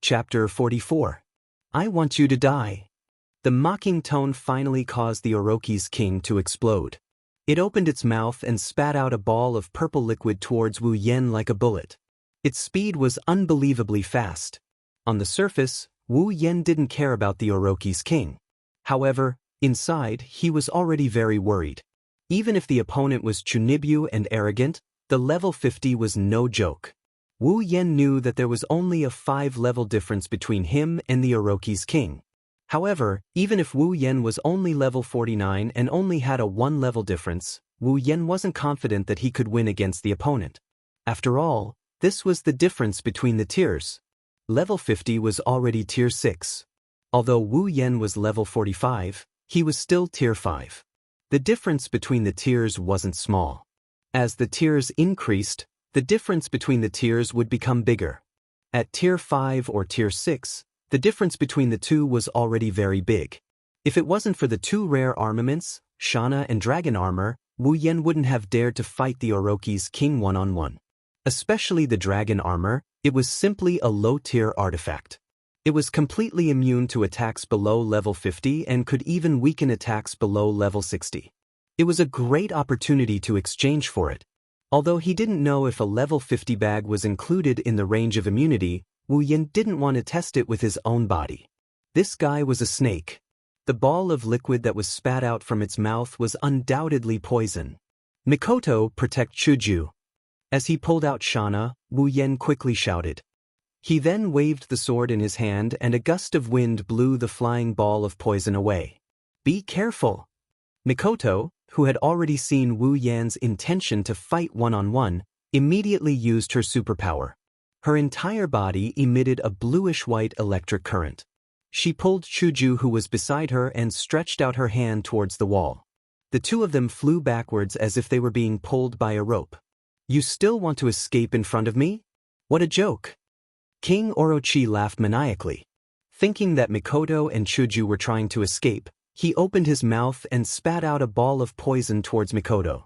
Chapter 44. I want you to die. The mocking tone finally caused the Orochi's king to explode. It opened its mouth and spat out a ball of purple liquid towards Wu Yen like a bullet. Its speed was unbelievably fast. On the surface, Wu Yen didn't care about the Orochi's king. However, inside, he was already very worried. Even if the opponent was Chunibyu and arrogant, the level 50 was no joke. Wu Yen knew that there was only a 5-level difference between him and the Orochi's king. However, even if Wu Yen was only level 49 and only had a 1-level difference, Wu Yen wasn't confident that he could win against the opponent. After all, this was the difference between the tiers. Level 50 was already tier 6. Although Wu Yen was level 45, he was still tier 5. The difference between the tiers wasn't small. As the tiers increased, the difference between the tiers would become bigger. At tier 5 or tier 6, the difference between the two was already very big. If it wasn't for the two rare armaments, Shana and Dragon Armor, Wu Yen wouldn't have dared to fight the Orochi's king one-on-one. Especially the Dragon Armor, it was simply a low-tier artifact. It was completely immune to attacks below level 50 and could even weaken attacks below level 60. It was a great opportunity to exchange for it. Although he didn't know if a level 50 bag was included in the range of immunity, Wu Yen didn't want to test it with his own body. This guy was a snake. The ball of liquid that was spat out from its mouth was undoubtedly poison. Mikoto, protect Chuju. As he pulled out Shana, Wu Yen quickly shouted. He then waved the sword in his hand and a gust of wind blew the flying ball of poison away. Be careful. Mikoto, who had already seen Wu Yan's intention to fight one-on-one, immediately used her superpower. Her entire body emitted a bluish-white electric current. She pulled Chuju, who was beside her, and stretched out her hand towards the wall. The two of them flew backwards as if they were being pulled by a rope. You still want to escape in front of me? What a joke! King Orochi laughed maniacally. Thinking that Mikoto and Chuju were trying to escape, he opened his mouth and spat out a ball of poison towards Mikoto.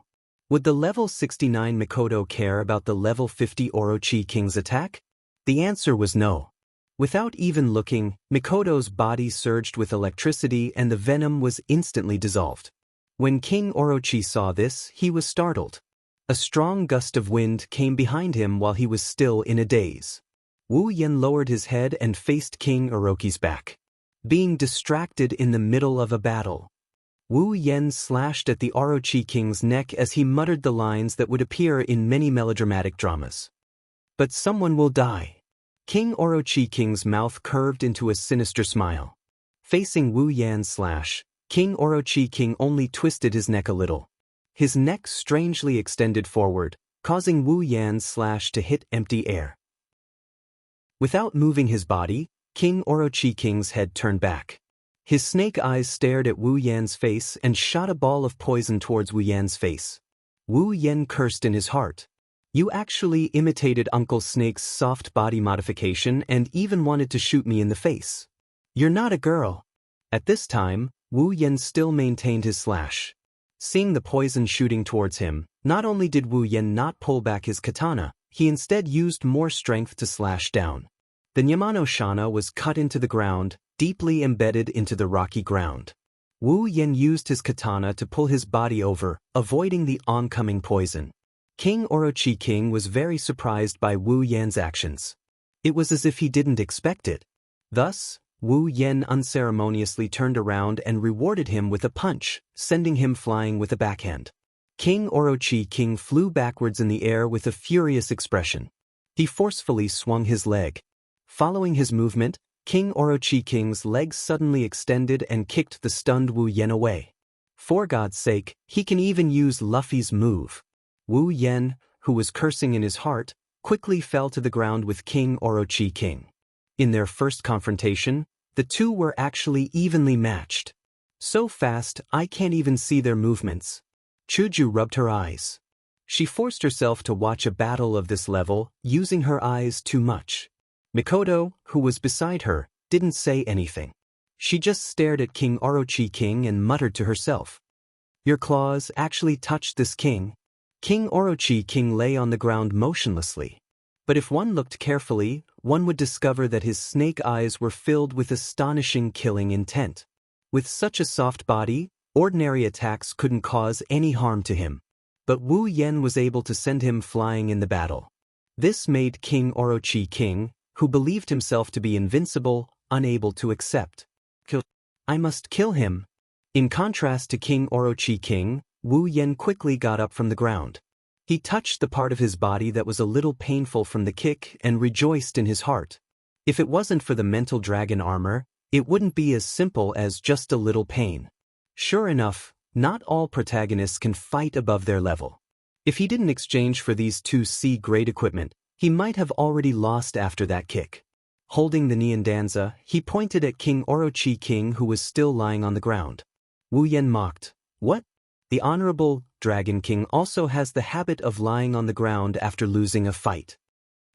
Would the level 69 Mikoto care about the level 50 Orochi King's attack? The answer was no. Without even looking, Mikoto's body surged with electricity and the venom was instantly dissolved. When King Orochi saw this, he was startled. A strong gust of wind came behind him while he was still in a daze. Wu Yen lowered his head and faced King Orochi's back. Being distracted in the middle of a battle, Wu Yen slashed at the Orochi King's neck as he muttered the lines that would appear in many melodramatic dramas. But someone will die. King Orochi King's mouth curved into a sinister smile. Facing Wu Yan's slash, King Orochi King only twisted his neck a little. His neck strangely extended forward, causing Wu Yan's slash to hit empty air. Without moving his body, King Orochi King's head turned back. His snake eyes stared at Wu Yan's face and shot a ball of poison towards Wu Yan's face. Wu Yan cursed in his heart. You actually imitated Uncle Snake's soft body modification and even wanted to shoot me in the face. You're not a girl. At this time, Wu Yan still maintained his slash. Seeing the poison shooting towards him, not only did Wu Yan not pull back his katana, he instead used more strength to slash down. The Nyamano Shana was cut into the ground, deeply embedded into the rocky ground. Wu Yen used his katana to pull his body over, avoiding the oncoming poison. King Orochi King was very surprised by Wu Yan's actions. It was as if he didn't expect it. Thus, Wu Yen unceremoniously turned around and rewarded him with a punch, sending him flying with a backhand. King Orochi King flew backwards in the air with a furious expression. He forcefully swung his leg. Following his movement, King Orochi King's legs suddenly extended and kicked the stunned Wu Yen away. For God's sake, he can even use Luffy's move. Wu Yen, who was cursing in his heart, quickly fell to the ground with King Orochi King. In their first confrontation, the two were actually evenly matched. So fast, I can't even see their movements. Chuju rubbed her eyes. She forced herself to watch a battle of this level, using her eyes too much. Mikoto, who was beside her, didn't say anything. She just stared at King Orochi King and muttered to herself. Your claws actually touched this king. King Orochi King lay on the ground motionlessly. But if one looked carefully, one would discover that his snake eyes were filled with astonishing killing intent. With such a soft body, ordinary attacks couldn't cause any harm to him. But Wu Yen was able to send him flying in the battle. This made King Orochi King, who believed himself to be invincible, unable to accept. I must kill him. In contrast to King Orochi King, Wu Yen quickly got up from the ground. He touched the part of his body that was a little painful from the kick and rejoiced in his heart. If it wasn't for the mental dragon armor, it wouldn't be as simple as just a little pain. Sure enough, not all protagonists can fight above their level. If he didn't exchange for these 2C-grade equipment, he might have already lost after that kick. Holding the Nyandanza, he pointed at King Orochi King, who was still lying on the ground. Wu Yen mocked, "What? The Honorable Dragon King also has the habit of lying on the ground after losing a fight."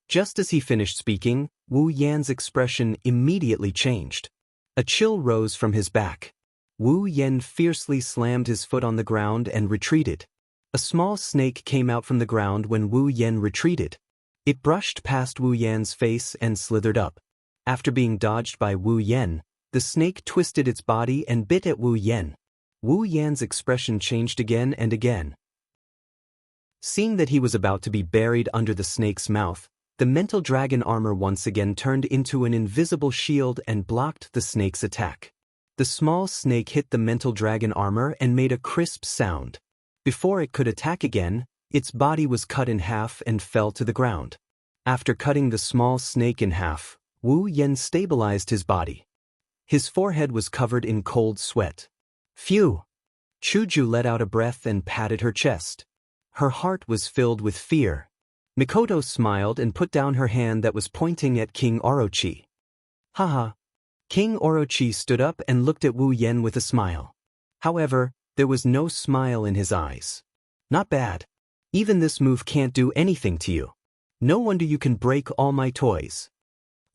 Just as he finished speaking, Wu Yan's expression immediately changed. A chill rose from his back. Wu Yen fiercely slammed his foot on the ground and retreated. A small snake came out from the ground when Wu Yen retreated. It brushed past Wu Yan's face and slithered up. After being dodged by Wu Yen, the snake twisted its body and bit at Wu Yen. Wu Yan's expression changed again and again. Seeing that he was about to be buried under the snake's mouth, the mental dragon armor once again turned into an invisible shield and blocked the snake's attack. The small snake hit the mental dragon armor and made a crisp sound. Before it could attack again, its body was cut in half and fell to the ground. After cutting the small snake in half, Wu Yen stabilized his body. His forehead was covered in cold sweat. Phew! Chuju let out a breath and patted her chest. Her heart was filled with fear. Mikoto smiled and put down her hand that was pointing at King Orochi. Haha! King Orochi stood up and looked at Wu Yen with a smile. However, there was no smile in his eyes. Not bad. Even this move can't do anything to you. No wonder you can break all my toys.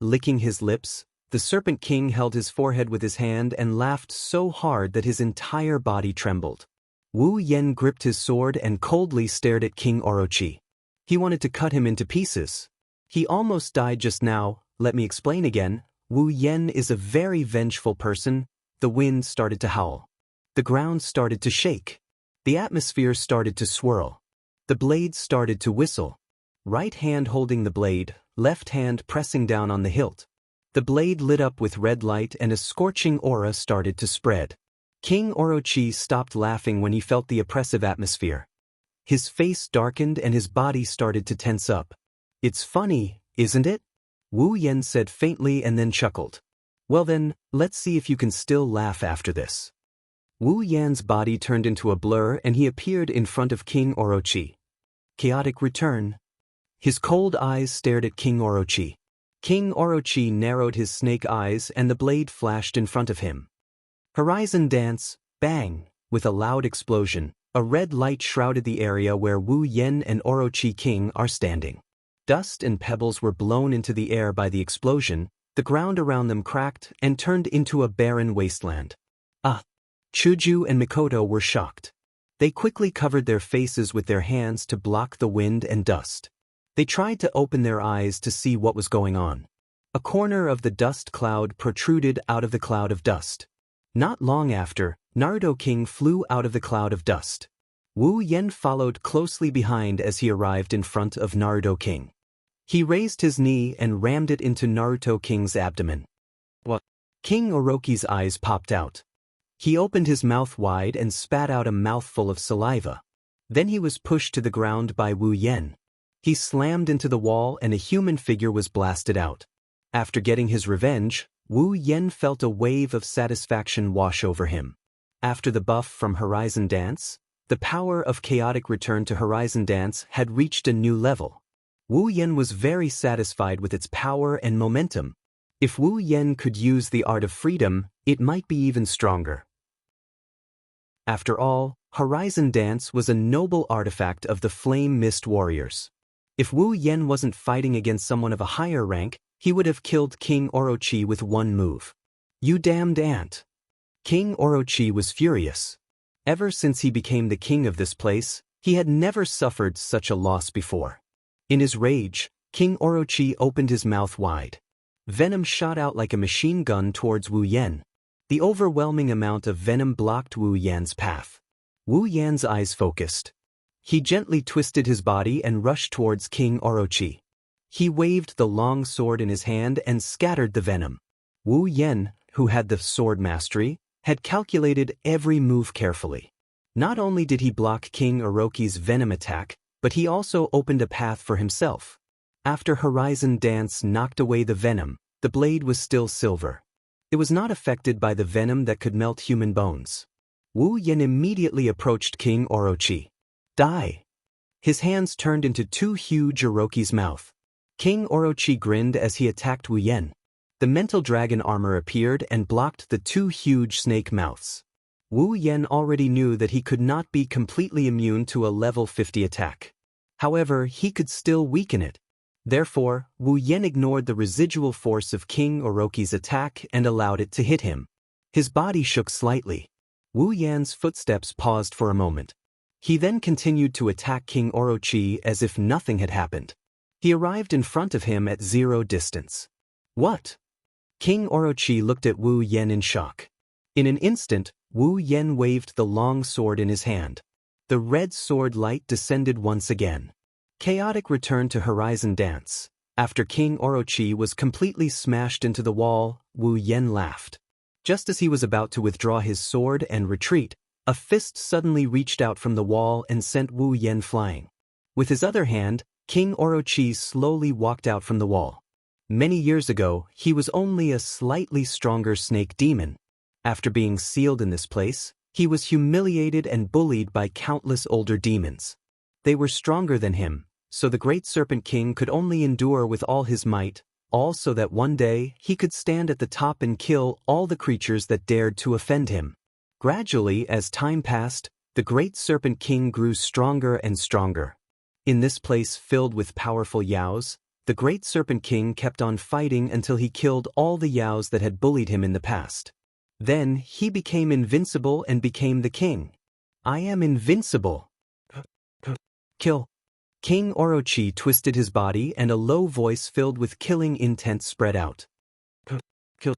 Licking his lips, the Serpent King held his forehead with his hand and laughed so hard that his entire body trembled. Wu Yen gripped his sword and coldly stared at King Orochi. He wanted to cut him into pieces. He almost died just now. Let me explain again. Wu Yen is a very vengeful person. The wind started to howl. The ground started to shake. The atmosphere started to swirl. The blade started to whistle. Right hand holding the blade, left hand pressing down on the hilt. The blade lit up with red light and a scorching aura started to spread. King Orochi stopped laughing when he felt the oppressive atmosphere. His face darkened and his body started to tense up. It's funny, isn't it? Wu Yen said faintly and then chuckled. Well then, let's see if you can still laugh after this. Wu Yan's body turned into a blur and he appeared in front of King Orochi. Chaotic return. His cold eyes stared at King Orochi. King Orochi narrowed his snake eyes and the blade flashed in front of him. Horizon dance, bang! With a loud explosion, a red light shrouded the area where Wu Yen and Orochi King are standing. Dust and pebbles were blown into the air by the explosion, the ground around them cracked and turned into a barren wasteland. Chuju and Mikoto were shocked. They quickly covered their faces with their hands to block the wind and dust. They tried to open their eyes to see what was going on. A corner of the dust cloud protruded out of the cloud of dust. Not long after, Naruto King flew out of the cloud of dust. Wu Yen followed closely behind as he arrived in front of Naruto King. He raised his knee and rammed it into Naruto King's abdomen. What? King Orochi's eyes popped out. He opened his mouth wide and spat out a mouthful of saliva. Then he was pushed to the ground by Wu Yen. He slammed into the wall and a human figure was blasted out. After getting his revenge, Wu Yen felt a wave of satisfaction wash over him. After the buff from Horizon Dance, the power of chaotic return to Horizon Dance had reached a new level. Wu Yen was very satisfied with its power and momentum. If Wu Yen could use the art of freedom, it might be even stronger. After all, Horizon Dance was a noble artifact of the Flame Mist Warriors. If Wu Yen wasn't fighting against someone of a higher rank, he would have killed King Orochi with one move. You damned ant! King Orochi was furious. Ever since he became the king of this place, he had never suffered such a loss before. In his rage, King Orochi opened his mouth wide. Venom shot out like a machine gun towards Wu Yan. The overwhelming amount of venom blocked Wu Yan's path. Wu Yan's eyes focused. He gently twisted his body and rushed towards King Orochi. He waved the long sword in his hand and scattered the venom. Wu Yan, who had the sword mastery, had calculated every move carefully. Not only did he block King Orochi's venom attack, but he also opened a path for himself. After Horizon Dance knocked away the venom, the blade was still silver. It was not affected by the venom that could melt human bones. Wu Yan immediately approached King Orochi. Die! His hands turned into two huge Orochi's mouth. King Orochi grinned as he attacked Wu Yan. The mental dragon armor appeared and blocked the two huge snake mouths. Wu Yan already knew that he could not be completely immune to a level 50 attack. However, he could still weaken it. Therefore, Wu Yan ignored the residual force of King Orochi's attack and allowed it to hit him. His body shook slightly. Wu Yan's footsteps paused for a moment. He then continued to attack King Orochi as if nothing had happened. He arrived in front of him at 0 distance. What? King Orochi looked at Wu Yan in shock. In an instant, Wu Yan waved the long sword in his hand. The red sword light descended once again. Chaotic returned to Horizon Dance. After King Orochi was completely smashed into the wall, Wu Yan laughed. Just as he was about to withdraw his sword and retreat, a fist suddenly reached out from the wall and sent Wu Yan flying. With his other hand, King Orochi slowly walked out from the wall. Many years ago, he was only a slightly stronger snake demon. After being sealed in this place, he was humiliated and bullied by countless older demons. They were stronger than him, so the Great Serpent King could only endure with all his might, all so that one day he could stand at the top and kill all the creatures that dared to offend him. Gradually, as time passed, the Great Serpent King grew stronger and stronger. In this place filled with powerful yaos, the Great Serpent King kept on fighting until he killed all the yaos that had bullied him in the past. Then he became invincible and became the king. I am invincible. Kill. King Orochi twisted his body and a low voice filled with killing intent spread out. Kill.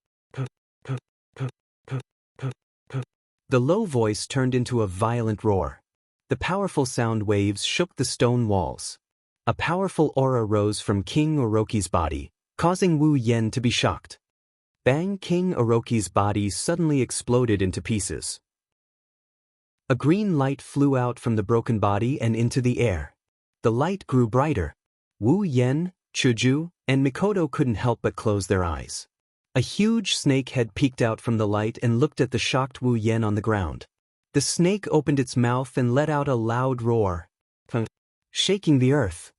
The low voice turned into a violent roar. The powerful sound waves shook the stone walls. A powerful aura rose from King Orochi's body, causing Wu Yan to be shocked. Bang! King Orochi's body suddenly exploded into pieces. A green light flew out from the broken body and into the air. The light grew brighter. Wu Yan, Chuju, and Mikoto couldn't help but close their eyes. A huge snake head peeked out from the light and looked at the shocked Wu Yan on the ground. The snake opened its mouth and let out a loud roar, shaking the earth.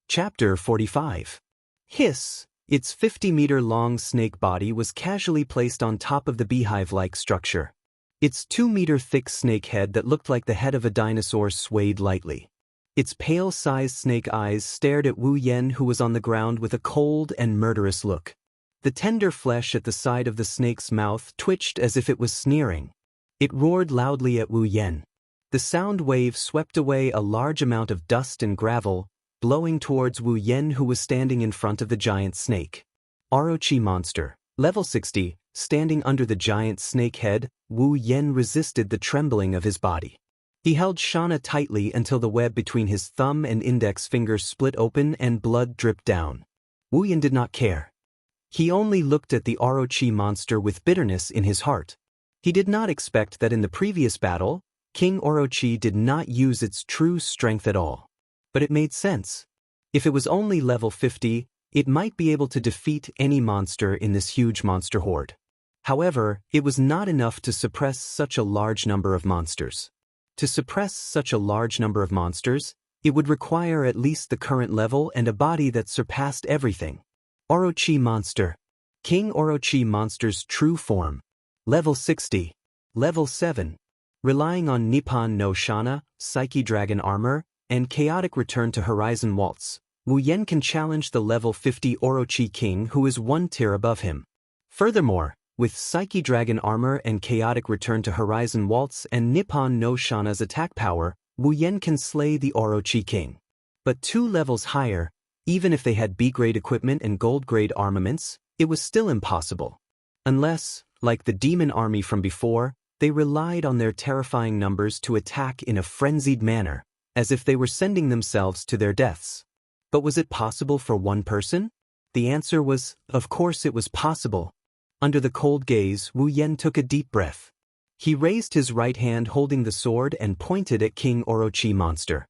Chapter 45. Hiss! Its 50-meter-long snake body was casually placed on top of the beehive-like structure. Its 2-meter-thick snake head that looked like the head of a dinosaur swayed lightly. Its pale-sized snake eyes stared at Wu Yan, who was on the ground with a cold and murderous look. The tender flesh at the side of the snake's mouth twitched as if it was sneering. It roared loudly at Wu Yan. The sound wave swept away a large amount of dust and gravel, blowing towards Wu Yan, who was standing in front of the giant snake. Orochi monster, level 60, standing under the giant snake head, Wu Yan resisted the trembling of his body. He held Shana tightly until the web between his thumb and index finger split open and blood dripped down. Wu Yan did not care. He only looked at the Orochi monster with bitterness in his heart. He did not expect that in the previous battle, King Orochi did not use its true strength at all. But it made sense. If it was only level 50, it might be able to defeat any monster in this huge monster horde. However, it was not enough to suppress such a large number of monsters. To suppress such a large number of monsters, it would require at least the current level and a body that surpassed everything. Orochi monster. King Orochi monster's true form. Level 60. Level 7. Relying on Nippon no Shana, Psyche Dragon Armor, and Chaotic Return to Horizon Waltz, Wu Yan can challenge the level 50 Orochi King, who is one tier above him. Furthermore, with Psyche Dragon Armor and Chaotic Return to Horizon Waltz and Nippon no Shana's attack power, Wu Yan can slay the Orochi King. But 2 levels higher, even if they had B-grade equipment and gold-grade armaments, it was still impossible. Unless, like the demon army from before, they relied on their terrifying numbers to attack in a frenzied manner, as if they were sending themselves to their deaths. But was it possible for one person? The answer was, of course it was possible. Under the cold gaze, Wu Yen took a deep breath. He raised his right hand holding the sword and pointed at King Orochi Monster.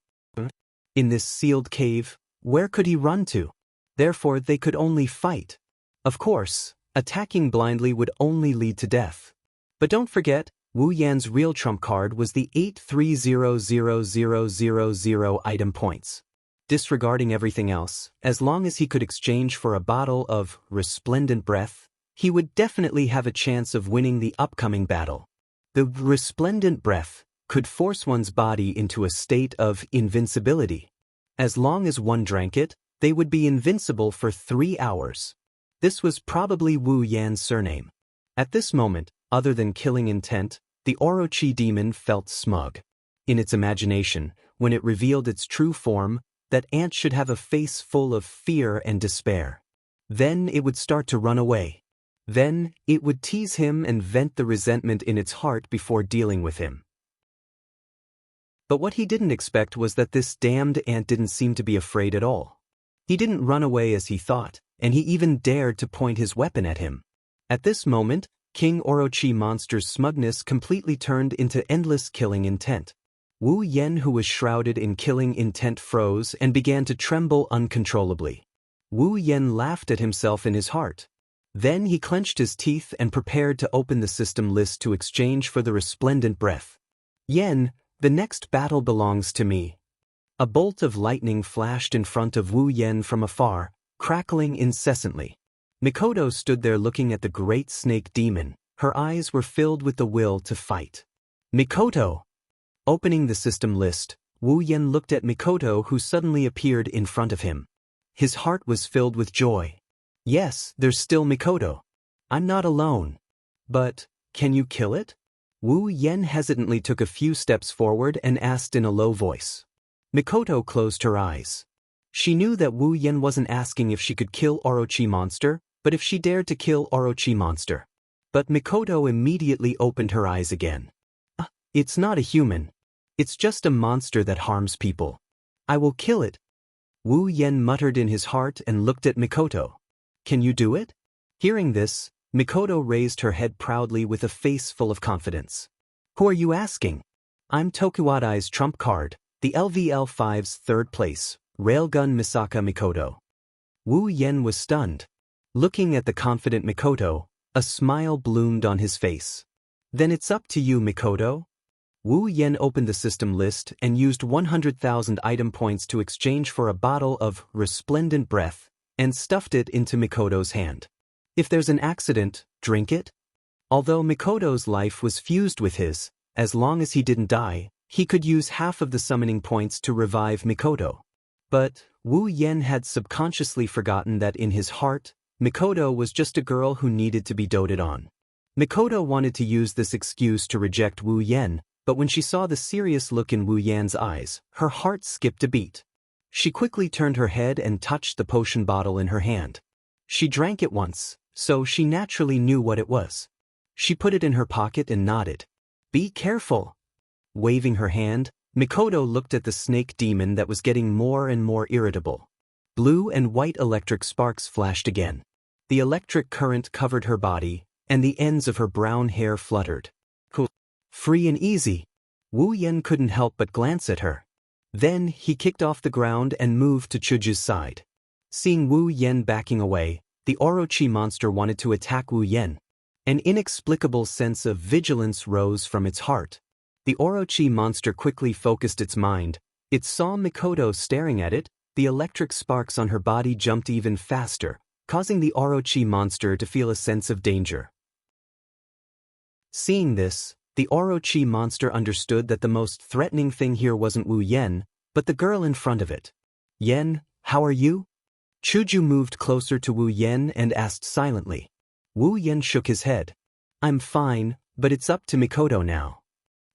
In this sealed cave, where could he run to? Therefore they could only fight. Of course, attacking blindly would only lead to death. But don't forget, Wu Yan's real trump card was the 83000000 item points. Disregarding everything else, as long as he could exchange for a bottle of resplendent breath, he would definitely have a chance of winning the upcoming battle. The resplendent breath could force one's body into a state of invincibility. As long as one drank it, they would be invincible for 3 hours. This was probably Wu Yan's surname. At this moment, other than killing intent, the Orochi demon felt smug. In its imagination, when it revealed its true form, that ant should have a face full of fear and despair. Then it would start to run away. Then it would tease him and vent the resentment in its heart before dealing with him. But what he didn't expect was that this damned ant didn't seem to be afraid at all. He didn't run away as he thought, and he even dared to point his weapon at him. At this moment, King Orochi Monster's smugness completely turned into endless killing intent. Wu Yen, who was shrouded in killing intent, froze and began to tremble uncontrollably. Wu Yen laughed at himself in his heart. Then he clenched his teeth and prepared to open the system list to exchange for the resplendent breath. Yen, the next battle belongs to me. A bolt of lightning flashed in front of Wu Yen from afar, crackling incessantly. Mikoto stood there looking at the great snake demon. Her eyes were filled with the will to fight. Mikoto! Opening the system list, Wu Yen looked at Mikoto, who suddenly appeared in front of him. His heart was filled with joy. Yes, there's still Mikoto. I'm not alone. But, can you kill it? Wu Yen hesitantly took a few steps forward and asked in a low voice. Mikoto closed her eyes. She knew that Wu Yen wasn't asking if she could kill Orochi Monster, but if she dared to kill Orochi Monster. But Mikoto immediately opened her eyes again. It's not a human. It's just a monster that harms people. I will kill it. Wu Yen muttered in his heart and looked at Mikoto. Can you do it? Hearing this, Mikoto raised her head proudly with a face full of confidence. Who are you asking? I'm Tokuwadai's trump card, the LVL5's 3rd place, Railgun Misaka Mikoto. Wu Yen was stunned. Looking at the confident Mikoto, a smile bloomed on his face. Then it's up to you, Mikoto. Wu Yen opened the system list and used 100,000 item points to exchange for a bottle of resplendent breath, and stuffed it into Mikoto's hand. If there's an accident, drink it. Although Mikoto's life was fused with his, as long as he didn't die, he could use half of the summoning points to revive Mikoto. But Wu Yen had subconsciously forgotten that in his heart, Mikoto was just a girl who needed to be doted on. Mikoto wanted to use this excuse to reject Wu Yen, but when she saw the serious look in Wu Yan's eyes, her heart skipped a beat. She quickly turned her head and touched the potion bottle in her hand. She drank it once, so she naturally knew what it was. She put it in her pocket and nodded. Be careful. Waving her hand, Mikoto looked at the snake demon that was getting more and more irritable. Blue and white electric sparks flashed again. The electric current covered her body, and the ends of her brown hair fluttered. Cool. Free and easy. Wu Yen couldn't help but glance at her. Then he kicked off the ground and moved to Chuji's side. Seeing Wu Yen backing away, the Orochi monster wanted to attack Wu Yen. An inexplicable sense of vigilance rose from its heart. The Orochi monster quickly focused its mind. It saw Mikoto staring at it. The electric sparks on her body jumped even faster, causing the Orochi monster to feel a sense of danger. Seeing this, the Orochi monster understood that the most threatening thing here wasn't Wu Yen, but the girl in front of it. Yen, how are you? Chuju moved closer to Wu Yen and asked silently. Wu Yen shook his head. I'm fine, but it's up to Mikoto now.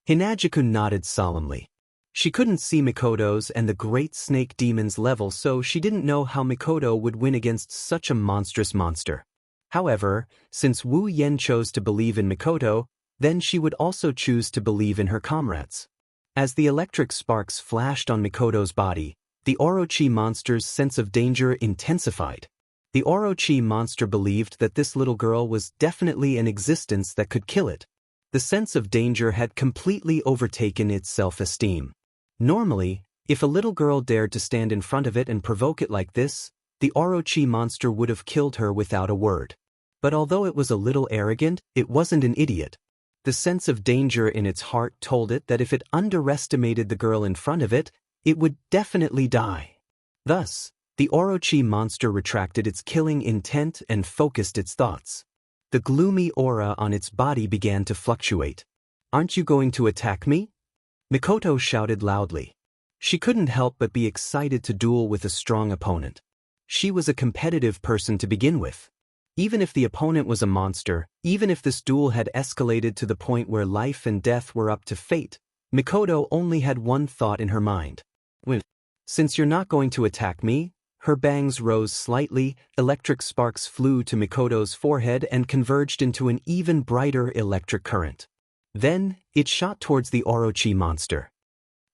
Hinajiku nodded solemnly. She couldn't see Mikoto's and the great snake demon's level, so she didn't know how Mikoto would win against such a monstrous monster. However, since Wu Yen chose to believe in Mikoto, then she would also choose to believe in her comrades. As the electric sparks flashed on Mikoto's body, the Orochi monster's sense of danger intensified. The Orochi monster believed that this little girl was definitely an existence that could kill it. The sense of danger had completely overtaken its self-esteem. Normally, if a little girl dared to stand in front of it and provoke it like this, the Orochi monster would have killed her without a word. But although it was a little arrogant, it wasn't an idiot. The sense of danger in its heart told it that if it underestimated the girl in front of it, it would definitely die. Thus, the Orochi monster retracted its killing intent and focused its thoughts. The gloomy aura on its body began to fluctuate. "Aren't you going to attack me?" Mikoto shouted loudly. She couldn't help but be excited to duel with a strong opponent. She was a competitive person to begin with. Even if the opponent was a monster, even if this duel had escalated to the point where life and death were up to fate, Mikoto only had one thought in her mind. "Since you're not going to attack me," her bangs rose slightly, electric sparks flew to Mikoto's forehead and converged into an even brighter electric current. Then, it shot towards the Orochi monster.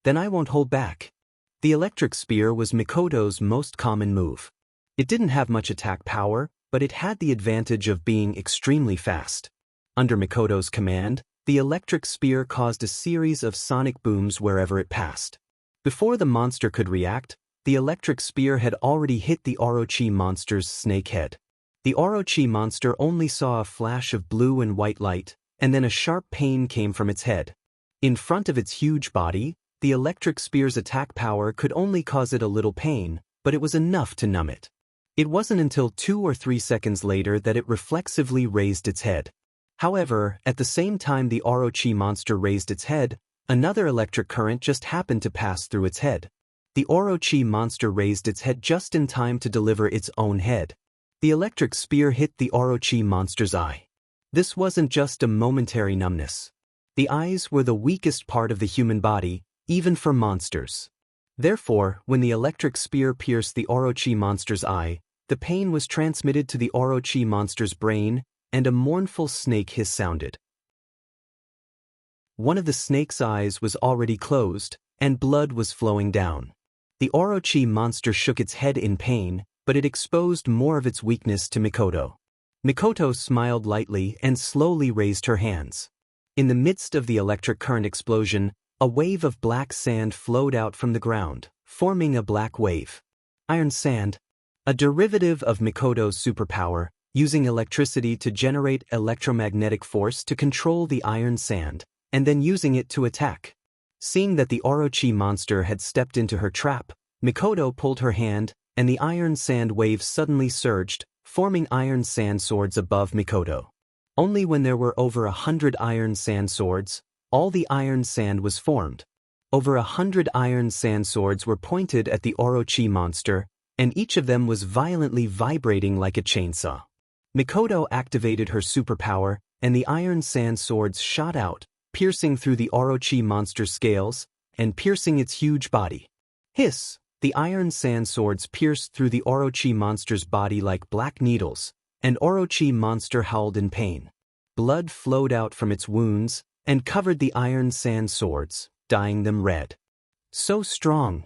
"Then I won't hold back." The electric spear was Mikoto's most common move. It didn't have much attack power, but it had the advantage of being extremely fast. Under Mikoto's command, the electric spear caused a series of sonic booms wherever it passed. Before the monster could react, the electric spear had already hit the Orochi monster's snake head. The Orochi monster only saw a flash of blue and white light, and then a sharp pain came from its head. In front of its huge body, the electric spear's attack power could only cause it a little pain, but it was enough to numb it. It wasn't until 2 or 3 seconds later that it reflexively raised its head. However, at the same time the Orochi monster raised its head, another electric current just happened to pass through its head. The Orochi monster raised its head just in time to deliver its own head. The electric spear hit the Orochi monster's eye. This wasn't just a momentary numbness. The eyes were the weakest part of the human body, even for monsters. Therefore, when the electric spear pierced the Orochi monster's eye, the pain was transmitted to the Orochi monster's brain, and a mournful snake hiss sounded. One of the snake's eyes was already closed, and blood was flowing down. The Orochi monster shook its head in pain, but it exposed more of its weakness to Mikoto. Mikoto smiled lightly and slowly raised her hands. In the midst of the electric current explosion, a wave of black sand flowed out from the ground, forming a black wave. Iron sand, a derivative of Mikoto's superpower, using electricity to generate electromagnetic force to control the iron sand, and then using it to attack. Seeing that the Orochi monster had stepped into her trap, Mikoto pulled her hand, and the iron sand wave suddenly surged, forming iron sand swords above Mikoto. Only when there were over 100 iron sand swords, all the iron sand was formed. Over 100 iron sand swords were pointed at the Orochi monster, and each of them was violently vibrating like a chainsaw. Mikoto activated her superpower, and the iron sand swords shot out, piercing through the Orochi monster's scales, and piercing its huge body. Hiss! The iron sand swords pierced through the Orochi monster's body like black needles, and Orochi monster howled in pain. Blood flowed out from its wounds, and covered the iron sand swords, dyeing them red. So strong!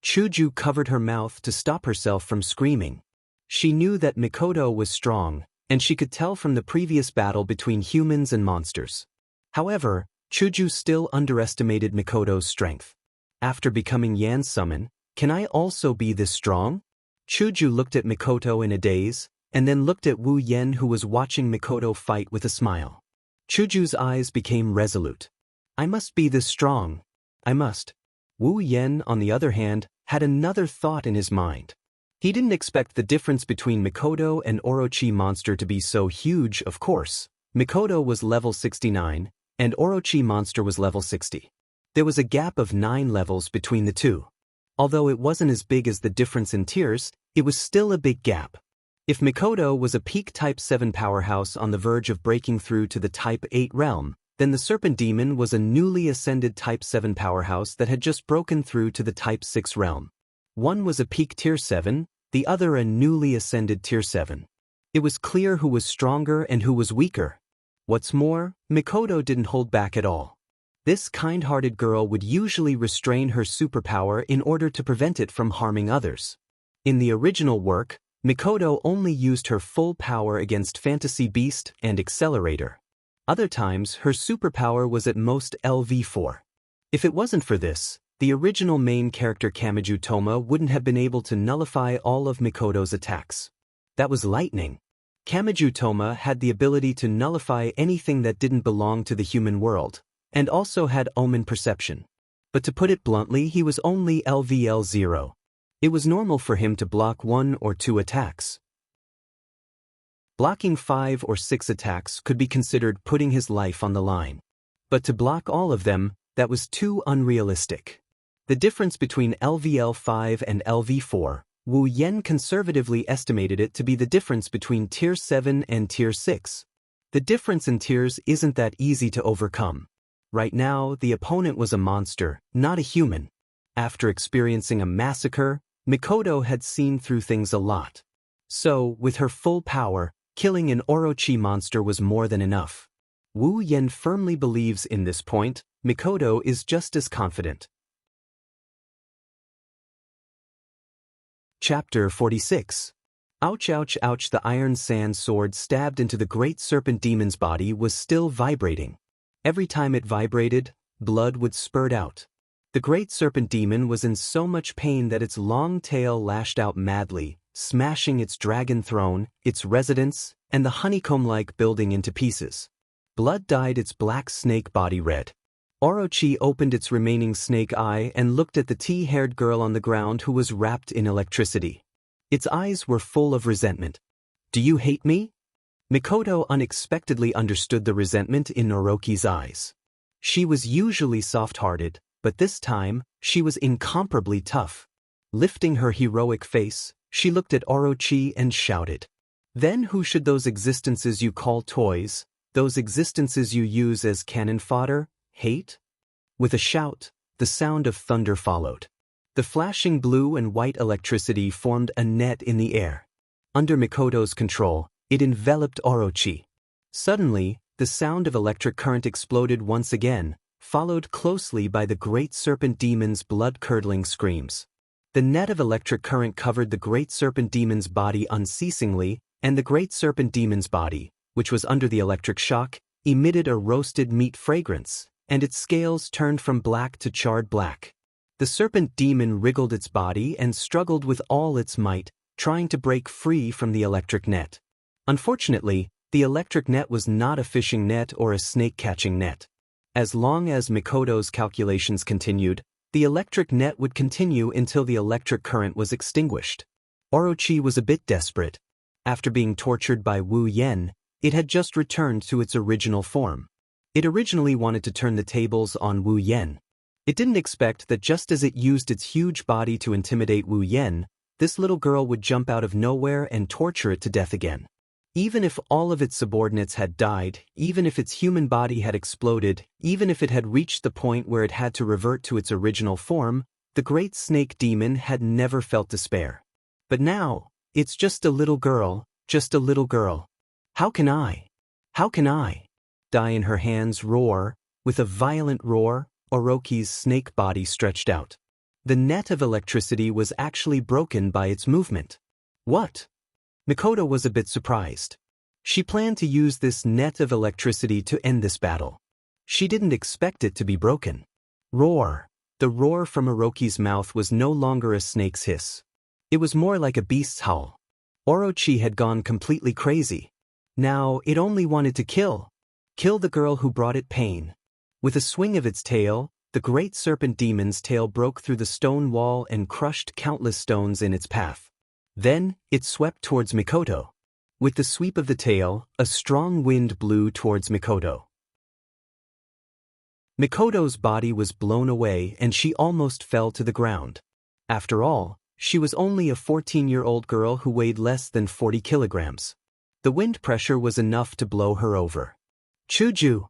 Chuju covered her mouth to stop herself from screaming. She knew that Mikoto was strong, and she could tell from the previous battle between humans and monsters. However, Chuju still underestimated Mikoto's strength. After becoming Yan's summon, can I also be this strong? Chuju looked at Mikoto in a daze, and then looked at Wu Yen, who was watching Mikoto fight with a smile. Chuju's eyes became resolute. I must be this strong. I must. Wu Yen, on the other hand, had another thought in his mind. He didn't expect the difference between Mikoto and Orochi monster to be so huge, of course. Mikoto was level 69, and Orochi monster was level 60. There was a gap of 9 levels between the two. Although it wasn't as big as the difference in tiers, it was still a big gap. If Mikoto was a peak Type 7 powerhouse on the verge of breaking through to the Type 8 realm, Then the Serpent Demon was a newly ascended Type 7 powerhouse that had just broken through to the Type 6 realm. One was a peak Tier 7, the other a newly ascended Tier 7. It was clear who was stronger and who was weaker. What's more, Mikoto didn't hold back at all. This kind-hearted girl would usually restrain her superpower in order to prevent it from harming others. In the original work, Mikoto only used her full power against Fantasy Beast and Accelerator. Other times, her superpower was at most LV4. If it wasn't for this, the original main character Kamiju Toma wouldn't have been able to nullify all of Mikoto's attacks. That was lightning. Kamiju Toma had the ability to nullify anything that didn't belong to the human world, and also had omen perception. But to put it bluntly, he was only LVL0. It was normal for him to block 1 or 2 attacks. Blocking 5 or 6 attacks could be considered putting his life on the line. But to block all of them, that was too unrealistic. The difference between LVL5 and LV4, Wu Yen conservatively estimated it to be the difference between Tier 7 and Tier 6. The difference in tiers isn't that easy to overcome. Right now, the opponent was a monster, not a human. After experiencing a massacre, Mikoto had seen through things a lot. So, with her full power, killing an Orochi monster was more than enough. Wu Yen firmly believes in this point. Mikoto is just as confident. Chapter 46. Ouch, ouch, ouch. The iron sand sword stabbed into the great serpent demon's body was still vibrating. Every time it vibrated, blood would spurt out. The great serpent demon was in so much pain that its long tail lashed out madly, smashing its dragon throne, its residence, and the honeycomb-like building into pieces. Blood dyed its black snake body red. Orochi opened its remaining snake eye and looked at the tea-haired girl on the ground who was wrapped in electricity. Its eyes were full of resentment. "Do you hate me?" Mikoto unexpectedly understood the resentment in Noroki's eyes. She was usually soft-hearted, but this time, she was incomparably tough. Lifting her heroic face, she looked at Orochi and shouted, "Then who should those existences you call toys, those existences you use as cannon fodder, hate?" With a shout, the sound of thunder followed. The flashing blue and white electricity formed a net in the air. Under Mikoto's control, it enveloped Orochi. Suddenly, the sound of electric current exploded once again, followed closely by the great serpent demon's blood-curdling screams. The net of electric current covered the great serpent demon's body unceasingly, and the great serpent demon's body, which was under the electric shock, emitted a roasted meat fragrance, and its scales turned from black to charred black. The serpent demon wriggled its body and struggled with all its might, trying to break free from the electric net. Unfortunately, the electric net was not a fishing net or a snake-catching net. As long as Mikoto's calculations continued, the electric net would continue until the electric current was extinguished. Orochi was a bit desperate. After being tortured by Wu Yen, it had just returned to its original form. It originally wanted to turn the tables on Wu Yen. It didn't expect that just as it used its huge body to intimidate Wu Yen, this little girl would jump out of nowhere and torture it to death again. Even if all of its subordinates had died, even if its human body had exploded, even if it had reached the point where it had to revert to its original form, the great snake demon had never felt despair. But now, it's just a little girl, just a little girl. How can I die in her hands? Roar. With a violent roar, Orochi's snake body stretched out. The net of electricity was actually broken by its movement. What? Mikoto was a bit surprised. She planned to use this net of electricity to end this battle. She didn't expect it to be broken. Roar. The roar from Orochi's mouth was no longer a snake's hiss. It was more like a beast's howl. Orochi had gone completely crazy. Now it only wanted to kill the girl who brought it pain. With a swing of its tail, the great serpent demon's tail broke through the stone wall and crushed countless stones in its path. Then, it swept towards Mikoto. With the sweep of the tail, a strong wind blew towards Mikoto. Mikoto's body was blown away and she almost fell to the ground. After all, she was only a 14-year-old girl who weighed less than 40 kilograms. The wind pressure was enough to blow her over. Chuju!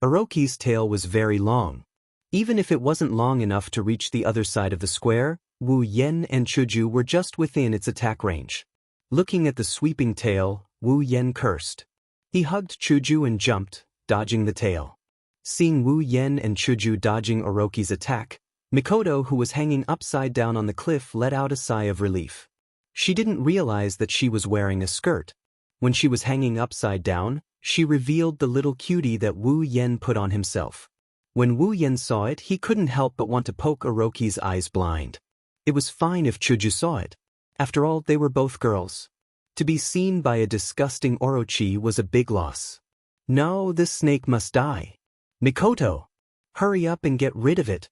Orochi's tail was very long. Even if it wasn't long enough to reach the other side of the square, Wu Yen and Chuju were just within its attack range. Looking at the sweeping tail, Wu Yen cursed. He hugged Chuju and jumped, dodging the tail. Seeing Wu Yen and Chuju dodging Orochi's attack, Mikoto, who was hanging upside down on the cliff, let out a sigh of relief. She didn't realize that she was wearing a skirt. When she was hanging upside down, she revealed the little cutie that Wu Yen put on himself. When Wu Yen saw it, he couldn't help but want to poke Orochi's eyes blind. It was fine if Chuju saw it. After all, they were both girls. To be seen by a disgusting Orochi was a big loss. No, this snake must die. Mikoto! Hurry up and get rid of it.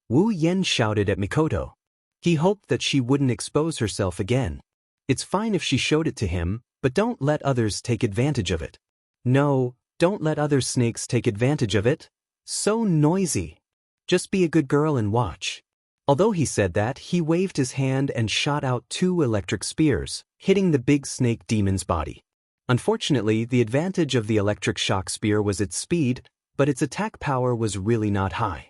Wu Yen shouted at Mikoto. He hoped that she wouldn't expose herself again. It's fine if she showed it to him, but don't let others take advantage of it. No, don't let other snakes take advantage of it. So noisy. Just be a good girl and watch. Although he said that, he waved his hand and shot out 2 electric spears, hitting the big snake demon's body. Unfortunately, the advantage of the electric shock spear was its speed, but its attack power was really not high.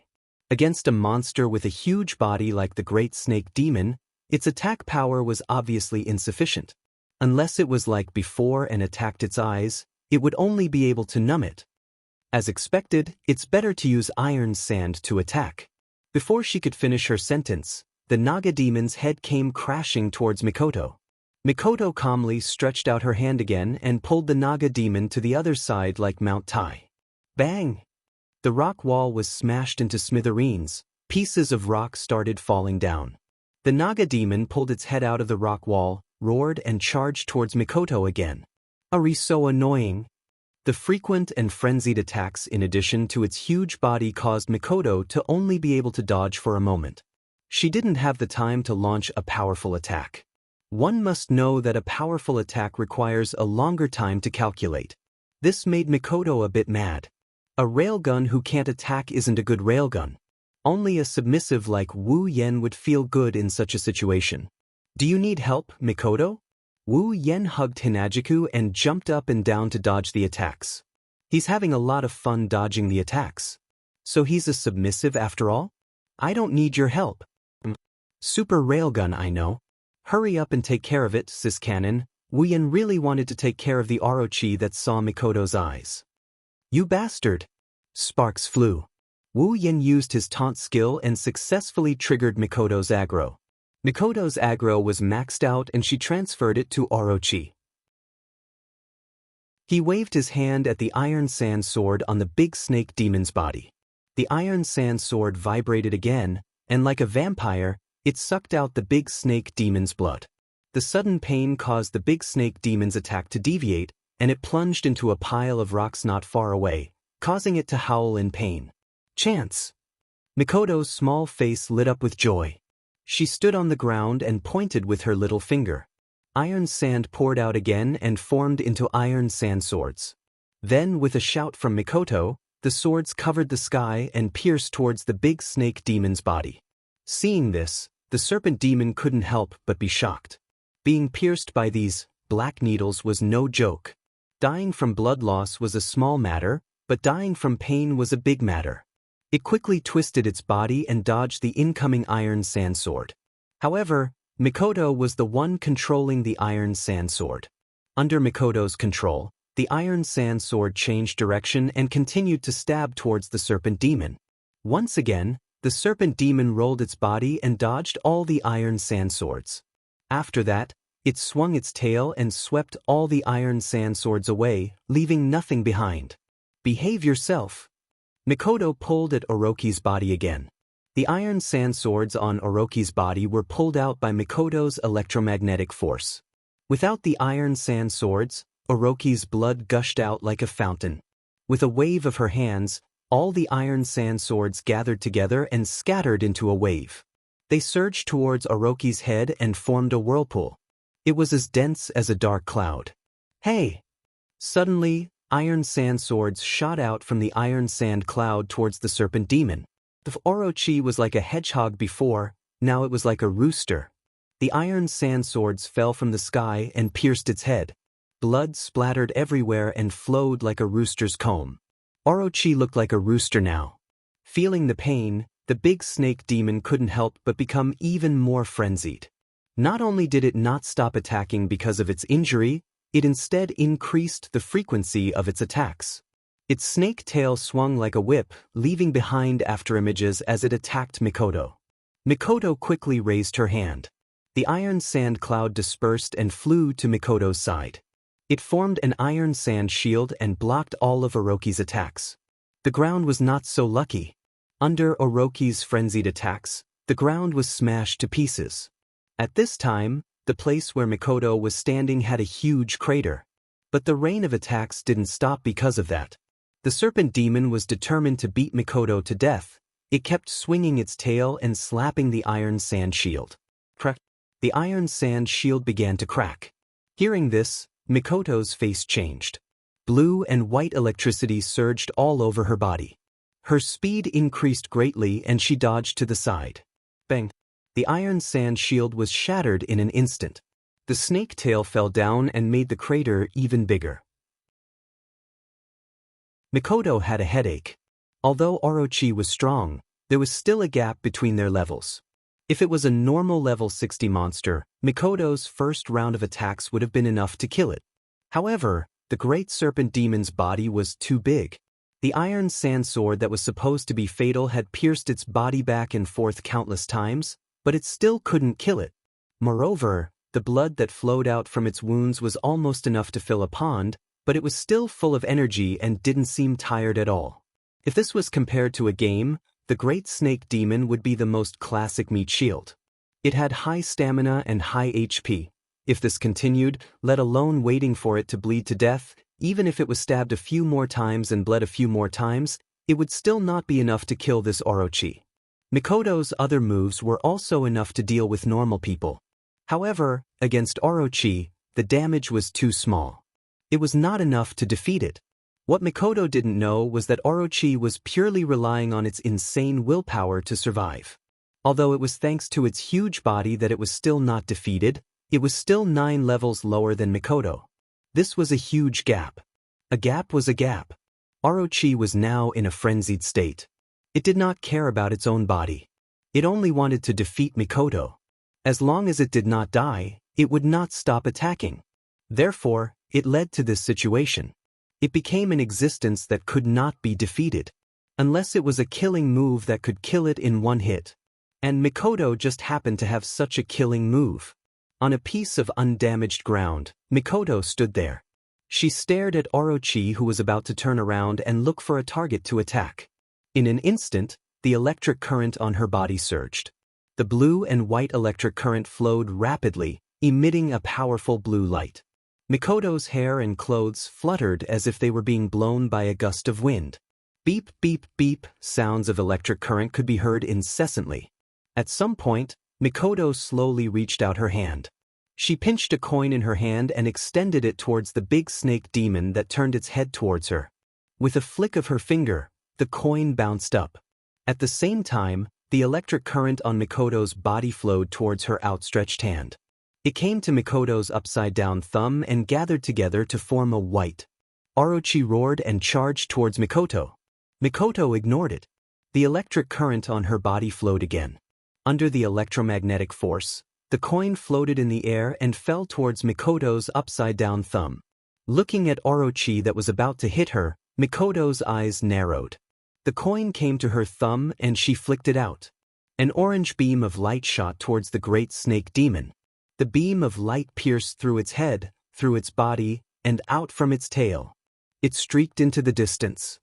Against a monster with a huge body like the Great Snake Demon, its attack power was obviously insufficient. Unless it was like before and attacked its eyes, it would only be able to numb it. As expected, it's better to use iron sand to attack. Before she could finish her sentence, the Naga demon's head came crashing towards Mikoto. Mikoto calmly stretched out her hand again and pulled the Naga demon to the other side like Mount Tai. Bang! The rock wall was smashed into smithereens. Pieces of rock started falling down. The Naga demon pulled its head out of the rock wall, roared and charged towards Mikoto again. Are so annoying? The frequent and frenzied attacks in addition to its huge body caused Mikoto to only be able to dodge for a moment. She didn't have the time to launch a powerful attack. One must know that a powerful attack requires a longer time to calculate. This made Mikoto a bit mad. A railgun who can't attack isn't a good railgun. Only a submissive like Wu Yen would feel good in such a situation. Do you need help, Mikoto? Wu Yen hugged Hinajiku and jumped up and down to dodge the attacks. He's having a lot of fun dodging the attacks. So he's a submissive after all? I don't need your help. Super railgun, I know. Hurry up and take care of it, Sis Cannon. Wu Yen really wanted to take care of the Orochi that saw Mikoto's eyes. You bastard! Sparks flew. Wu Yen used his taunt skill and successfully triggered Mikoto's aggro. Mikoto's aggro was maxed out and she transferred it to Orochi. He waved his hand at the iron sand sword on the big snake demon's body. The iron sand sword vibrated again, and like a vampire, it sucked out the big snake demon's blood. The sudden pain caused the big snake demon's attack to deviate, and it plunged into a pile of rocks not far away, causing it to howl in pain. Chance! Mikoto's small face lit up with joy. She stood on the ground and pointed with her little finger. Iron sand poured out again and formed into iron sand swords. Then, with a shout from Mikoto, the swords covered the sky and pierced towards the big snake demon's body. Seeing this, the serpent demon couldn't help but be shocked. Being pierced by these black needles was no joke. Dying from blood loss was a small matter, but dying from pain was a big matter. It quickly twisted its body and dodged the incoming iron sand sword. However, Mikoto was the one controlling the iron sand sword. Under Mikoto's control, the iron sand sword changed direction and continued to stab towards the serpent demon. Once again, the serpent demon rolled its body and dodged all the iron sand swords. After that, it swung its tail and swept all the iron sand swords away, leaving nothing behind. Behave yourself. Mikoto pulled at Orochi's body again. The iron sand swords on Orochi's body were pulled out by Mikoto's electromagnetic force. Without the iron sand swords, Orochi's blood gushed out like a fountain. With a wave of her hands, all the iron sand swords gathered together and scattered into a wave. They surged towards Orochi's head and formed a whirlpool. It was as dense as a dark cloud. Hey! Suddenly, iron sand swords shot out from the iron sand cloud towards the serpent demon. If Orochi was like a hedgehog before, now it was like a rooster. The iron sand swords fell from the sky and pierced its head. Blood splattered everywhere and flowed like a rooster's comb. Orochi looked like a rooster now. Feeling the pain, the big snake demon couldn't help but become even more frenzied. Not only did it not stop attacking because of its injury, it instead increased the frequency of its attacks. Its snake tail swung like a whip, leaving behind afterimages as it attacked Mikoto. Mikoto quickly raised her hand. The iron sand cloud dispersed and flew to Mikoto's side. It formed an iron sand shield and blocked all of Orochi's attacks. The ground was not so lucky. Under Orochi's frenzied attacks, the ground was smashed to pieces. At this time, the place where Mikoto was standing had a huge crater. But the rain of attacks didn't stop because of that. The serpent demon was determined to beat Mikoto to death. It kept swinging its tail and slapping the iron sand shield. Crack! The iron sand shield began to crack. Hearing this, Mikoto's face changed. Blue and white electricity surged all over her body. Her speed increased greatly and she dodged to the side. Bang! The iron sand shield was shattered in an instant. The snake tail fell down and made the crater even bigger. Mikoto had a headache. Although Orochi was strong, there was still a gap between their levels. If it was a normal level 60 monster, Mikoto's first round of attacks would have been enough to kill it. However, the great serpent demon's body was too big. The iron sand sword that was supposed to be fatal had pierced its body back and forth countless times, but it still couldn't kill it. Moreover, the blood that flowed out from its wounds was almost enough to fill a pond, but it was still full of energy and didn't seem tired at all. If this was compared to a game, the great snake demon would be the most classic meat shield. It had high stamina and high HP. If this continued, let alone waiting for it to bleed to death, even if it was stabbed a few more times and bled a few more times, it would still not be enough to kill this Orochi. Mikoto's other moves were also enough to deal with normal people. However, against Orochi, the damage was too small. It was not enough to defeat it. What Mikoto didn't know was that Orochi was purely relying on its insane willpower to survive. Although it was thanks to its huge body that it was still not defeated, it was still 9 levels lower than Mikoto. This was a huge gap. A gap was a gap. Orochi was now in a frenzied state. It did not care about its own body. It only wanted to defeat Mikoto. As long as it did not die, it would not stop attacking. Therefore, it led to this situation. It became an existence that could not be defeated, unless it was a killing move that could kill it in one hit. And Mikoto just happened to have such a killing move. On a piece of undamaged ground, Mikoto stood there. She stared at Orochi, who was about to turn around and look for a target to attack. In an instant, the electric current on her body surged. The blue and white electric current flowed rapidly, emitting a powerful blue light. Mikoto's hair and clothes fluttered as if they were being blown by a gust of wind. Beep, beep, beep, sounds of electric current could be heard incessantly. At some point, Mikoto slowly reached out her hand. She pinched a coin in her hand and extended it towards the big snake demon that turned its head towards her. With a flick of her finger, the coin bounced up. At the same time, the electric current on Mikoto's body flowed towards her outstretched hand. It came to Mikoto's upside-down thumb and gathered together to form a white. Orochi roared and charged towards Mikoto. Mikoto ignored it. The electric current on her body flowed again. Under the electromagnetic force, the coin floated in the air and fell towards Mikoto's upside-down thumb. Looking at Orochi that was about to hit her, Mikoto's eyes narrowed. The coin came to her thumb and she flicked it out. An orange beam of light shot towards the great snake demon. The beam of light pierced through its head, through its body, and out from its tail. It streaked into the distance.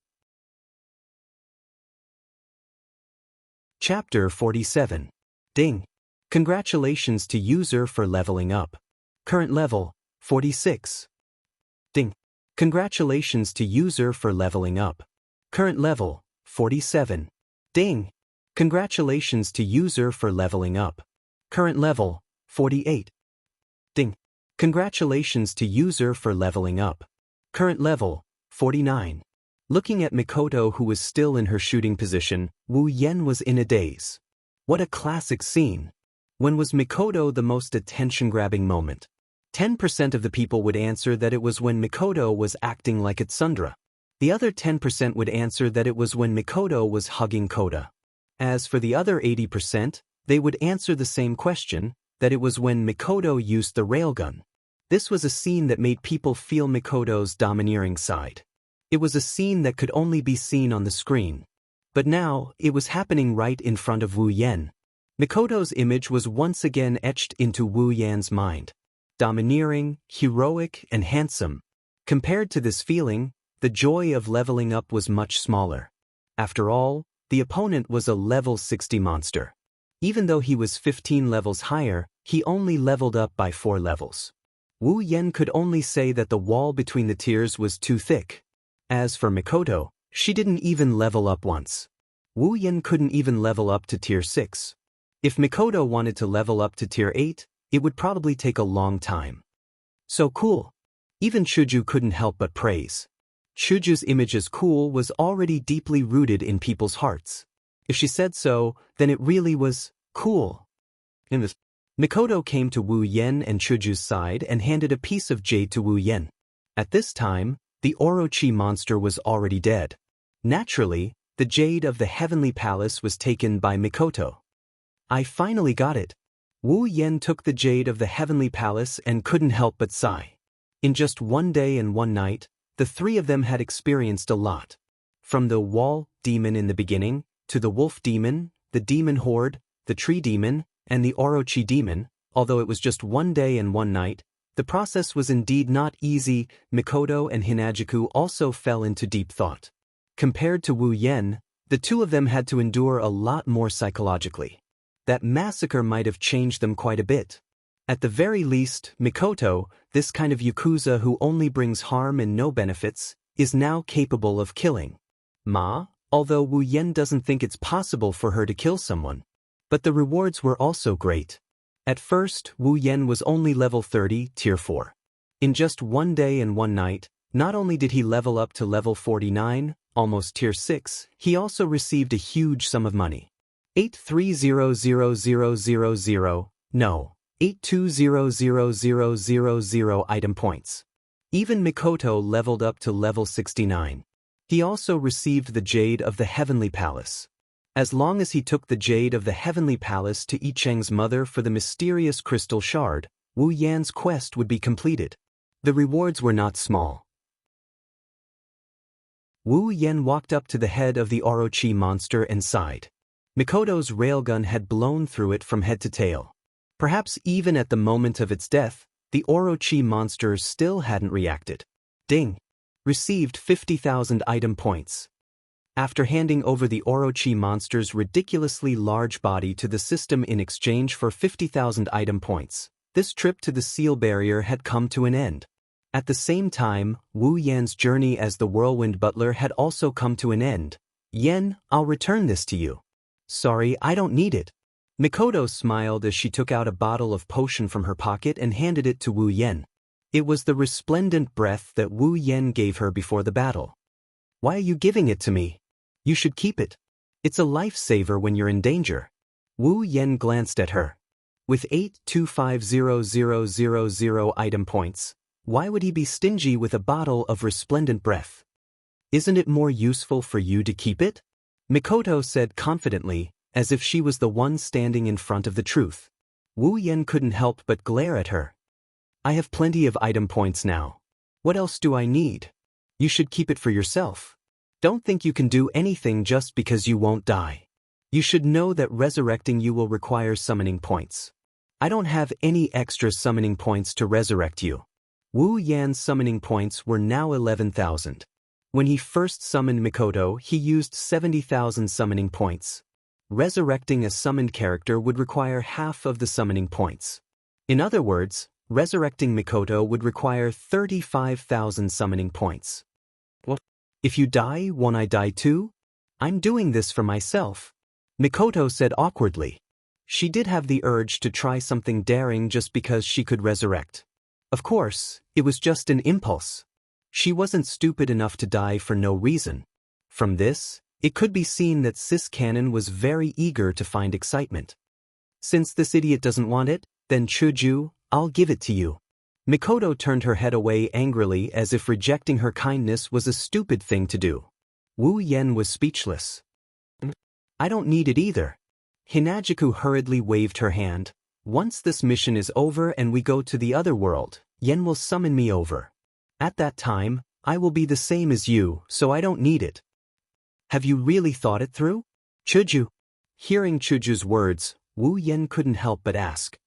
Chapter 47. Ding! Congratulations to user for leveling up. Current level, 46. Ding! Congratulations to user for leveling up. Current level, 47. Ding! Congratulations to user for leveling up. Current level, 48. Ding! Congratulations to user for leveling up. Current level, 49. Looking at Mikoto, who was still in her shooting position, Wu Yen was in a daze. What a classic scene! When was Mikoto the most attention-grabbing moment? 10% of the people would answer that it was when Mikoto was acting like Itsundra. The other 10% would answer that it was when Mikoto was hugging Kota. As for the other 80%, they would answer the same question, that it was when Mikoto used the railgun. This was a scene that made people feel Mikoto's domineering side. It was a scene that could only be seen on the screen. But now, it was happening right in front of Wu Yan. Mikoto's image was once again etched into Wu Yan's mind. Domineering, heroic, and handsome. Compared to this feeling, the joy of leveling up was much smaller. After all, the opponent was a level 60 monster. Even though he was 15 levels higher, he only leveled up by 4 levels. Wu Yan could only say that the wall between the tiers was too thick. As for Mikoto, she didn't even level up once. Wu Yan couldn't even level up to tier 6. If Mikoto wanted to level up to tier 8, it would probably take a long time. So cool. Even Chuju couldn't help but praise. Chuju's image as cool was already deeply rooted in people's hearts. If she said so, then it really was cool. Mikoto came to Wu Yan and Chuju's side and handed a piece of jade to Wu Yan. At this time, the Orochi monster was already dead. Naturally, the jade of the Heavenly Palace was taken by Mikoto. I finally got it. Wu Yan took the jade of the Heavenly Palace and couldn't help but sigh. In just one day and one night, the three of them had experienced a lot. From the wall demon in the beginning, to the wolf demon, the demon horde, the tree demon, and the Orochi demon, although it was just one day and one night, the process was indeed not easy. Mikoto and Hinajuku also fell into deep thought. Compared to Wu Yan, the two of them had to endure a lot more psychologically. That massacre might have changed them quite a bit. At the very least, Mikoto, this kind of Yakuza who only brings harm and no benefits, is now capable of killing. Although Wu Yan doesn't think it's possible for her to kill someone. But the rewards were also great. At first, Wu Yan was only level 30, tier 4. In just one day and one night, not only did he level up to level 49, almost tier 6, he also received a huge sum of money. 820000 item points. Even Mikoto leveled up to level 69. He also received the Jade of the Heavenly Palace. As long as he took the Jade of the Heavenly Palace to I Cheng's mother for the mysterious crystal shard, Wu Yan's quest would be completed. The rewards were not small. Wu Yan walked up to the head of the Orochi monster and sighed. Mikoto's railgun had blown through it from head to tail. Perhaps even at the moment of its death, the Orochi monster still hadn't reacted. Ding! Received 50,000 item points. After handing over the Orochi monster's ridiculously large body to the system in exchange for 50,000 item points, this trip to the seal barrier had come to an end. At the same time, Wu Yan's journey as the whirlwind butler had also come to an end. Yan, I'll return this to you. Sorry, I don't need it. Mikoto smiled as she took out a bottle of potion from her pocket and handed it to Wu Yan. It was the resplendent breath that Wu Yan gave her before the battle. Why are you giving it to me? You should keep it. It's a lifesaver when you're in danger. Wu Yan glanced at her. With 8250000 item points, why would he be stingy with a bottle of resplendent breath? Isn't it more useful for you to keep it? Mikoto said confidently, as if she was the one standing in front of the truth. Wu Yan couldn't help but glare at her. I have plenty of item points now. What else do I need? You should keep it for yourself. Don't think you can do anything just because you won't die. You should know that resurrecting you will require summoning points. I don't have any extra summoning points to resurrect you. Wu Yan's summoning points were now 11,000. When he first summoned Mikoto, he used 70,000 summoning points. Resurrecting a summoned character would require half of the summoning points. In other words, resurrecting Mikoto would require 35,000 summoning points. Well, if you die, won't I die too? I'm doing this for myself, Mikoto said awkwardly. She did have the urge to try something daring just because she could resurrect. Of course, it was just an impulse. She wasn't stupid enough to die for no reason. From this, it could be seen that Sis Cannon was very eager to find excitement. Since this idiot doesn't want it, then Chuju, I'll give it to you. Mikoto turned her head away angrily as if rejecting her kindness was a stupid thing to do. Wu Yen was speechless. I don't need it either. Hinajuku hurriedly waved her hand. Once this mission is over and we go to the other world, Yen will summon me over. At that time, I will be the same as you, so I don't need it. Have you really thought it through? Chuju. Hearing Chuju's words, Wu Yen couldn't help but ask.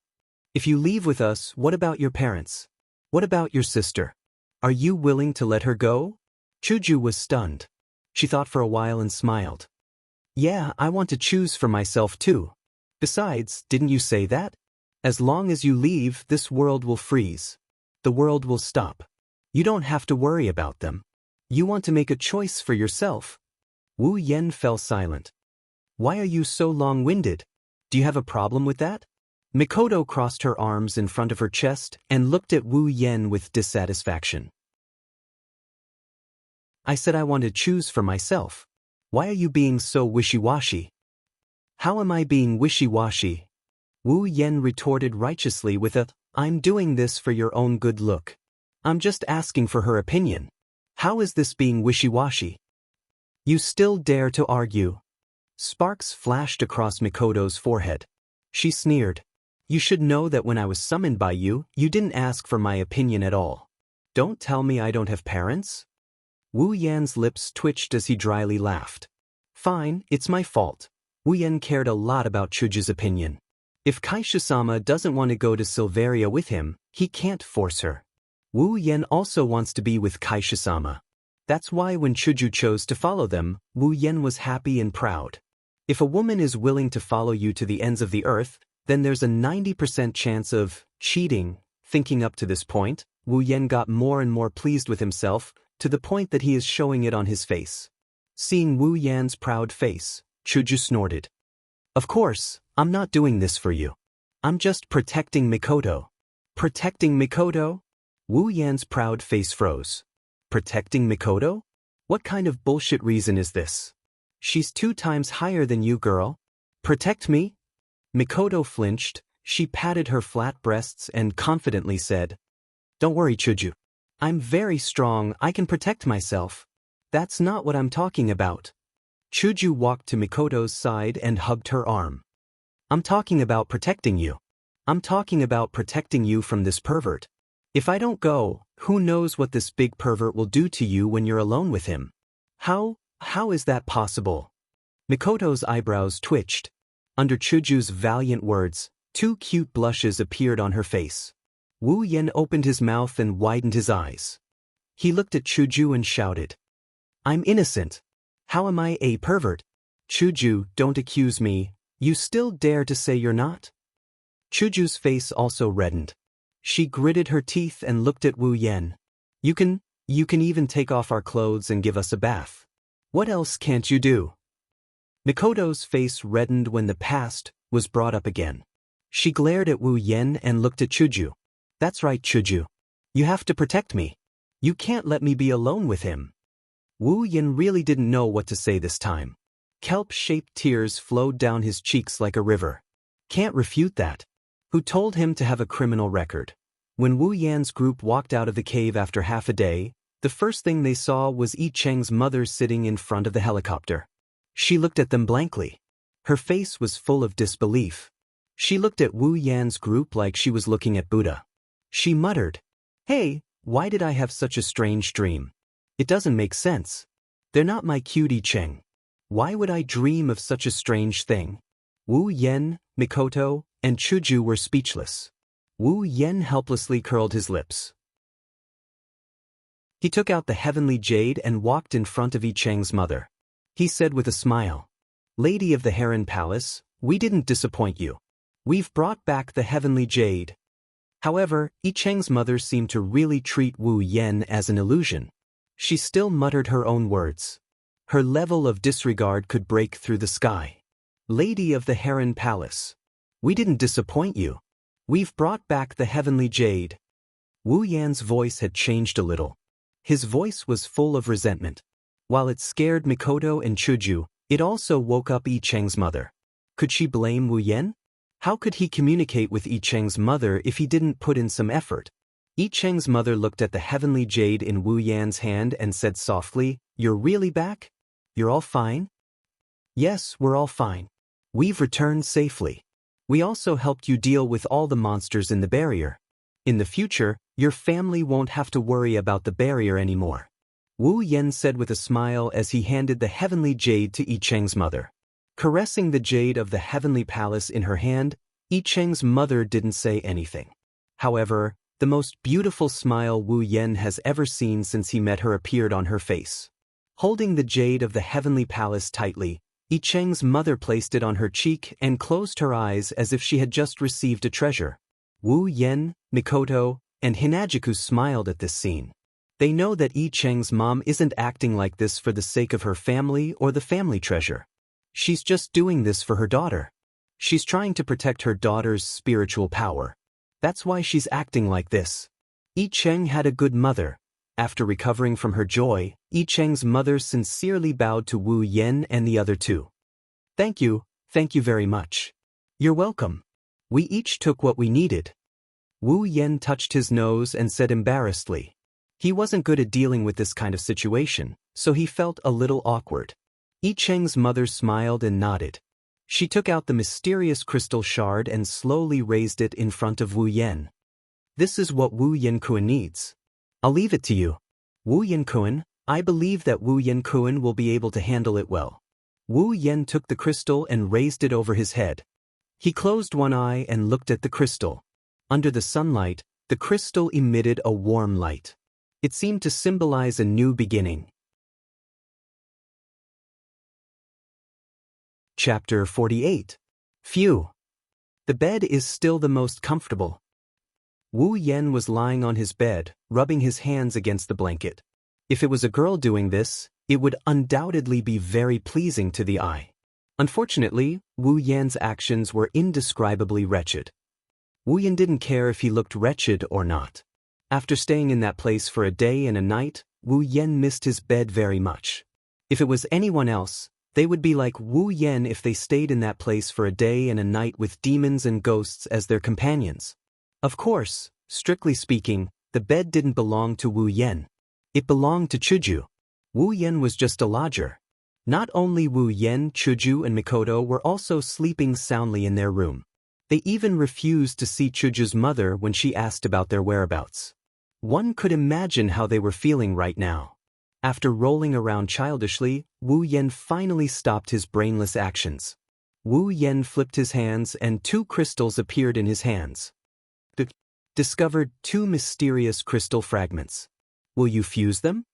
If you leave with us, what about your parents? What about your sister? Are you willing to let her go? Chuju was stunned. She thought for a while and smiled. Yeah, I want to choose for myself too. Besides, didn't you say that? As long as you leave, this world will freeze. The world will stop. You don't have to worry about them. You want to make a choice for yourself. Wu Yen fell silent. Why are you so long-winded? Do you have a problem with that? Mikoto crossed her arms in front of her chest and looked at Wu Yen with dissatisfaction. I said I want to choose for myself. Why are you being so wishy-washy? How am I being wishy-washy? Wu Yen retorted righteously with a, I'm doing this for your own good look. I'm just asking for her opinion. How is this being wishy-washy? You still dare to argue? Sparks flashed across Mikoto's forehead. She sneered. You should know that when I was summoned by you, you didn't ask for my opinion at all. Don't tell me I don't have parents? Wu Yan's lips twitched as he dryly laughed. Fine, it's my fault. Wu Yan cared a lot about Chuju's opinion. If Kaisha-sama doesn't want to go to Silveria with him, he can't force her. Wu Yan also wants to be with Kaisha-sama. That's why when Chuju chose to follow them, Wu Yan was happy and proud. If a woman is willing to follow you to the ends of the earth, then there's a 90% chance of cheating. Thinking up to this point, Wu Yan got more and more pleased with himself, to the point that he is showing it on his face. Seeing Wu Yan's proud face, Chuju snorted. Of course, I'm not doing this for you. I'm just protecting Mikoto. Protecting Mikoto? Wu Yan's proud face froze. Protecting Mikoto? What kind of bullshit reason is this? She's 2 times higher than you, girl. Protect me? Mikoto flinched, she patted her flat breasts and confidently said, Don't worry, Chuju. I'm very strong, I can protect myself. That's not what I'm talking about. Chuju walked to Mikoto's side and hugged her arm. I'm talking about protecting you. I'm talking about protecting you from this pervert. If I don't go, who knows what this big pervert will do to you when you're alone with him? How is that possible? Mikoto's eyebrows twitched. Under Chuju's valiant words, 2 cute blushes appeared on her face. Wu Yan opened his mouth and widened his eyes. He looked at Chuju and shouted. I'm innocent. How am I a pervert? Chuju, don't accuse me. You still dare to say you're not? Chuju's face also reddened. She gritted her teeth and looked at Wu Yan. You can even take off our clothes and give us a bath. What else can't you do? Mikoto's face reddened when the past was brought up again. She glared at Wu Yan and looked at Chuju. That's right, Chuju. You have to protect me. You can't let me be alone with him. Wu Yan really didn't know what to say this time. Kelp-shaped tears flowed down his cheeks like a river. Can't refute that. Who told him to have a criminal record? When Wu Yan's group walked out of the cave after half a day, the first thing they saw was Yi Cheng's mother sitting in front of the helicopter. She looked at them blankly. Her face was full of disbelief. She looked at Wu Yan's group like she was looking at Buddha. She muttered, Hey, why did I have such a strange dream? It doesn't make sense. They're not my cute Yi Cheng. Why would I dream of such a strange thing? Wu Yan, Mikoto, and Chuju were speechless. Wu Yan helplessly curled his lips. He took out the heavenly jade and walked in front of Yi Cheng's mother. He said with a smile, Lady of the Heron Palace, we didn't disappoint you. We've brought back the heavenly jade. However, Yi Cheng's mother seemed to really treat Wu Yan as an illusion. She still muttered her own words. Her level of disregard could break through the sky. Lady of the Heron Palace. We didn't disappoint you. We've brought back the heavenly jade. Wu Yan's voice had changed a little. His voice was full of resentment. While it scared Mikoto and Chuju, it also woke up Yi Cheng's mother. Could she blame Wu Yan? How could he communicate with Yi Cheng's mother if he didn't put in some effort? Yi Cheng's mother looked at the heavenly jade in Wu Yan's hand and said softly, "You're really back? You're all fine?" "Yes, we're all fine. We've returned safely. We also helped you deal with all the monsters in the barrier. In the future, your family won't have to worry about the barrier anymore," Wu Yan said with a smile as he handed the heavenly jade to Yi Cheng's mother. Caressing the jade of the heavenly palace in her hand, Yi Cheng's mother didn't say anything. However, the most beautiful smile Wu Yan has ever seen since he met her appeared on her face. Holding the jade of the heavenly palace tightly, Yi Cheng's mother placed it on her cheek and closed her eyes as if she had just received a treasure. Wu Yan, Mikoto, and Hinajiku smiled at this scene. They know that Yi Cheng's mom isn't acting like this for the sake of her family or the family treasure. She's just doing this for her daughter. She's trying to protect her daughter's spiritual power. That's why she's acting like this. Yi Cheng had a good mother. After recovering from her joy, Yi Cheng's mother sincerely bowed to Wu Yan and the other two. Thank you very much. You're welcome. We each took what we needed." Wu Yan touched his nose and said embarrassedly. He wasn't good at dealing with this kind of situation, so he felt a little awkward. Yi Cheng's mother smiled and nodded. She took out the mysterious crystal shard and slowly raised it in front of Wu Yan. "This is what Wu Yan-kun needs. I'll leave it to you. Wu Yan-kun, I believe that Wu Yan-kun will be able to handle it well." Wu Yan took the crystal and raised it over his head. He closed one eye and looked at the crystal. Under the sunlight, the crystal emitted a warm light. It seemed to symbolize a new beginning. Chapter 48. Phew. The bed is still the most comfortable. Wu Yan was lying on his bed, rubbing his hands against the blanket. If it was a girl doing this, it would undoubtedly be very pleasing to the eye. Unfortunately, Wu Yan's actions were indescribably wretched. Wu Yan didn't care if he looked wretched or not. After staying in that place for a day and a night, Wu Yan missed his bed very much. If it was anyone else, they would be like Wu Yan if they stayed in that place for a day and a night with demons and ghosts as their companions. Of course, strictly speaking, the bed didn't belong to Wu Yan. It belonged to Chuju. Wu Yan was just a lodger. Not only Wu Yan, Chuju and Mikoto were also sleeping soundly in their room. They even refused to see Chuju's mother when she asked about their whereabouts. One could imagine how they were feeling right now. After rolling around childishly, Wu Yan finally stopped his brainless actions. Wu Yan flipped his hands and 2 crystals appeared in his hands. Discovered 2 mysterious crystal fragments. Will you fuse them?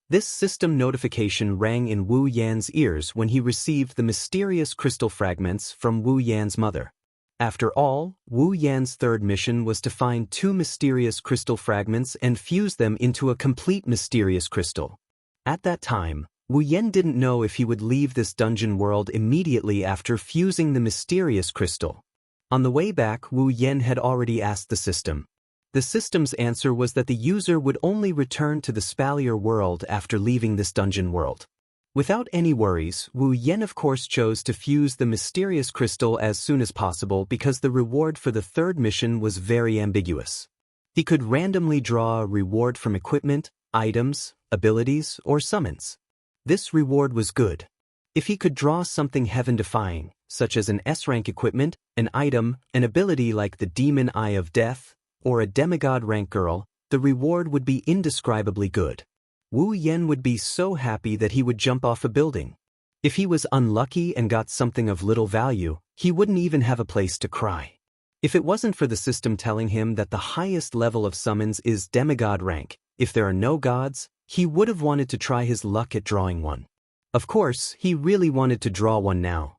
This system notification rang in Wu Yan's ears when he received the mysterious crystal fragments from Wu Yan's mother. After all, Wu Yan's third mission was to find 2 mysterious crystal fragments and fuse them into a complete mysterious crystal. At that time, Wu Yan didn't know if he would leave this dungeon world immediately after fusing the mysterious crystal. On the way back, Wu Yan had already asked the system. The system's answer was that the user would only return to the Spalier world after leaving this dungeon world. Without any worries, Wu Yan of course chose to fuse the mysterious crystal as soon as possible because the reward for the third mission was very ambiguous. He could randomly draw a reward from equipment, items, abilities, or summons. This reward was good. If he could draw something heaven-defying, such as an S-rank equipment, an item, an ability like the Demon Eye of Death, or a demigod rank girl, the reward would be indescribably good. Wu Yan would be so happy that he would jump off a building. If he was unlucky and got something of little value, he wouldn't even have a place to cry. If it wasn't for the system telling him that the highest level of summons is demigod rank, if there are no gods, he would have wanted to try his luck at drawing one. Of course, he really wanted to draw one now.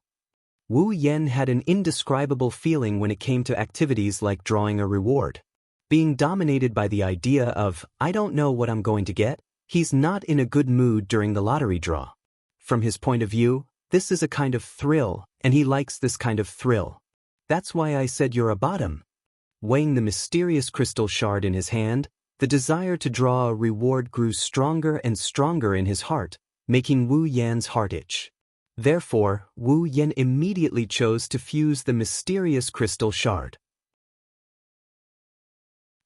Wu Yan had an indescribable feeling when it came to activities like drawing a reward. Being dominated by the idea of, I don't know what I'm going to get, he's not in a good mood during the lottery draw. From his point of view, this is a kind of thrill, and he likes this kind of thrill. That's why I said you're a bottom. Weighing the mysterious crystal shard in his hand, the desire to draw a reward grew stronger and stronger in his heart, making Wu Yan's heart itch. Therefore, Wu Yan immediately chose to fuse the mysterious crystal shard.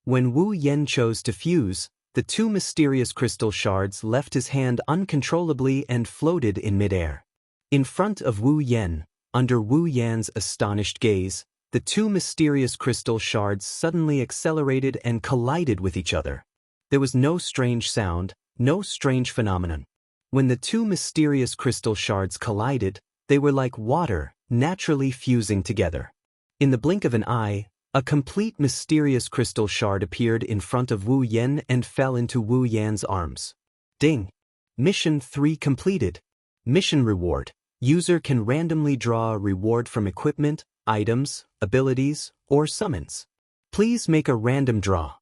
When Wu Yen chose to fuse, the two mysterious crystal shards left his hand uncontrollably and floated in midair. In front of Wu Yen, under Wu Yan's astonished gaze, the two mysterious crystal shards suddenly accelerated and collided with each other. There was no strange sound, no strange phenomenon. When the two mysterious crystal shards collided, they were like water, naturally fusing together. In the blink of an eye, a complete mysterious crystal shard appeared in front of Wu Yen and fell into Wu Yan's arms. Ding! Mission 3 completed. Mission reward. User can randomly draw a reward from equipment, items, abilities, or summons. Please make a random draw.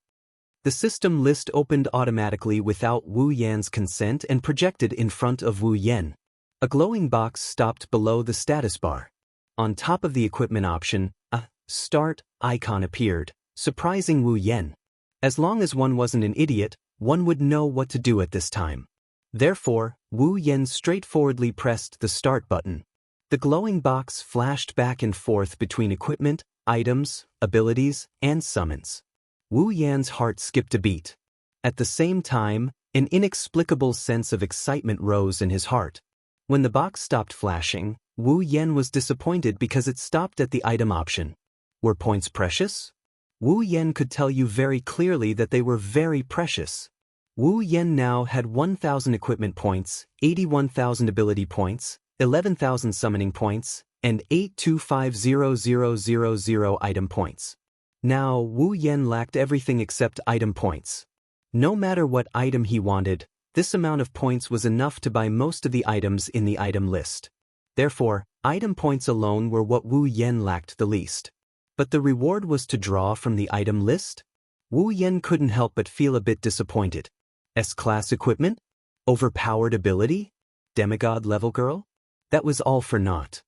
The system list opened automatically without Wu Yan's consent and projected in front of Wu Yen. A glowing box stopped below the status bar. On top of the equipment option, a Start icon appeared, surprising Wu Yen. As long as one wasn't an idiot, one would know what to do at this time. Therefore, Wu Yen straightforwardly pressed the Start button. The glowing box flashed back and forth between equipment, items, abilities, and summons. Wu Yan's heart skipped a beat. At the same time, an inexplicable sense of excitement rose in his heart. When the box stopped flashing, Wu Yen was disappointed because it stopped at the item option. Were points precious? Wu Yen could tell you very clearly that they were very precious. Wu Yen now had 1,000 equipment points, 81,000 ability points, 11,000 summoning points, and 825,000 item points. Now, Wu Yen lacked everything except item points. No matter what item he wanted, this amount of points was enough to buy most of the items in the item list. Therefore, item points alone were what Wu Yen lacked the least. But the reward was to draw from the item list? Wu Yen couldn't help but feel a bit disappointed. S-class equipment? Overpowered ability? Demigod level girl? That was all for naught.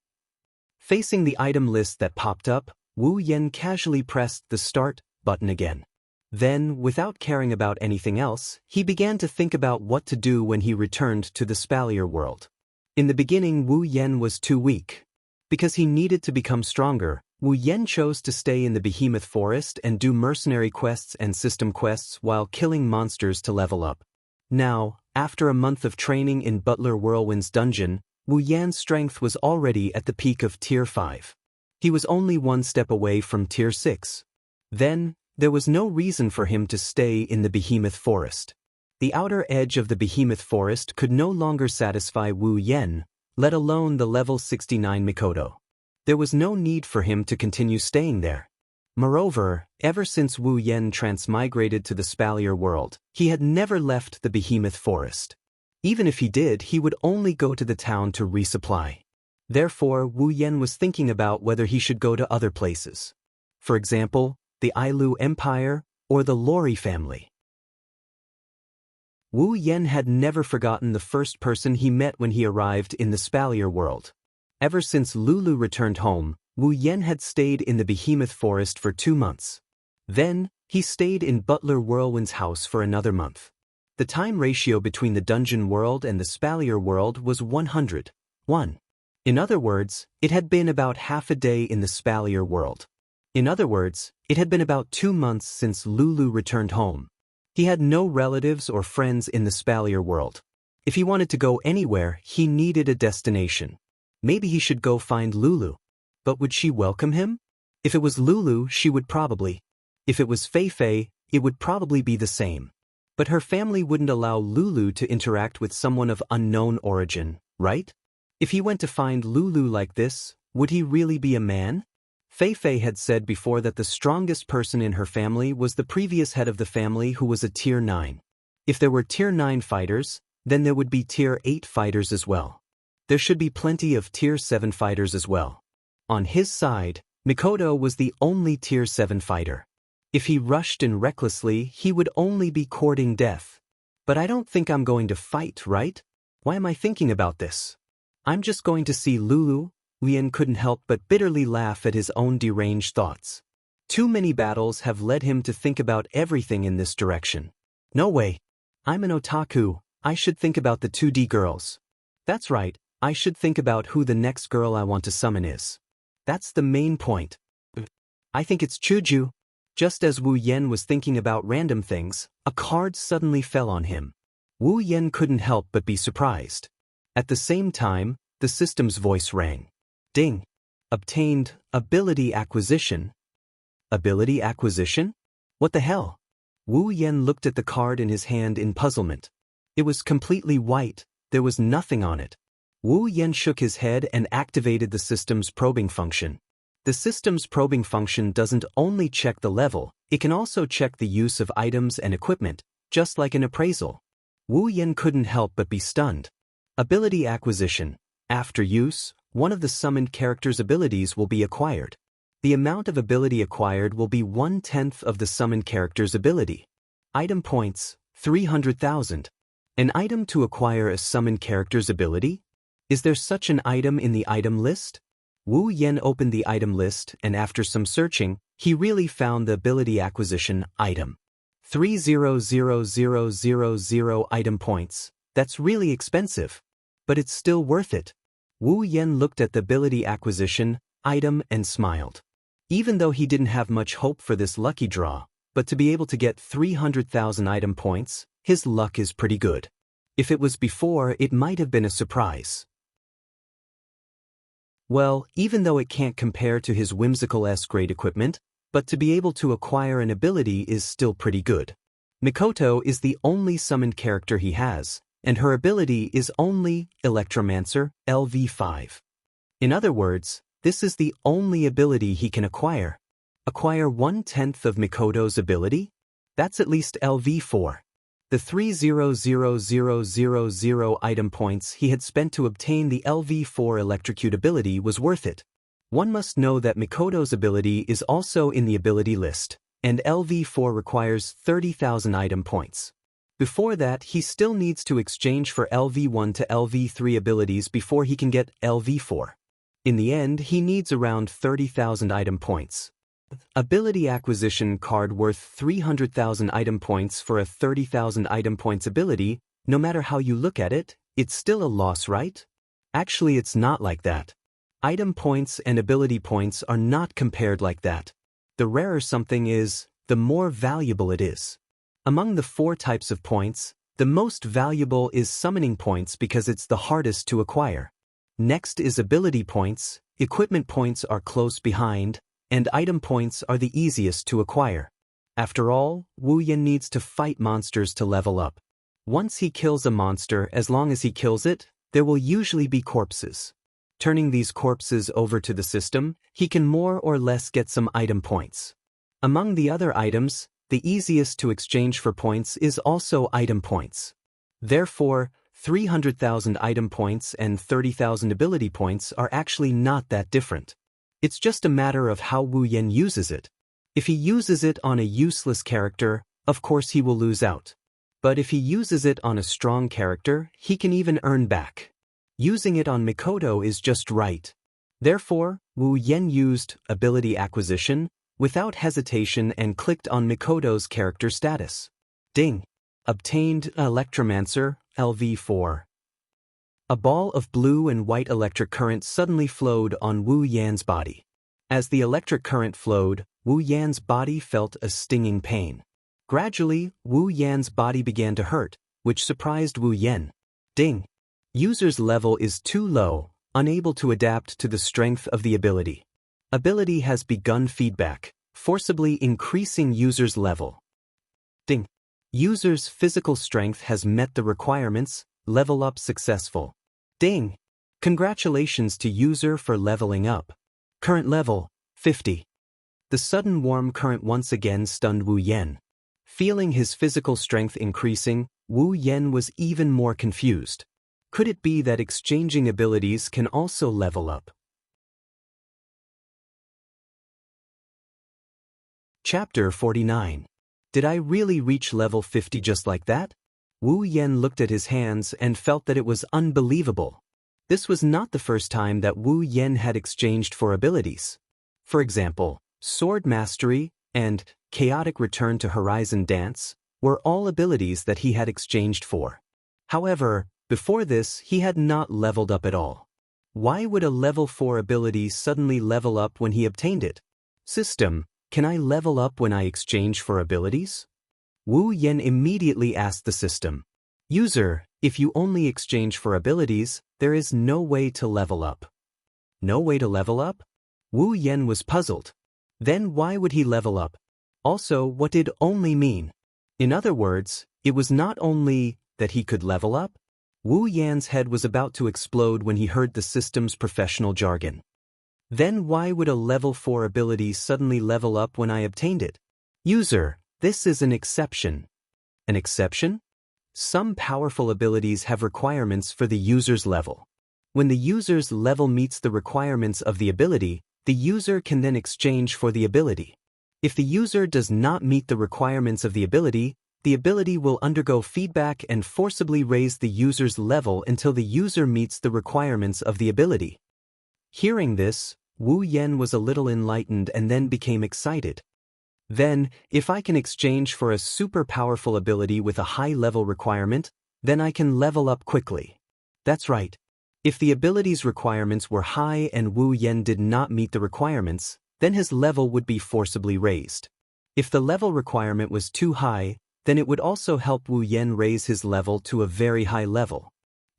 Facing the item list that popped up, Wu Yen casually pressed the Start button again. Then, without caring about anything else, he began to think about what to do when he returned to the Spalier world. In the beginning, Wu Yen was too weak. Because he needed to become stronger, Wu Yen chose to stay in the Behemoth Forest and do mercenary quests and system quests while killing monsters to level up. Now, after a month of training in Butler Whirlwind's dungeon, Wu Yan's strength was already at the peak of Tier 5. He was only one step away from Tier 6. Then, there was no reason for him to stay in the Behemoth Forest. The outer edge of the Behemoth Forest could no longer satisfy Wu Yen, let alone the level 69 Mikoto. There was no need for him to continue staying there. Moreover, ever since Wu Yen transmigrated to the Spalier world, he had never left the Behemoth Forest. Even if he did, he would only go to the town to resupply. Therefore, Wu Yen was thinking about whether he should go to other places. For example, the Ailu Empire or the Lori family. Wu Yen had never forgotten the first person he met when he arrived in the Spalier world. Ever since Lulu returned home, Wu Yen had stayed in the Behemoth Forest for 2 months. Then, he stayed in Butler Whirlwind's house for another month. The time ratio between the dungeon world and the Spalier world was 100:1. In other words, it had been about half a day in the Spalier world. In other words, it had been about 2 months since Lulu returned home. He had no relatives or friends in the Spalier world. If he wanted to go anywhere, he needed a destination. Maybe he should go find Lulu. But would she welcome him? If it was Lulu, she would probably. If it was Fei Fei, it would probably be the same. But her family wouldn't allow Lulu to interact with someone of unknown origin, right? If he went to find Lulu like this, would he really be a man? Fei Fei had said before that the strongest person in her family was the previous head of the family who was a Tier 9. If there were Tier 9 fighters, then there would be Tier 8 fighters as well. There should be plenty of Tier 7 fighters as well. On his side, Mikoto was the only Tier 7 fighter. If he rushed in recklessly, he would only be courting death. But I don't think I'm going to fight, right? Why am I thinking about this? I'm just going to see Lulu. Wu Yen couldn't help but bitterly laugh at his own deranged thoughts. Too many battles have led him to think about everything in this direction. No way. I'm an otaku. I should think about the 2D girls. That's right. I should think about who the next girl I want to summon is. That's the main point. I think it's Chuju. Just as Wu Yen was thinking about random things, a card suddenly fell on him. Wu Yen couldn't help but be surprised. At the same time, the system's voice rang. Ding! Obtained, ability acquisition. Ability acquisition? What the hell? Wu Yen looked at the card in his hand in puzzlement. It was completely white, there was nothing on it. Wu Yen shook his head and activated the system's probing function. The system's probing function doesn't only check the level, it can also check the use of items and equipment, just like an appraisal. Wu Yen couldn't help but be stunned. Ability acquisition. After use, one of the summoned character's abilities will be acquired. The amount of ability acquired will be 1/10 of the summoned character's ability. Item points, 300,000. An item to acquire a summoned character's ability? Is there such an item in the item list? Wu Yen opened the item list and after some searching, he really found the ability acquisition item. 300,000 item points. That's really expensive. But it's still worth it. Wu Yen looked at the ability acquisition item and smiled. Even though he didn't have much hope for this lucky draw, but to be able to get 300,000 item points, his luck is pretty good. If it was before, it might have been a surprise. Well, even though it can't compare to his whimsical S-grade equipment, but to be able to acquire an ability is still pretty good. Mikoto is the only summoned character he has, and her ability is only Electromancer, LV5. In other words, this is the only ability he can acquire. Acquire 1/10 of Mikoto's ability? That's at least LV4. The 300,000 item points he had spent to obtain the LV4 electrocute ability was worth it. One must know that Mikoto's ability is also in the ability list, and LV4 requires 30,000 item points. Before that, he still needs to exchange for LV1 to LV3 abilities before he can get LV4. In the end, he needs around 30,000 item points. Ability acquisition card worth 300,000 item points for a 30,000 item points ability, no matter how you look at it, it's still a loss, right? Actually, it's not like that. Item points and ability points are not compared like that. The rarer something is, the more valuable it is. Among the 4 types of points, the most valuable is summoning points because it's the hardest to acquire. Next is ability points, equipment points are close behind, and item points are the easiest to acquire. After all, Wu Yen needs to fight monsters to level up. Once he kills a monster, as long as he kills it, there will usually be corpses. Turning these corpses over to the system, he can more or less get some item points. Among the other items, the easiest to exchange for points is also item points. Therefore, 300,000 item points and 30,000 ability points are actually not that different. It's just a matter of how Wu Yen uses it. If he uses it on a useless character, of course he will lose out. But if he uses it on a strong character, he can even earn back. Using it on Mikoto is just right. Therefore, Wu Yen used ability acquisition without hesitation and clicked on Mikoto's character status. Ding! Obtained Electromancer, LV4. A ball of blue and white electric current suddenly flowed on Wu Yan's body. As the electric current flowed, Wu Yan's body felt a stinging pain. Gradually, Wu Yan's body began to hurt, which surprised Wu Yen. Ding! User's level is too low, unable to adapt to the strength of the ability. Ability has begun feedback, forcibly increasing user's level. Ding! User's physical strength has met the requirements, level up successful. Ding! Congratulations to user for leveling up. Current level, 50. The sudden warm current once again stunned Wu Yen. Feeling his physical strength increasing, Wu Yen was even more confused. Could it be that exchanging abilities can also level up? Chapter 49. Did I really reach level 50 just like that? Wu Yen looked at his hands and felt that it was unbelievable. This was not the first time that Wu Yen had exchanged for abilities. For example, Sword Mastery and Chaotic Return to Horizon Dance were all abilities that he had exchanged for. However, before this, he had not leveled up at all. Why would a level 4 ability suddenly level up when he obtained it? System, can I level up when I exchange for abilities? Wu Yan immediately asked the system. User, if you only exchange for abilities, there is no way to level up. No way to level up? Wu Yan was puzzled. Then why would he level up? Also, what did only mean? In other words, it was not only that he could level up. Wu Yan's head was about to explode when he heard the system's professional jargon. Then why would a level 4 ability suddenly level up when I obtained it? User, this is an exception. An exception? Some powerful abilities have requirements for the user's level. When the user's level meets the requirements of the ability, the user can then exchange for the ability. If the user does not meet the requirements of the ability will undergo feedback and forcibly raise the user's level until the user meets the requirements of the ability. Hearing this, Wu Yan was a little enlightened and then became excited. Then, if I can exchange for a super powerful ability with a high level requirement, then I can level up quickly. That's right. If the ability's requirements were high and Wu Yan did not meet the requirements, then his level would be forcibly raised. If the level requirement was too high, then it would also help Wu Yan raise his level to a very high level.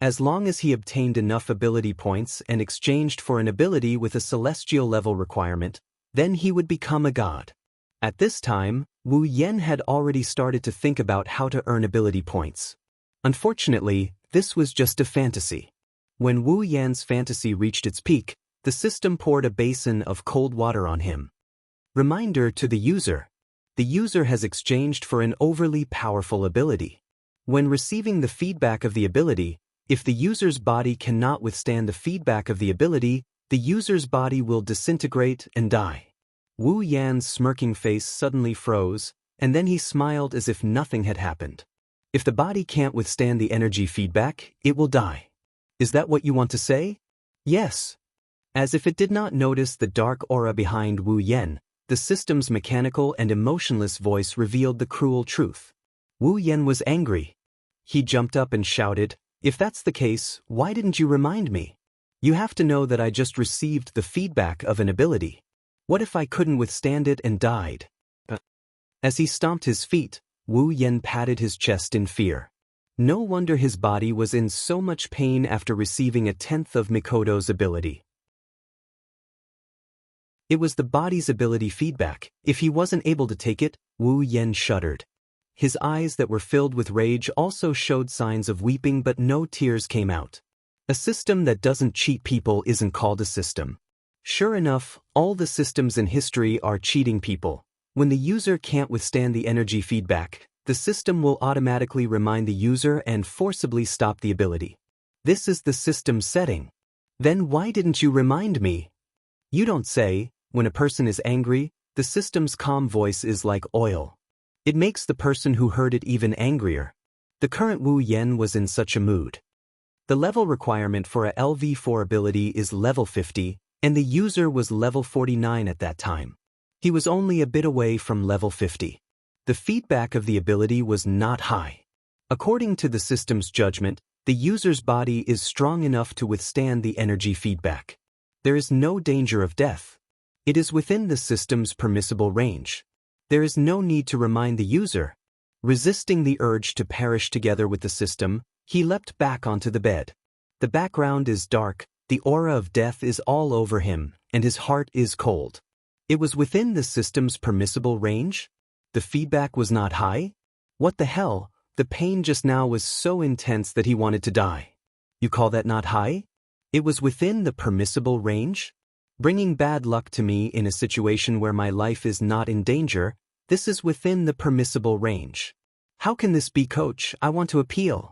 As long as he obtained enough ability points and exchanged for an ability with a celestial level requirement, then he would become a god. At this time, Wu Yan had already started to think about how to earn ability points. Unfortunately, this was just a fantasy. When Wu Yan's fantasy reached its peak, the system poured a basin of cold water on him. Reminder to the user. The user has exchanged for an overly powerful ability. When receiving the feedback of the ability, if the user's body cannot withstand the feedback of the ability, the user's body will disintegrate and die. Wu Yan's smirking face suddenly froze, and then he smiled as if nothing had happened. If the body can't withstand the energy feedback, it will die. Is that what you want to say? Yes. As if it did not notice the dark aura behind Wu Yan, the system's mechanical and emotionless voice revealed the cruel truth. Wu Yan was angry. He jumped up and shouted, "If that's the case, why didn't you remind me? You have to know that I just received the feedback of an ability. What if I couldn't withstand it and died?" As he stomped his feet, Wu Yan patted his chest in fear. No wonder his body was in so much pain after receiving a tenth of Mikoto's ability. It was the body's ability feedback. If he wasn't able to take it, Wu Yan shuddered. His eyes that were filled with rage also showed signs of weeping, but no tears came out. A system that doesn't cheat people isn't called a system. Sure enough, all the systems in history are cheating people. When the user can't withstand the energy feedback, the system will automatically remind the user and forcibly stop the ability. This is the system setting. Then why didn't you remind me? You don't say. When a person is angry, the system's calm voice is like oil. It makes the person who heard it even angrier. The current Wu Yan was in such a mood. The level requirement for a LV4 ability is level 50, and the user was level 49 at that time. He was only a bit away from level 50. The feedback of the ability was not high. According to the system's judgment, the user's body is strong enough to withstand the energy feedback. There is no danger of death. It is within the system's permissible range. There is no need to remind the user. Resisting the urge to perish together with the system, he leapt back onto the bed. The background is dark, the aura of death is all over him, and his heart is cold. It was within the system's permissible range? The feedback was not high? What the hell? The pain just now was so intense that he wanted to die. You call that not high? It was within the permissible range? Bringing bad luck to me in a situation where my life is not in danger, this is within the permissible range. How can this be, coach? I want to appeal.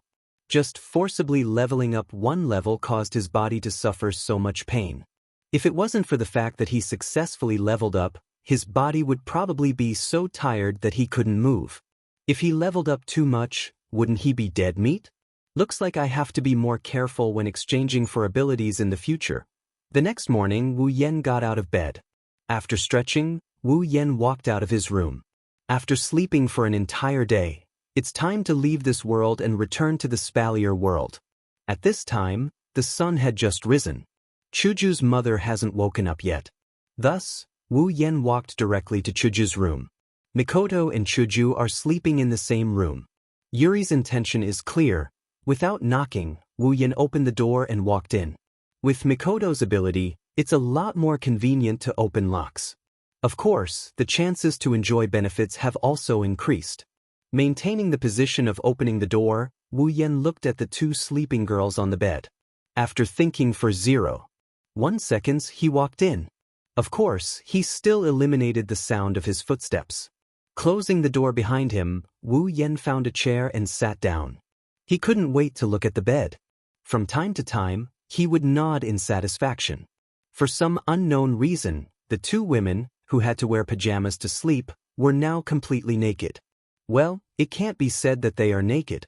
Just forcibly leveling up one level caused his body to suffer so much pain. If it wasn't for the fact that he successfully leveled up, his body would probably be so tired that he couldn't move. If he leveled up too much, wouldn't he be dead meat? Looks like I have to be more careful when exchanging for abilities in the future. The next morning, Wu Yan got out of bed. After stretching, Wu Yan walked out of his room. After sleeping for an entire day, it's time to leave this world and return to the Spalier world. At this time, the sun had just risen. Chuju's mother hasn't woken up yet. Thus, Wu Yen walked directly to Chuju's room. Mikoto and Chuju are sleeping in the same room. Yuri's intention is clear. Without knocking, Wu Yen opened the door and walked in. With Mikoto's ability, it's a lot more convenient to open locks. Of course, the chances to enjoy benefits have also increased. Maintaining the position of opening the door, Wu Yen looked at the two sleeping girls on the bed. After thinking for 0.1 seconds, he walked in. Of course, he still eliminated the sound of his footsteps. Closing the door behind him, Wu Yen found a chair and sat down. He couldn't wait to look at the bed. From time to time, he would nod in satisfaction. For some unknown reason, the two women, who had to wear pajamas to sleep, were now completely naked. Well, it can't be said that they are naked.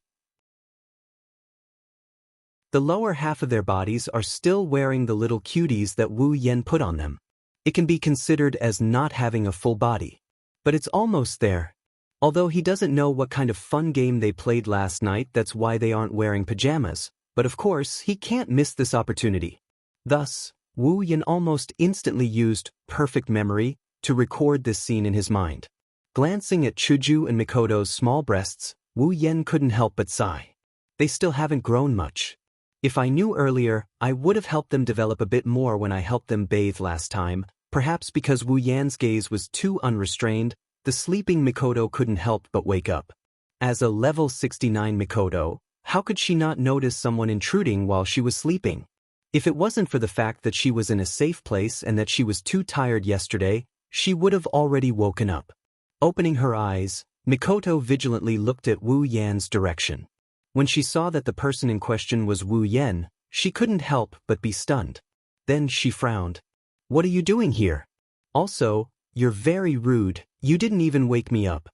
The lower half of their bodies are still wearing the little cuties that Wu Yen put on them. It can be considered as not having a full body. But it's almost there. Although he doesn't know what kind of fun game they played last night, that's why they aren't wearing pajamas. But of course, he can't miss this opportunity. Thus, Wu Yen almost instantly used perfect memory to record this scene in his mind. Glancing at Chuju and Mikoto's small breasts, Wu Yen couldn't help but sigh. They still haven't grown much. If I knew earlier, I would have helped them develop a bit more when I helped them bathe last time. Perhaps because Wu Yan's gaze was too unrestrained, the sleeping Mikoto couldn't help but wake up. As a level 69 Mikoto, how could she not notice someone intruding while she was sleeping? If it wasn't for the fact that she was in a safe place and that she was too tired yesterday, she would have already woken up. Opening her eyes, Mikoto vigilantly looked at Wu Yan's direction. When she saw that the person in question was Wu Yen, she couldn't help but be stunned. Then she frowned. "What are you doing here? Also, you're very rude, you didn't even wake me up."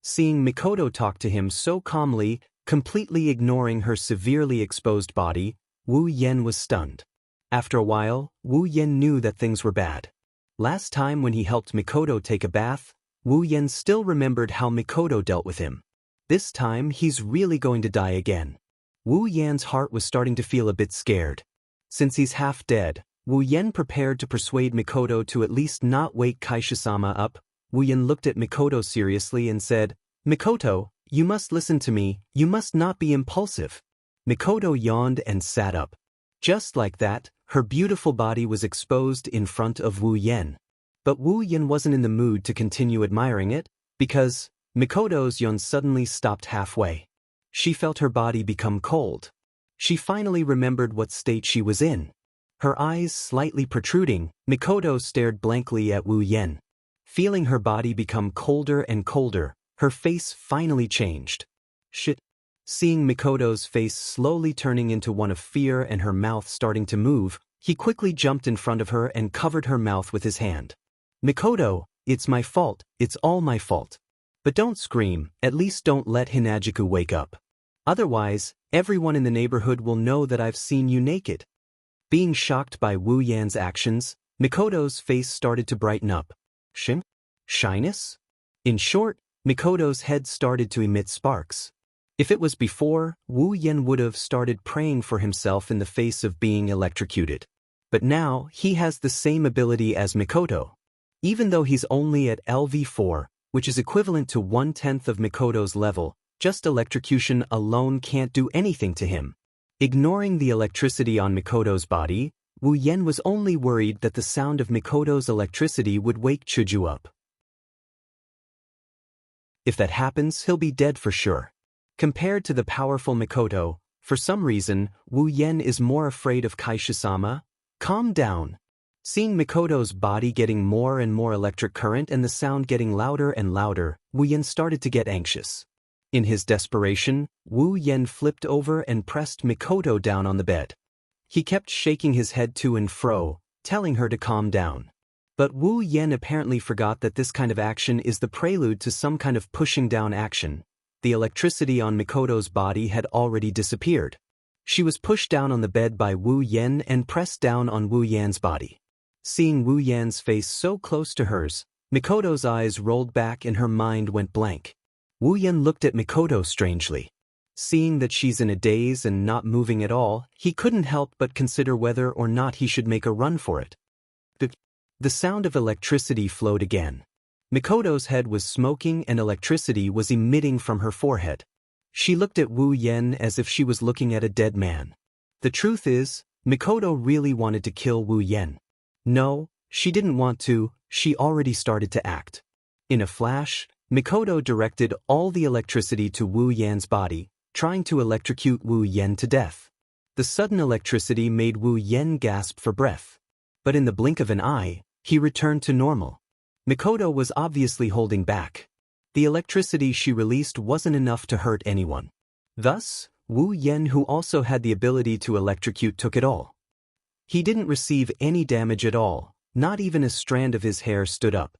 Seeing Mikoto talk to him so calmly, completely ignoring her severely exposed body, Wu Yen was stunned. After a while, Wu Yen knew that things were bad. Last time when he helped Mikoto take a bath, Wu Yen still remembered how Mikoto dealt with him. This time, he's really going to die again. Wu Yan's heart was starting to feel a bit scared. Since he's half dead, Wu Yen prepared to persuade Mikoto to at least not wake Kaisha-sama up. Wu Yen looked at Mikoto seriously and said, "Mikoto, you must listen to me, you must not be impulsive." Mikoto yawned and sat up. Just like that, her beautiful body was exposed in front of Wu Yen. But Wu Yen wasn't in the mood to continue admiring it, because Mikoto's yawn suddenly stopped halfway. She felt her body become cold. She finally remembered what state she was in. Her eyes slightly protruding, Mikoto stared blankly at Wu Yen. Feeling her body become colder and colder, her face finally changed. "Shit." Seeing Mikoto's face slowly turning into one of fear and her mouth starting to move, he quickly jumped in front of her and covered her mouth with his hand. "Mikoto, it's my fault, it's all my fault. But don't scream, at least don't let Hinajuku wake up. Otherwise, everyone in the neighborhood will know that I've seen you naked." Being shocked by Wu Yan's actions, Mikoto's face started to brighten up. Shyness? In short, Mikoto's head started to emit sparks. If it was before, Wu Yen would have started praying for himself in the face of being electrocuted. But now, he has the same ability as Mikoto. Even though he's only at LV4, which is equivalent to 1/10 of Mikoto's level, just electrocution alone can't do anything to him. Ignoring the electricity on Mikoto's body, Wu Yen was only worried that the sound of Mikoto's electricity would wake Chuju up. If that happens, he'll be dead for sure. Compared to the powerful Mikoto, for some reason, Wu Yen is more afraid of Kaisha-sama. Calm down. Seeing Mikoto's body getting more and more electric current and the sound getting louder and louder, Wu Yen started to get anxious. In his desperation, Wu Yen flipped over and pressed Mikoto down on the bed. He kept shaking his head to and fro, telling her to calm down. But Wu Yen apparently forgot that this kind of action is the prelude to some kind of pushing down action. The electricity on Mikoto's body had already disappeared. She was pushed down on the bed by Wu Yen and pressed down on Wu Yan's body. Seeing Wu Yan's face so close to hers, Mikoto's eyes rolled back and her mind went blank. Wu Yen looked at Mikoto strangely. Seeing that she's in a daze and not moving at all, he couldn't help but consider whether or not he should make a run for it. The sound of electricity flowed again. Mikoto's head was smoking and electricity was emitting from her forehead. She looked at Wu Yen as if she was looking at a dead man. The truth is, Mikoto really wanted to kill Wu Yen. No, she didn't want to, she already started to act. In a flash, Mikoto directed all the electricity to Wu Yan's body, trying to electrocute Wu Yen to death. The sudden electricity made Wu Yen gasp for breath. But in the blink of an eye, he returned to normal. Mikoto was obviously holding back. The electricity she released wasn't enough to hurt anyone. Thus, Wu Yen, who also had the ability to electrocute, took it all. He didn't receive any damage at all, not even a strand of his hair stood up.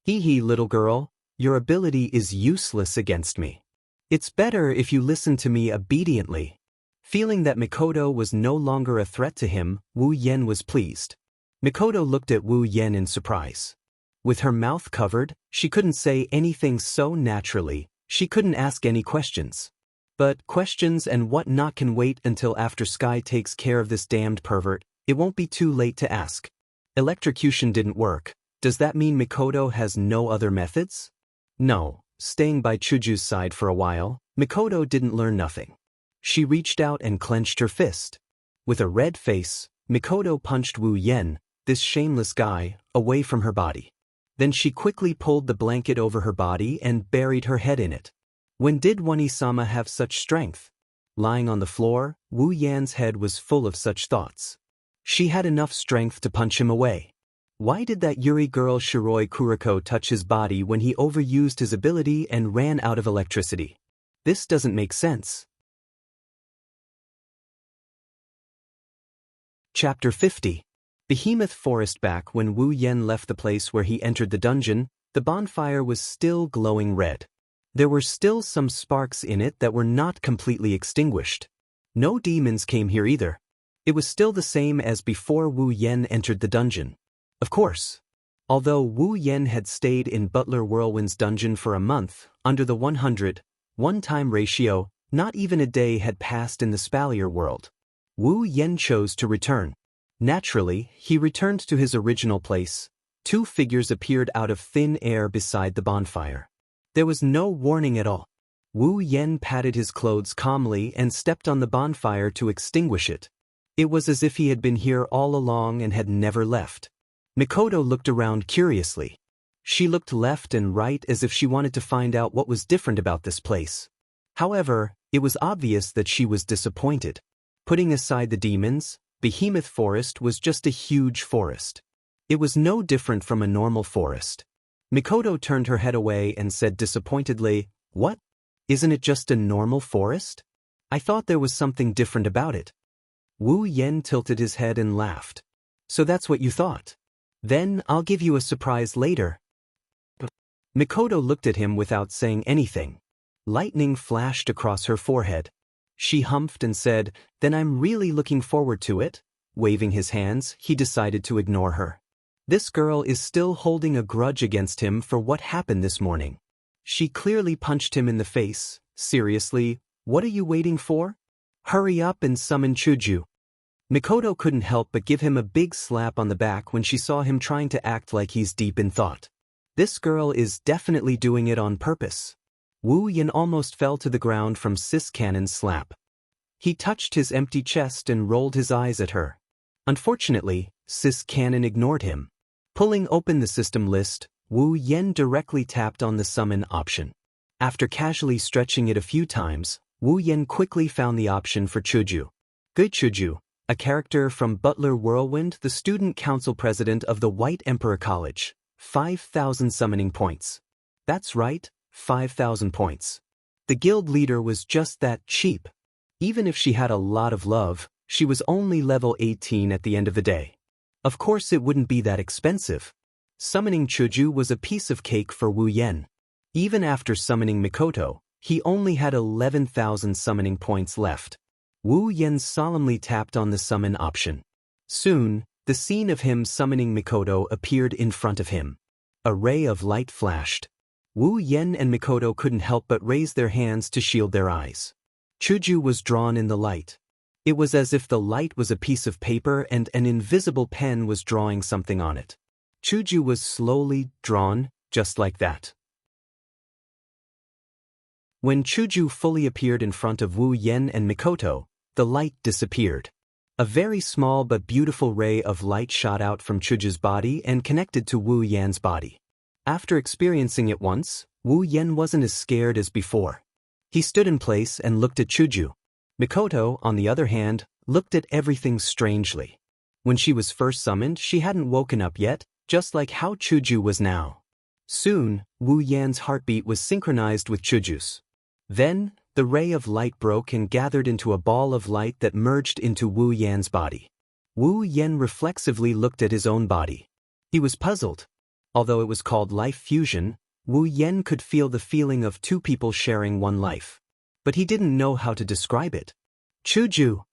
Hee hee, little girl, your ability is useless against me. It's better if you listen to me obediently. Feeling that Mikoto was no longer a threat to him, Wu Yen was pleased. Mikoto looked at Wu Yen in surprise. With her mouth covered, she couldn't say anything so naturally, she couldn't ask any questions. But questions and whatnot can wait until after Sky takes care of this damned pervert. It won't be too late to ask. Electrocution didn't work. Does that mean Mikoto has no other methods? No. Staying by Chuju's side for a while, Mikoto didn't learn nothing. She reached out and clenched her fist. With a red face, Mikoto punched Wu Yen, this shameless guy, away from her body. Then she quickly pulled the blanket over her body and buried her head in it. When did Wani-sama have such strength? Lying on the floor, Wu Yan's head was full of such thoughts. She had enough strength to punch him away. Why did that Yuri girl Shiroi Kuriko touch his body when he overused his ability and ran out of electricity? This doesn't make sense. Chapter 50. Behemoth Forest. Back when Wu Yen left the place where he entered the dungeon, the bonfire was still glowing red. There were still some sparks in it that were not completely extinguished. No demons came here either. It was still the same as before Wu Yen entered the dungeon. Of course. Although Wu Yen had stayed in Butler Whirlwind's dungeon for a month, under the 100:1 ratio, not even a day had passed in the Spalier world. Wu Yen chose to return. Naturally, he returned to his original place. Two figures appeared out of thin air beside the bonfire. There was no warning at all. Wu Yen patted his clothes calmly and stepped on the bonfire to extinguish it. It was as if he had been here all along and had never left. Mikoto looked around curiously. She looked left and right as if she wanted to find out what was different about this place. However, it was obvious that she was disappointed. Putting aside the demons, Behemoth Forest was just a huge forest. It was no different from a normal forest. Mikoto turned her head away and said disappointedly, "What? Isn't it just a normal forest? I thought there was something different about it." Wu Yen tilted his head and laughed. "So that's what you thought? Then I'll give you a surprise later." Mikoto looked at him without saying anything. Lightning flashed across her forehead. She humphed and said, "Then I'm really looking forward to it." Waving his hands, he decided to ignore her. This girl is still holding a grudge against him for what happened this morning. She clearly punched him in the face. Seriously, what are you waiting for? Hurry up and summon Chuju. Mikoto couldn't help but give him a big slap on the back when she saw him trying to act like he's deep in thought. This girl is definitely doing it on purpose. Wu Yen almost fell to the ground from Sis Cannon's slap. He touched his empty chest and rolled his eyes at her. Unfortunately, Sis Cannon ignored him. Pulling open the system list, Wu Yen directly tapped on the summon option. After casually stretching it a few times, Wu Yen quickly found the option for Chuju. Good Chuju, a character from Butler Whirlwind, the student council president of the White Emperor College. 5,000 summoning points. That's right, 5,000 points. The guild leader was just that cheap. Even if she had a lot of love, she was only level 18 at the end of the day. Of course it wouldn't be that expensive. Summoning Chuju was a piece of cake for Wu Yen. Even after summoning Mikoto, he only had 11,000 summoning points left. Wu Yen solemnly tapped on the summon option. Soon, the scene of him summoning Mikoto appeared in front of him. A ray of light flashed. Wu Yen and Mikoto couldn't help but raise their hands to shield their eyes. Chuju was drawn in the light. It was as if the light was a piece of paper and an invisible pen was drawing something on it. Chuju was slowly drawn, just like that. When Chuju fully appeared in front of Wu Yen and Mikoto, the light disappeared. A very small but beautiful ray of light shot out from Chuju's body and connected to Wu Yan's body. After experiencing it once, Wu Yen wasn't as scared as before. He stood in place and looked at Chuju. Mikoto, on the other hand, looked at everything strangely. When she was first summoned, she hadn't woken up yet, just like how Chuju was now. Soon, Wu Yan's heartbeat was synchronized with Chuju's. Then, the ray of light broke and gathered into a ball of light that merged into Wu Yan's body. Wu Yan reflexively looked at his own body. He was puzzled. Although it was called life fusion, Wu Yan could feel the feeling of two people sharing one life. But he didn't know how to describe it. Chuju!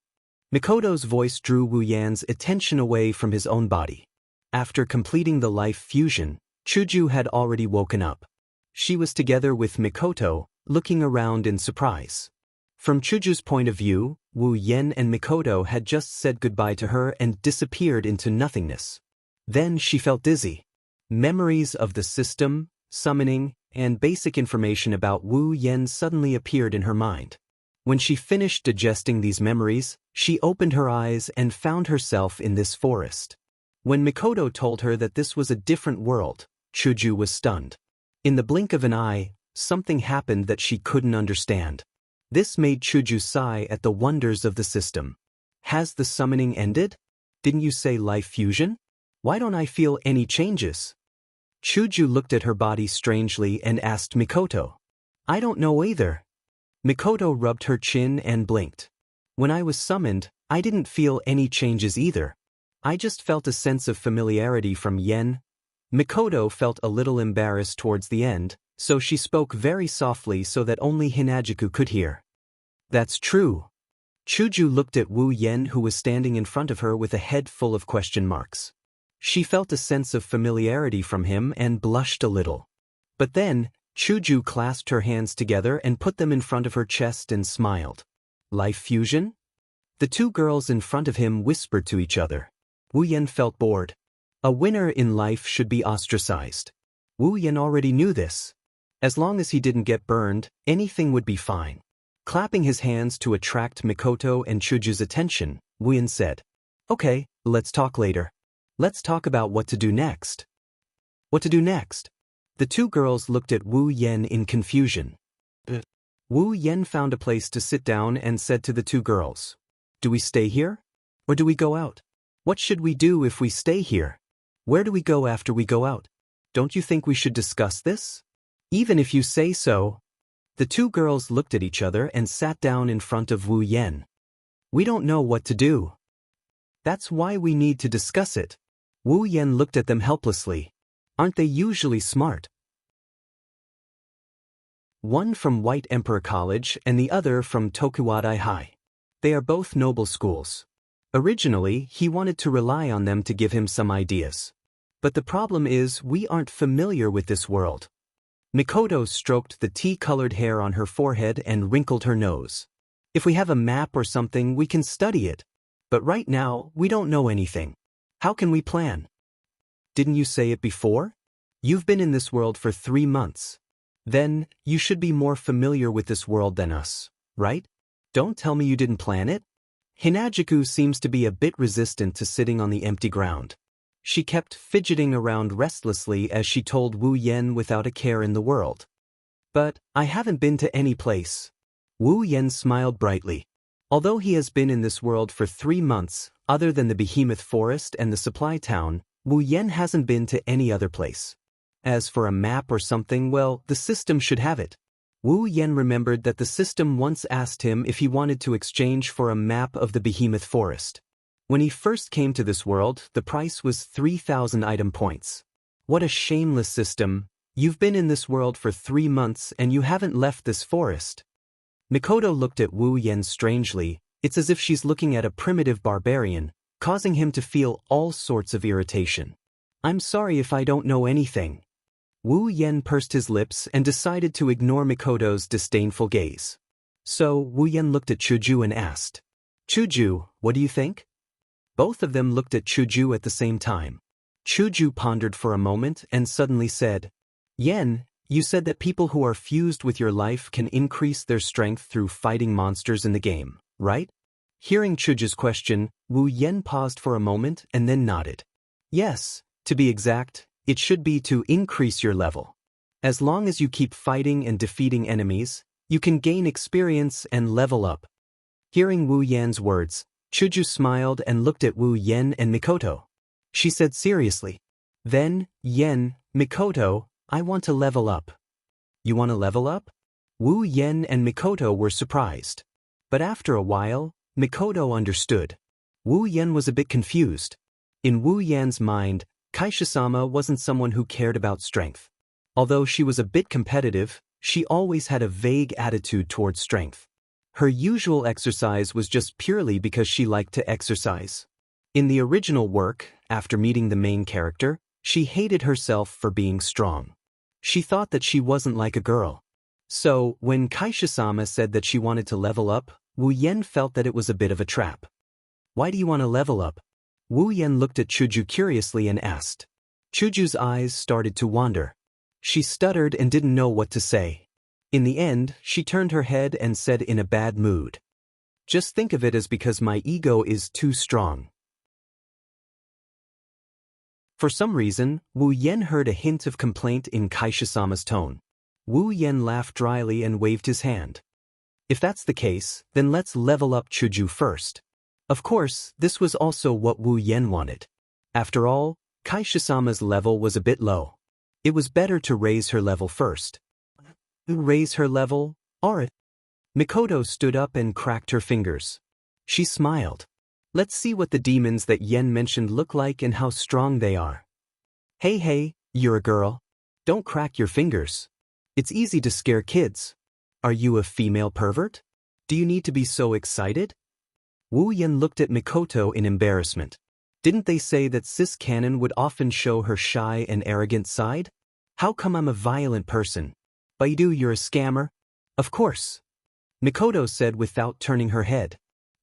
Mikoto's voice drew Wu Yan's attention away from his own body. After completing the life fusion, Chuju had already woken up. She was together with Mikoto, looking around in surprise. From Chuju's point of view, Wu Yan and Mikoto had just said goodbye to her and disappeared into nothingness. Then she felt dizzy. Memories of the system, summoning, and basic information about Wu Yan suddenly appeared in her mind. When she finished digesting these memories, she opened her eyes and found herself in this forest. When Mikoto told her that this was a different world, Chuju was stunned. In the blink of an eye, something happened that she couldn't understand. This made Chuju sigh at the wonders of the system. Has the summoning ended? Didn't you say life fusion? Why don't I feel any changes? Chuju looked at her body strangely and asked Mikoto. I don't know either. Mikoto rubbed her chin and blinked. When I was summoned, I didn't feel any changes either. I just felt a sense of familiarity from Yen. Mikoto felt a little embarrassed towards the end, so she spoke very softly so that only Hinajuku could hear. That's true. Chuju looked at Wu Yen, who was standing in front of her with a head full of question marks. She felt a sense of familiarity from him and blushed a little. But then, Chuju clasped her hands together and put them in front of her chest and smiled. Life fusion? The two girls in front of him whispered to each other. Wu Yen felt bored. A winner in life should be ostracized. Wu Yen already knew this. As long as he didn't get burned, anything would be fine. Clapping his hands to attract Mikoto and Chuju's attention, Wu Yen said, Okay, let's talk later. Let's talk about what to do next. What to do next? The two girls looked at Wu Yen in confusion. Wu Yen found a place to sit down and said to the two girls, Do we stay here? Or do we go out? What should we do if we stay here? Where do we go after we go out? Don't you think we should discuss this? Even if you say so. The two girls looked at each other and sat down in front of Wu Yen. We don't know what to do. That's why we need to discuss it. Wu Yen looked at them helplessly. Aren't they usually smart? One from White Emperor College and the other from Tokuwadai High. They are both noble schools. Originally, he wanted to rely on them to give him some ideas. But the problem is we aren't familiar with this world. Mikoto stroked the tea-colored hair on her forehead and wrinkled her nose. If we have a map or something, we can study it. But right now, we don't know anything. How can we plan? Didn't you say it before? You've been in this world for 3 months. Then, you should be more familiar with this world than us, right? Don't tell me you didn't plan it. Hinajuku seems to be a bit resistant to sitting on the empty ground. She kept fidgeting around restlessly as she told Wu Yen without a care in the world. But, I haven't been to any place. Wu Yen smiled brightly. Although he has been in this world for 3 months, other than the Behemoth Forest and the Supply Town, Wu Yen hasn't been to any other place. As for a map or something, well, the system should have it. Wu Yen remembered that the system once asked him if he wanted to exchange for a map of the Behemoth Forest. When he first came to this world, the price was 3,000 item points. What a shameless system. You've been in this world for 3 months and you haven't left this forest. Mikoto looked at Wu Yen strangely. It's as if she's looking at a primitive barbarian, causing him to feel all sorts of irritation. I'm sorry if I don't know anything. Wu Yen pursed his lips and decided to ignore Mikoto's disdainful gaze. So, Wu Yen looked at Chuju and asked, Chuju, what do you think? Both of them looked at Chuju at the same time. Chuju pondered for a moment and suddenly said, Yen, you said that people who are fused with your life can increase their strength through fighting monsters in the game, right? Hearing Chuju's question, Wu Yen paused for a moment and then nodded. Yes, to be exact, it should be to increase your level. As long as you keep fighting and defeating enemies, you can gain experience and level up. Hearing Wu Yan's words, Chuju smiled and looked at Wu Yen and Mikoto. She said seriously, Then, Yen, Mikoto, I want to level up. You want to level up? Wu Yen and Mikoto were surprised. But after a while, Mikoto understood. Wu Yen was a bit confused. In Wu Yan's mind, Kaisha-sama wasn't someone who cared about strength. Although she was a bit competitive, she always had a vague attitude towards strength. Her usual exercise was just purely because she liked to exercise. In the original work, after meeting the main character, she hated herself for being strong. She thought that she wasn't like a girl. So, when Kaisha-sama said that she wanted to level up, Wu Yen felt that it was a bit of a trap. Why do you want to level up? Wu Yen looked at Chuju curiously and asked. Chuju's eyes started to wander. She stuttered and didn't know what to say. In the end, she turned her head and said in a bad mood, Just think of it as because my ego is too strong. For some reason, Wu Yen heard a hint of complaint in Kaisha-sama's tone. Wu Yen laughed dryly and waved his hand. If that's the case, then let's level up Chuju first. Of course, this was also what Wu Yen wanted. After all, Kaisha-sama's level was a bit low. It was better to raise her level first. Raise her level? Alright. Mikoto stood up and cracked her fingers. She smiled. Let's see what the demons that Yen mentioned look like and how strong they are. Hey, you're a girl. Don't crack your fingers. It's easy to scare kids. Are you a female pervert? Do you need to be so excited? Wu Yen looked at Mikoto in embarrassment. Didn't they say that Sis Canon would often show her shy and arrogant side? How come I'm a violent person? Baidu, you're a scammer? Of course. Mikoto said without turning her head.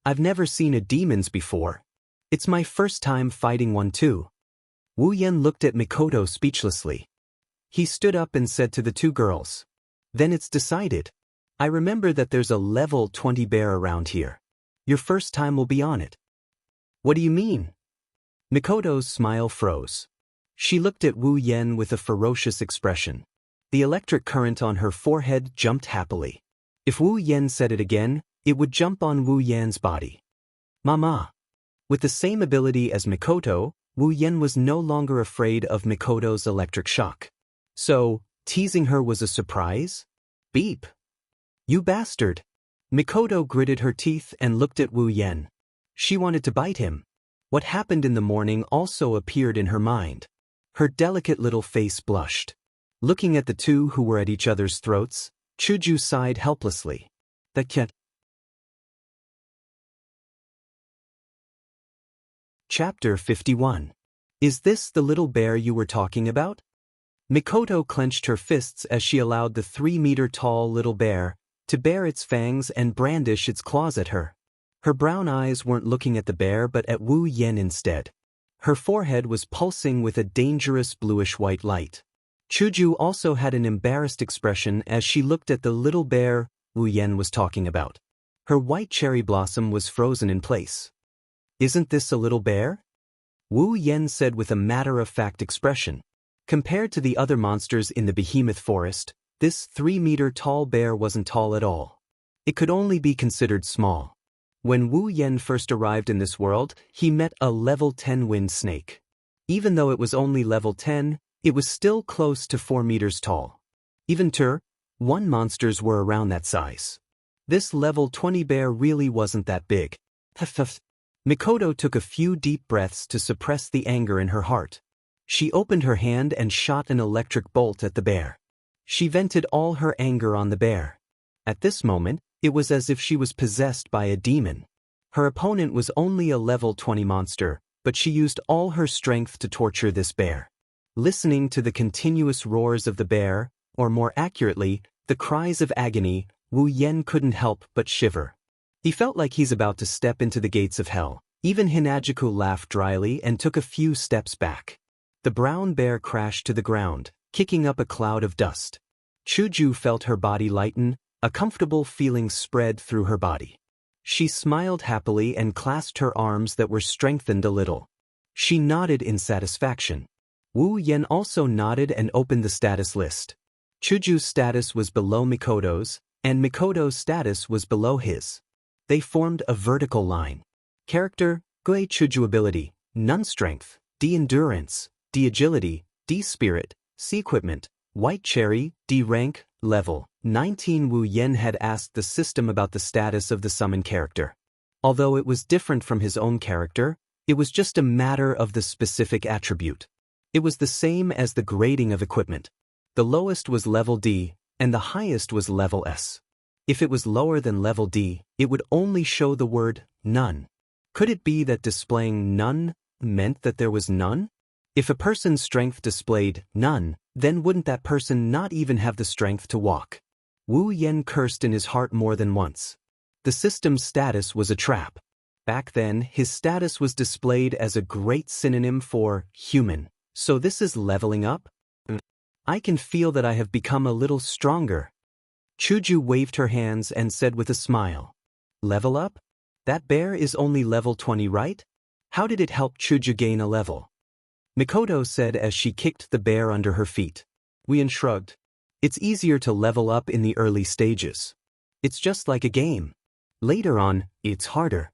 I've never seen a demons before. It's my first time fighting one too. Wu Yen looked at Mikoto speechlessly. He stood up and said to the two girls. Then it's decided. I remember that there's a level 20 bear around here. Your first time will be on it. What do you mean? Mikoto's smile froze. She looked at Wu Yen with a ferocious expression. The electric current on her forehead jumped happily. If Wu Yen said it again, it would jump on Wu Yan's body. Mama. With the same ability as Mikoto, Wu Yen was no longer afraid of Mikoto's electric shock. So, teasing her was a surprise? Beep. You bastard. Mikoto gritted her teeth and looked at Wu Yen. She wanted to bite him. What happened in the morning also appeared in her mind. Her delicate little face blushed. Looking at the two who were at each other's throats, Chuju sighed helplessly. The cat. Chapter 51. Is this the little bear you were talking about? Mikoto clenched her fists as she allowed the 3-meter-tall little bear to bare its fangs and brandish its claws at her. Her brown eyes weren't looking at the bear but at Wu Yen instead. Her forehead was pulsing with a dangerous bluish-white light. Chuju also had an embarrassed expression as she looked at the little bear Wu Yen was talking about. Her white cherry blossom was frozen in place. Isn't this a little bear? Wu Yen said with a matter-of-fact expression. Compared to the other monsters in the behemoth forest, this 3-meter-tall bear wasn't tall at all. It could only be considered small. When Wu Yen first arrived in this world, he met a level 10 wind snake. Even though it was only level 10, it was still close to 4 meters tall. Even Tur, 1 monsters were around that size. This level 20 bear really wasn't that big. Mikoto took a few deep breaths to suppress the anger in her heart. She opened her hand and shot an electric bolt at the bear. She vented all her anger on the bear. At this moment, it was as if she was possessed by a demon. Her opponent was only a level 20 monster, but she used all her strength to torture this bear. Listening to the continuous roars of the bear, or more accurately, the cries of agony, Wu Yen couldn't help but shiver. He felt like he's about to step into the gates of hell. Even Hinajuku laughed dryly and took a few steps back. The brown bear crashed to the ground, kicking up a cloud of dust. Chuju felt her body lighten, a comfortable feeling spread through her body. She smiled happily and clasped her arms that were strengthened a little. She nodded in satisfaction. Wu Yen also nodded and opened the status list. Chuju's status was below Mikoto's, and Mikoto's status was below his. They formed a vertical line. Character, Gui Chuju ability, none strength, D endurance, D agility, D spirit, C equipment, white cherry, D rank, level 19. Wu Yen had asked the system about the status of the summon character. Although it was different from his own character, it was just a matter of the specific attribute. It was the same as the grading of equipment. The lowest was level D, and the highest was level S. If it was lower than level D, it would only show the word none. Could it be that displaying none meant that there was none? If a person's strength displayed none, then wouldn't that person not even have the strength to walk? Wu Yen cursed in his heart more than once. The system's status was a trap. Back then, his status was displayed as a great synonym for human. So this is leveling up? I can feel that I have become a little stronger. Chuju waved her hands and said with a smile. Level up? That bear is only level 20, right? How did it help Chuju gain a level? Mikoto said as she kicked the bear under her feet. Wu Yen shrugged. It's easier to level up in the early stages. It's just like a game. Later on, it's harder.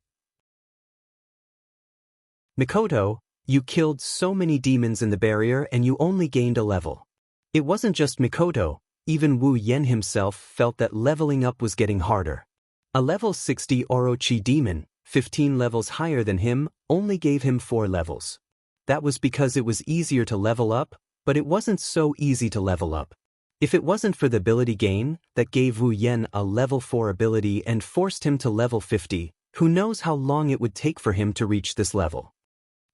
Mikoto, you killed so many demons in the barrier and you only gained a level. It wasn't just Mikoto, even Wu Yen himself felt that leveling up was getting harder. A level 60 Orochi demon, 15 levels higher than him, only gave him 4 levels. That was because it was easier to level up, but it wasn't so easy to level up. If it wasn't for the ability gain that gave Wu Yen a level 4 ability and forced him to level 50, who knows how long it would take for him to reach this level.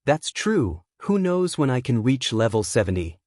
That's true, who knows when I can reach level 70.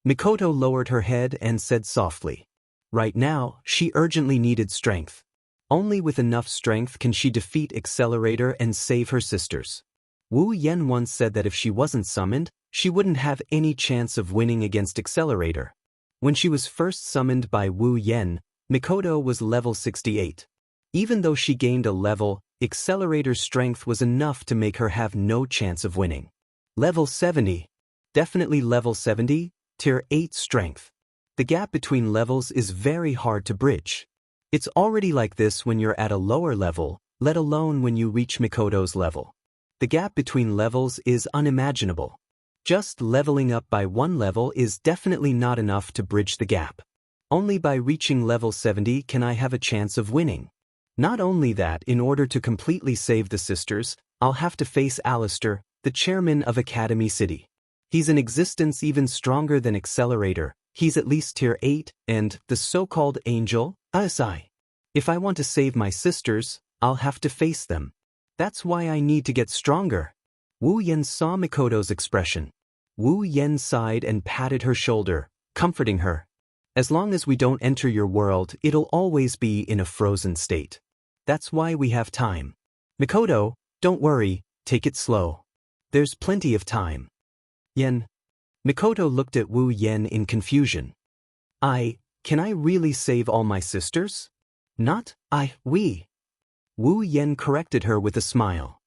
Mikoto lowered her head and said softly. Right now, she urgently needed strength. Only with enough strength can she defeat Accelerator and save her sisters. Wu Yen once said that if she wasn't summoned, she wouldn't have any chance of winning against Accelerator. When she was first summoned by Wu Yen, Mikoto was level 68. Even though she gained a level, Accelerator's strength was enough to make her have no chance of winning. Level 70. Definitely level 70, tier 8 strength. The gap between levels is very hard to bridge. It's already like this when you're at a lower level, let alone when you reach Mikoto's level. The gap between levels is unimaginable. Just leveling up by one level is definitely not enough to bridge the gap. Only by reaching level 70 can I have a chance of winning. Not only that, in order to completely save the sisters, I'll have to face Alistair, the chairman of Academy City. He's in existence even stronger than Accelerator, he's at least tier 8, and the so-called Angel, Asai. If I want to save my sisters, I'll have to face them. That's why I need to get stronger. Wu Yen saw Mikoto's expression. Wu Yen sighed and patted her shoulder, comforting her. As long as we don't enter your world, it'll always be in a frozen state. That's why we have time. Mikoto, don't worry, take it slow. There's plenty of time. Yen. Mikoto looked at Wu Yen in confusion. Can I really save all my sisters? Not, we. Wu Yen corrected her with a smile.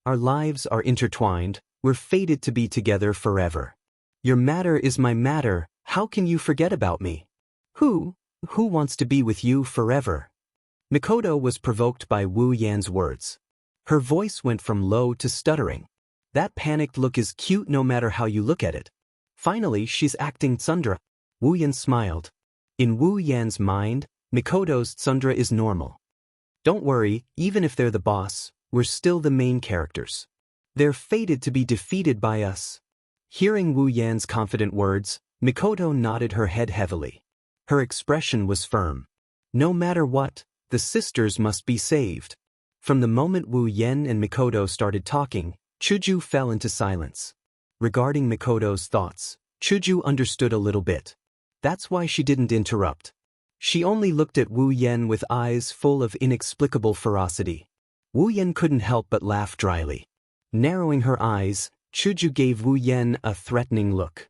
Our lives are intertwined, we're fated to be together forever. Your matter is my matter, how can you forget about me? Who wants to be with you forever? Mikoto was provoked by Wu Yan's words. Her voice went from low to stuttering. That panicked look is cute no matter how you look at it. Finally, she's acting tsundere. Wu Yan smiled. In Wu Yan's mind, Mikoto's tsundere is normal. Don't worry, even if they're the boss, we're still the main characters. They're fated to be defeated by us. Hearing Wu Yan's confident words, Mikoto nodded her head heavily. Her expression was firm. No matter what, the sisters must be saved. From the moment Wu Yen and Mikoto started talking, Chuju fell into silence. Regarding Mikoto's thoughts, Chuju understood a little bit. That's why she didn't interrupt. She only looked at Wu Yen with eyes full of inexplicable ferocity. Wu Yen couldn't help but laugh dryly. Narrowing her eyes, Chuju gave Wu Yen a threatening look.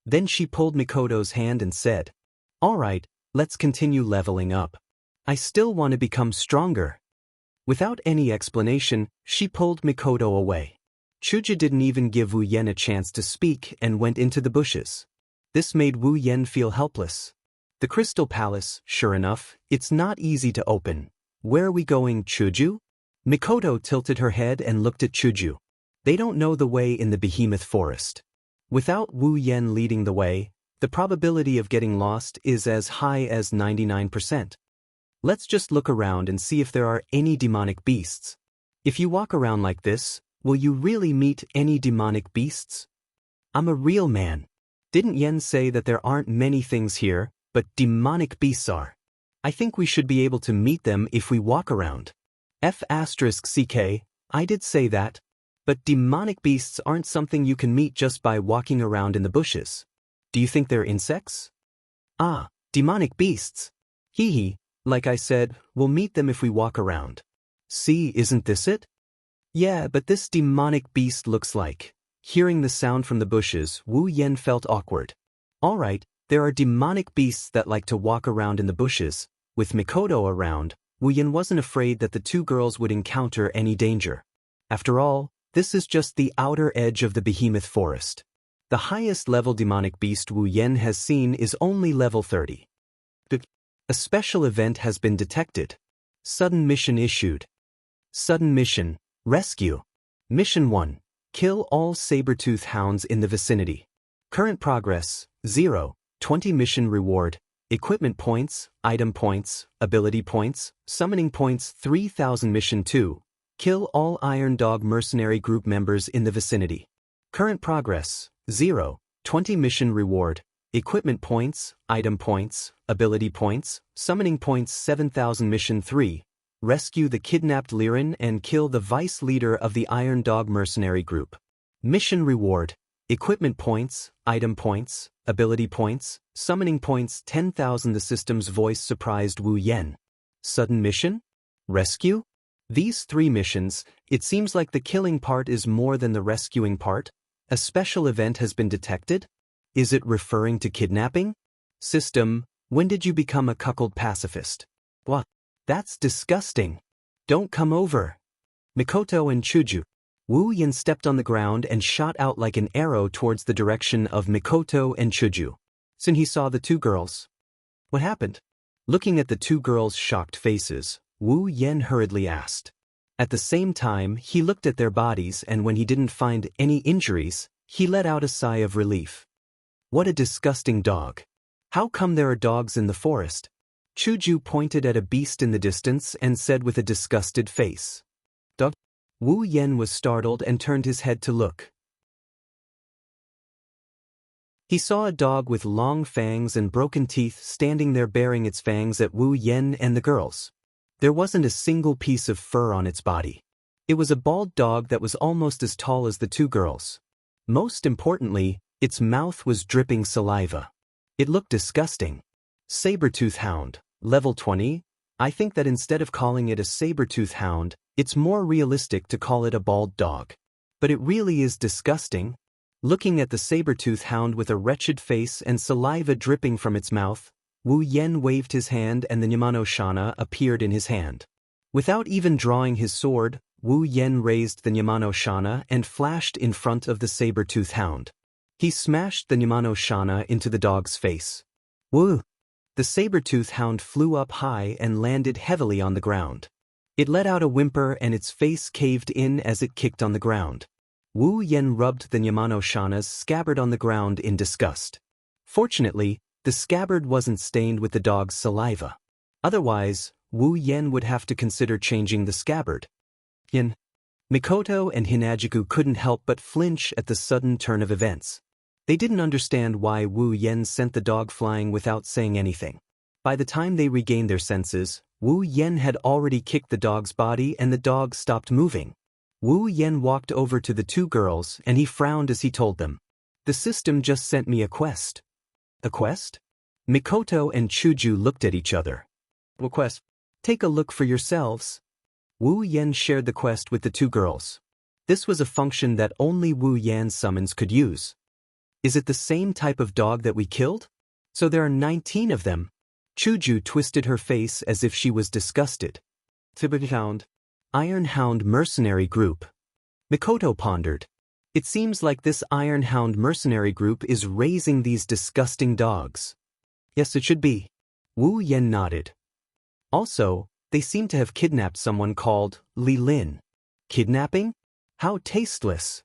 Then she pulled Mikoto's hand and said, "All right, let's continue leveling up. I still want to become stronger." Without any explanation, she pulled Mikoto away. Chuju didn't even give Wu Yen a chance to speak and went into the bushes. This made Wu Yen feel helpless. The Crystal Palace, sure enough, it's not easy to open. "Where are we going, Chuju?" Mikoto tilted her head and looked at Chuju. They don't know the way in the Behemoth Forest. Without Wu Yen leading the way, the probability of getting lost is as high as 99%. Let's just look around and see if there are any demonic beasts. If you walk around like this, will you really meet any demonic beasts? I'm a real man. Didn't Yen say that there aren't many things here, but demonic beasts are? I think we should be able to meet them if we walk around. F***ck, I did say that. But demonic beasts aren't something you can meet just by walking around in the bushes. Do you think they're insects? Ah, demonic beasts. Hee hee, like I said, we'll meet them if we walk around. See, isn't this it? Yeah, but this demonic beast looks like. Hearing the sound from the bushes, Wu Yen felt awkward. All right, there are demonic beasts that like to walk around in the bushes. With Mikoto around, Wu Yen wasn't afraid that the two girls would encounter any danger. After all, this is just the outer edge of the Behemoth Forest. The highest level demonic beast Wu Yen has seen is only level 30. A special event has been detected. Sudden mission issued. Sudden mission, rescue. Mission 1, kill all saber-tooth hounds in the vicinity. Current progress, 0, 20 mission reward, equipment points, item points, ability points, summoning points 3000. Mission 2, kill all Iron Dog mercenary group members in the vicinity. Current progress, 0, 20 mission reward, equipment points, item points, ability points, summoning points 7000. Mission 3, rescue the kidnapped Liren and kill the vice leader of the Iron Dog mercenary group. Mission reward, equipment points, item points, ability points, summoning points 10,000. The system's voice surprised Wu Yen. Sudden mission? Rescue? These 3 missions, it seems like the killing part is more than the rescuing part. A special event has been detected? Is it referring to kidnapping? System, when did you become a cuckold pacifist? What? That's disgusting. Don't come over. Mikoto and Chuju. Wu Yen stepped on the ground and shot out like an arrow towards the direction of Mikoto and Chuju. Soon he saw the two girls. What happened? Looking at the two girls' shocked faces, Wu Yen hurriedly asked. At the same time, he looked at their bodies and when he didn't find any injuries, he let out a sigh of relief. What a disgusting dog. How come there are dogs in the forest? Chuju pointed at a beast in the distance and said with a disgusted face. Dog? Wu Yen was startled and turned his head to look. He saw a dog with long fangs and broken teeth standing there baring its fangs at Wu Yen and the girls. There wasn't a single piece of fur on its body. It was a bald dog that was almost as tall as the two girls. Most importantly, its mouth was dripping saliva. It looked disgusting. Saber-tooth hound, level 20? I think that instead of calling it a saber-tooth hound, it's more realistic to call it a bald dog. But it really is disgusting. Looking at the saber-tooth hound with a wretched face and saliva dripping from its mouth, Wu Yen waved his hand and the Nyamano Shana appeared in his hand. Without even drawing his sword, Wu Yen raised the Nyamano Shana and flashed in front of the saber-tooth hound. He smashed the Nyamano Shana into the dog's face. Woo! The saber-tooth hound flew up high and landed heavily on the ground. It let out a whimper and its face caved in as it kicked on the ground. Wu Yen rubbed the Nyamano Shana's scabbard on the ground in disgust. Fortunately, the scabbard wasn't stained with the dog's saliva. Otherwise, Wu Yen would have to consider changing the scabbard. Mikoto and Hinajiku couldn't help but flinch at the sudden turn of events. They didn't understand why Wu Yen sent the dog flying without saying anything. By the time they regained their senses, Wu Yen had already kicked the dog's body and the dog stopped moving. Wu Yen walked over to the two girls and he frowned as he told them, "The system just sent me a quest." A quest? Mikoto and Chuju looked at each other. What quest? Take a look for yourselves. Wu Yan shared the quest with the two girls. This was a function that only Wu Yan's summons could use. Is it the same type of dog that we killed? So there are 19 of them. Chuju twisted her face as if she was disgusted. Iron Hound mercenary group. Mikoto pondered. It seems like this Iron Hound mercenary group is raising these disgusting dogs. Yes, it should be. Wu Yan nodded. Also, they seem to have kidnapped someone called Li Lin. Kidnapping? How tasteless.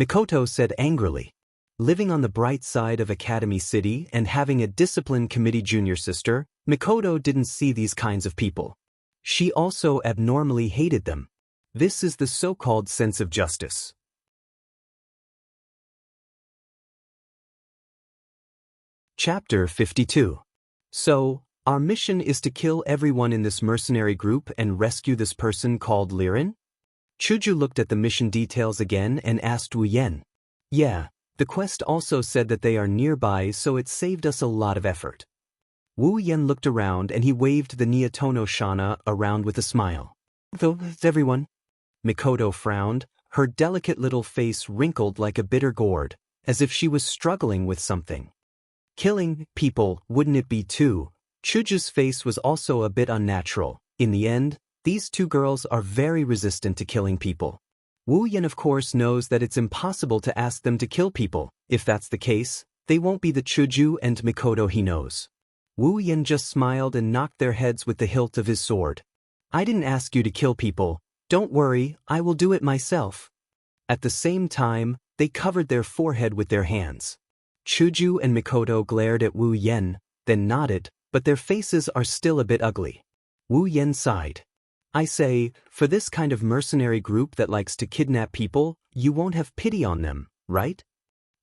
Mikoto said angrily. Living on the bright side of Academy City and having a discipline committee junior sister, Mikoto didn't see these kinds of people. She also abnormally hated them. This is the so-called sense of justice. Chapter 52. So, our mission is to kill everyone in this mercenary group and rescue this person called Liren? Chuju looked at the mission details again and asked Wu Yan. Yeah. The quest also said that they are nearby, so it saved us a lot of effort. Wu Yan looked around and he waved the Neotono Shana around with a smile. Though, everyone. Mikoto frowned, her delicate little face wrinkled like a bitter gourd, as if she was struggling with something. Killing people, wouldn't it be too? Chuju's face was also a bit unnatural. In the end, these two girls are very resistant to killing people. Wu Yan of course knows that it's impossible to ask them to kill people. If that's the case, they won't be the Chuju and Mikoto he knows. Wu Yan just smiled and knocked their heads with the hilt of his sword. I didn't ask you to kill people. Don't worry, I will do it myself. At the same time, they covered their forehead with their hands. Chuju and Mikoto glared at Wu Yan, then nodded, but their faces are still a bit ugly. Wu Yan sighed. I say, for this kind of mercenary group that likes to kidnap people, you won't have pity on them, right?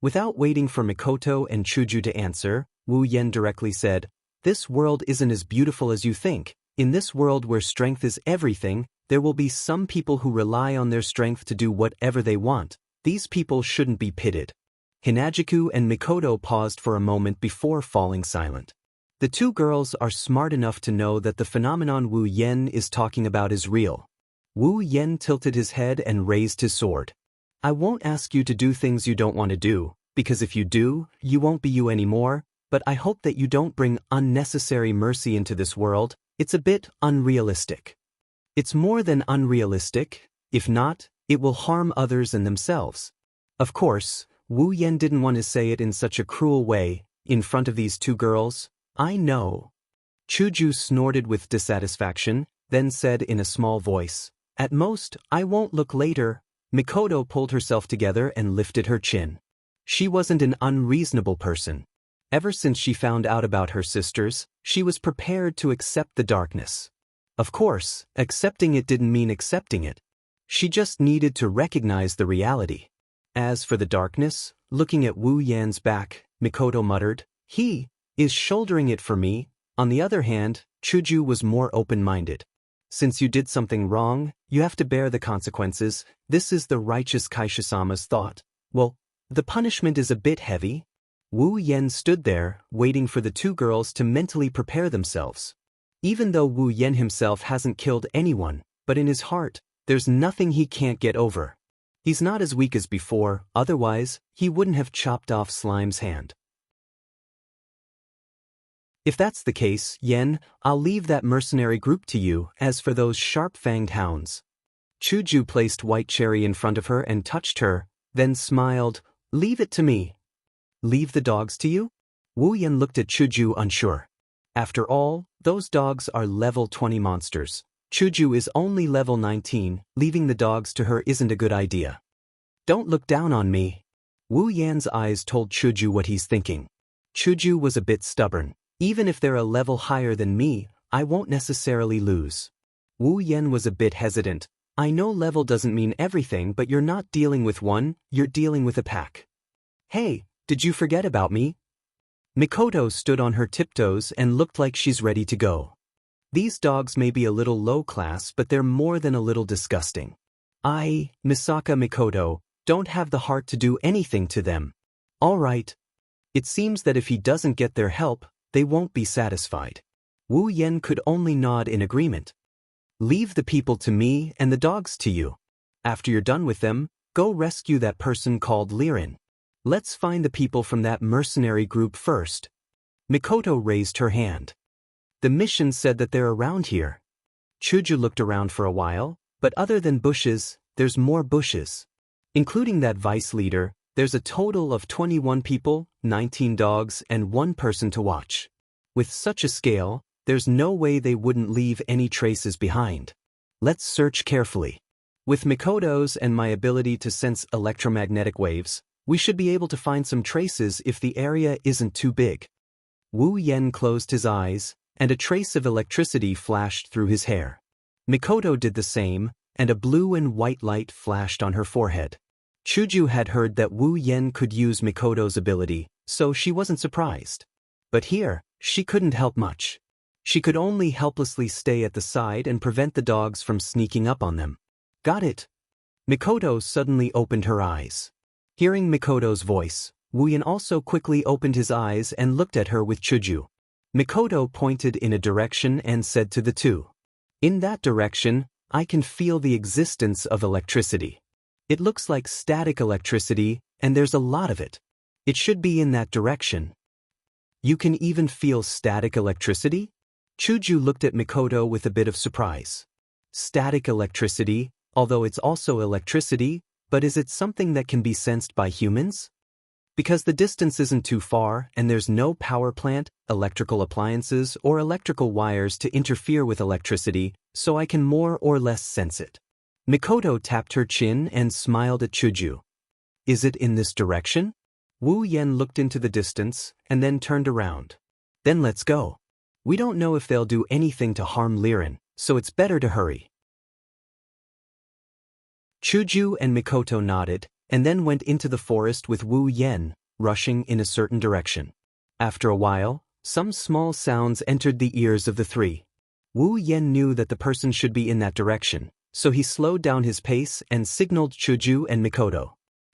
Without waiting for Mikoto and Chuju to answer, Wu Yan directly said, this world isn't as beautiful as you think. In this world where strength is everything, there will be some people who rely on their strength to do whatever they want. These people shouldn't be pitied. Hinajiku and Mikoto paused for a moment before falling silent. The two girls are smart enough to know that the phenomenon Wu Yan is talking about is real. Wu Yan tilted his head and raised his sword. I won't ask you to do things you don't want to do, because if you do, you won't be you anymore, but I hope that you don't bring unnecessary mercy into this world. It's a bit unrealistic. It's more than unrealistic. If not, it will harm others and themselves. Of course, Wu Yan didn't want to say it in such a cruel way, in front of these two girls. I know. Chuju snorted with dissatisfaction, then said in a small voice, at most, I won't look later. Mikoto pulled herself together and lifted her chin. She wasn't an unreasonable person. Ever since she found out about her sisters, she was prepared to accept the darkness. Of course, accepting it didn't mean accepting it. She just needed to recognize the reality. As for the darkness, looking at Wu Yan's back, Mikoto muttered, he is shouldering it for me. On the other hand, Chuju was more open-minded. Since you did something wrong, you have to bear the consequences. This is the righteous Kaisha-sama's thought. Well, the punishment is a bit heavy. Wu Yan stood there, waiting for the two girls to mentally prepare themselves. Even though Wu Yan himself hasn't killed anyone, but in his heart, there's nothing he can't get over. He's not as weak as before, otherwise, he wouldn't have chopped off Slime's hand. If that's the case, Yen, I'll leave that mercenary group to you. As for those sharp-fanged hounds. Chuju placed White Cherry in front of her and touched her, then smiled, leave it to me. Leave the dogs to you? Wu Yan looked at Chuju unsure. After all, those dogs are level 20 monsters. Chuju is only level 19, leaving the dogs to her isn't a good idea. Don't look down on me. Wu Yan's eyes told Chuju what he's thinking. Chuju was a bit stubborn. Even if they're a level higher than me, I won't necessarily lose. Wu Yan was a bit hesitant. I know level doesn't mean everything, but you're not dealing with one, you're dealing with a pack. Hey, did you forget about me? Mikoto stood on her tiptoes and looked like she's ready to go. These dogs may be a little low class, but they're more than a little disgusting. I, Misaka Mikoto, don't have the heart to do anything to them. All right. It seems that if he doesn't get their help, they won't be satisfied. Wu Yan could only nod in agreement. Leave the people to me and the dogs to you. After you're done with them, go rescue that person called Liren. Let's find the people from that mercenary group first. Mikoto raised her hand. The mission said that they're around here. Chuju looked around for a while, but other than bushes, there's more bushes. Including that vice leader, there's a total of 21 people, 19 dogs, and 1 person to watch. With such a scale, there's no way they wouldn't leave any traces behind. Let's search carefully. With Mikoto's and my ability to sense electromagnetic waves, we should be able to find some traces if the area isn't too big. Wu Yen closed his eyes, and a trace of electricity flashed through his hair. Mikoto did the same, and a blue and white light flashed on her forehead. Chuju had heard that Wu Yen could use Mikoto's ability, so she wasn't surprised. But here, she couldn't help much. She could only helplessly stay at the side and prevent the dogs from sneaking up on them. Got it. Mikoto suddenly opened her eyes. Hearing Mikoto's voice, Wu Yen also quickly opened his eyes and looked at her with Chuju. Mikoto pointed in a direction and said to the two, "In that direction, I can feel the existence of electricity. It looks like static electricity, and there's a lot of it. It should be in that direction." "You can even feel static electricity?" Chuju looked at Mikoto with a bit of surprise. Static electricity, although it's also electricity, but is it something that can be sensed by humans? Because the distance isn't too far and there's no power plant, electrical appliances, or electrical wires to interfere with electricity, so I can more or less sense it. Mikoto tapped her chin and smiled at Chuju. "Is it in this direction?" Wu Yen looked into the distance and then turned around. "Then let's go. We don't know if they'll do anything to harm Liren, so it's better to hurry." Chuju and Mikoto nodded, and then went into the forest with Wu Yen, rushing in a certain direction. After a while, some small sounds entered the ears of the three. Wu Yen knew that the person should be in that direction, so he slowed down his pace and signaled Chuju and Mikoto.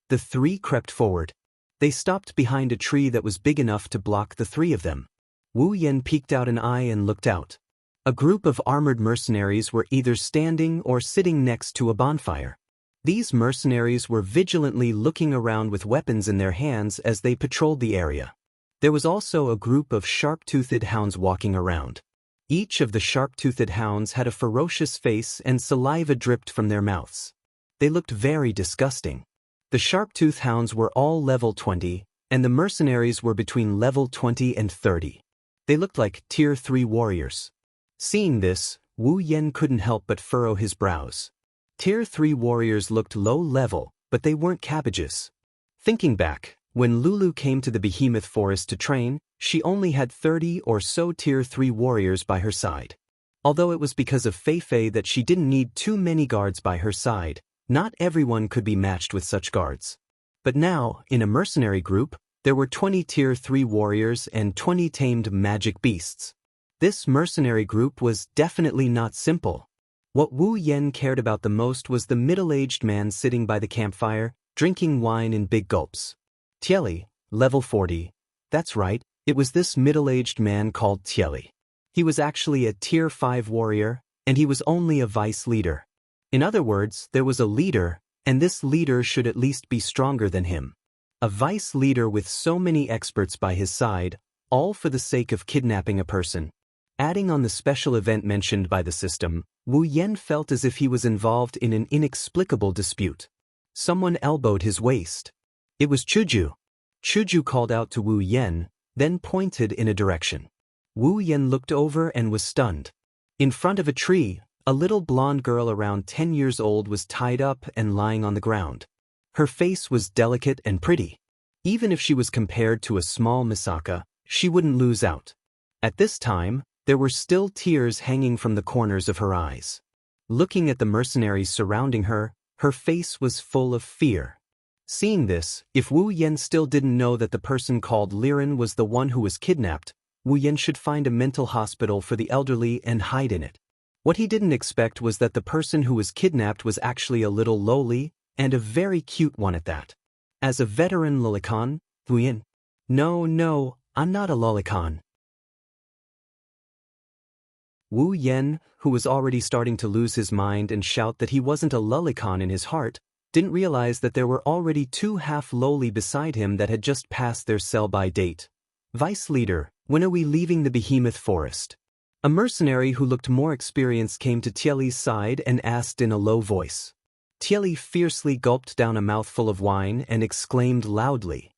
The three crept forward. They stopped behind a tree that was big enough to block the three of them. Wu Yen peeked out an eye and looked out. A group of armored mercenaries were either standing or sitting next to a bonfire. These mercenaries were vigilantly looking around with weapons in their hands as they patrolled the area. There was also a group of sharp-toothed hounds walking around. Each of the sharp-toothed hounds had a ferocious face and saliva dripped from their mouths. They looked very disgusting. The sharp-toothed hounds were all level 20, and the mercenaries were between level 20 and 30. They looked like Tier 3 warriors. Seeing this, Wu Yen couldn't help but furrow his brows. Tier 3 warriors looked low level, but they weren't cabbages. Thinking back, when Lulu came to the behemoth forest to train, she only had 30 or so Tier 3 warriors by her side. Although it was because of Fei that she didn't need too many guards by her side, not everyone could be matched with such guards. But now, in a mercenary group, there were 20 Tier 3 warriors and 20 tamed magic beasts. This mercenary group was definitely not simple. What Wu Yen cared about the most was the middle-aged man sitting by the campfire, drinking wine in big gulps. Tieli, level 40. That's right, it was this middle-aged man called Tieli. He was actually a Tier 5 warrior, and he was only a vice leader. In other words, there was a leader, and this leader should at least be stronger than him. A vice leader with so many experts by his side, all for the sake of kidnapping a person. Adding on the special event mentioned by the system, Wu Yen felt as if he was involved in an inexplicable dispute. Someone elbowed his waist. It was Chuju. Chuju called out to Wu Yen, then pointed in a direction. Wu Yen looked over and was stunned. In front of a tree, a little blonde girl around 10 years old was tied up and lying on the ground. Her face was delicate and pretty. Even if she was compared to a small Misaka, she wouldn't lose out. At this time, there were still tears hanging from the corners of her eyes. Looking at the mercenaries surrounding her, her face was full of fear. Seeing this, if Wu Yen still didn't know that the person called Liren was the one who was kidnapped, Wu Yen should find a mental hospital for the elderly and hide in it. What he didn't expect was that the person who was kidnapped was actually a little lowly, and a very cute one at that. As a veteran lolicon, Wu Yen. No, I'm not a lolicon. Wu Yen, who was already starting to lose his mind and shout that he wasn't a lolicon in his heart, didn't realize that there were already two half-loli beside him that had just passed their sell-by date. Vice Leader, when are we leaving the behemoth forest? A mercenary who looked more experienced came to Tieli's side and asked in a low voice. Tieli fiercely gulped down a mouthful of wine and exclaimed loudly.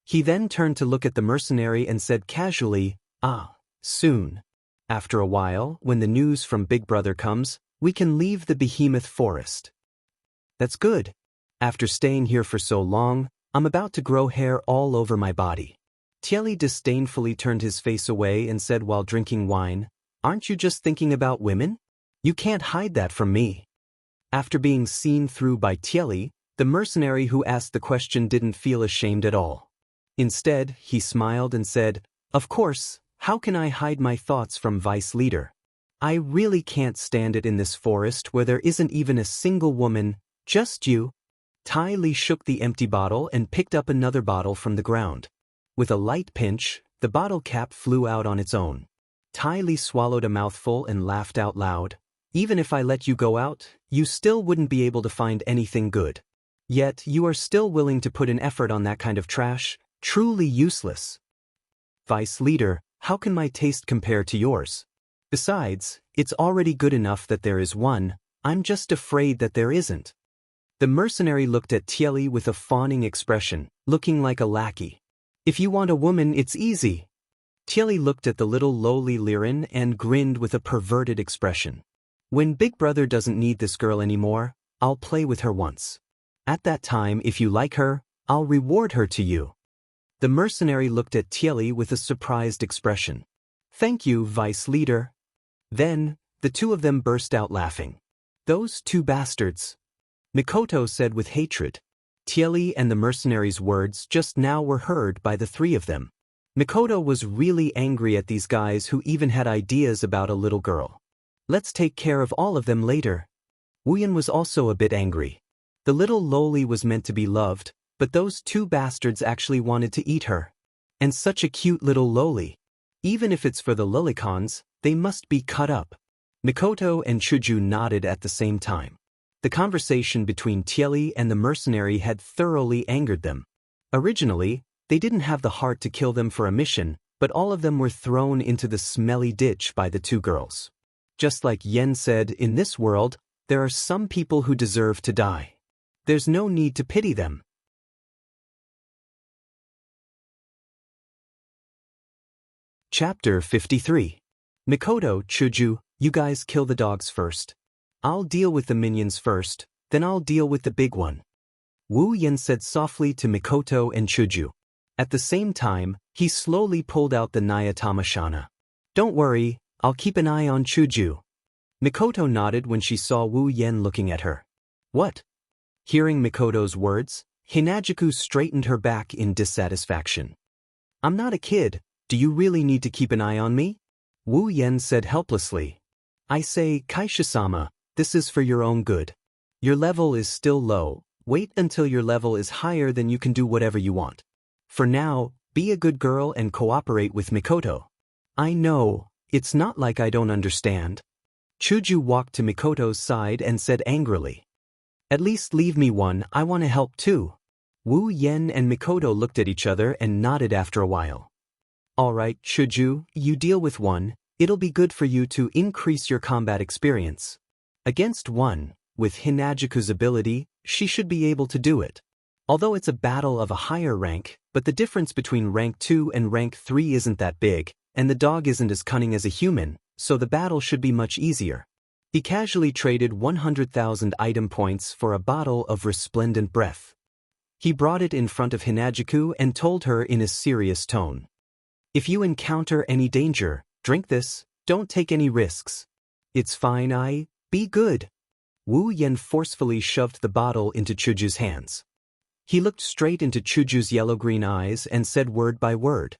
He then turned to look at the mercenary and said casually, soon. After a while, when the news from Big Brother comes, we can leave the behemoth forest. That's good. After staying here for so long, I'm about to grow hair all over my body. Tieli disdainfully turned his face away and said while drinking wine, Aren't you just thinking about women? You can't hide that from me. After being seen through by Tieli, the mercenary who asked the question didn't feel ashamed at all. Instead, he smiled and said, Of course, how can I hide my thoughts from Vice Leader? I really can't stand it in this forest where there isn't even a single woman, just you. Tai Li shook the empty bottle and picked up another bottle from the ground. With a light pinch, the bottle cap flew out on its own. Tai Li swallowed a mouthful and laughed out loud. Even if I let you go out, you still wouldn't be able to find anything good. Yet you are still willing to put an effort on that kind of trash, truly useless. Vice Leader, how can my taste compare to yours? Besides, it's already good enough that there is one, I'm just afraid that there isn't. The mercenary looked at Tieli with a fawning expression, looking like a lackey. If you want a woman, it's easy. Tieli looked at the little lowly Liren and grinned with a perverted expression. When Big Brother doesn't need this girl anymore, I'll play with her once. At that time, if you like her, I'll reward her to you. The mercenary looked at Tieli with a surprised expression. Thank you, Vice Leader. Then, the two of them burst out laughing. Those two bastards. Mikoto said with hatred. Tieli and the mercenary's words just now were heard by the three of them. Mikoto was really angry at these guys who even had ideas about a little girl. Let's take care of all of them later. Wuyan was also a bit angry. The little loli was meant to be loved, but those two bastards actually wanted to eat her. And such a cute little loli. Even if it's for the lolicons, they must be cut up. Mikoto and Chuju nodded at the same time. The conversation between Tieli and the mercenary had thoroughly angered them. Originally, they didn't have the heart to kill them for a mission, but all of them were thrown into the smelly ditch by the two girls. Just like Yen said, in this world, there are some people who deserve to die. There's no need to pity them. Chapter 53. Mikoto, Chuju, you guys kill the dogs first. I'll deal with the minions first, then I'll deal with the big one. Wu Yen said softly to Mikoto and Chuju. At the same time, he slowly pulled out the Nyatamashana. Don't worry, I'll keep an eye on Chuju. Mikoto nodded when she saw Wu Yen looking at her. What? Hearing Mikoto's words, Hinajuku straightened her back in dissatisfaction. I'm not a kid, do you really need to keep an eye on me? Wu Yen said helplessly. I say, Kaisha-sama, this is for your own good. Your level is still low, wait until your level is higher, then you can do whatever you want. For now, be a good girl and cooperate with Mikoto. I know, it's not like I don't understand. Chuju walked to Mikoto's side and said angrily. At least leave me one, I want to help too. Wu Yen and Mikoto looked at each other and nodded after a while. Alright, Chuju, you deal with one, it'll be good for you to increase your combat experience. Against one, with Hinajuku's ability, she should be able to do it. Although it's a battle of a higher rank, but the difference between rank 2 and rank 3 isn't that big, and the dog isn't as cunning as a human, so the battle should be much easier. He casually traded 100,000 item points for a bottle of resplendent breath. He brought it in front of Hinajuku and told her in a serious tone. If you encounter any danger, drink this, don't take any risks. It's fine, be good. Wu Yen forcefully shoved the bottle into Chuju's hands. He looked straight into Chuju's yellow-green eyes and said word by word.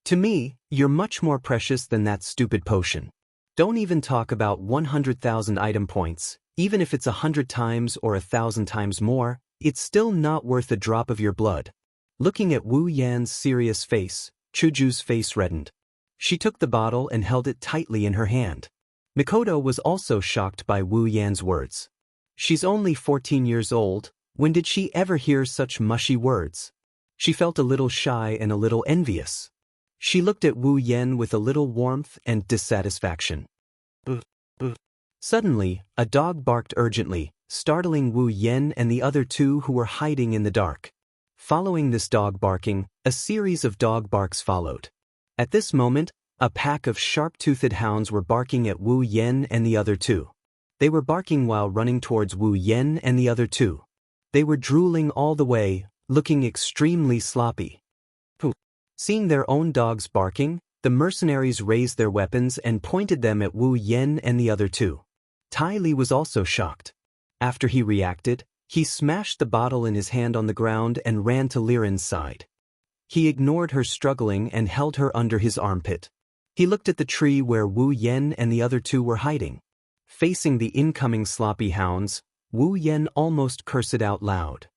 To me, you're much more precious than that stupid potion. Don't even talk about 100,000 item points, even if it's 100 times or 1,000 times more, it's still not worth a drop of your blood. Looking at Wu Yan's serious face, Chuju's face reddened. She took the bottle and held it tightly in her hand. Mikoto was also shocked by Wu Yan's words. She's only 14 years old, when did she ever hear such mushy words? She felt a little shy and a little envious. She looked at Wu Yan with a little warmth and dissatisfaction. Suddenly, a dog barked urgently, startling Wu Yan and the other two who were hiding in the dark. Following this dog barking, a series of dog barks followed. At this moment, a pack of sharp-toothed hounds were barking at Wu Yan and the other two. They were barking while running towards Wu Yan and the other two. They were drooling all the way, looking extremely sloppy. Seeing their own dogs barking, the mercenaries raised their weapons and pointed them at Wu Yan and the other two. Tai Li was also shocked. After he reacted, he smashed the bottle in his hand on the ground and ran to Liren's side. He ignored her struggling and held her under his armpit. He looked at the tree where Wu Yan and the other two were hiding. Facing the incoming sloppy hounds, Wu Yan almost cursed out loud.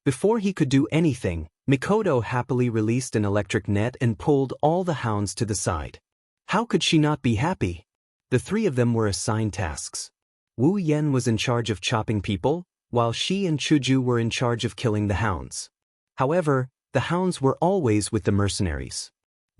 Before he could do anything, Mikoto happily released an electric net and pulled all the hounds to the side. How could she not be happy? The three of them were assigned tasks. Wu Yan was in charge of chopping people, while she and Chuju were in charge of killing the hounds. However, the hounds were always with the mercenaries.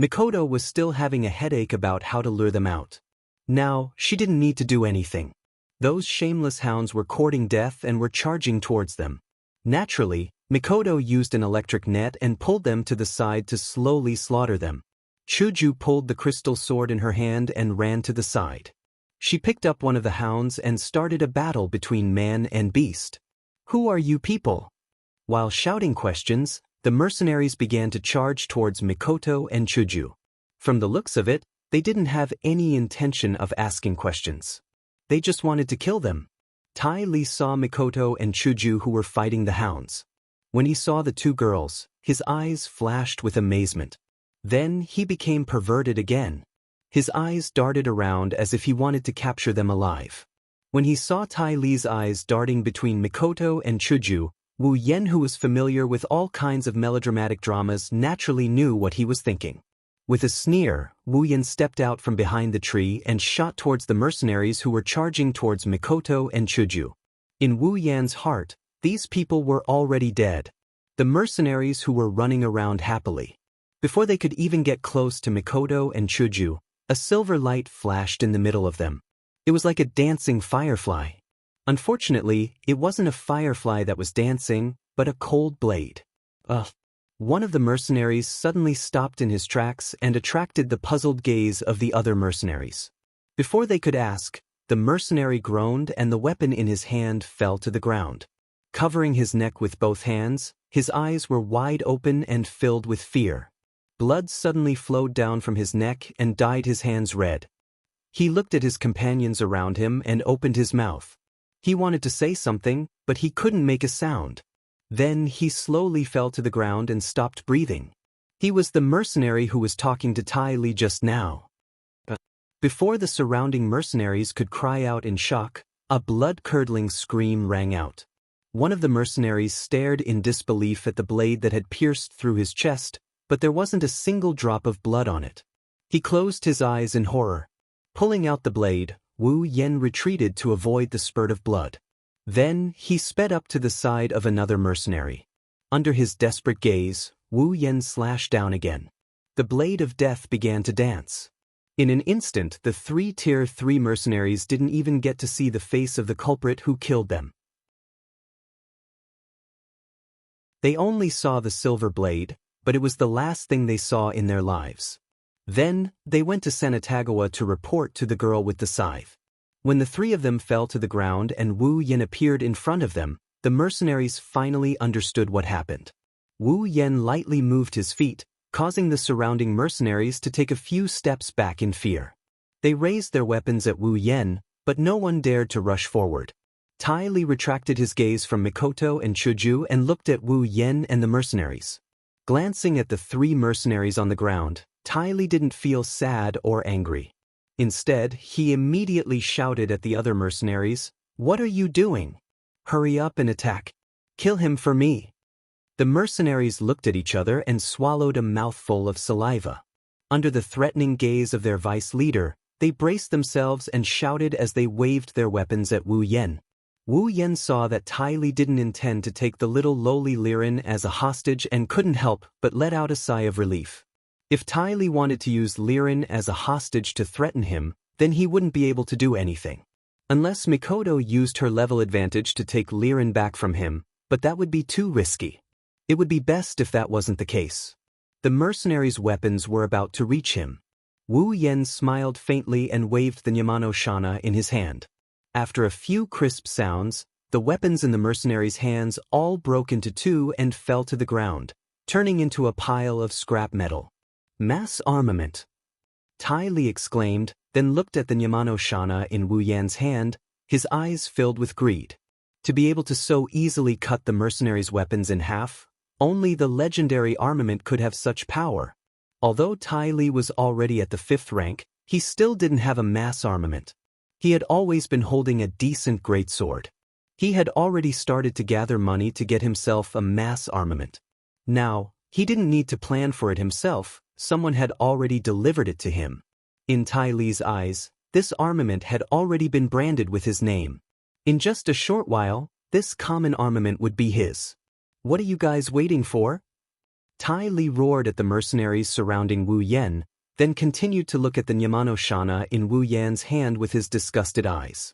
Mikoto was still having a headache about how to lure them out. Now, she didn't need to do anything. Those shameless hounds were courting death and were charging towards them. Naturally, Mikoto used an electric net and pulled them to the side to slowly slaughter them. Chuju pulled the crystal sword in her hand and ran to the side. She picked up one of the hounds and started a battle between man and beast. "Who are you people?" While shouting questions, the mercenaries began to charge towards Mikoto and Chuju. From the looks of it, they didn't have any intention of asking questions. They just wanted to kill them. Tai Li saw Mikoto and Chuju who were fighting the hounds. When he saw the two girls, his eyes flashed with amazement. Then he became perverted again. His eyes darted around as if he wanted to capture them alive. When he saw Tai Li's eyes darting between Mikoto and Chuju, Wu Yan, who was familiar with all kinds of melodramatic dramas, naturally knew what he was thinking. With a sneer, Wu Yan stepped out from behind the tree and shot towards the mercenaries who were charging towards Mikoto and Chuju. In Wu Yan's heart, these people were already dead. The mercenaries who were running around happily. Before they could even get close to Mikoto and Chuju, a silver light flashed in the middle of them. It was like a dancing firefly. Unfortunately, it wasn't a firefly that was dancing, but a cold blade. One of the mercenaries suddenly stopped in his tracks and attracted the puzzled gaze of the other mercenaries. Before they could ask, the mercenary groaned and the weapon in his hand fell to the ground. Covering his neck with both hands, his eyes were wide open and filled with fear. Blood suddenly flowed down from his neck and dyed his hands red. He looked at his companions around him and opened his mouth. He wanted to say something, but he couldn't make a sound. Then he slowly fell to the ground and stopped breathing. He was the mercenary who was talking to Tai Li just now. Before the surrounding mercenaries could cry out in shock, a blood-curdling scream rang out. One of the mercenaries stared in disbelief at the blade that had pierced through his chest, but there wasn't a single drop of blood on it. He closed his eyes in horror. Pulling out the blade, Wu Yan retreated to avoid the spurt of blood. Then, he sped up to the side of another mercenary. Under his desperate gaze, Wu Yan slashed down again. The blade of death began to dance. In an instant, the three Tier 3 mercenaries didn't even get to see the face of the culprit who killed them. They only saw the silver blade, but it was the last thing they saw in their lives. Then, they went to Sanatagawa to report to the girl with the scythe. When the three of them fell to the ground and Wu Yan appeared in front of them, the mercenaries finally understood what happened. Wu Yan lightly moved his feet, causing the surrounding mercenaries to take a few steps back in fear. They raised their weapons at Wu Yan, but no one dared to rush forward. Tai Li retracted his gaze from Mikoto and Chuju and looked at Wu Yan and the mercenaries. Glancing at the three mercenaries on the ground, Tai Li didn't feel sad or angry. Instead, he immediately shouted at the other mercenaries, "What are you doing? Hurry up and attack. Kill him for me." The mercenaries looked at each other and swallowed a mouthful of saliva. Under the threatening gaze of their vice leader, they braced themselves and shouted as they waved their weapons at Wu Yen. Wu Yen saw that Tai Li didn't intend to take the little lowly Liren as a hostage and couldn't help but let out a sigh of relief. If Tai Li wanted to use Liren as a hostage to threaten him, then he wouldn't be able to do anything. Unless Mikoto used her level advantage to take Liren back from him, but that would be too risky. It would be best if that wasn't the case. The mercenaries' weapons were about to reach him. Wu Yen smiled faintly and waved the Yamano Shana in his hand. After a few crisp sounds, the weapons in the mercenaries' hands all broke into two and fell to the ground, turning into a pile of scrap metal. Mass armament! Tai Li exclaimed, then looked at the Yamano Shana in Wu Yan's hand, his eyes filled with greed. To be able to so easily cut the mercenaries' weapons in half, only the legendary armament could have such power. Although Tai Li was already at the 5th rank, he still didn't have a mass armament. He had always been holding a decent greatsword. He had already started to gather money to get himself a mass armament. Now, he didn't need to plan for it himself, someone had already delivered it to him. In Tai Li's eyes, this armament had already been branded with his name. In just a short while, this common armament would be his. What are you guys waiting for? Tai Li roared at the mercenaries surrounding Wu Yen, then continued to look at the Yamano Shana in Wu Yan's hand with his disgusted eyes.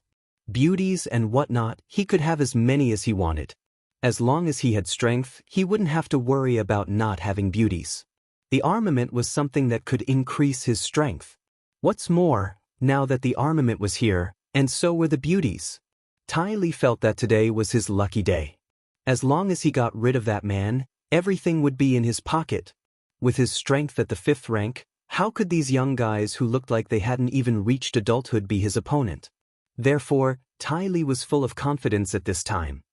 Beauties and whatnot, he could have as many as he wanted. As long as he had strength, he wouldn't have to worry about not having beauties. The armament was something that could increase his strength. What's more, now that the armament was here, and so were the beauties. Tai Li felt that today was his lucky day. As long as he got rid of that man, everything would be in his pocket. With his strength at the 5th rank, how could these young guys who looked like they hadn't even reached adulthood be his opponent? Therefore, Tai Li was full of confidence at this time.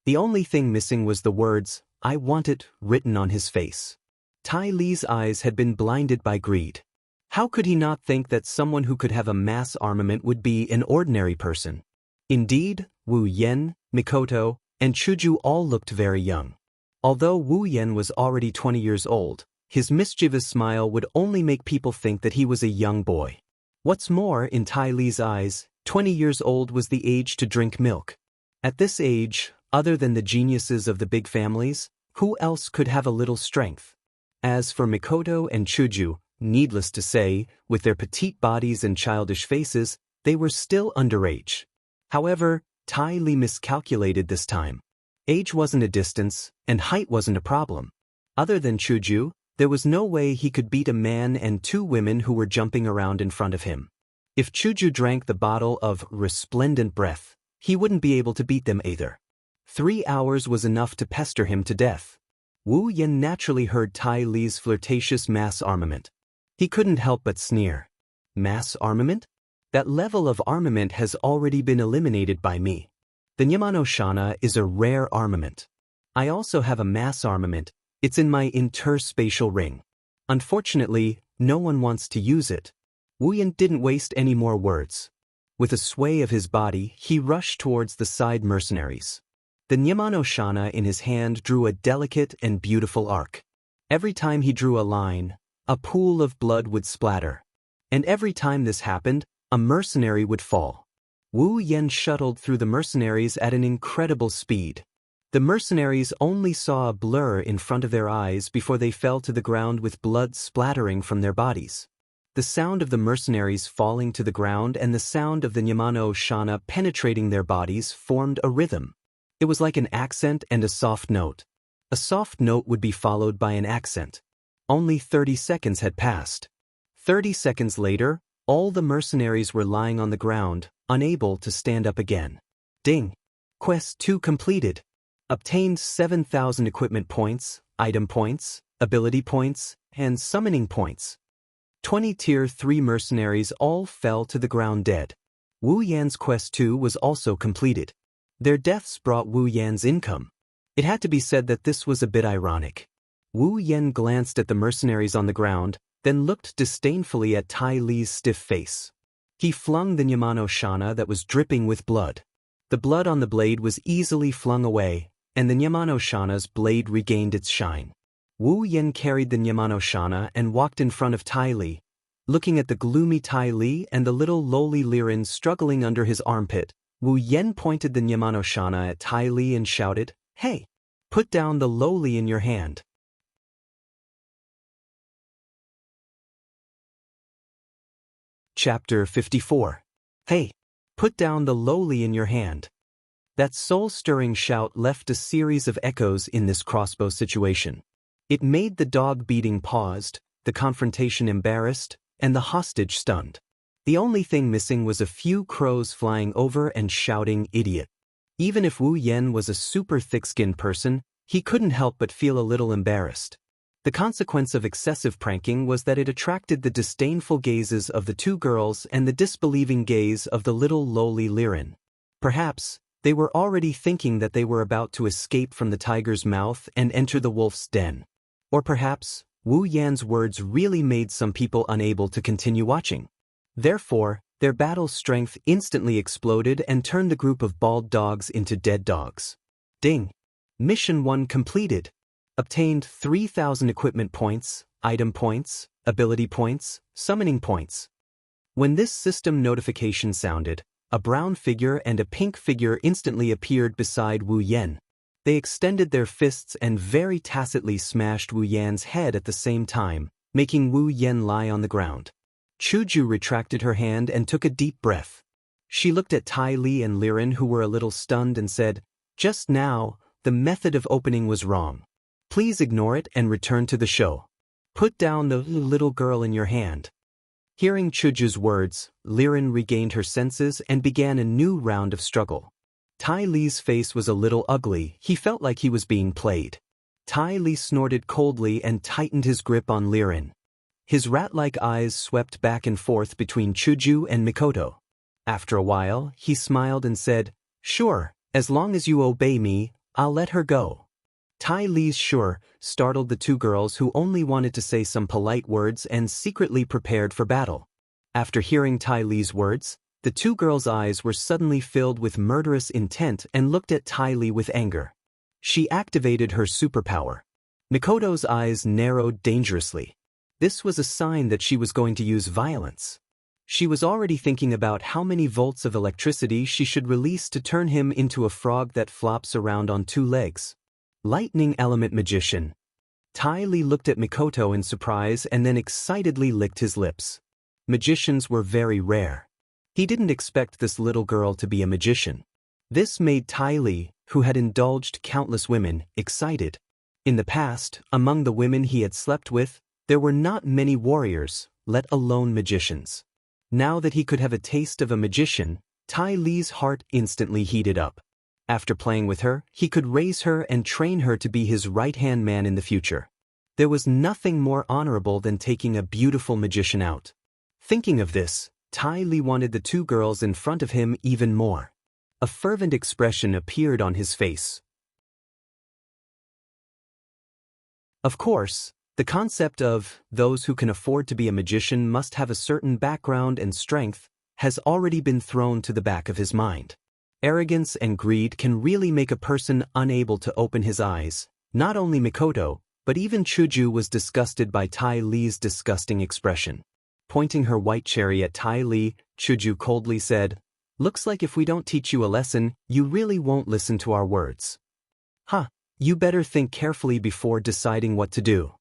The only thing missing was the words, "I want it," written on his face. Tai Li's eyes had been blinded by greed. How could he not think that someone who could have a mass armament would be an ordinary person? Indeed, Wu Yen, Mikoto, and Chuju all looked very young. Although Wu Yen was already 20 years old, his mischievous smile would only make people think that he was a young boy. What's more, in Tai Li's eyes, 20 years old was the age to drink milk. At this age, other than the geniuses of the big families, who else could have a little strength? As for Mikoto and Chuju, needless to say, with their petite bodies and childish faces, they were still underage. However, Tai Li miscalculated this time. Age wasn't a distance, and height wasn't a problem. Other than Chuju, there was no way he could beat a man and 2 women who were jumping around in front of him. If Chuju drank the bottle of resplendent breath, he wouldn't be able to beat them either. 3 hours was enough to pester him to death. Wu Yen naturally heard Tai Li's flirtatious mass armament. He couldn't help but sneer. Mass armament? That level of armament has already been eliminated by me. The Yamano Shana is a rare armament. I also have a mass armament. It's in my interspatial ring. Unfortunately, no one wants to use it. Wu Yen didn't waste any more words. With a sway of his body, he rushed towards the side mercenaries. The Yamano Shana in his hand drew a delicate and beautiful arc. Every time he drew a line, a pool of blood would splatter. And every time this happened, a mercenary would fall. Wu Yen shuttled through the mercenaries at an incredible speed. The mercenaries only saw a blur in front of their eyes before they fell to the ground with blood splattering from their bodies. The sound of the mercenaries falling to the ground and the sound of the Yamano Shana penetrating their bodies formed a rhythm. It was like an accent and a soft note. A soft note would be followed by an accent. Only 30 seconds had passed. 30 seconds later, all the mercenaries were lying on the ground, unable to stand up again. Ding! Quest 2 completed. Obtained 7,000 equipment points, item points, ability points, and summoning points. 20 Tier 3 mercenaries all fell to the ground dead. Wu Yan's Quest 2 was also completed. Their deaths brought Wu Yan's income. It had to be said that this was a bit ironic. Wu Yan glanced at the mercenaries on the ground, then looked disdainfully at Tai Li's stiff face. He flung the Yamano Shana that was dripping with blood. The blood on the blade was easily flung away, and the Yamano Shana's blade regained its shine. Wu Yan carried the Nyamanoshana and walked in front of Tai Li. Looking at the gloomy Tai Li and the little lowly Liren struggling under his armpit, Wu Yan pointed the Nyamanoshana at Tai Li and shouted, "Hey! Put down the lowly in your hand." Chapter 54. Hey! Put down the lowly in your hand. That soul-stirring shout left a series of echoes in this crossbow situation. It made the dog beating paused, the confrontation embarrassed, and the hostage stunned. The only thing missing was a few crows flying over and shouting, "Idiot." Even if Wu Yan was a super thick-skinned person, he couldn't help but feel a little embarrassed. The consequence of excessive pranking was that it attracted the disdainful gazes of the two girls and the disbelieving gaze of the little lowly Liren. Perhaps they were already thinking that they were about to escape from the tiger's mouth and enter the wolf's den. Or perhaps Wu Yan's words really made some people unable to continue watching. Therefore, their battle strength instantly exploded and turned the group of bald dogs into dead dogs. Ding! Mission 1 completed. Obtained 3,000 equipment points, item points, ability points, summoning points. When this system notification sounded, a brown figure and a pink figure instantly appeared beside Wu Yan. They extended their fists and very tacitly smashed Wu Yan's head at the same time, making Wu Yan lie on the ground. Chuju retracted her hand and took a deep breath. She looked at Tai Li and Liren, who were a little stunned, and said, "Just now, the method of opening was wrong. Please ignore it and return to the show. Put down the little girl in your hand." Hearing Chuju's words, Liren regained her senses and began a new round of struggle. Tai Li's face was a little ugly. He felt like he was being played. Tai Li snorted coldly and tightened his grip on Liren. His rat-like eyes swept back and forth between Chuju and Mikoto. After a while, he smiled and said, "Sure, as long as you obey me, I'll let her go." Tai Li's "sure" startled the two girls, who only wanted to say some polite words and secretly prepared for battle. After hearing Tai Li's words, the two girls' eyes were suddenly filled with murderous intent and looked at Tai Li with anger. She activated her superpower. Mikoto's eyes narrowed dangerously. This was a sign that she was going to use violence. She was already thinking about how many volts of electricity she should release to turn him into a frog that flops around on two legs. Lightning element magician. Tai Li looked at Mikoto in surprise and then excitedly licked his lips. Magicians were very rare. He didn't expect this little girl to be a magician. This made Tai Li, who had indulged countless women, excited. In the past, among the women he had slept with, there were not many warriors, let alone magicians. Now that he could have a taste of a magician, Tai Li's heart instantly heated up. After playing with her, he could raise her and train her to be his right-hand man in the future. There was nothing more honorable than taking a beautiful magician out. Thinking of this, Tai Li wanted the two girls in front of him even more. A fervent expression appeared on his face. Of course, the concept of those who can afford to be a magician must have a certain background and strength has already been thrown to the back of his mind. Arrogance and greed can really make a person unable to open his eyes. Not only Mikoto, but even Chuju was disgusted by Tai Li's disgusting expression. Pointing her white cherry at Tai Li, Chuju coldly said, "Looks like if we don't teach you a lesson, you really won't listen to our words. You better think carefully before deciding what to do."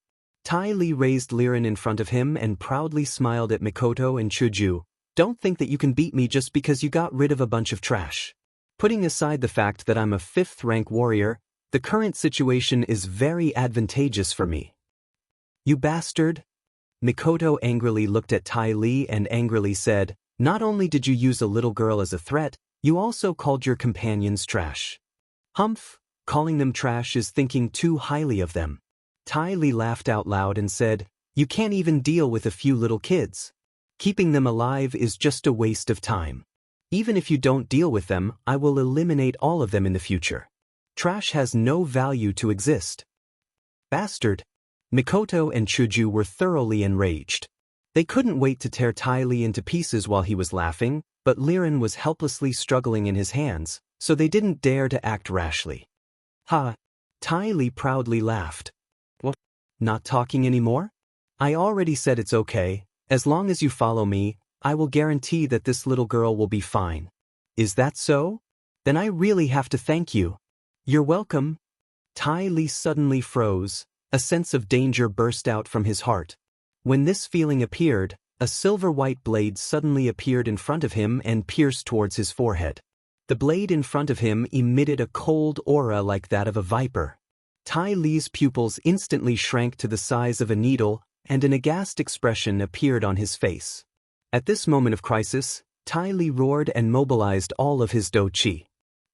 Tai Li raised Liren in front of him and proudly smiled at Mikoto and Chuju. "Don't think that you can beat me just because you got rid of a bunch of trash. Putting aside the fact that I'm a 5th-rank warrior, the current situation is very advantageous for me." "You bastard!" Mikoto angrily looked at Tai Li and angrily said, "Not only did you use a little girl as a threat, you also called your companions trash." "Humph, calling them trash is thinking too highly of them." Tai Li laughed out loud and said, "You can't even deal with a few little kids. Keeping them alive is just a waste of time. Even if you don't deal with them, I will eliminate all of them in the future. Trash has no value to exist." "Bastard!" Mikoto and Chuju were thoroughly enraged. They couldn't wait to tear Tai Li into pieces while he was laughing, but Liren was helplessly struggling in his hands, so they didn't dare to act rashly. "Ha!" Tai Li proudly laughed. "What? Not talking anymore? I already said it's okay. As long as you follow me, I will guarantee that this little girl will be fine. Is that so? Then I really have to thank you. You're welcome. Ty Lee suddenly froze. A sense of danger burst out from his heart. When this feeling appeared, a silver-white blade suddenly appeared in front of him and pierced towards his forehead. The blade in front of him emitted a cold aura like that of a viper. Ty Lee's pupils instantly shrank to the size of a needle, and an aghast expression appeared on his face. At this moment of crisis, Ty Lee roared and mobilized all of his Do Chi.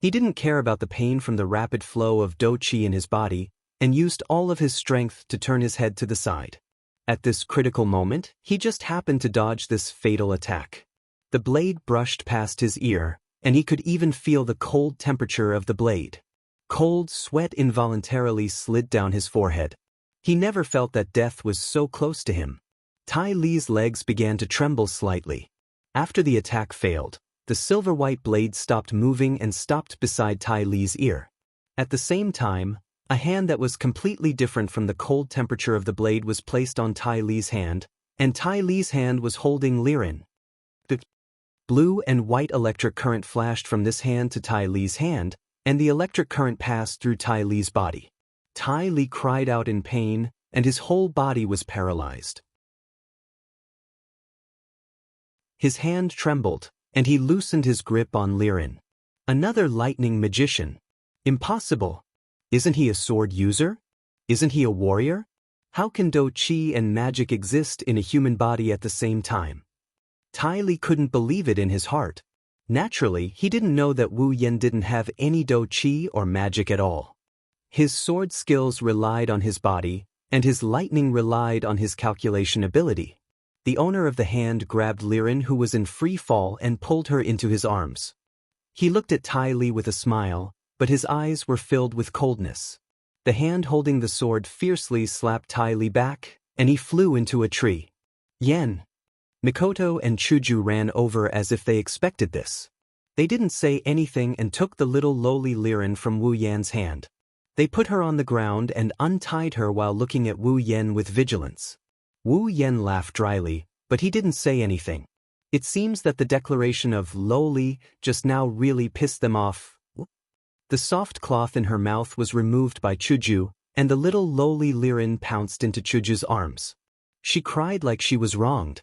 He didn't care about the pain from the rapid flow of Do Chi in his body, and used all of his strength to turn his head to the side. At this critical moment, he just happened to dodge this fatal attack. The blade brushed past his ear, and he could even feel the cold temperature of the blade. Cold sweat involuntarily slid down his forehead. He never felt that death was so close to him. Ty Lee's legs began to tremble slightly. After the attack failed, the silver-white blade stopped moving and stopped beside Ty Lee's ear. At the same time, a hand that was completely different from the cold temperature of the blade was placed on Ty Lee's hand, and Ty Lee's hand was holding Liren. The blue and white electric current flashed from this hand to Ty Lee's hand, and the electric current passed through Ty Lee's body. Ty Lee cried out in pain, and his whole body was paralyzed. His hand trembled, and he loosened his grip on Liren. Another lightning magician. Impossible. Isn't he a sword user? Isn't he a warrior? How can Do Chi and magic exist in a human body at the same time? Ty Lee couldn't believe it in his heart. Naturally, he didn't know that Wu Yen didn't have any Do Chi or magic at all. His sword skills relied on his body, and his lightning relied on his calculation ability. The owner of the hand grabbed Liren, who was in free fall, and pulled her into his arms. He looked at Ty Lee with a smile, but his eyes were filled with coldness. The hand holding the sword fiercely slapped Ty Lee back, and he flew into a tree. Yen, Mikoto and Chuju ran over as if they expected this. They didn't say anything and took the little lowly Liren from Wu Yan's hand. They put her on the ground and untied her while looking at Wu Yen with vigilance. Wu Yen laughed dryly, but he didn't say anything. It seems that the declaration of lowly just now really pissed them off. The soft cloth in her mouth was removed by Chuju, and the little lowly Liren pounced into Chuju's arms. She cried like she was wronged.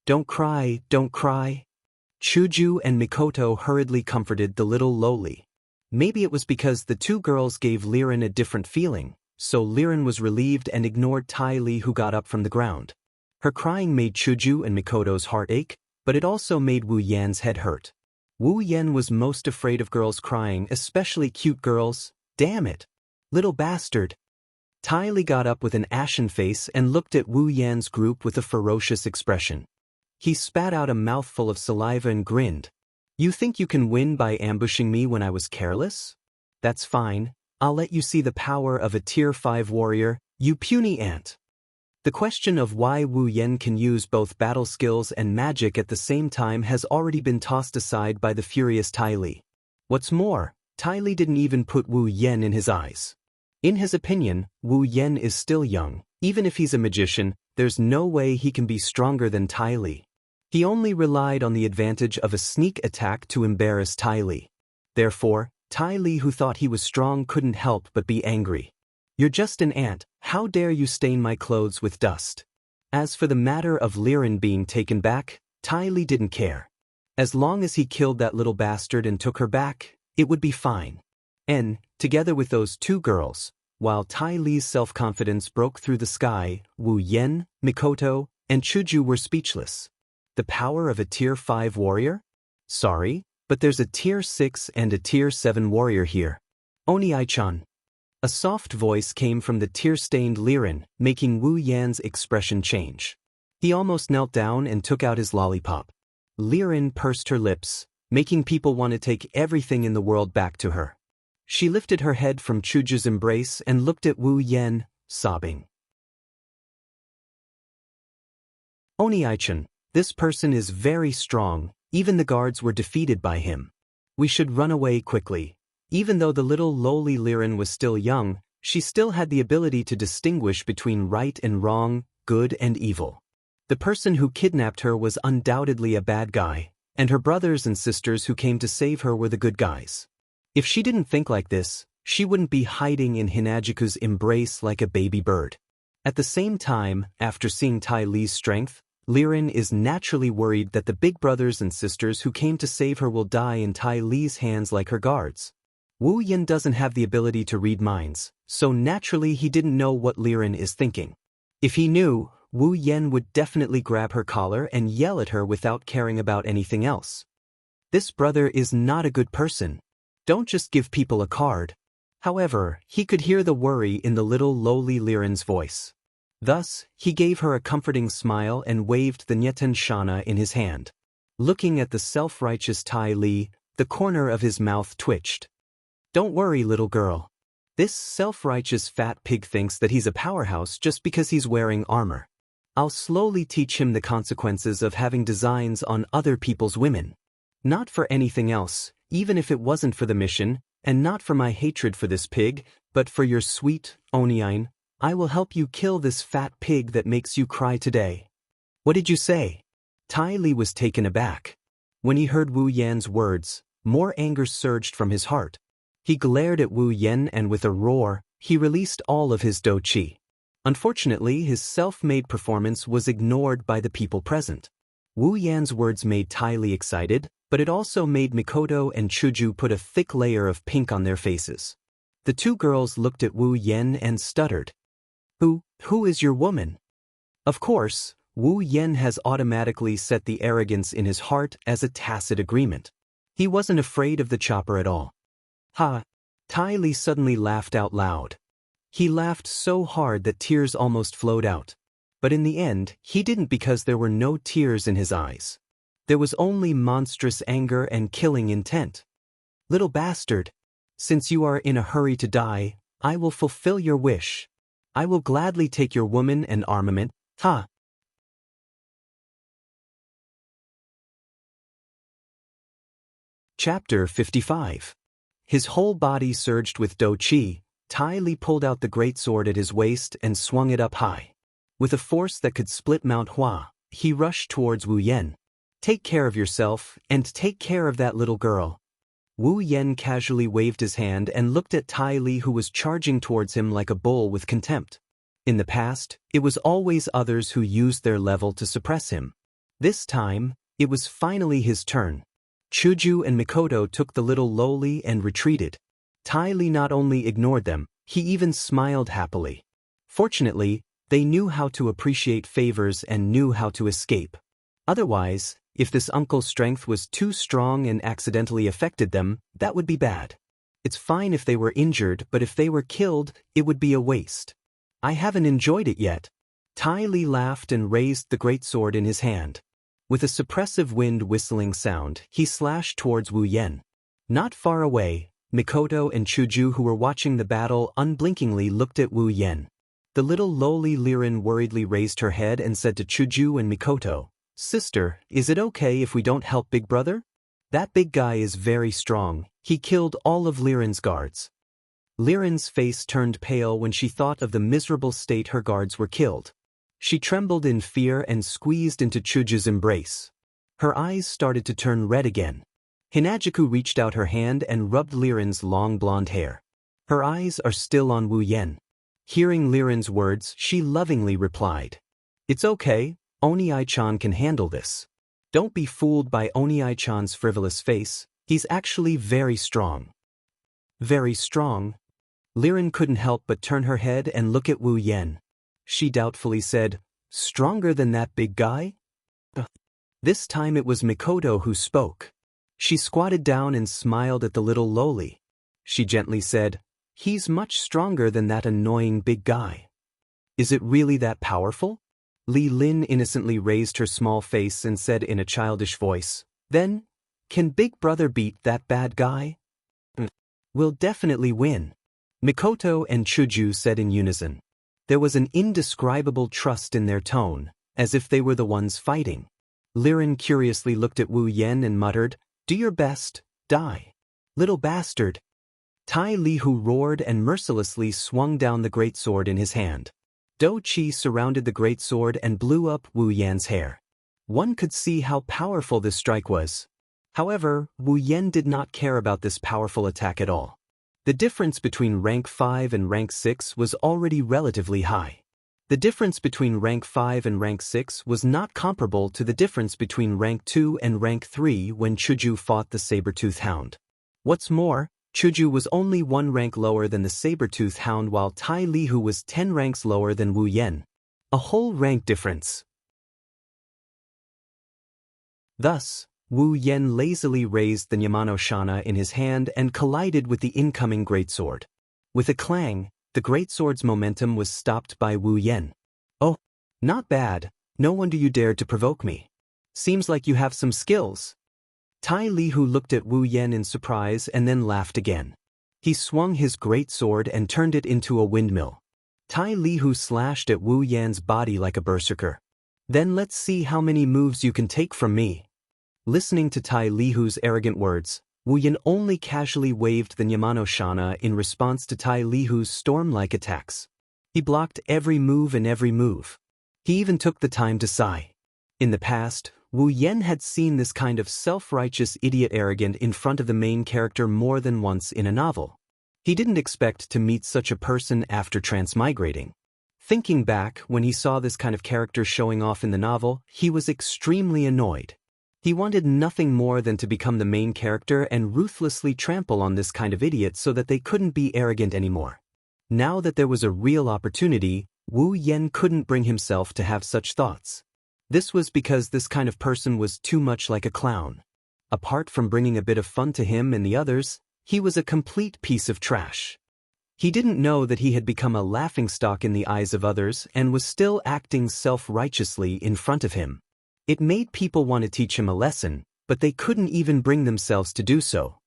Don't cry, don't cry. Chuju and Mikoto hurriedly comforted the little lowly. Maybe it was because the two girls gave Liren a different feeling, so Liren was relieved and ignored Ty Lee, who got up from the ground. Her crying made Chuju and Mikoto's heart ache, but it also made Wu Yan's head hurt. Wu Yan was most afraid of girls crying, especially cute girls. Damn it! Little bastard! Ty Lee got up with an ashen face and looked at Wu Yan's group with a ferocious expression. He spat out a mouthful of saliva and grinned. You think you can win by ambushing me when I was careless? That's fine. I'll let you see the power of a Tier 5 warrior, you puny ant. The question of why Wu Yan can use both battle skills and magic at the same time has already been tossed aside by the furious Ty Lee. What's more, Ty Lee didn't even put Wu Yan in his eyes. In his opinion, Wu Yan is still young. Even if he's a magician, there's no way he can be stronger than Ty Lee. He only relied on the advantage of a sneak attack to embarrass Ty Lee. Therefore, Ty Lee, who thought he was strong, couldn't help but be angry. You're just an ant. How dare you stain my clothes with dust? As for the matter of Liren being taken back, Ty Lee didn't care. As long as he killed that little bastard and took her back, it would be fine. And, together with those two girls, while Ty Lee's self-confidence broke through the sky, Wu Yan, Mikoto, and Chuju were speechless. The power of a Tier 5 warrior? Sorry, but there's a Tier 6 and a Tier 7 warrior here. Oni-chan. A soft voice came from the tear-stained Liren, making Wu Yan's expression change. He almost knelt down and took out his lollipop. Liren pursed her lips, making people want to take everything in the world back to her. She lifted her head from Chuju's embrace and looked at Wu Yan, sobbing. Oni-chan, this person is very strong, even the guards were defeated by him. We should run away quickly. Even though the little lowly Liren was still young, She still had the ability to distinguish between right and wrong, good and evil. The person who kidnapped her was undoubtedly a bad guy, and her brothers and sisters who came to save her were the good guys. If she didn't think like this, she wouldn't be hiding in Hinajiku's embrace like a baby bird. At the same time, after seeing Tai Li's strength, Liren is naturally worried that the big brothers and sisters who came to save her will die in Tai Li's hands like her guards. Wu Yin doesn't have the ability to read minds, so naturally he didn't know what Liren is thinking. If he knew, Wu Yen would definitely grab her collar and yell at her without caring about anything else. This brother is not a good person. Don't just give people a card. However, he could hear the worry in the little lowly Liren's voice. Thus, he gave her a comforting smile and waved the Nyeten Shana in his hand. Looking at the self-righteous Tai Li, the corner of his mouth twitched. Don't worry, little girl. This self-righteous fat pig thinks that he's a powerhouse just because he's wearing armor. I'll slowly teach him the consequences of having designs on other people's women. Not for anything else, even if it wasn't for the mission, and not for my hatred for this pig, but for your sweet, Oniine, I will help you kill this fat pig that makes you cry today. What did you say? Tai Li was taken aback. When he heard Wu Yan's words, more anger surged from his heart. He glared at Wu Yan and with a roar, he released all of his Do Chi. Unfortunately, his self-made performance was ignored by the people present. Wu Yan's words made Tai Li excited, but it also made Mikoto and Chuju put a thick layer of pink on their faces. The two girls looked at Wu Yan and stuttered. Who is your woman? Of course, Wu Yan has automatically set the arrogance in his heart as a tacit agreement. He wasn't afraid of the chopper at all. Ha! Tai Li suddenly laughed out loud. He laughed so hard that tears almost flowed out. But in the end, he didn't because there were no tears in his eyes. There was only monstrous anger and killing intent. Little bastard, since you are in a hurry to die, I will fulfill your wish. I will gladly take your woman and armament, ha! Chapter 55. His whole body surged with Do Chi. Tai Li pulled out the greatsword at his waist and swung it up high. With a force that could split Mount Hua, he rushed towards Wu Yan. Take care of yourself, and take care of that little girl. Wu Yan casually waved his hand and looked at Tai Li, who was charging towards him like a bull with contempt. In the past, it was always others who used their level to suppress him. This time, it was finally his turn. Chuju and Mikoto took the little lowly and retreated. Tai Li not only ignored them, he even smiled happily. Fortunately, they knew how to appreciate favors and knew how to escape. Otherwise, if this uncle's strength was too strong and accidentally affected them, that would be bad. It's fine if they were injured, but if they were killed, it would be a waste. I haven't enjoyed it yet. Tai Li laughed and raised the greatsword in his hand. With a suppressive wind whistling sound, he slashed towards Wu Yan. Not far away, Mikoto and Chuju, who were watching the battle, unblinkingly looked at Wu Yan. The little lowly Liren worriedly raised her head and said to Chuju and Mikoto, Sister, is it okay if we don't help Big Brother? That big guy is very strong. He killed all of Liren's guards. Liren's face turned pale when she thought of the miserable state her guards were killed. She trembled in fear and squeezed into Chuju's embrace. Her eyes started to turn red again. Hinajiku reached out her hand and rubbed Liren's long blonde hair. Her eyes are still on Wu Yan. Hearing Liren's words, she lovingly replied, It's okay, Oni-chan can handle this. Don't be fooled by Oni-chan's frivolous face, he's actually very strong. Very strong? Liren couldn't help but turn her head and look at Wu Yan. She doubtfully said, Stronger than that big guy? This time it was Mikoto who spoke. She squatted down and smiled at the little lowly. She gently said, He's much stronger than that annoying big guy. Is it really that powerful? Li Lin innocently raised her small face and said in a childish voice, Then, can Big Brother beat that bad guy? We'll definitely win. Mikoto and Chuju said in unison. There was an indescribable trust in their tone, as if they were the ones fighting. Liren curiously looked at Wu Yan and muttered, Do your best, die. Little bastard. Tai Lihu roared and mercilessly swung down the greatsword in his hand. Do Qi surrounded the greatsword and blew up Wu Yan's hair. One could see how powerful this strike was. However, Wu Yan did not care about this powerful attack at all. The difference between rank 5 and rank 6 was already relatively high. The difference between rank 5 and rank 6 was not comparable to the difference between rank 2 and rank 3 when Chuju fought the saber-toothed hound. What's more, Chuju was only 1 rank lower than the saber-toothed hound while Tai Lihu was 10 ranks lower than Wu Yan. A whole rank difference. Thus, Wu Yan lazily raised the Yamanoshana in his hand and collided with the incoming greatsword. With a clang, the greatsword's momentum was stopped by Wu Yan. "Oh, not bad, no wonder you dared to provoke me. Seems like you have some skills." Tai Lihu looked at Wu Yan in surprise and then laughed again. He swung his greatsword and turned it into a windmill. Tai Lihu slashed at Wu Yan's body like a berserker. "Then let's see how many moves you can take from me." Listening to Tai Lihu's arrogant words, Wu Yan only casually waved the Yamanoshana in response to Tai Lihu's storm-like attacks. He blocked every move and every move. He even took the time to sigh. In the past, Wu Yan had seen this kind of self-righteous idiot arrogant in front of the main character more than once in a novel. He didn't expect to meet such a person after transmigrating. Thinking back, when he saw this kind of character showing off in the novel, he was extremely annoyed. He wanted nothing more than to become the main character and ruthlessly trample on this kind of idiot so that they couldn't be arrogant anymore. Now that there was a real opportunity, Wu Yan couldn't bring himself to have such thoughts. This was because this kind of person was too much like a clown. Apart from bringing a bit of fun to him and the others, he was a complete piece of trash. He didn't know that he had become a laughingstock in the eyes of others and was still acting self-righteously in front of him. It made people want to teach him a lesson, but they couldn't even bring themselves to do so.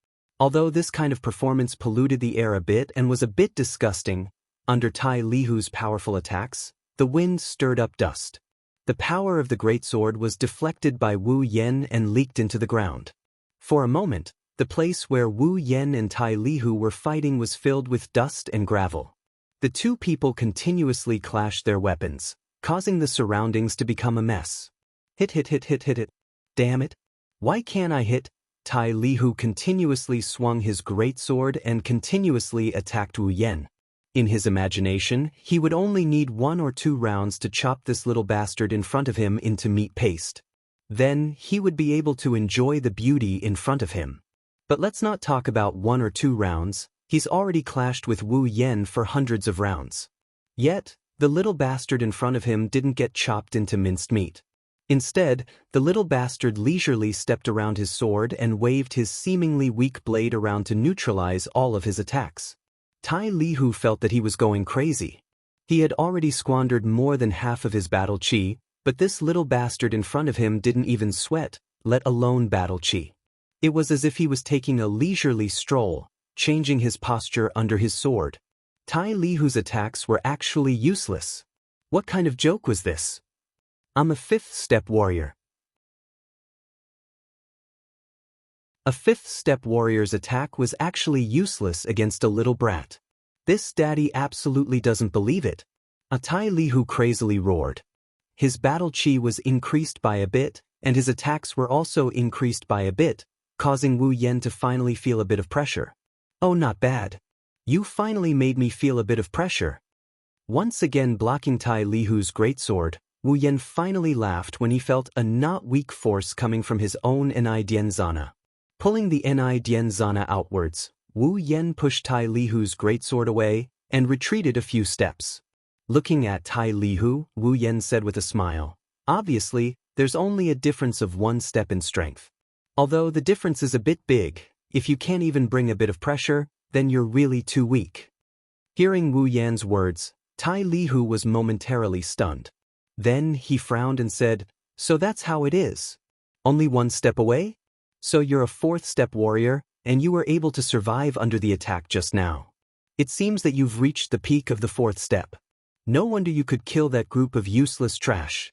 Although this kind of performance polluted the air a bit and was a bit disgusting, under Tai Lihu's powerful attacks, the wind stirred up dust. The power of the greatsword was deflected by Wu Yan and leaked into the ground. For a moment, the place where Wu Yan and Tai Lihu were fighting was filled with dust and gravel. The two people continuously clashed their weapons, causing the surroundings to become a mess. Hit. Damn it. Why can't I hit? Tai Lihu continuously swung his greatsword and continuously attacked Wu Yan. In his imagination, he would only need 1 or 2 rounds to chop this little bastard in front of him into meat paste. Then, he would be able to enjoy the beauty in front of him. But let's not talk about 1 or 2 rounds, he's already clashed with Wu Yan for hundreds of rounds. Yet, the little bastard in front of him didn't get chopped into minced meat. Instead, the little bastard leisurely stepped around his sword and waved his seemingly weak blade around to neutralize all of his attacks. Tai Lihu felt that he was going crazy. He had already squandered more than half of his battle chi, but this little bastard in front of him didn't even sweat, let alone battle chi. It was as if he was taking a leisurely stroll, changing his posture under his sword. Tai Lihu's attacks were actually useless. What kind of joke was this? I'm a 5th-step warrior. A 5th-step warrior's attack was actually useless against a little brat. This daddy absolutely doesn't believe it. A Tai Lihu crazily roared. His battle chi was increased by a bit, and his attacks were also increased by a bit, causing Wu Yan to finally feel a bit of pressure. "Oh, not bad. You finally made me feel a bit of pressure." Once again blocking Tai Lihu's greatsword, Wu Yan finally laughed when he felt a not weak force coming from his own Enai Dianzana. Pulling the Enai Dianzana outwards, Wu Yan pushed Tai Lihu's greatsword away and retreated a few steps. Looking at Tai Lihu, Wu Yan said with a smile, "Obviously, there's only a difference of 1 step in strength. Although the difference is a bit big, if you can't even bring a bit of pressure, then you're really too weak." Hearing Wu Yan's words, Tai Lihu was momentarily stunned. Then he frowned and said, "So that's how it is? Only 1 step away? So you're a 4th-step warrior, and you were able to survive under the attack just now. It seems that you've reached the peak of the 4th step. No wonder you could kill that group of useless trash."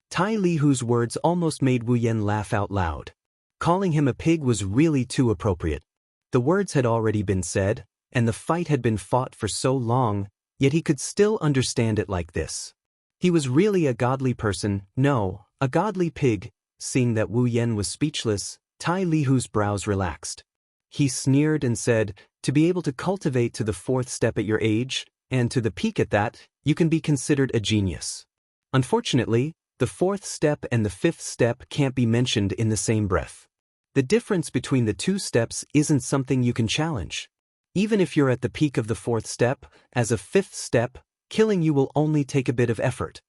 Tai Lihu's words almost made Wu Yan laugh out loud. Calling him a pig was really too appropriate. The words had already been said, and the fight had been fought for so long, yet he could still understand it like this. He was really a godly person, no, a godly pig. Seeing that Wu Yen was speechless, Tai Lihu's brows relaxed. He sneered and said, "To be able to cultivate to the fourth step at your age, and to the peak at that, you can be considered a genius. Unfortunately, the fourth step and the fifth step can't be mentioned in the same breath. The difference between the two steps isn't something you can challenge. Even if you're at the peak of the fourth step, as a fifth step, killing you will only take a bit of effort."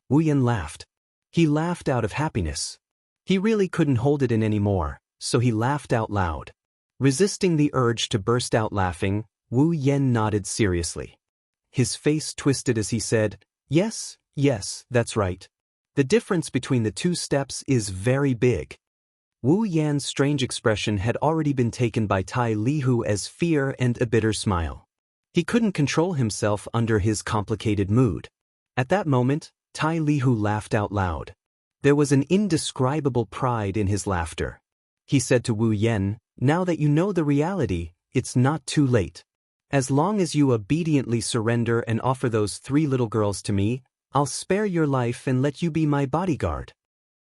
Wu Yen laughed. He laughed out of happiness. He really couldn't hold it in anymore, so he laughed out loud. Resisting the urge to burst out laughing, Wu Yen nodded seriously. His face twisted as he said, "Yes, that's right. The difference between the two steps is very big." Wu Yan's strange expression had already been taken by Tai Lihu as fear and a bitter smile. He couldn't control himself under his complicated mood. At that moment, Tai Lihu laughed out loud. There was an indescribable pride in his laughter. He said to Wu Yen, "Now that you know the reality, it's not too late. As long as you obediently surrender and offer those 3 little girls to me, I'll spare your life and let you be my bodyguard."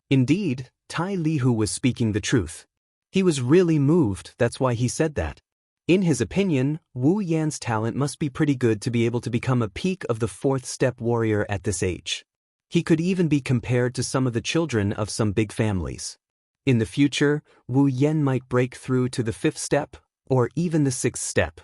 Indeed, Tai Lihu was speaking the truth. He was really moved, that's why he said that. In his opinion, Wu Yan's talent must be pretty good to be able to become a peak of the fourth step warrior at this age. He could even be compared to some of the children of some big families. In the future, Wu Yen might break through to the fifth step, or even the sixth step.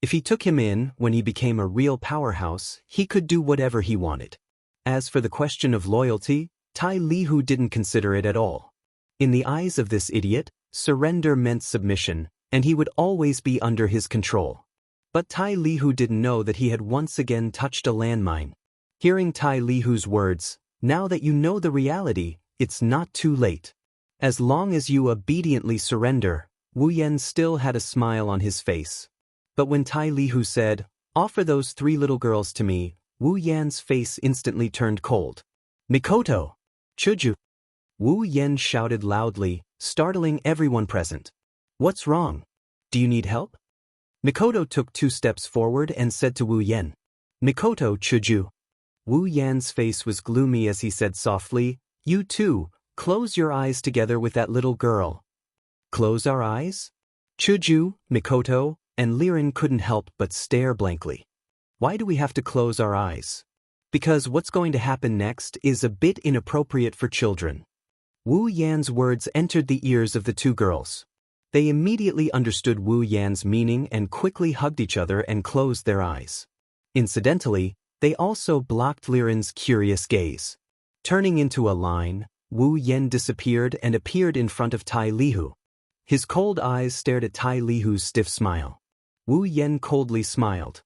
If he took him in when he became a real powerhouse, he could do whatever he wanted. As for the question of loyalty, Tai Lihu didn't consider it at all. In the eyes of this idiot, surrender meant submission, and he would always be under his control. But Tai Lihu didn't know that he had once again touched a landmine. Hearing Tai Lihu's words, "Now that you know the reality, it's not too late. As long as you obediently surrender," Wu Yen still had a smile on his face. But when Tai Lihu said, "Offer those 3 little girls to me," Wu Yan's face instantly turned cold. "Mikoto! Chuju!" Wu Yen shouted loudly, startling everyone present. "What's wrong? Do you need help?" Mikoto took 2 steps forward and said to Wu Yen, "Mikoto Chuju." Wu Yan's face was gloomy as he said softly, "You too, close your eyes together with that little girl." "Close our eyes?" Chuju, Mikoto, and Liren couldn't help but stare blankly. "Why do we have to close our eyes?" "Because what's going to happen next is a bit inappropriate for children." Wu Yan's words entered the ears of the 2 girls. They immediately understood Wu Yan's meaning and quickly hugged each other and closed their eyes. Incidentally, they also blocked Liren's curious gaze. Turning into a line, Wu Yen disappeared and appeared in front of Tai Lihu. His cold eyes stared at Tai Lihu's stiff smile. Wu Yen coldly smiled.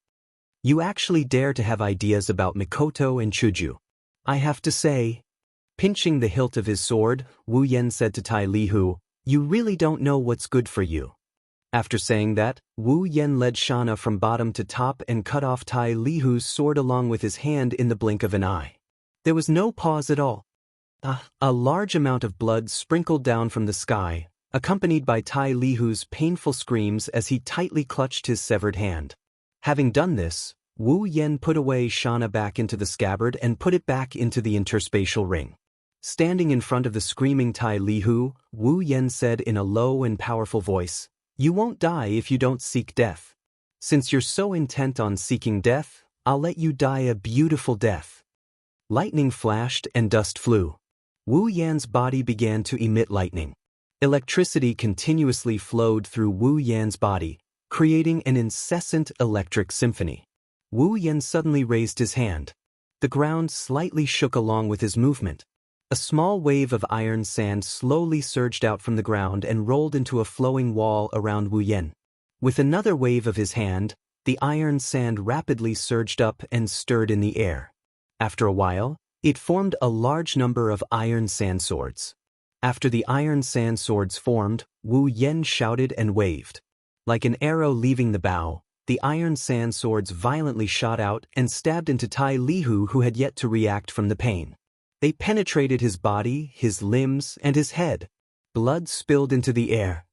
"You actually dare to have ideas about Mikoto and Chuju. I have to say." Pinching the hilt of his sword, Wu Yen said to Tai Lihu, "You really don't know what's good for you." After saying that, Wu Yen led Shana from bottom to top and cut off Tai Lihu's sword along with his hand in the blink of an eye. There was no pause at all. A large amount of blood sprinkled down from the sky, accompanied by Tai Lihu's painful screams as he tightly clutched his severed hand. Having done this, Wu Yen put away Shana back into the scabbard and put it back into the interspatial ring. Standing in front of the screaming Tai Lihu, Wu Yen said in a low and powerful voice, "You won't die if you don't seek death. Since you're so intent on seeking death, I'll let you die a beautiful death." Lightning flashed and dust flew. Wu Yan's body began to emit lightning. Electricity continuously flowed through Wu Yan's body, creating an incessant electric symphony. Wu Yen suddenly raised his hand. The ground slightly shook along with his movement. A small wave of iron sand slowly surged out from the ground and rolled into a flowing wall around Wu Yen. With another wave of his hand, the iron sand rapidly surged up and stirred in the air. After a while, it formed a large number of iron sand swords. After the iron sand swords formed, Wu Yen shouted and waved. Like an arrow leaving the bow, the iron sand swords violently shot out and stabbed into Tai Lihu, who had yet to react from the pain. They penetrated his body, his limbs, and his head. Blood spilled into the air.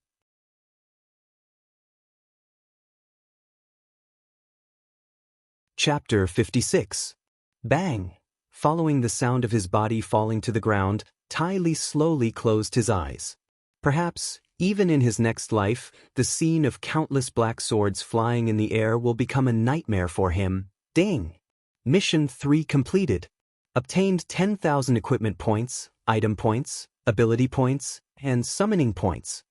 Chapter 56. Bang! Following the sound of his body falling to the ground, Ty Lee slowly closed his eyes. Perhaps, even in his next life, the scene of countless black swords flying in the air will become a nightmare for him. Ding! Mission 3 completed. Obtained 10,000 equipment points, item points, ability points, and summoning points.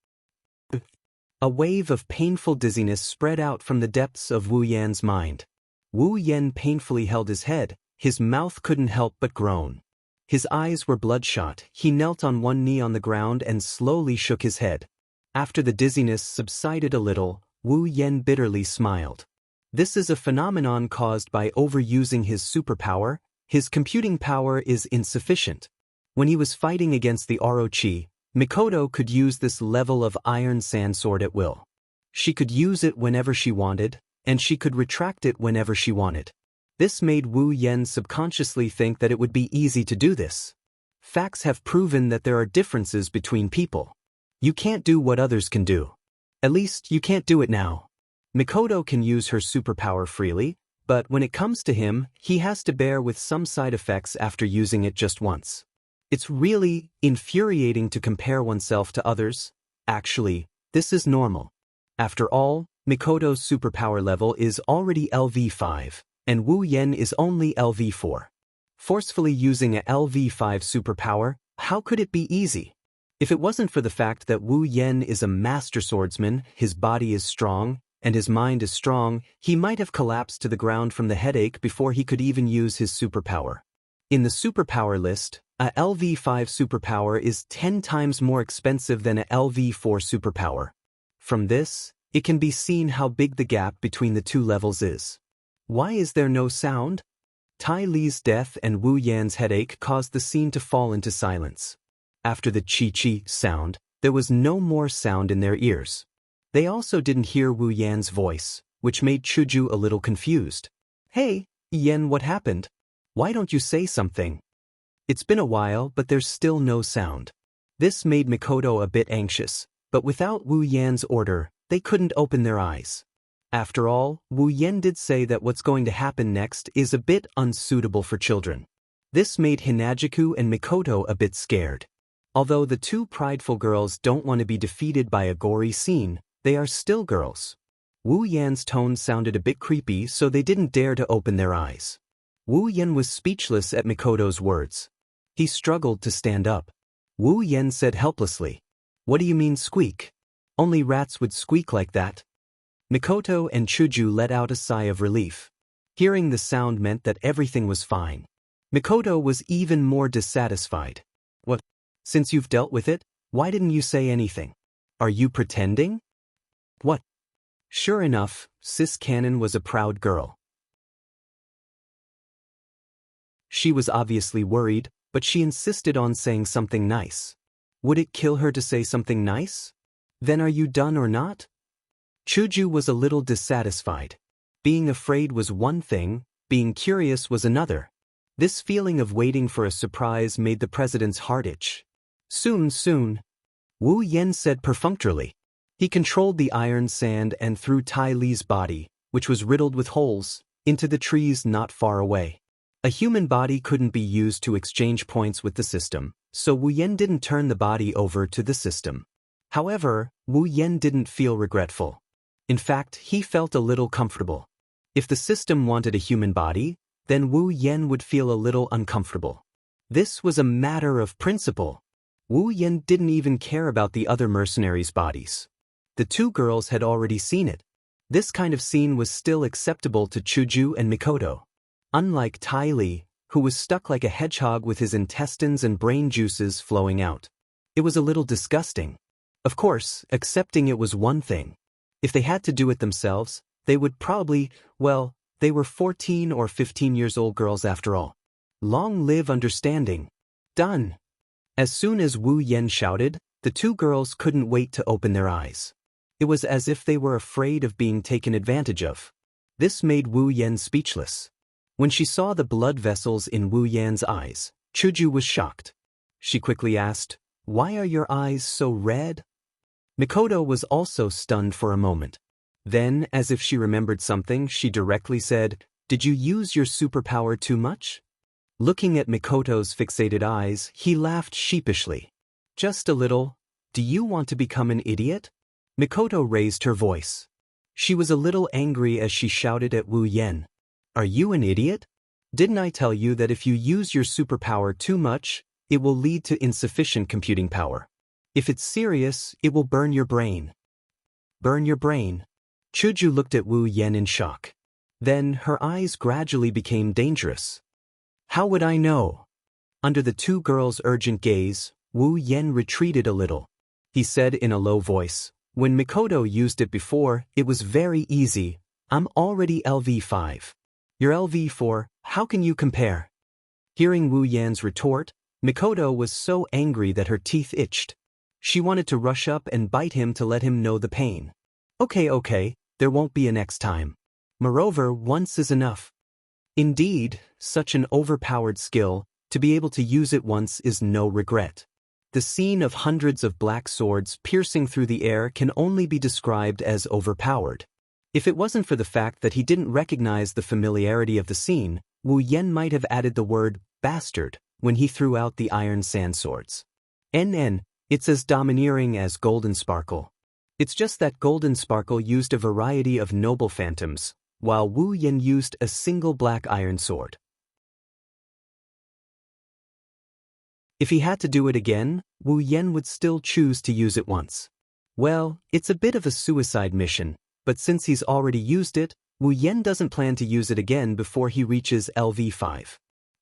A wave of painful dizziness spread out from the depths of Wu Yan's mind. Wu Yan painfully held his head, his mouth couldn't help but groan. His eyes were bloodshot, he knelt on one knee on the ground and slowly shook his head. After the dizziness subsided a little, Wu Yan bitterly smiled. This is a phenomenon caused by overusing his superpower. His computing power is insufficient. When he was fighting against the Orochi, Mikoto could use this level of iron sand sword at will. She could use it whenever she wanted, and she could retract it whenever she wanted. This made Wu Yan subconsciously think that it would be easy to do this. Facts have proven that there are differences between people. You can't do what others can do. At least, you can't do it now. Mikoto can use her superpower freely, but when it comes to him, he has to bear with some side effects after using it just once. It's really infuriating to compare oneself to others. Actually, this is normal. After all, Mikoto's superpower level is already LV5, and Wu Yan is only LV4. Forcefully using a LV5 superpower, how could it be easy? If it wasn't for the fact that Wu Yan is a master swordsman, his body is strong, and his mind is strong, he might have collapsed to the ground from the headache before he could even use his superpower. In the superpower list, a LV5 superpower is 10 times more expensive than a LV4 superpower. From this, it can be seen how big the gap between the two levels is. Why is there no sound? Tai Li's death and Wu Yan's headache caused the scene to fall into silence. After the chi-chi sound, there was no more sound in their ears. They also didn't hear Wu Yan's voice, which made Chuju a little confused. Hey, Yan, what happened? Why don't you say something? It's been a while, but there's still no sound. This made Mikoto a bit anxious, but without Wu Yan's order, they couldn't open their eyes. After all, Wu Yan did say that what's going to happen next is a bit unsuitable for children. This made Hinajiku and Mikoto a bit scared. Although the two prideful girls don't want to be defeated by a gory scene, they are still girls. Wu Yan's tone sounded a bit creepy, so they didn't dare to open their eyes. Wu Yan was speechless at Mikoto's words. He struggled to stand up. Wu Yan said helplessly, "What do you mean squeak? Only rats would squeak like that." Mikoto and Chuju let out a sigh of relief. Hearing the sound meant that everything was fine. Mikoto was even more dissatisfied. "What? Since you've dealt with it, why didn't you say anything? Are you pretending?" "What?" Sure enough, Sis Cannon was a proud girl. She was obviously worried, but she insisted on saying something nice. Would it kill her to say something nice? Then are you done or not? Chuju was a little dissatisfied. Being afraid was one thing, being curious was another. This feeling of waiting for a surprise made the president's heart itch. Soon. Wu Yan said perfunctorily. He controlled the iron sand and threw Tai Li's body, which was riddled with holes, into the trees not far away. A human body couldn't be used to exchange points with the system, so Wu Yan didn't turn the body over to the system. However, Wu Yan didn't feel regretful. In fact, he felt a little comfortable. If the system wanted a human body, then Wu Yan would feel a little uncomfortable. This was a matter of principle. Wu Yan didn't even care about the other mercenaries' bodies. The two girls had already seen it. This kind of scene was still acceptable to Chuju and Mikoto. Unlike Tai Li, who was stuck like a hedgehog with his intestines and brain juices flowing out. It was a little disgusting. Of course, accepting it was one thing. If they had to do it themselves, they would probably, well, they were 14 or 15 years old girls after all. Long live understanding. Done. As soon as Wu Yan shouted, the two girls couldn't wait to open their eyes. It was as if they were afraid of being taken advantage of. This made Wu Yan speechless. When she saw the blood vessels in Wu Yan's eyes, Chuju was shocked. She quickly asked, "Why are your eyes so red?" Mikoto was also stunned for a moment. Then, as if she remembered something, she directly said, Did you use your superpower too much? Looking at Mikoto's fixated eyes, he laughed sheepishly. Just a little. Do you want to become an idiot? Mikoto raised her voice. She was a little angry as she shouted at Wu Yen. Are you an idiot? Didn't I tell you that if you use your superpower too much, it will lead to insufficient computing power? If it's serious, it will burn your brain. Burn your brain? Chuju looked at Wu Yen in shock. Then her eyes gradually became dangerous. How would I know? Under the two girls' urgent gaze, Wu Yen retreated a little. He said in a low voice, when Mikoto used it before, it was very easy. I'm already LV5. You're LV4, how can you compare? Hearing Wu Yan's retort, Mikoto was so angry that her teeth itched. She wanted to rush up and bite him to let him know the pain. Okay, there won't be a next time. Moreover, once is enough. Indeed, such an overpowered skill, to be able to use it once is no regret. The scene of hundreds of black swords piercing through the air can only be described as overpowered. If it wasn't for the fact that he didn't recognize the familiarity of the scene, Wu Yen might have added the word bastard when he threw out the iron sand swords. It's as domineering as Golden Sparkle. It's just that Golden Sparkle used a variety of noble phantoms, while Wu Yen used a single black iron sword. If he had to do it again, Wu Yen would still choose to use it once. Well, it's a bit of a suicide mission, but since he's already used it, Wu Yen doesn't plan to use it again before he reaches LV5.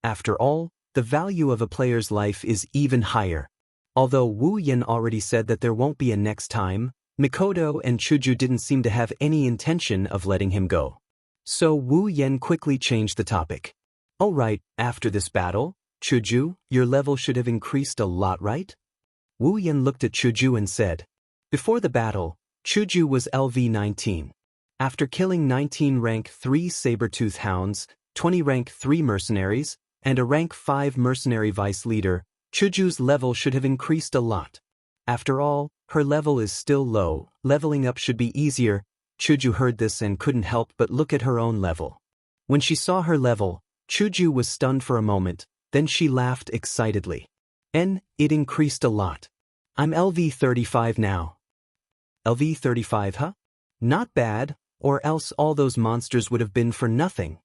After all, the value of a player's life is even higher. Although Wu Yen already said that there won't be a next time, Mikoto and Chuju didn't seem to have any intention of letting him go. So Wu Yen quickly changed the topic. Alright, after this battle, Chuju, your level should have increased a lot, right? Wu Yen looked at Chuju and said. Before the battle, Chuju was LV19. After killing 19 rank 3 saber-tooth hounds, 20 rank 3 mercenaries, and a rank 5 mercenary vice leader, Chuju's level should have increased a lot. After all, her level is still low, leveling up should be easier. Chuju heard this and couldn't help but look at her own level. When she saw her level, Chuju was stunned for a moment, then she laughed excitedly. It increased a lot. I'm LV35 now. LV35, huh? Not bad, or else all those monsters would have been for nothing.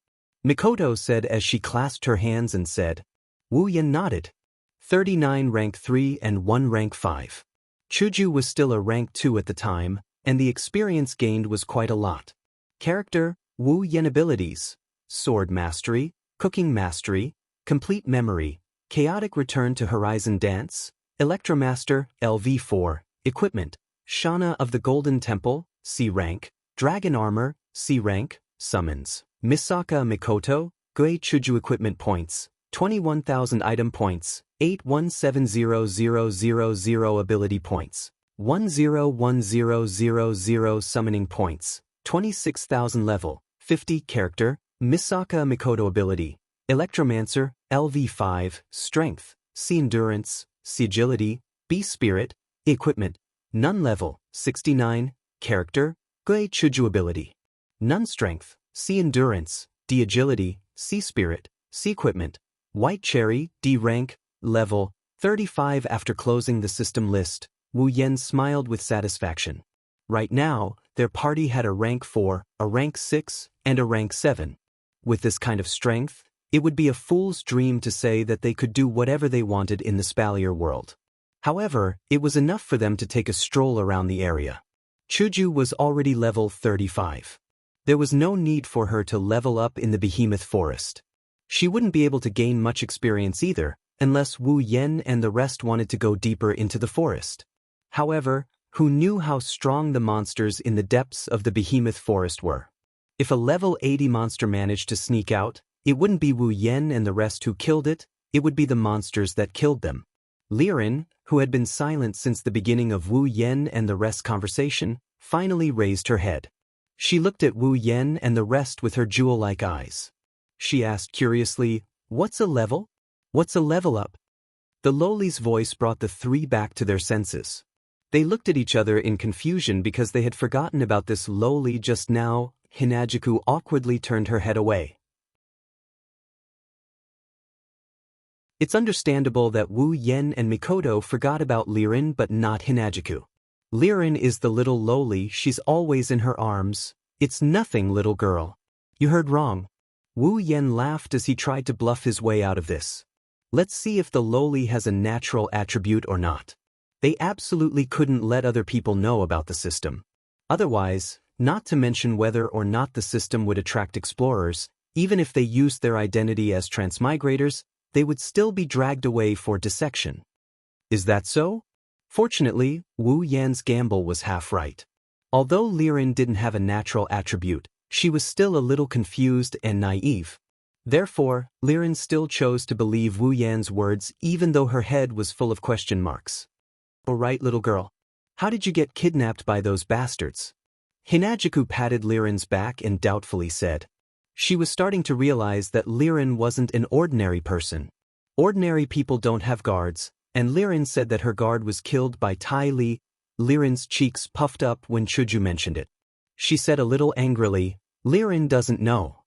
Mikoto said as she clasped her hands and said. Wu Yen nodded. 39 rank 3 and 1 rank 5. Chuju was still a rank 2 at the time, and the experience gained was quite a lot. Character, Wu Yen abilities, Sword Mastery, Cooking Mastery, Complete Memory, Chaotic Return to Horizon Dance, Electromaster, LV4, Equipment, Shana of the Golden Temple, C rank, Dragon Armor, C rank, Summons, Misaka Mikoto, Gui Chuju Equipment Points, 21,000 Item Points, 817000 Ability Points, 101000 Summoning Points, 26,000 Level, 50 Character, Misaka Mikoto Ability, Electromancer, LV5, Strength, C Endurance, C Agility, B Spirit, Equipment, None Level, 69, Character, Gui Chuju Ability, None Strength, C Endurance, D Agility, C Spirit, C Equipment, White Cherry, D Rank, Level, 35. After closing the system list, Wu Yen smiled with satisfaction. Right now, their party had a rank 4, a rank 6, and a rank 7. With this kind of strength, it would be a fool's dream to say that they could do whatever they wanted in the Spalier world. However, it was enough for them to take a stroll around the area. Chuju was already level 35. There was no need for her to level up in the Behemoth Forest. She wouldn't be able to gain much experience either, unless Wu Yen and the rest wanted to go deeper into the forest. However, who knew how strong the monsters in the depths of the Behemoth Forest were? If a level 80 monster managed to sneak out, it wouldn't be Wu Yen and the rest who killed it, it would be the monsters that killed them. Liren, who had been silent since the beginning of Wu Yen and the rest's conversation, finally raised her head. She looked at Wu Yen and the rest with her jewel-like eyes. She asked curiously, "What's a level? What's a level up?" The lowly's voice brought the three back to their senses. They looked at each other in confusion because they had forgotten about this lowly just now. Hinajuku awkwardly turned her head away. It's understandable that Wu Yen and Mikoto forgot about Lirin but not Hinajiku. Lirin is the little loli, she's always in her arms. It's nothing, little girl. You heard wrong. Wu Yen laughed as he tried to bluff his way out of this. Let's see if the loli has a natural attribute or not. They absolutely couldn't let other people know about the system. Otherwise, not to mention whether or not the system would attract explorers, even if they used their identity as transmigrators, they would still be dragged away for dissection. Is that so? Fortunately, Wu Yan's gamble was half right. Although Lirin didn't have a natural attribute, she was still a little confused and naive. Therefore, Lirin still chose to believe Wu Yan's words even though her head was full of question marks. All right, little girl. How did you get kidnapped by those bastards? Hinajiku patted Lirin's back and doubtfully said. She was starting to realize that Lirin wasn't an ordinary person. Ordinary people don't have guards, and Lirin said that her guard was killed by Tai Li. Lirin's cheeks puffed up when Chuju mentioned it. She said a little angrily, Lirin doesn't know.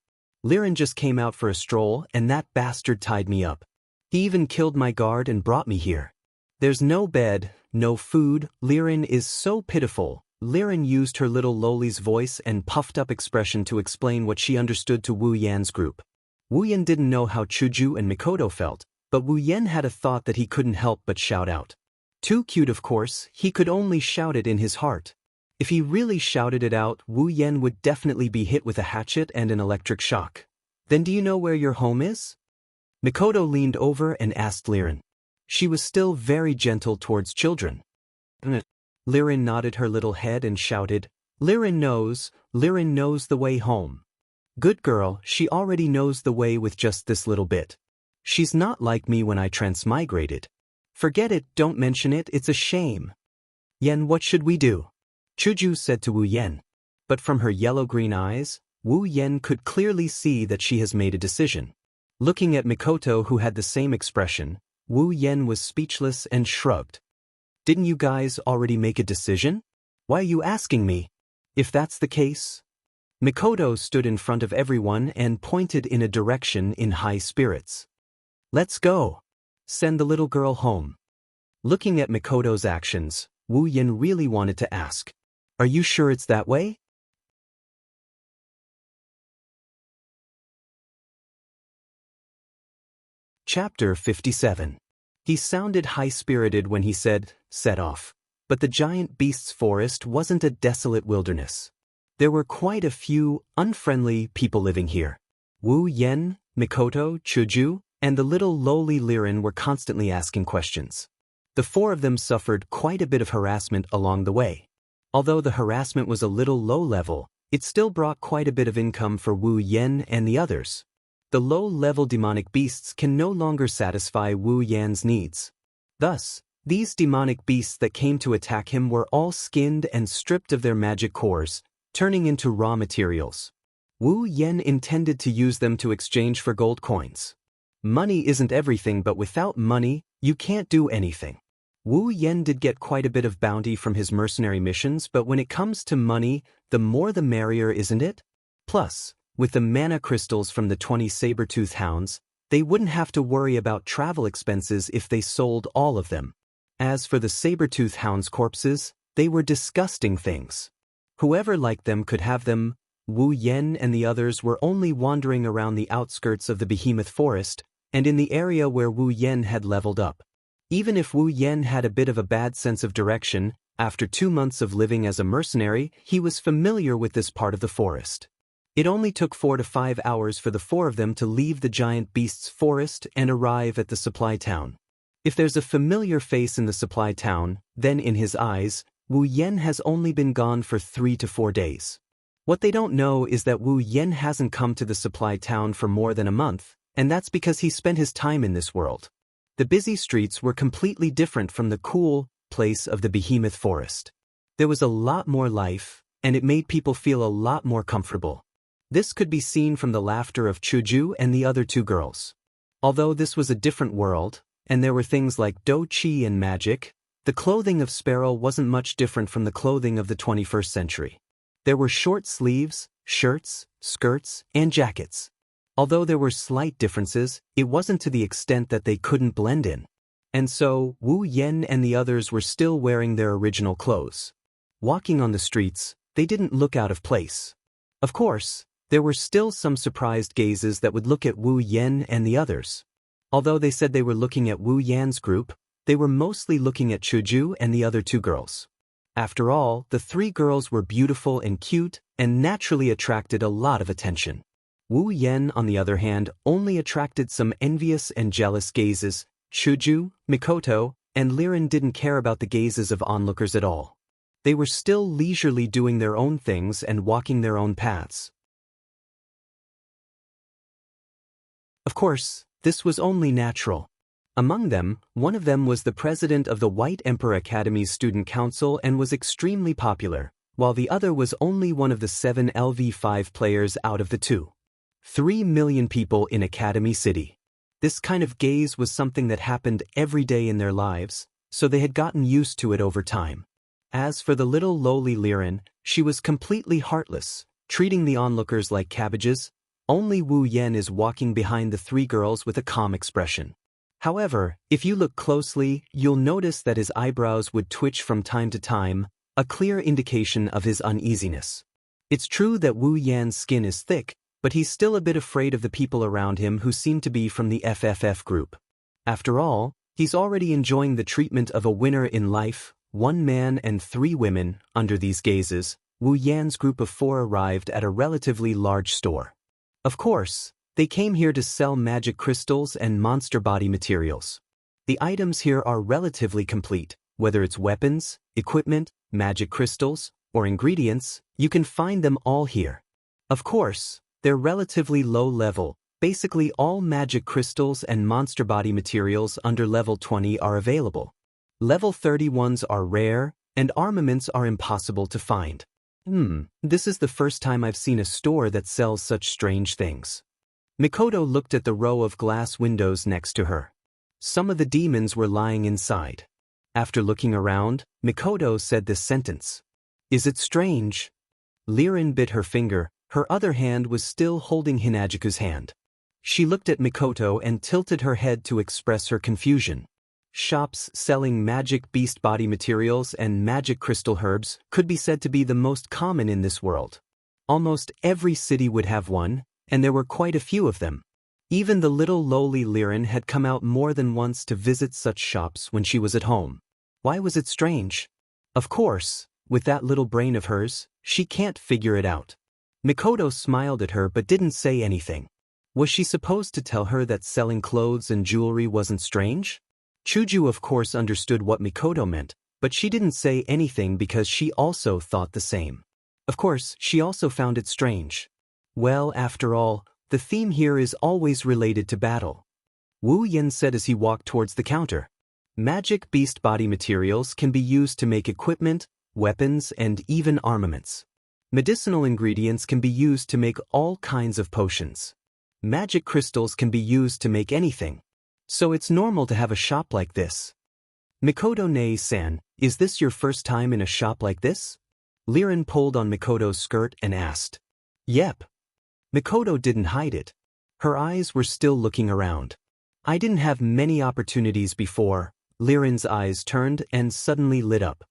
Lirin just came out for a stroll and that bastard tied me up. He even killed my guard and brought me here. There's no bed, no food, Lirin is so pitiful. Lirin used her little loli's voice and puffed-up expression to explain what she understood to Wu Yan's group. Wu Yan didn't know how Chuju and Mikoto felt, but Wu Yan had a thought that he couldn't help but shout out. Too cute, of course, he could only shout it in his heart. If he really shouted it out, Wu Yan would definitely be hit with a hatchet and an electric shock. Then do you know where your home is? Mikoto leaned over and asked Lirin. She was still very gentle towards children. Lirin nodded her little head and shouted, Lirin knows the way home. Good girl, she already knows the way with just this little bit. She's not like me when I transmigrated. Forget it, don't mention it, it's a shame. Yen, what should we do? Chuju said to Wu Yen. But from her yellow-green eyes, Wu Yen could clearly see that she has made a decision. Looking at Mikoto, who had the same expression, Wu Yen was speechless and shrugged. Didn't you guys already make a decision? Why are you asking me? If that's the case... Mikoto stood in front of everyone and pointed in a direction in high spirits. Let's go. Send the little girl home. Looking at Mikoto's actions, Wu Yen really wanted to ask, are you sure it's that way? Chapter 57. He sounded high-spirited when he said, set off. But the giant beast's forest wasn't a desolate wilderness. There were quite a few unfriendly people living here. Wu Yen, Mikoto, Chuju, and the little lowly Lirin were constantly asking questions. The four of them suffered quite a bit of harassment along the way. Although the harassment was a little low-level, it still brought quite a bit of income for Wu Yen and the others. The low-level demonic beasts can no longer satisfy Wu Yan's needs. Thus, these demonic beasts that came to attack him were all skinned and stripped of their magic cores, turning into raw materials. Wu Yen intended to use them to exchange for gold coins. Money isn't everything, but without money, you can't do anything. Wu Yen did get quite a bit of bounty from his mercenary missions, but when it comes to money, the more the merrier, isn't it? Plus, with the mana crystals from the 20 saber-tooth hounds, they wouldn't have to worry about travel expenses if they sold all of them. As for the saber-tooth hounds' corpses, they were disgusting things. Whoever liked them could have them. Wu Yen and the others were only wandering around the outskirts of the behemoth forest, and in the area where Wu Yen had leveled up. Even if Wu Yen had a bit of a bad sense of direction, after 2 months of living as a mercenary, he was familiar with this part of the forest. It only took 4 to 5 hours for the four of them to leave the giant beast's forest and arrive at the supply town. If there's a familiar face in the supply town, then in his eyes, Wu Yen has only been gone for 3 to 4 days. What they don't know is that Wu Yen hasn't come to the supply town for more than a month, and that's because he spent his time in this world. The busy streets were completely different from the cool place of the behemoth forest. There was a lot more life, and it made people feel a lot more comfortable. This could be seen from the laughter of Chuju and the other 2 girls. Although this was a different world, and there were things like do-chi and magic, the clothing of Sparrow wasn't much different from the clothing of the 21st century. There were short sleeves, shirts, skirts, and jackets. Although there were slight differences, it wasn't to the extent that they couldn't blend in. And so, Wu Yen and the others were still wearing their original clothes. Walking on the streets, they didn't look out of place. Of course, there were still some surprised gazes that would look at Wu Yen and the others. Although they said they were looking at Wu Yan's group, they were mostly looking at Chuju and the other two girls. After all, the three girls were beautiful and cute, and naturally attracted a lot of attention. Wu Yen, on the other hand, only attracted some envious and jealous gazes. Chuju, Mikoto, and Liren didn't care about the gazes of onlookers at all. They were still leisurely doing their own things and walking their own paths. Of course, this was only natural. Among them, one of them was the president of the White Emperor Academy's student council and was extremely popular, while the other was only one of the 7 LV5 players out of the 2. 3 million people in Academy City. This kind of gaze was something that happened every day in their lives, so they had gotten used to it over time. As for the little lowly Liren, she was completely heartless, treating the onlookers like cabbages. Only Wu Yen is walking behind the three girls with a calm expression. However, if you look closely, you'll notice that his eyebrows would twitch from time to time, a clear indication of his uneasiness. It's true that Wu Yan's skin is thick, but he's still a bit afraid of the people around him who seem to be from the FFF group. After all, he's already enjoying the treatment of a winner in life, 1 man and 3 women. Under these gazes, Wu Yan's group of 4 arrived at a relatively large store. Of course, they came here to sell magic crystals and monster body materials. The items here are relatively complete, whether it's weapons, equipment, magic crystals, or ingredients, you can find them all here. Of course, they're relatively low level. Basically all magic crystals and monster body materials under level 20 are available. Level 30 ones are rare, and armaments are impossible to find. This is the first time I've seen a store that sells such strange things. Mikoto looked at the row of glass windows next to her. Some of the demons were lying inside. After looking around, Mikoto said this sentence. Is it strange? Liren bit her finger, her other hand was still holding Hinajiku's hand. She looked at Mikoto and tilted her head to express her confusion. Shops selling magic beast body materials and magic crystal herbs could be said to be the most common in this world. Almost every city would have one, and there were quite a few of them. Even the little lowly Liren had come out more than once to visit such shops when she was at home. Why was it strange? Of course, with that little brain of hers, she can't figure it out. Mikoto smiled at her but didn't say anything. Was she supposed to tell her that selling clothes and jewelry wasn't strange? Chuju of course understood what Mikoto meant, but she didn't say anything because she also thought the same. Of course, she also found it strange. Well, after all, the theme here is always related to battle. Wu Yen said as he walked towards the counter. Magic beast body materials can be used to make equipment, weapons, and even armaments. Medicinal ingredients can be used to make all kinds of potions. Magic crystals can be used to make anything. So it's normal to have a shop like this. Mikoto Nei-san, is this your first time in a shop like this? Liren pulled on Mikoto's skirt and asked. Yep. Mikoto didn't hide it. Her eyes were still looking around. I didn't have many opportunities before. Liren's eyes turned and suddenly lit up.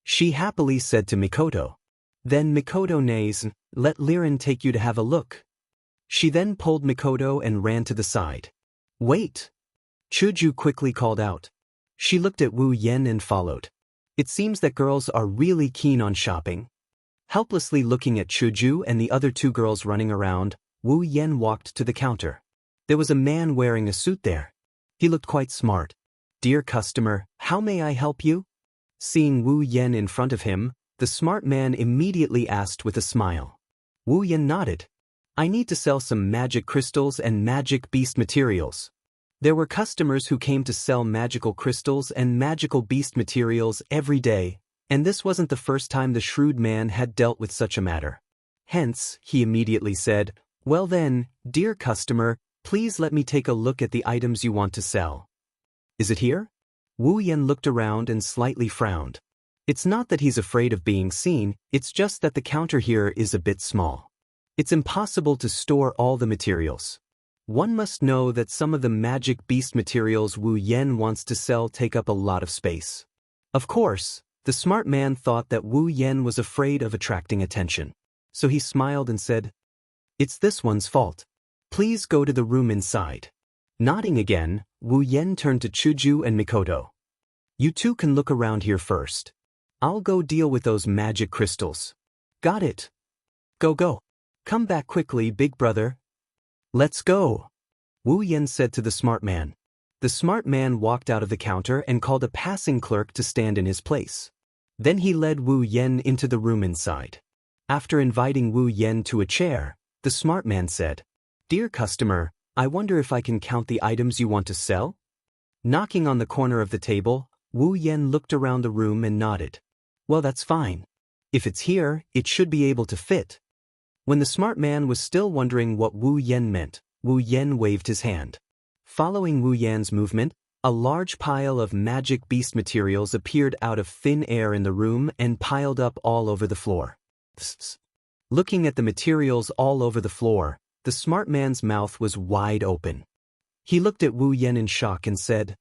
She happily said to Mikoto. Then Mikoto Nei-san, let Liren take you to have a look. She then pulled Mikoto and ran to the side. Wait! Chuju quickly called out. She looked at Wu Yen and followed. It seems that girls are really keen on shopping. Helplessly looking at Chuju and the other 2 girls running around, Wu Yen walked to the counter. There was a man wearing a suit there. He looked quite smart. Dear customer, how may I help you? Seeing Wu Yen in front of him, the smart man immediately asked with a smile. Wu Yen nodded. I need to sell some magic crystals and magic beast materials. There were customers who came to sell magical crystals and magical beast materials every day, and this wasn't the first time the shrewd man had dealt with such a matter. Hence, he immediately said, Well then, dear customer, please let me take a look at the items you want to sell. Is it here? Wu Yen looked around and slightly frowned. It's not that he's afraid of being seen, it's just that the counter here is a bit small. It's impossible to store all the materials. One must know that some of the magic beast materials Wu Yen wants to sell take up a lot of space. Of course, the smart man thought that Wu Yen was afraid of attracting attention. So he smiled and said, "It's this one's fault. Please go to the room inside." Nodding again, Wu Yen turned to Chuju and Mikoto. "You two can look around here first. I'll go deal with those magic crystals." "Got it. Go. Come back quickly, big brother." "Let's go," Wu Yen said to the smart man. The smart man walked out of the counter and called a passing clerk to stand in his place. Then he led Wu Yen into the room inside. After inviting Wu Yen to a chair, the smart man said, "Dear customer, I wonder if I can count the items you want to sell?" Knocking on the corner of the table, Wu Yen looked around the room and nodded. "Well, that's fine. If it's here, it should be able to fit." When the smart man was still wondering what Wu Yen meant, Wu Yen waved his hand. Following Wu Yan's movement, a large pile of magic beast materials appeared out of thin air in the room and piled up all over the floor. Looking at the materials all over the floor, the smart man's mouth was wide open. He looked at Wu Yen in shock and said,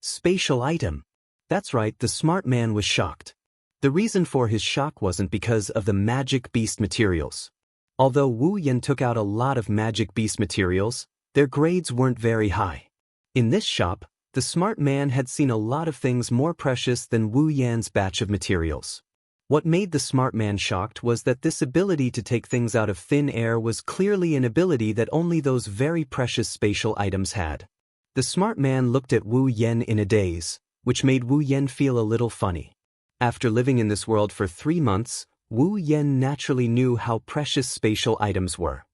"Spatial item." That's right, the smart man was shocked. The reason for his shock wasn't because of the magic beast materials. Although Wu Yen took out a lot of magic beast materials, their grades weren't very high. In this shop, the smart man had seen a lot of things more precious than Wu Yan's batch of materials. What made the smart man shocked was that this ability to take things out of thin air was clearly an ability that only those very precious spatial items had. The smart man looked at Wu Yen in a daze, which made Wu Yen feel a little funny. After living in this world for 3 months, Wu Yen naturally knew how precious spatial items were.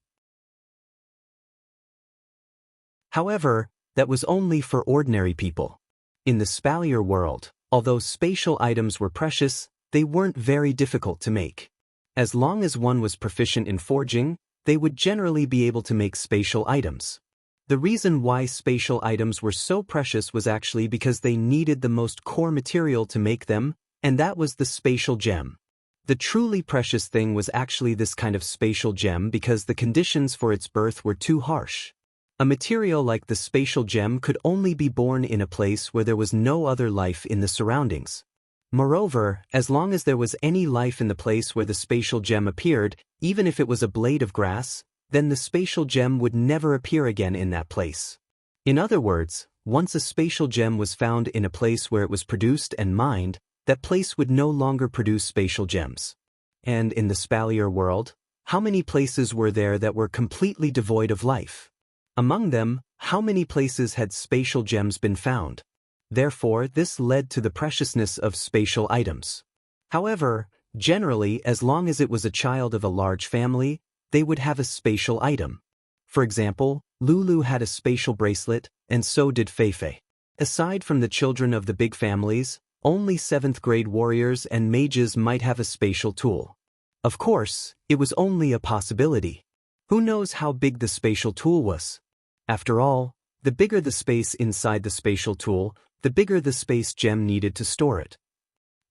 However, that was only for ordinary people. In the Spalier world, although spatial items were precious, they weren't very difficult to make. As long as one was proficient in forging, they would generally be able to make spatial items. The reason why spatial items were so precious was actually because they needed the most core material to make them, and that was the spatial gem. The truly precious thing was actually this kind of spatial gem because the conditions for its birth were too harsh. A material like the spatial gem could only be born in a place where there was no other life in the surroundings. Moreover, as long as there was any life in the place where the spatial gem appeared, even if it was a blade of grass, then the spatial gem would never appear again in that place. In other words, once a spatial gem was found in a place where it was produced and mined, that place would no longer produce spatial gems. And in the Spalier world, how many places were there that were completely devoid of life? Among them, how many places had spatial gems been found? Therefore, this led to the preciousness of spatial items. However, generally, as long as it was a child of a large family, they would have a spatial item. For example, Lulu had a spatial bracelet, and so did Feifei. Aside from the children of the big families, only 7th grade warriors and mages might have a spatial tool. Of course, it was only a possibility. Who knows how big the spatial tool was? After all, the bigger the space inside the spatial tool, the bigger the space gem needed to store it.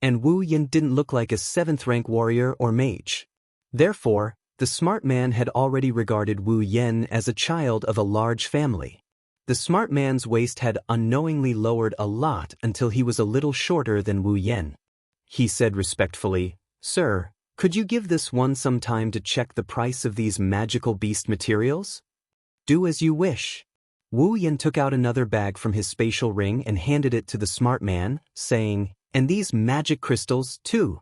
And Wu Yen didn't look like a 7th rank warrior or mage. Therefore, the smart man had already regarded Wu Yen as a child of a large family. The smart man's waist had unknowingly lowered a lot until he was a little shorter than Wu Yen. He said respectfully, "Sir, could you give this one some time to check the price of these magical beast materials?" "Do as you wish." Wu Yen took out another bag from his spatial ring and handed it to the smart man, saying, "And these magic crystals, too."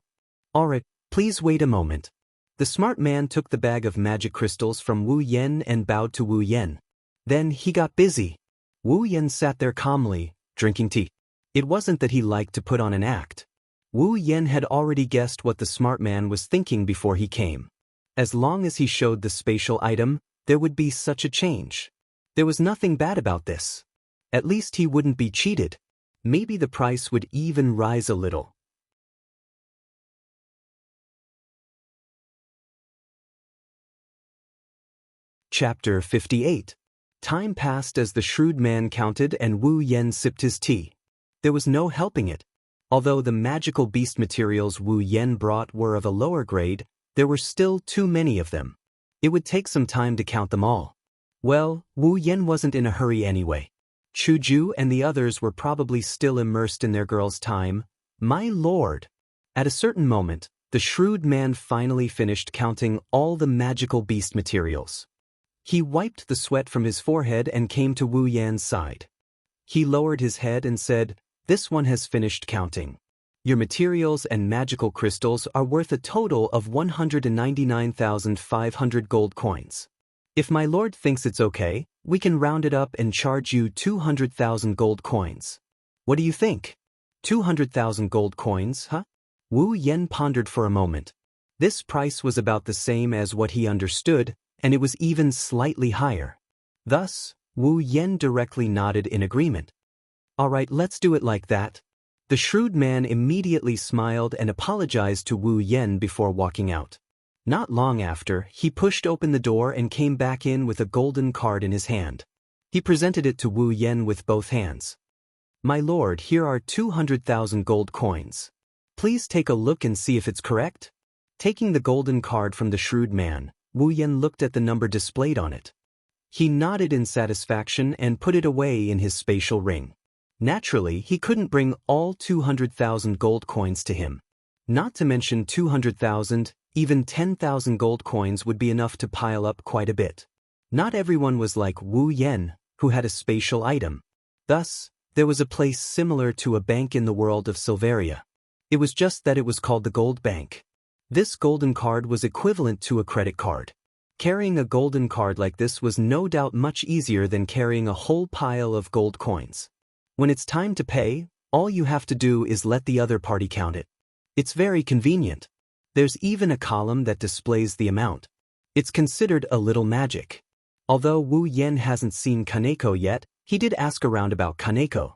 "Alright, please wait a moment." The smart man took the bag of magic crystals from Wu Yen and bowed to Wu Yen. Then he got busy. Wu Yen sat there calmly, drinking tea. It wasn't that he liked to put on an act. Wu Yen had already guessed what the smart man was thinking before he came. As long as he showed the spatial item, there would be such a change. There was nothing bad about this. At least he wouldn't be cheated. Maybe the price would even rise a little. Chapter 58. Time passed as the shrewd man counted and Wu Yen sipped his tea. There was no helping it. Although the magical beast materials Wu Yen brought were of a lower grade, there were still too many of them. It would take some time to count them all. Well, Wu Yen wasn't in a hurry anyway. Chuju and the others were probably still immersed in their girl's time. My lord! At a certain moment, the shrewd man finally finished counting all the magical beast materials. He wiped the sweat from his forehead and came to Wu Yan's side. He lowered his head and said, "This one has finished counting. Your materials and magical crystals are worth a total of 199,500 gold coins. If my lord thinks it's okay, we can round it up and charge you 200,000 gold coins. What do you think? 200,000 gold coins, huh?" Wu Yen pondered for a moment. This price was about the same as what he understood, and it was even slightly higher. Thus, Wu Yen directly nodded in agreement. "All right, let's do it like that." The shrewd man immediately smiled and apologized to Wu Yen before walking out. Not long after, he pushed open the door and came back in with a golden card in his hand. He presented it to Wu Yen with both hands. "My lord, here are 200,000 gold coins. Please take a look and see if it's correct." Taking the golden card from the shrewd man, Wu Yen looked at the number displayed on it. He nodded in satisfaction and put it away in his spatial ring. Naturally, he couldn't bring all 200,000 gold coins to him. Not to mention 200,000, even 10,000 gold coins would be enough to pile up quite a bit. Not everyone was like Wu Yen, who had a spatial item. Thus, there was a place similar to a bank in the world of Silveria. It was just that it was called the Gold Bank. This golden card was equivalent to a credit card. Carrying a golden card like this was no doubt much easier than carrying a whole pile of gold coins. When it's time to pay, all you have to do is let the other party count it. It's very convenient. There's even a column that displays the amount. It's considered a little magic. Although Wu Yen hasn't seen Kaneko yet, he did ask around about Kaneko.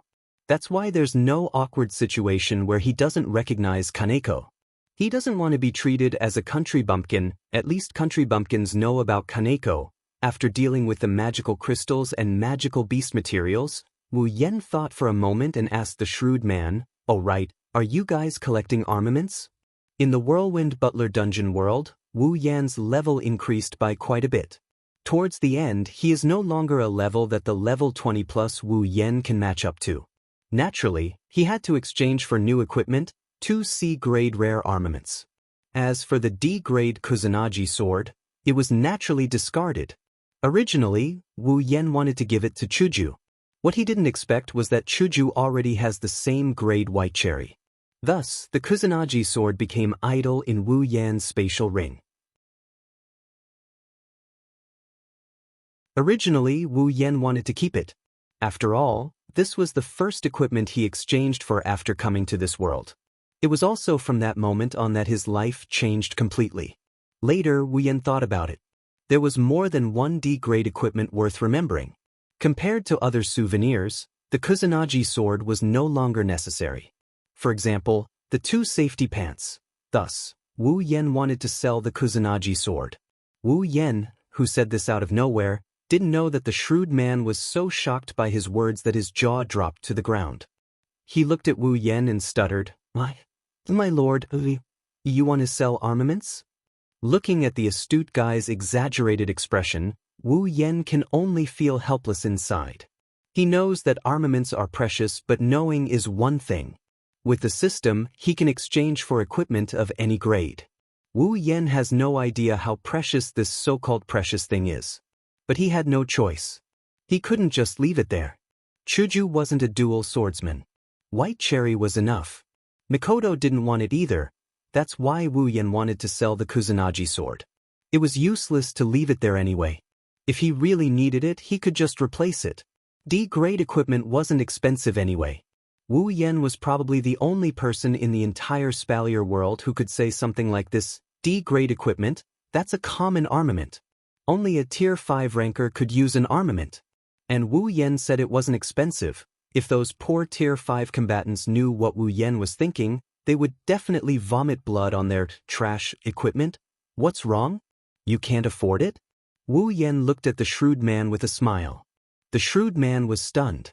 That's why there's no awkward situation where he doesn't recognize Kaneko. He doesn't want to be treated as a country bumpkin. At least country bumpkins know about Kaneko. After dealing with the magical crystals and magical beast materials, Wu Yen thought for a moment and asked the shrewd man, "Oh right, are you guys collecting armaments?" In the Whirlwind Butler dungeon world, Wu Yan's level increased by quite a bit. Towards the end, he is no longer a level that the level 20 plus Wu Yen can match up to. Naturally, he had to exchange for new equipment, 2 C-grade rare armaments. As for the D-grade Kusanagi sword, it was naturally discarded. Originally, Wu Yen wanted to give it to Chuju. What he didn't expect was that Chuju already has the same grade white cherry. Thus, the Kusanagi sword became idle in Wu Yan's spatial ring. Originally, Wu Yen wanted to keep it. After all, this was the first equipment he exchanged for after coming to this world. It was also from that moment on that his life changed completely. Later, Wu Yen thought about it. There was more than one D-grade equipment worth remembering. Compared to other souvenirs, the Kusanagi sword was no longer necessary. For example, the 2 safety pants. Thus, Wu Yen wanted to sell the Kusanagi sword. Wu Yen, who said this out of nowhere, didn't know that the shrewd man was so shocked by his words that his jaw dropped to the ground. He looked at Wu Yen and stuttered, My lord, you want to sell armaments?" Looking at the astute guy's exaggerated expression, Wu Yen can only feel helpless inside. He knows that armaments are precious, but knowing is one thing. With the system, he can exchange for equipment of any grade. Wu Yen has no idea how precious this so-called precious thing is. But he had no choice. He couldn't just leave it there. Chuju wasn't a dual swordsman. White cherry was enough. Mikoto didn't want it either. That's why Wu Yen wanted to sell the Kusanagi sword. It was useless to leave it there anyway. If he really needed it, he could just replace it. D-grade equipment wasn't expensive anyway. Wu Yen was probably the only person in the entire Spalier world who could say something like this. D-grade equipment, that's a common armament. Only a tier 5 ranker could use an armament. And Wu Yen said it wasn't expensive. If those poor tier 5 combatants knew what Wu Yen was thinking, they would definitely vomit blood on their trash equipment. What's wrong? You can't afford it? Wu Yen looked at the shrewd man with a smile. The shrewd man was stunned.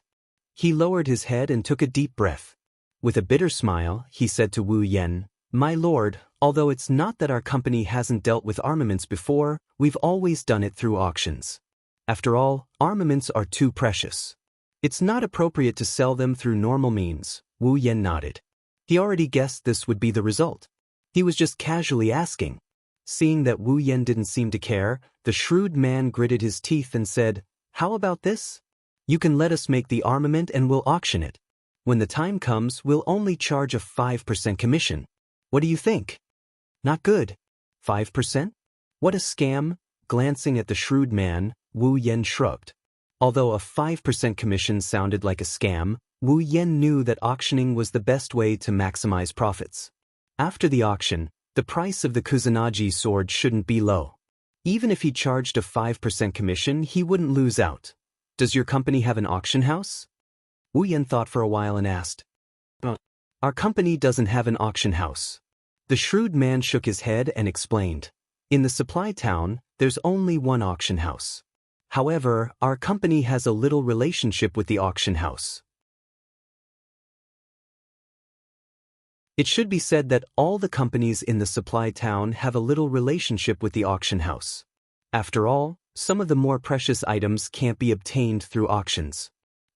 He lowered his head and took a deep breath. With a bitter smile, he said to Wu Yan, "My lord, although it's not that our company hasn't dealt with armaments before, we've always done it through auctions. After all, armaments are too precious. It's not appropriate to sell them through normal means." Wu Yan nodded. He already guessed this would be the result. He was just casually asking. Seeing that Wu Yan didn't seem to care, the shrewd man gritted his teeth and said, "How about this? You can let us make the armament and we'll auction it. When the time comes, we'll only charge a 5% commission. What do you think?" "Not good. 5%? What a scam." Glancing at the shrewd man, Wu Yan shrugged. Although a 5% commission sounded like a scam, Wu Yan knew that auctioning was the best way to maximize profits. After the auction, the price of the Kusanagi sword shouldn't be low. Even if he charged a 5% commission, he wouldn't lose out. "Does your company have an auction house?" Wu Yan thought for a while and asked. "Our company doesn't have an auction house." The shrewd man shook his head and explained. "In the supply town, there's only one auction house. However, our company has a little relationship with the auction house." It should be said that all the companies in the supply town have a little relationship with the auction house. After all, some of the more precious items can't be obtained through auctions.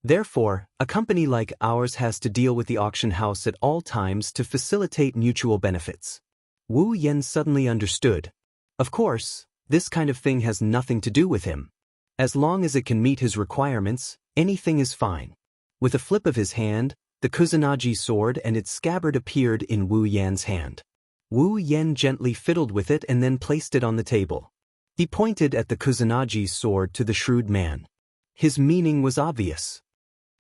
Therefore, a company like ours has to deal with the auction house at all times to facilitate mutual benefits. Wu Yan suddenly understood. Of course, this kind of thing has nothing to do with him. As long as it can meet his requirements, anything is fine. With a flip of his hand, the Kusanagi sword and its scabbard appeared in Wu Yan's hand. Wu Yan gently fiddled with it and then placed it on the table. He pointed at the Kusanagi sword to the shrewd man. His meaning was obvious.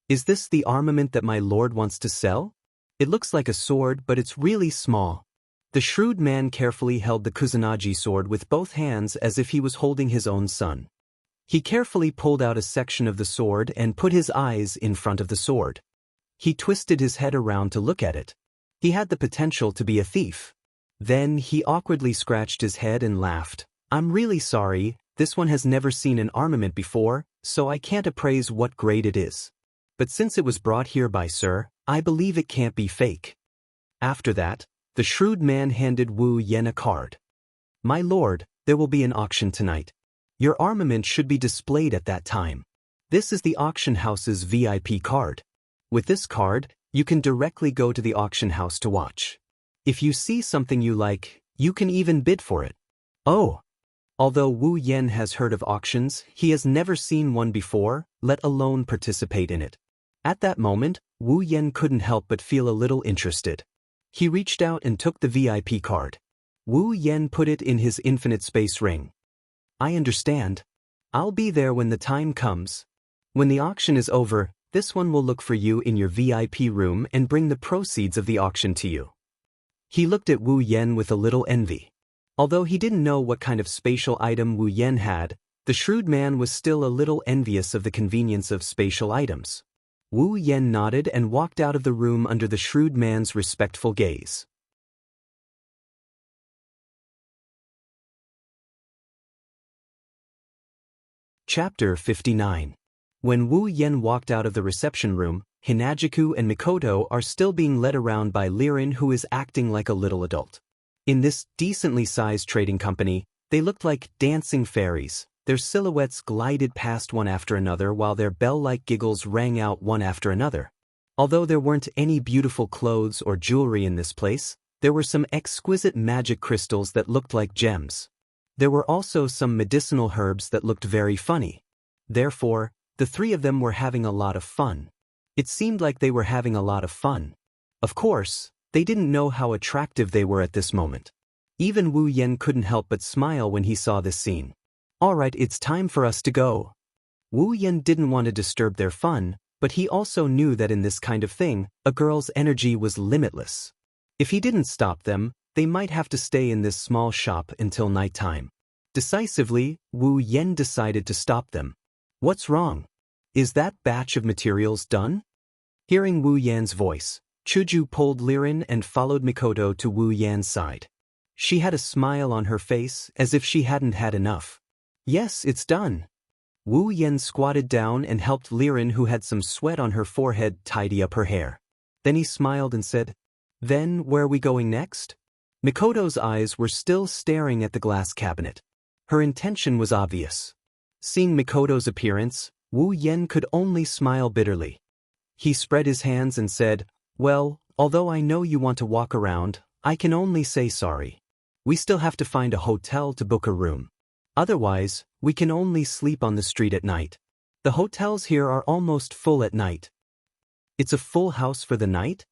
"Is this the armament that my lord wants to sell? It looks like a sword, but it's really small." The shrewd man carefully held the Kusanagi sword with both hands as if he was holding his own son. He carefully pulled out a section of the sword and put his eyes in front of the sword. He twisted his head around to look at it. He had the potential to be a thief. Then he awkwardly scratched his head and laughed. "I'm really sorry, this one has never seen an armament before, so I can't appraise what grade it is. But since it was brought here by Sir, I believe it can't be fake." After that, the shrewd man handed Wu Yan a card. "My lord, there will be an auction tonight. Your armament should be displayed at that time. This is the auction house's VIP card. With this card, you can directly go to the auction house to watch. If you see something you like, you can even bid for it." Oh! Although Wu Yan has heard of auctions, he has never seen one before, let alone participate in it. At that moment, Wu Yan couldn't help but feel a little interested. He reached out and took the VIP card. Wu Yan put it in his infinite space ring. "I understand. I'll be there when the time comes. When the auction is over, this one will look for you in your VIP room and bring the proceeds of the auction to you." He looked at Wu Yan with a little envy. Although he didn't know what kind of spatial item Wu Yan had, the shrewd man was still a little envious of the convenience of spatial items. Wu Yan nodded and walked out of the room under the shrewd man's respectful gaze. Chapter 59. When Wu Yan walked out of the reception room, Hinajiku and Mikoto are still being led around by Lirin, who is acting like a little adult. In this decently sized trading company, they looked like dancing fairies. Their silhouettes glided past one after another while their bell-like giggles rang out one after another. Although there weren't any beautiful clothes or jewelry in this place, there were some exquisite magic crystals that looked like gems. There were also some medicinal herbs that looked very funny. Therefore, the three of them were having a lot of fun. It seemed like they were having a lot of fun. Of course, they didn't know how attractive they were at this moment. Even Wu Yan couldn't help but smile when he saw this scene. "All right, it's time for us to go." Wu Yan didn't want to disturb their fun, but he also knew that in this kind of thing, a girl's energy was limitless. If he didn't stop them, they might have to stay in this small shop until nighttime. Decisively, Wu Yan decided to stop them. "What's wrong? Is that batch of materials done?" Hearing Wu Yan's voice, Chuju pulled Lirin and followed Mikoto to Wu Yan's side. She had a smile on her face as if she hadn't had enough. "Yes, it's done." Wu Yan squatted down and helped Lirin, who had some sweat on her forehead, tidy up her hair. Then he smiled and said, "Then, where are we going next?" Mikoto's eyes were still staring at the glass cabinet. Her intention was obvious. Seeing Mikoto's appearance, Wu Yen could only smile bitterly. He spread his hands and said, "Well, although I know you want to walk around, I can only say sorry. We still have to find a hotel to book a room. Otherwise, we can only sleep on the street at night. The hotels here are almost full at night." "It's a full house for the night?"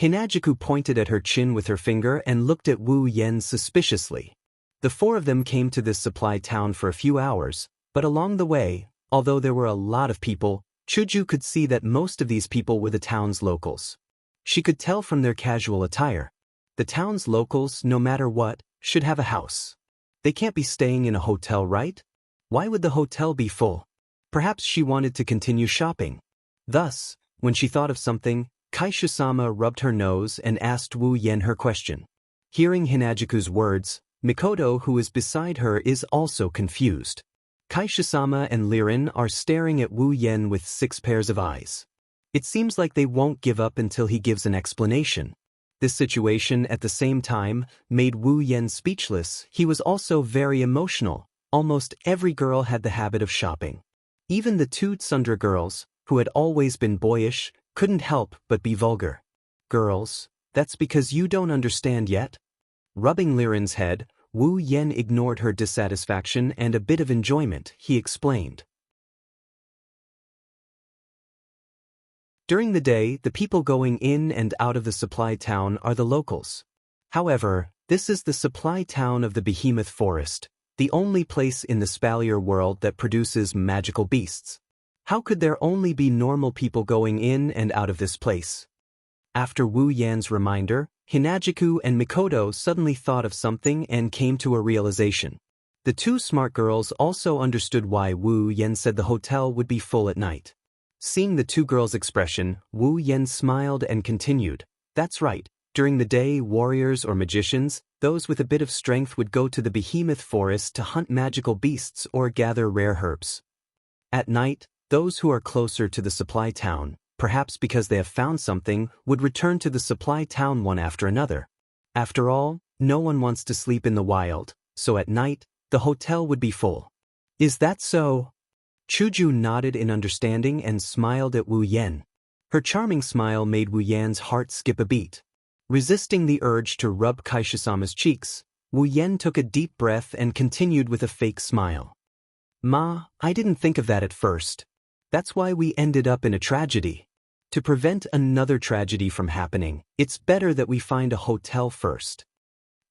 Hinajuku pointed at her chin with her finger and looked at Wu Yen suspiciously. The four of them came to this supply town for a few hours, but along the way, although there were a lot of people, Chuju could see that most of these people were the town's locals. She could tell from their casual attire. The town's locals, no matter what, should have a house. They can't be staying in a hotel, right? Why would the hotel be full? Perhaps she wanted to continue shopping. Thus, when she thought of something, Kaisha-sama rubbed her nose and asked Wu Yen her question. Hearing Hinajuku's words, Mikoto, who is beside her, is also confused. Kaisha-sama and Lirin are staring at Wu Yen with 6 pairs of eyes. It seems like they won't give up until he gives an explanation. This situation, at the same time, made Wu Yen speechless. He was also very emotional. Almost every girl had the habit of shopping. Even the 2 tsundere girls, who had always been boyish, couldn't help but be vulgar. "Girls, that's because you don't understand yet." Rubbing Lirin's head, Wu Yen ignored her dissatisfaction and a bit of enjoyment. He explained. During the day, the people going in and out of the supply town are the locals. However, this is the supply town of the Behemoth Forest, the only place in the Spalier world that produces magical beasts. How could there only be normal people going in and out of this place? After Wu Yan's reminder, Hinajuku and Mikoto suddenly thought of something and came to a realization. The 2 smart girls also understood why Wu Yan said the hotel would be full at night. Seeing the 2 girls' expression, Wu Yen smiled and continued, "That's right. During the day, warriors or magicians, those with a bit of strength, would go to the Behemoth Forest to hunt magical beasts or gather rare herbs. At night, those who are closer to the supply town, perhaps because they have found something, would return to the supply town one after another. After all, no one wants to sleep in the wild, so at night, the hotel would be full." "Is that so?" Chuju nodded in understanding and smiled at Wu Yen. Her charming smile made Wu Yan's heart skip a beat. Resisting the urge to rub Kaisha-sama's cheeks, Wu Yen took a deep breath and continued with a fake smile. "Ma, I didn't think of that at first. That's why we ended up in a tragedy. To prevent another tragedy from happening, it's better that we find a hotel first."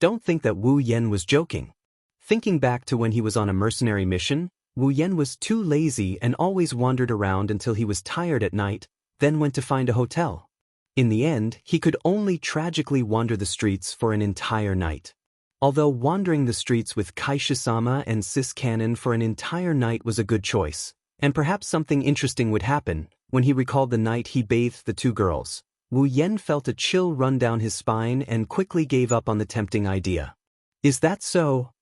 Don't think that Wu Yen was joking. Thinking back to when he was on a mercenary mission, Wu Yen was too lazy and always wandered around until he was tired at night, then went to find a hotel. In the end, he could only tragically wander the streets for an entire night. Although wandering the streets with Kaisha-sama and Sis Cannon for an entire night was a good choice, and perhaps something interesting would happen, when he recalled the night he bathed the 2 girls, Wu Yen felt a chill run down his spine and quickly gave up on the tempting idea. "Is that so?"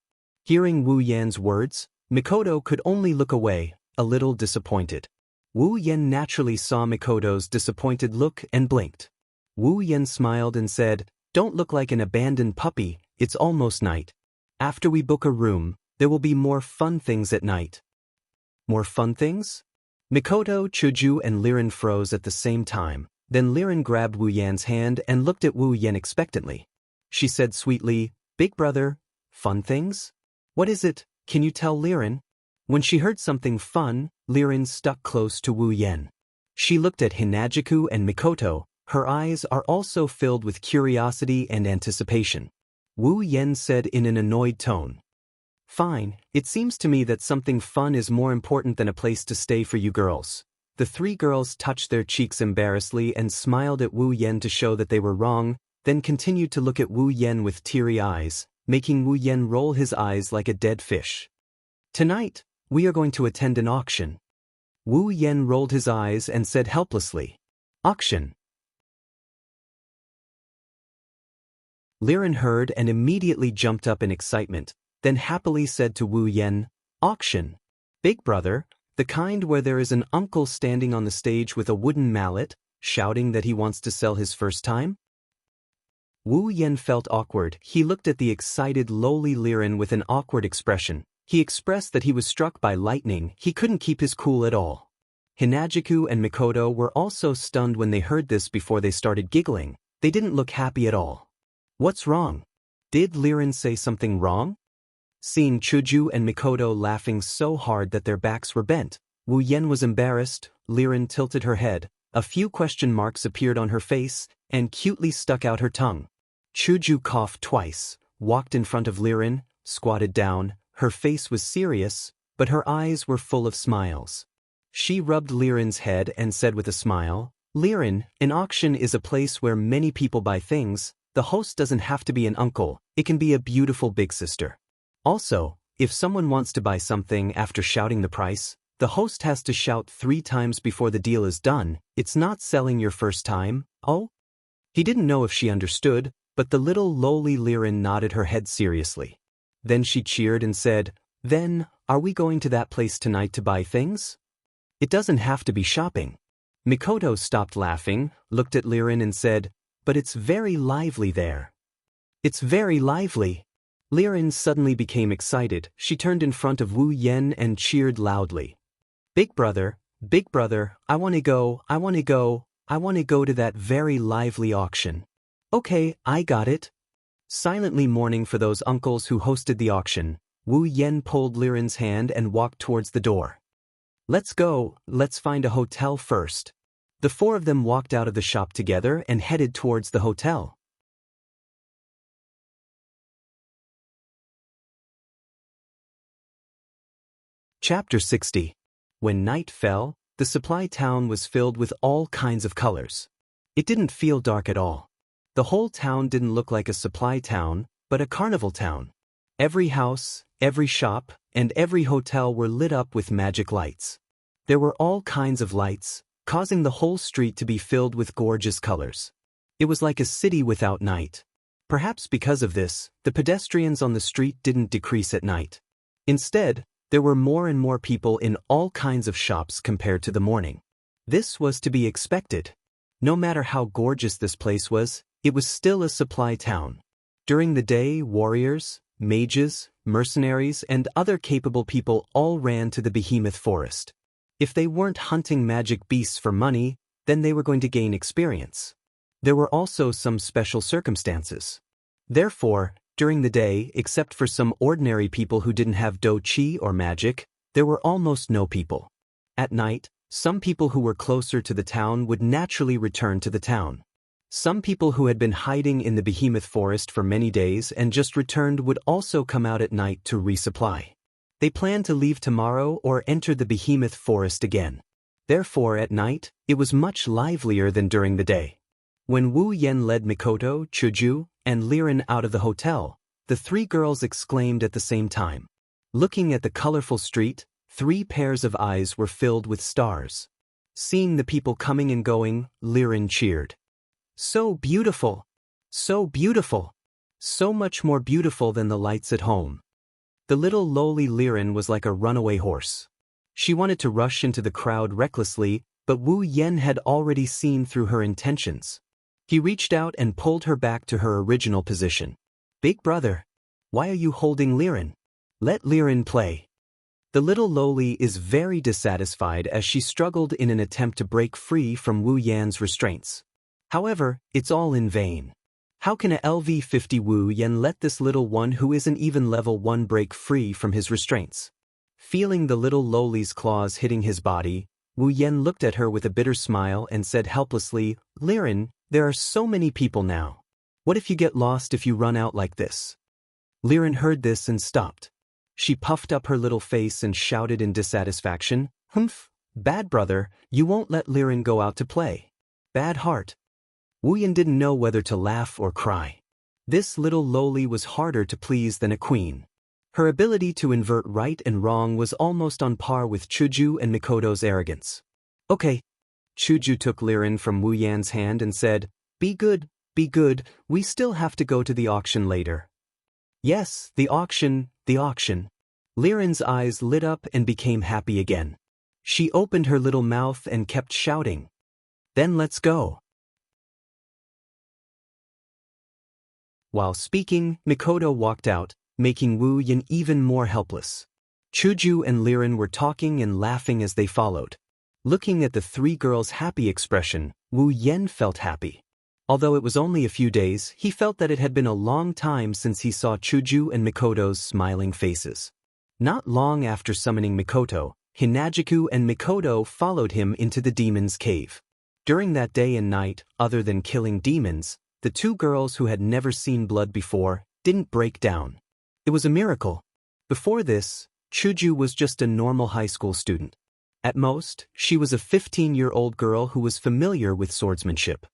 Hearing Wu Yan's words, Mikoto could only look away, a little disappointed. Wu Yen naturally saw Mikoto's disappointed look and blinked. Wu Yen smiled and said, "Don't look like an abandoned puppy, it's almost night. After we book a room, there will be more fun things at night." "More fun things?" Mikoto, Chuju and Lirin froze at the same time, then Lirin grabbed Wu Yan's hand and looked at Wu Yen expectantly. She said sweetly, "Big brother, fun things? What is it? Can you tell Lirin?" When she heard something fun, Lirin stuck close to Wu Yen. She looked at Hinajuku and Mikoto. Her eyes are also filled with curiosity and anticipation. Wu Yen said in an annoyed tone, "Fine, it seems to me that something fun is more important than a place to stay for you girls." The 3 girls touched their cheeks embarrassedly and smiled at Wu Yen to show that they were wrong, then continued to look at Wu Yen with teary eyes, making Wu Yen roll his eyes like a dead fish. "Tonight, we are going to attend an auction." Wu Yen rolled his eyes and said helplessly, "Auction?" Lirin heard and immediately jumped up in excitement, then happily said to Wu Yen, "Auction? Big brother, the kind where there is an uncle standing on the stage with a wooden mallet, shouting that he wants to sell his first time? Wu Yan felt awkward. He looked at the excited lowly Liren with an awkward expression. He expressed that he was struck by lightning. He couldn't keep his cool at all. Hinajiku and Mikoto were also stunned when they heard this. Before they started giggling, they didn't look happy at all. What's wrong? Did Liren say something wrong? Seeing Chuju and Mikoto laughing so hard that their backs were bent, Wu Yan was embarrassed. Liren tilted her head. A few question marks appeared on her face, and cutely stuck out her tongue. Chuju coughed twice, walked in front of Liren, squatted down. Her face was serious, but her eyes were full of smiles. She rubbed Liren's head and said with a smile, "Liren, an auction is a place where many people buy things. The host doesn't have to be an uncle, it can be a beautiful big sister. Also, if someone wants to buy something after shouting the price, the host has to shout 3 times before the deal is done. It's not selling your first time, oh?" He didn't know if she understood, but the little lowly Liren nodded her head seriously. Then she cheered and said, "Then, are we going to that place tonight to buy things? It doesn't have to be shopping." Mikoto stopped laughing, looked at Liren and said, "But it's very lively there." "It's very lively." Liren suddenly became excited. She turned in front of Wu Yan and cheered loudly. Big brother, I want to go, I want to go, I want to go to that very lively auction." "Okay, I got it." Silently mourning for those uncles who hosted the auction, Wu Yan pulled Liren's hand and walked towards the door. "Let's go, let's find a hotel first." The 4 of them walked out of the shop together and headed towards the hotel. Chapter 60. When night fell, the supply town was filled with all kinds of colors. It didn't feel dark at all. The whole town didn't look like a supply town, but a carnival town. Every house, every shop, and every hotel were lit up with magic lights. There were all kinds of lights, causing the whole street to be filled with gorgeous colors. It was like a city without night. Perhaps because of this, the pedestrians on the street didn't decrease at night. Instead, there were more and more people in all kinds of shops compared to the morning. This was to be expected. No matter how gorgeous this place was, it was still a supply town. During the day, warriors, mages, mercenaries, and other capable people all ran to the behemoth forest. If they weren't hunting magic beasts for money, then they were going to gain experience. There were also some special circumstances. Therefore, during the day, except for some ordinary people who didn't have do-chi or magic, there were almost no people. At night, some people who were closer to the town would naturally return to the town. Some people who had been hiding in the behemoth forest for many days and just returned would also come out at night to resupply. They planned to leave tomorrow or enter the behemoth forest again. Therefore, at night, it was much livelier than during the day. When Wu Yan led Mikoto, Chuju, and Liren out of the hotel, the 3 girls exclaimed at the same time. Looking at the colorful street, 3 pairs of eyes were filled with stars. Seeing the people coming and going, Liren cheered. "So beautiful! So beautiful! So much more beautiful than the lights at home." The little lowly Liren was like a runaway horse. She wanted to rush into the crowd recklessly, but Wu Yan had already seen through her intentions. He reached out and pulled her back to her original position. "Big brother, why are you holding Liren? Let Liren play." The little lowly is very dissatisfied as she struggled in an attempt to break free from Wu Yan's restraints. However, it's all in vain. How can a LV50 Wu Yan let this little one who isn't even level 1 break free from his restraints? Feeling the little lowly's claws hitting his body, Wu Yan looked at her with a bitter smile and said helplessly, "Liren, there are so many people now. What if you get lost if you run out like this?" Liren heard this and stopped. She puffed up her little face and shouted in dissatisfaction, "Humph, bad brother, you won't let Liren go out to play. Bad heart." Wu Yan didn't know whether to laugh or cry. This little lowly was harder to please than a queen. Her ability to invert right and wrong was almost on par with Chuju and Mikoto's arrogance. "Okay." Chuju took Liren from Wu Yan's hand and said, be good, we still have to go to the auction later." "Yes, the auction, the auction." Liren's eyes lit up and became happy again. She opened her little mouth and kept shouting. Then let's go. While speaking, Mikoto walked out, making Wu Yan even more helpless. Chuju and Liren were talking and laughing as they followed. Looking at the three girls' happy expression, Wu Yan felt happy. Although it was only a few days, he felt that it had been a long time since he saw Chuju and Mikoto's smiling faces. Not long after summoning Mikoto, Hinagiku and Mikoto followed him into the demon's cave. During that day and night, other than killing demons, the two girls who had never seen blood before didn't break down. It was a miracle. Before this, Chuju was just a normal high school student. At most, she was a 15-year-old girl who was familiar with swordsmanship.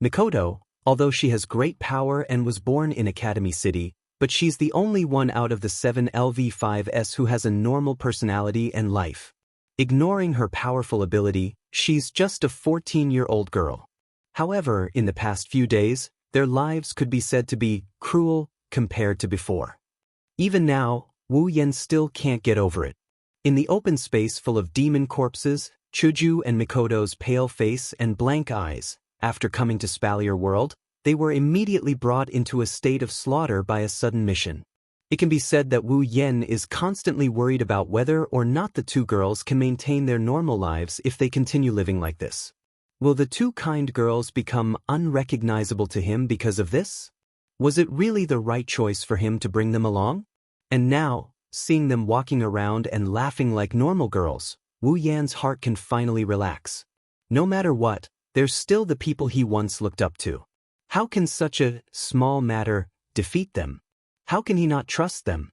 Mikoto, although she has great power and was born in Academy City, but she's the only one out of the 7 LV5s who has a normal personality and life. Ignoring her powerful ability, she's just a 14-year-old girl. However, in the past few days, their lives could be said to be cruel compared to before. Even now, Wu Yan still can't get over it. In the open space full of demon corpses, Chuju and Mikoto's pale face and blank eyes, after coming to Spalier World, they were immediately brought into a state of slaughter by a sudden mission. It can be said that Wu Yan is constantly worried about whether or not the two girls can maintain their normal lives if they continue living like this. Will the two kind girls become unrecognizable to him because of this? Was it really the right choice for him to bring them along? And now, seeing them walking around and laughing like normal girls, Wu Yan's heart can finally relax. No matter what, they're still the people he once looked up to. How can such a small matter defeat them? How can he not trust them?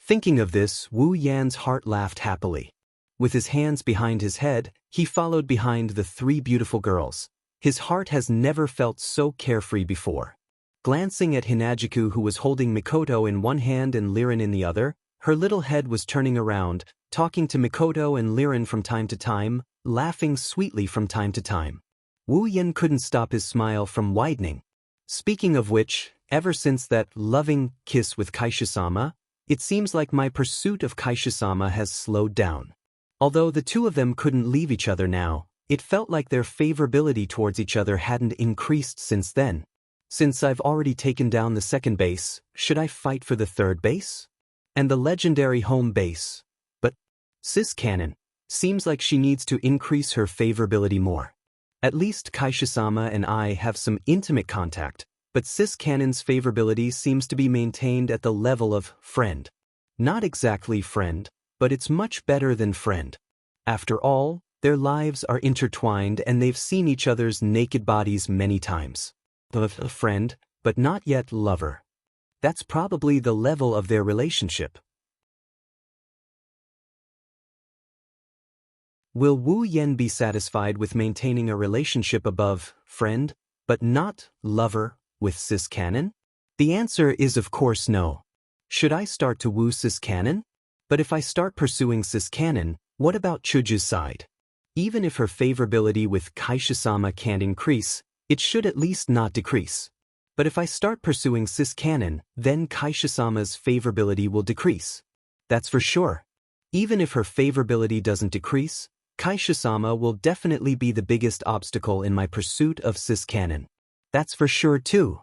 Thinking of this, Wu Yan's heart laughed happily. With his hands behind his head, he followed behind the three beautiful girls. His heart has never felt so carefree before. Glancing at Hinagiku, who was holding Mikoto in one hand and Liren in the other, her little head was turning around, talking to Mikoto and Liren from time to time, laughing sweetly from time to time. Wu Yan couldn't stop his smile from widening. Speaking of which, ever since that loving kiss with Kaisha-sama, it seems like my pursuit of Kaisha-sama has slowed down. Although the two of them couldn't leave each other now, it felt like their favorability towards each other hadn't increased since then. Since I've already taken down the second base, should I fight for the third base? And the legendary home base? But Sis Cannon seems like she needs to increase her favorability more. At least Kaisha-sama and I have some intimate contact, but Sis Cannon's favorability seems to be maintained at the level of friend. Not exactly friend, but it's much better than friend. After all, their lives are intertwined and they've seen each other's naked bodies many times. A friend, but not yet lover. That's probably the level of their relationship. Will Wu Yan be satisfied with maintaining a relationship above friend, but not lover, with Sis Cannon? The answer is of course no. Should I start to woo Sis Cannon? But if I start pursuing Sis Cannon, what about Chuju's side? Even if her favorability with Kaisha-sama can't increase, it should at least not decrease. But if I start pursuing Sis Cannon, then Kaisha-sama's favorability will decrease. That's for sure. Even if her favorability doesn't decrease, Kaisha-sama will definitely be the biggest obstacle in my pursuit of Sis Cannon. That's for sure too.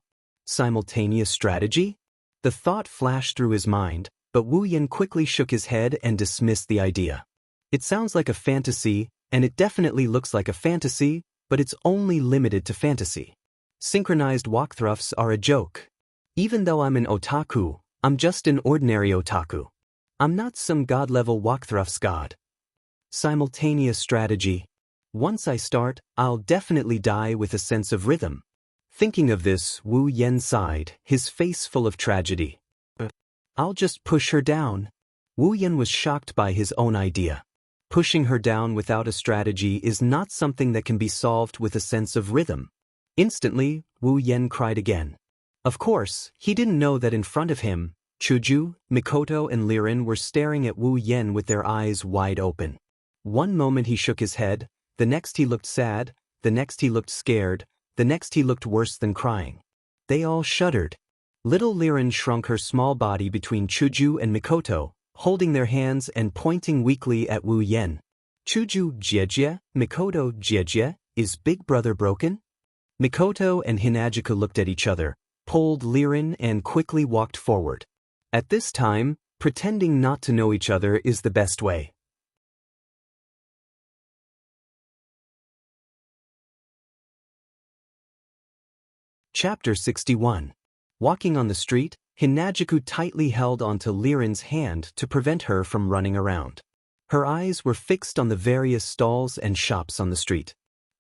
Simultaneous strategy? The thought flashed through his mind, but Wu Yan quickly shook his head and dismissed the idea. It sounds like a fantasy, and it definitely looks like a fantasy, but it's only limited to fantasy. Synchronized walkthroughs are a joke. Even though I'm an otaku, I'm just an ordinary otaku. I'm not some god-level walkthroughs god. Simultaneous strategy. Once I start, I'll definitely die with a sense of rhythm. Thinking of this, Wu Yan sighed, his face full of tragedy. I'll just push her down. Wu Yan was shocked by his own idea. Pushing her down without a strategy is not something that can be solved with a sense of rhythm. Instantly, Wu Yan cried again. Of course, he didn't know that in front of him, Chuju, Mikoto and Liren were staring at Wu Yan with their eyes wide open. One moment he shook his head, the next he looked sad, the next he looked scared, the next he looked worse than crying. They all shuddered. Little Liren shrunk her small body between Chuju and Mikoto, holding their hands and pointing weakly at Wu Yan. Chuju Jiejie, Mikoto Jiejie, Is Big Brother broken? Mikoto and Hinajika looked at each other, pulled Lirin and quickly walked forward. At this time, pretending not to know each other is the best way. Chapter 61. Walking on the street, Hinajiku tightly held onto Lirin's hand to prevent her from running around. Her eyes were fixed on the various stalls and shops on the street.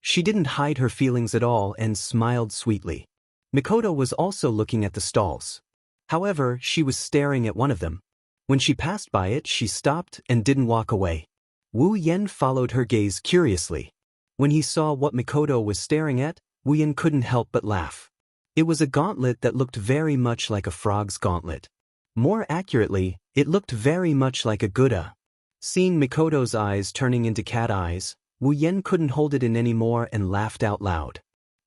She didn't hide her feelings at all and smiled sweetly. Mikoto was also looking at the stalls. However, she was staring at one of them. When she passed by it, she stopped and didn't walk away. Wu Yen followed her gaze curiously. When he saw what Mikoto was staring at, Wu Yen couldn't help but laugh. It was a gauntlet that looked very much like a frog's gauntlet. More accurately, it looked very much like a Gouda. Seeing Mikoto's eyes turning into cat eyes, Wu Yen couldn't hold it in anymore and laughed out loud.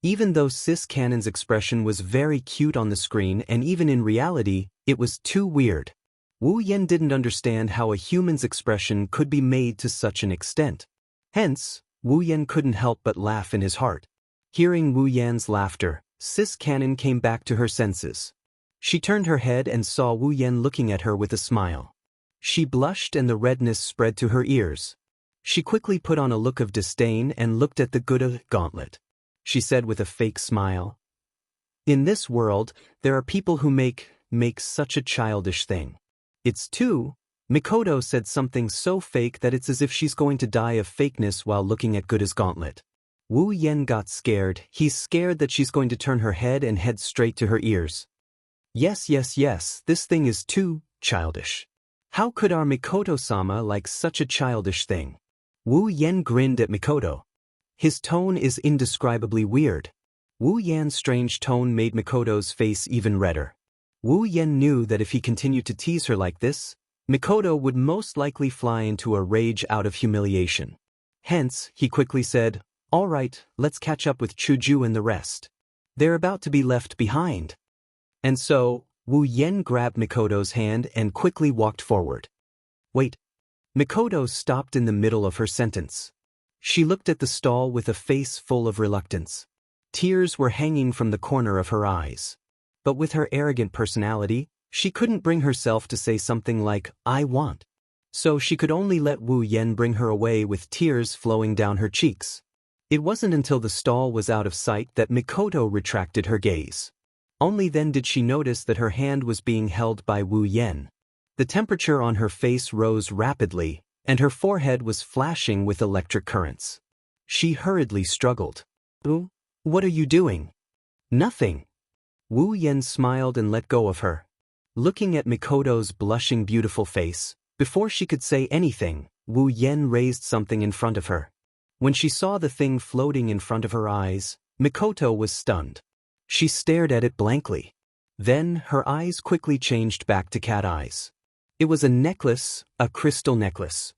Even though Sis Cannon's expression was very cute on the screen and even in reality, it was too weird. Wu Yen didn't understand how a human's expression could be made to such an extent. Hence, Wu Yen couldn't help but laugh in his heart. Hearing Wu Yen's laughter, Sis Cannon came back to her senses. She turned her head and saw Wu Yen looking at her with a smile. She blushed and the redness spread to her ears. She quickly put on a look of disdain and looked at the Gouda gauntlet. She said with a fake smile, "In this world, there are people who make such a childish thing." "It's too." Mikoto said something so fake that it's as if she's going to die of fakeness while looking at Gouda's gauntlet. Wu Yen got scared. He's scared that she's going to turn her head and head straight to her ears. Yes, this thing is too childish. How could our Mikoto-sama like such a childish thing? Wu Yen grinned at Mikoto. His tone is indescribably weird. Wu Yan's strange tone made Mikoto's face even redder. Wu Yen knew that if he continued to tease her like this, Mikoto would most likely fly into a rage out of humiliation. Hence, he quickly said, "All right, let's catch up with Chuju and the rest. They're about to be left behind." And so, Wu Yen grabbed Mikoto's hand and quickly walked forward. Wait. Mikoto stopped in the middle of her sentence. She looked at the stall with a face full of reluctance. Tears were hanging from the corner of her eyes. But with her arrogant personality, she couldn't bring herself to say something like, "I want." So she could only let Wu Yen bring her away with tears flowing down her cheeks. It wasn't until the stall was out of sight that Mikoto retracted her gaze. Only then did she notice that her hand was being held by Wu Yen. The temperature on her face rose rapidly, and her forehead was flashing with electric currents. She hurriedly struggled. What are you doing?" "Nothing." Wu Yen smiled and let go of her. Looking at Mikoto's blushing beautiful face, before she could say anything, Wu Yen raised something in front of her. When she saw the thing floating in front of her eyes, Mikoto was stunned. She stared at it blankly. Then, her eyes quickly changed back to cat eyes. It was a necklace, a crystal necklace.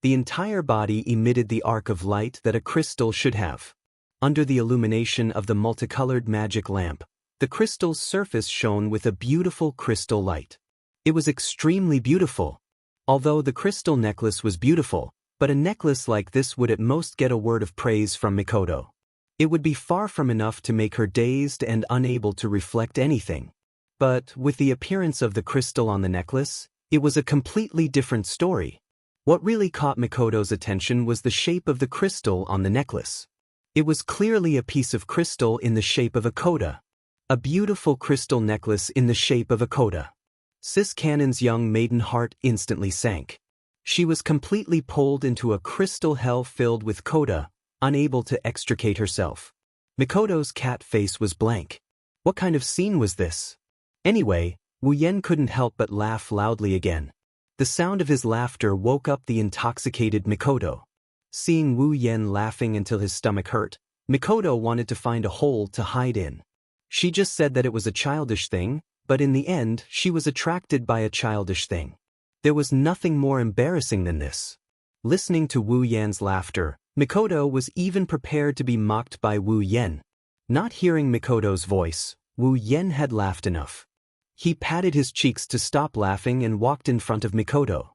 The entire body emitted the arc of light that a crystal should have. Under the illumination of the multicolored magic lamp, the crystal's surface shone with a beautiful crystal light. It was extremely beautiful. Although the crystal necklace was beautiful, but a necklace like this would at most get a word of praise from Mikoto. It would be far from enough to make her dazed and unable to reflect anything. But with the appearance of the crystal on the necklace, it was a completely different story. What really caught Mikoto's attention was the shape of the crystal on the necklace. It was clearly a piece of crystal in the shape of a coda. A beautiful crystal necklace in the shape of a coda. Sis Cannon's young maiden heart instantly sank. She was completely pulled into a crystal hell filled with coda, unable to extricate herself. Mikoto's cat face was blank. What kind of scene was this? Anyway, Wu Yen couldn't help but laugh loudly again. The sound of his laughter woke up the intoxicated Mikoto. Seeing Wu Yen laughing until his stomach hurt, Mikoto wanted to find a hole to hide in. She just said that it was a childish thing, but in the end, she was attracted by a childish thing. There was nothing more embarrassing than this. Listening to Wu Yan's laughter, Mikoto was even prepared to be mocked by Wu Yen. Not hearing Mikoto's voice, Wu Yen had laughed enough. He patted his cheeks to stop laughing and walked in front of Mikoto.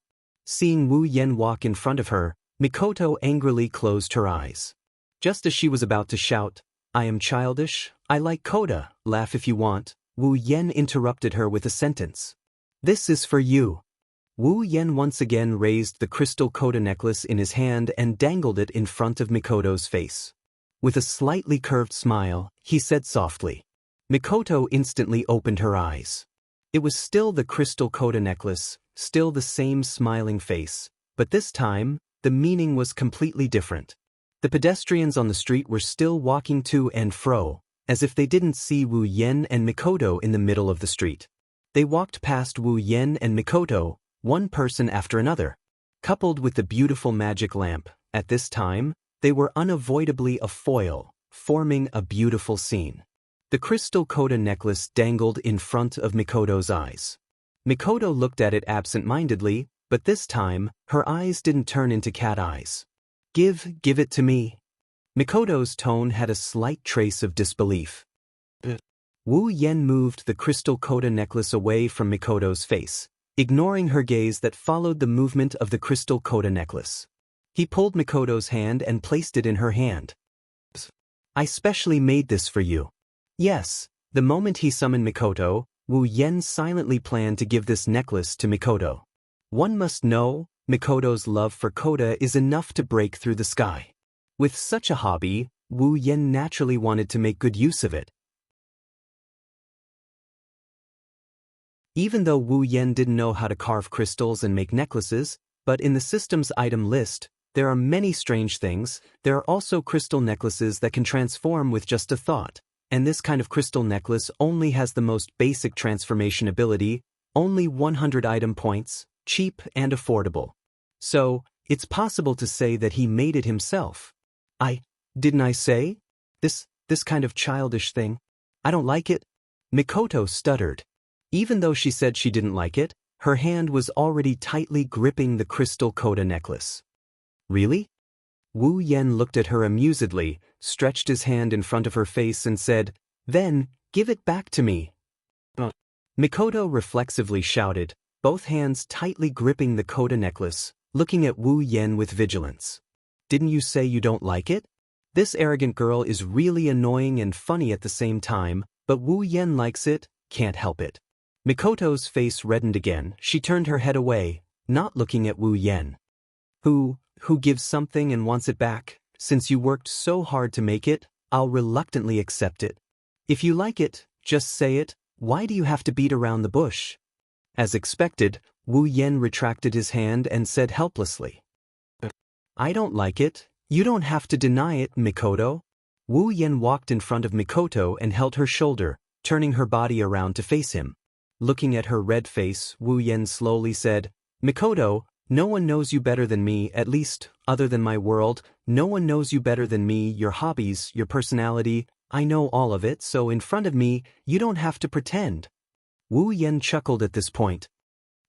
Seeing Wu Yen walk in front of her, Mikoto angrily closed her eyes. Just as she was about to shout, "I am childish, I like Koda, laugh if you want," Wu Yen interrupted her with a sentence. "This is for you." Wu Yen once again raised the crystal Koda necklace in his hand and dangled it in front of Mikoto's face. With a slightly curved smile, he said softly. Mikoto instantly opened her eyes. It was still the crystal Koda necklace, still the same smiling face, but this time, the meaning was completely different. The pedestrians on the street were still walking to and fro, as if they didn't see Wu Yen and Mikoto in the middle of the street. They walked past Wu Yen and Mikoto, one person after another. Coupled with the beautiful magic lamp, at this time, they were unavoidably a foil, forming a beautiful scene. The crystal Koda necklace dangled in front of Mikoto's eyes. Mikoto looked at it absent-mindedly, but this time, her eyes didn't turn into cat eyes. Give it to me." Mikoto's tone had a slight trace of disbelief. Wu Yen moved the crystal Koda necklace away from Mikoto's face, ignoring her gaze that followed the movement of the crystal Koda necklace. He pulled Mikoto's hand and placed it in her hand. "I specially made this for you." Yes, the moment he summoned Mikoto, Wu Yen silently planned to give this necklace to Mikoto. One must know, Mikoto's love for Koda is enough to break through the sky. With such a hobby, Wu Yen naturally wanted to make good use of it. Even though Wu Yen didn't know how to carve crystals and make necklaces, but in the system's item list, there are many strange things. There are also crystal necklaces that can transform with just a thought, and this kind of crystal necklace only has the most basic transformation ability, only 100 item points, cheap and affordable. So, it's possible to say that he made it himself. Didn't I say? This kind of childish thing. I don't like it. Mikoto stuttered. Even though she said she didn't like it, her hand was already tightly gripping the crystal Koda necklace. Really? Wu Yen looked at her amusedly, stretched his hand in front of her face and said, "Then, give it back to me." Mikoto reflexively shouted, both hands tightly gripping the Koda necklace, looking at Wu Yen with vigilance. "Didn't you say you don't like it?" This arrogant girl is really annoying and funny at the same time, but Wu Yen likes it, can't help it. Mikoto's face reddened again. She turned her head away, not looking at Wu Yen. Who gives something and wants it back? Since you worked so hard to make it, I'll reluctantly accept it. If you like it, just say it. Why do you have to beat around the bush? As expected, Wu Yen retracted his hand and said helplessly, "I don't like it. You don't have to deny it, Mikoto." Wu Yen walked in front of Mikoto and held her shoulder, turning her body around to face him. Looking at her red face, Wu Yen slowly said, "Mikoto, no one knows you better than me, at least, other than my world. No one knows you better than me, your hobbies, your personality. I know all of it, so in front of me, you don't have to pretend." Wu Yen chuckled at this point.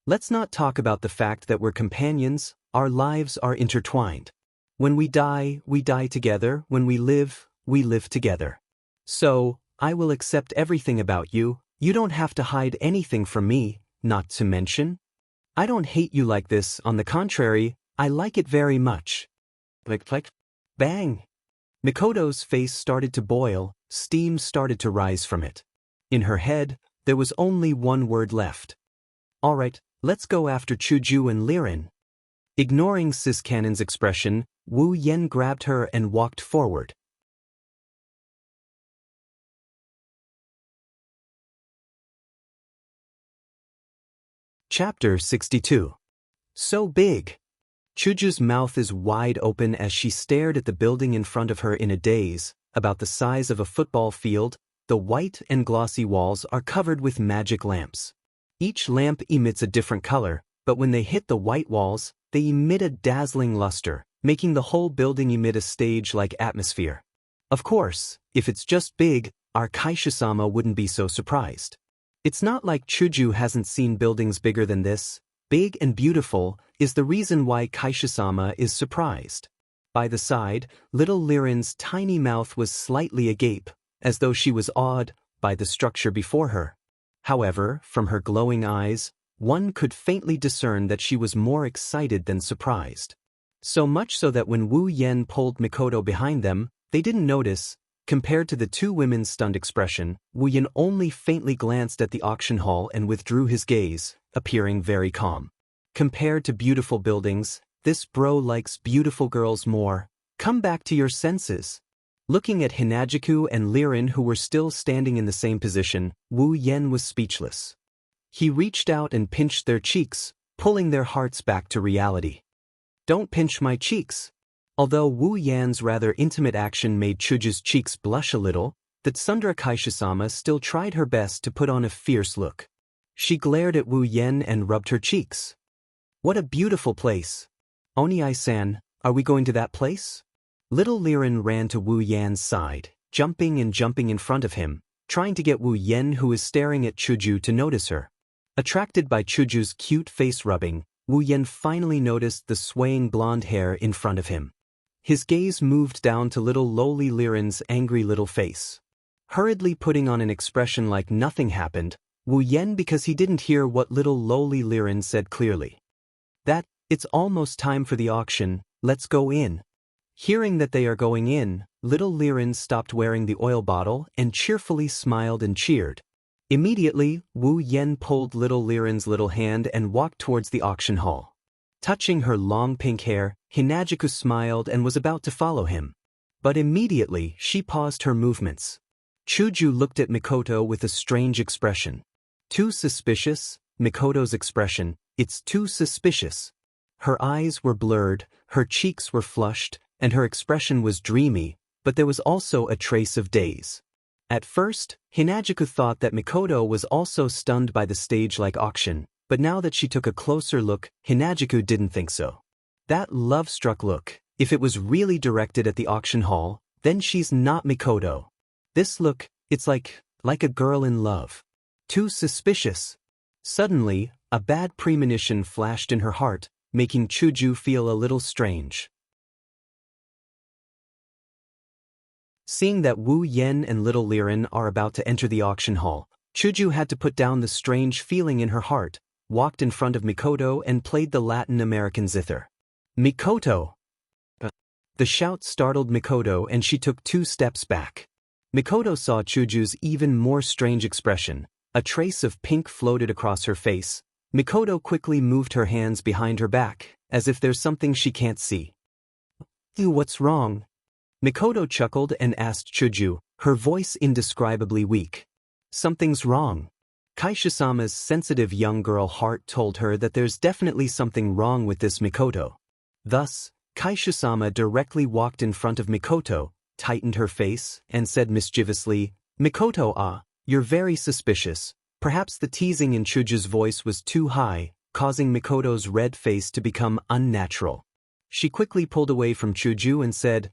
"Let's not talk about the fact that we're companions. Our lives are intertwined. When we die together. When we live together. So, I will accept everything about you. You don't have to hide anything from me, not to mention. I don't hate you like this, on the contrary, I like it very much." Bang! Mikoto's face started to boil, steam started to rise from it. In her head, there was only one word left. "Alright, let's go after Chuju and Liren." Ignoring Sis Cannon's expression, Wu Yen grabbed her and walked forward. Chapter 62. So big. Chuju's mouth is wide open as she stared at the building in front of her in a daze, about the size of a football field. The white and glossy walls are covered with magic lamps. Each lamp emits a different color, but when they hit the white walls, they emit a dazzling luster, making the whole building emit a stage-like atmosphere. Of course, if it's just big, our Kaisha-sama wouldn't be so surprised. It's not like Chuju hasn't seen buildings bigger than this. Big and beautiful is the reason why Kaisha-sama is surprised. By the side, little Liren's tiny mouth was slightly agape, as though she was awed by the structure before her. However, from her glowing eyes, one could faintly discern that she was more excited than surprised. So much so that when Wu Yen pulled Mikoto behind them, they didn't notice. Compared to the two women's stunned expression, Wu Yen only faintly glanced at the auction hall and withdrew his gaze, appearing very calm. Compared to beautiful buildings, this bro likes beautiful girls more. Come back to your senses. Looking at Hinajiku and Lirin, who were still standing in the same position, Wu Yen was speechless. He reached out and pinched their cheeks, pulling their hearts back to reality. Don't pinch my cheeks. Although Wu Yan's rather intimate action made Chuju's cheeks blush a little, the Tsundere Kaishisama still tried her best to put on a fierce look. She glared at Wu Yen and rubbed her cheeks. What a beautiful place. Oniai-san, are we going to that place? Little Lirin ran to Wu Yan's side, jumping in front of him, trying to get Wu Yen, who was staring at Chuju, to notice her. Attracted by Chuju's cute face rubbing, Wu Yen finally noticed the swaying blonde hair in front of him. His gaze moved down to little lowly Lirin's angry little face. Hurriedly putting on an expression like nothing happened, Wu Yen, because he didn't hear what little lowly Lirin said clearly. It's almost time for the auction, let's go in. Hearing that they are going in, little Lirin stopped wearing the oil bottle and cheerfully smiled and cheered. Immediately, Wu Yen pulled little Lirin's little hand and walked towards the auction hall. Touching her long pink hair, Hinajiku smiled and was about to follow him. But immediately, she paused her movements. Chuju looked at Mikoto with a strange expression. Too suspicious? Mikoto's expression, it's too suspicious. Her eyes were blurred, her cheeks were flushed, and her expression was dreamy, but there was also a trace of daze. At first, Hinajiku thought that Mikoto was also stunned by the stage-like auction, but now that she took a closer look, Hinajiku didn't think so. That love-struck look, if it was really directed at the auction hall, then she's not Mikoto. This look, it's like a girl in love. Too suspicious. Suddenly, a bad premonition flashed in her heart, making Chuju feel a little strange. Seeing that Wu Yen and little Lirin are about to enter the auction hall, Chuju had to put down the strange feeling in her heart, walked in front of Mikoto and played the Latin American zither. Mikoto! The shout startled Mikoto and she took 2 steps back. Mikoto saw Chuju's even more strange expression. A trace of pink floated across her face. Mikoto quickly moved her hands behind her back, as if there's something she can't see. What's wrong? Mikoto chuckled and asked Chuju, her voice indescribably weak. Something's wrong. Kaishisama's sensitive young girl heart told her that there's definitely something wrong with this Mikoto. Thus, Kaishisama directly walked in front of Mikoto, tightened her face, and said mischievously, Mikoto, you're very suspicious. Perhaps the teasing in Chuju's voice was too high, causing Mikoto's red face to become unnatural. She quickly pulled away from Chuju and said,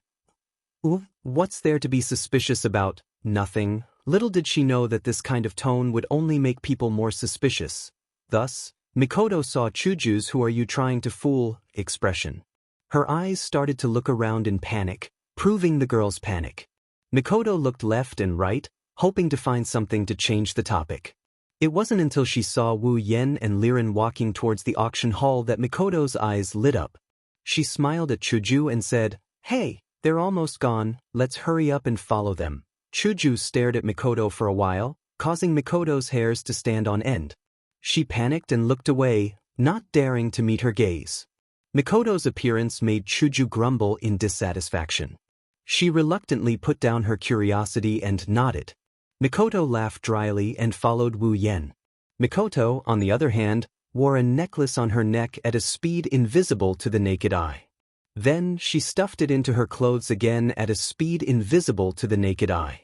What's there to be suspicious about? Nothing. Little did she know that this kind of tone would only make people more suspicious. Thus, Mikoto saw Chuju's "who are you trying to fool" expression. Her eyes started to look around in panic, proving the girl's panic. Mikoto looked left and right, hoping to find something to change the topic. It wasn't until she saw Wu Yen and Lirin walking towards the auction hall that Mikoto's eyes lit up. She smiled at Chuju and said, Hey, they're almost gone, let's hurry up and follow them. Chuju stared at Mikoto for a while, causing Mikoto's hairs to stand on end. She panicked and looked away, not daring to meet her gaze. Mikoto's appearance made Chuju grumble in dissatisfaction. She reluctantly put down her curiosity and nodded. Mikoto laughed dryly and followed Wu Yen. Mikoto, on the other hand, wore a necklace on her neck at a speed invisible to the naked eye. Then she stuffed it into her clothes again at a speed invisible to the naked eye.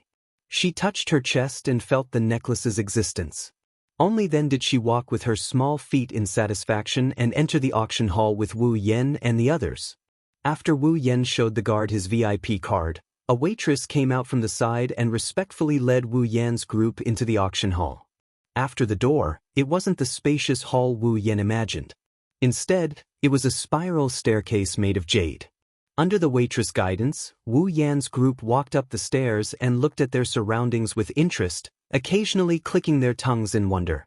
She touched her chest and felt the necklace's existence. Only then did she walk with her small feet in satisfaction and enter the auction hall with Wu Yen and the others. After Wu Yen showed the guard his VIP card, a waitress came out from the side and respectfully led Wu Yan's group into the auction hall. After the door, it wasn't the spacious hall Wu Yen imagined. Instead, it was a spiral staircase made of jade. Under the waitress' guidance, Wu Yan's group walked up the stairs and looked at their surroundings with interest, occasionally clicking their tongues in wonder.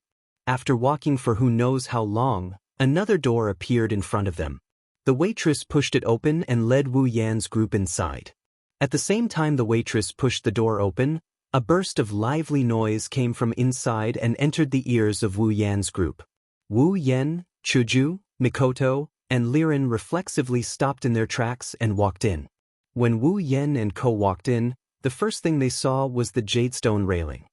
After walking for who knows how long, another door appeared in front of them. The waitress pushed it open and led Wu Yan's group inside. At the same time the waitress pushed the door open, a burst of lively noise came from inside and entered the ears of Wu Yan's group. Wu Yan, Chuju, Mikoto, and Liren reflexively stopped in their tracks and walked in. When Wu Yan and Ko walked in, the first thing they saw was the jadestone railing.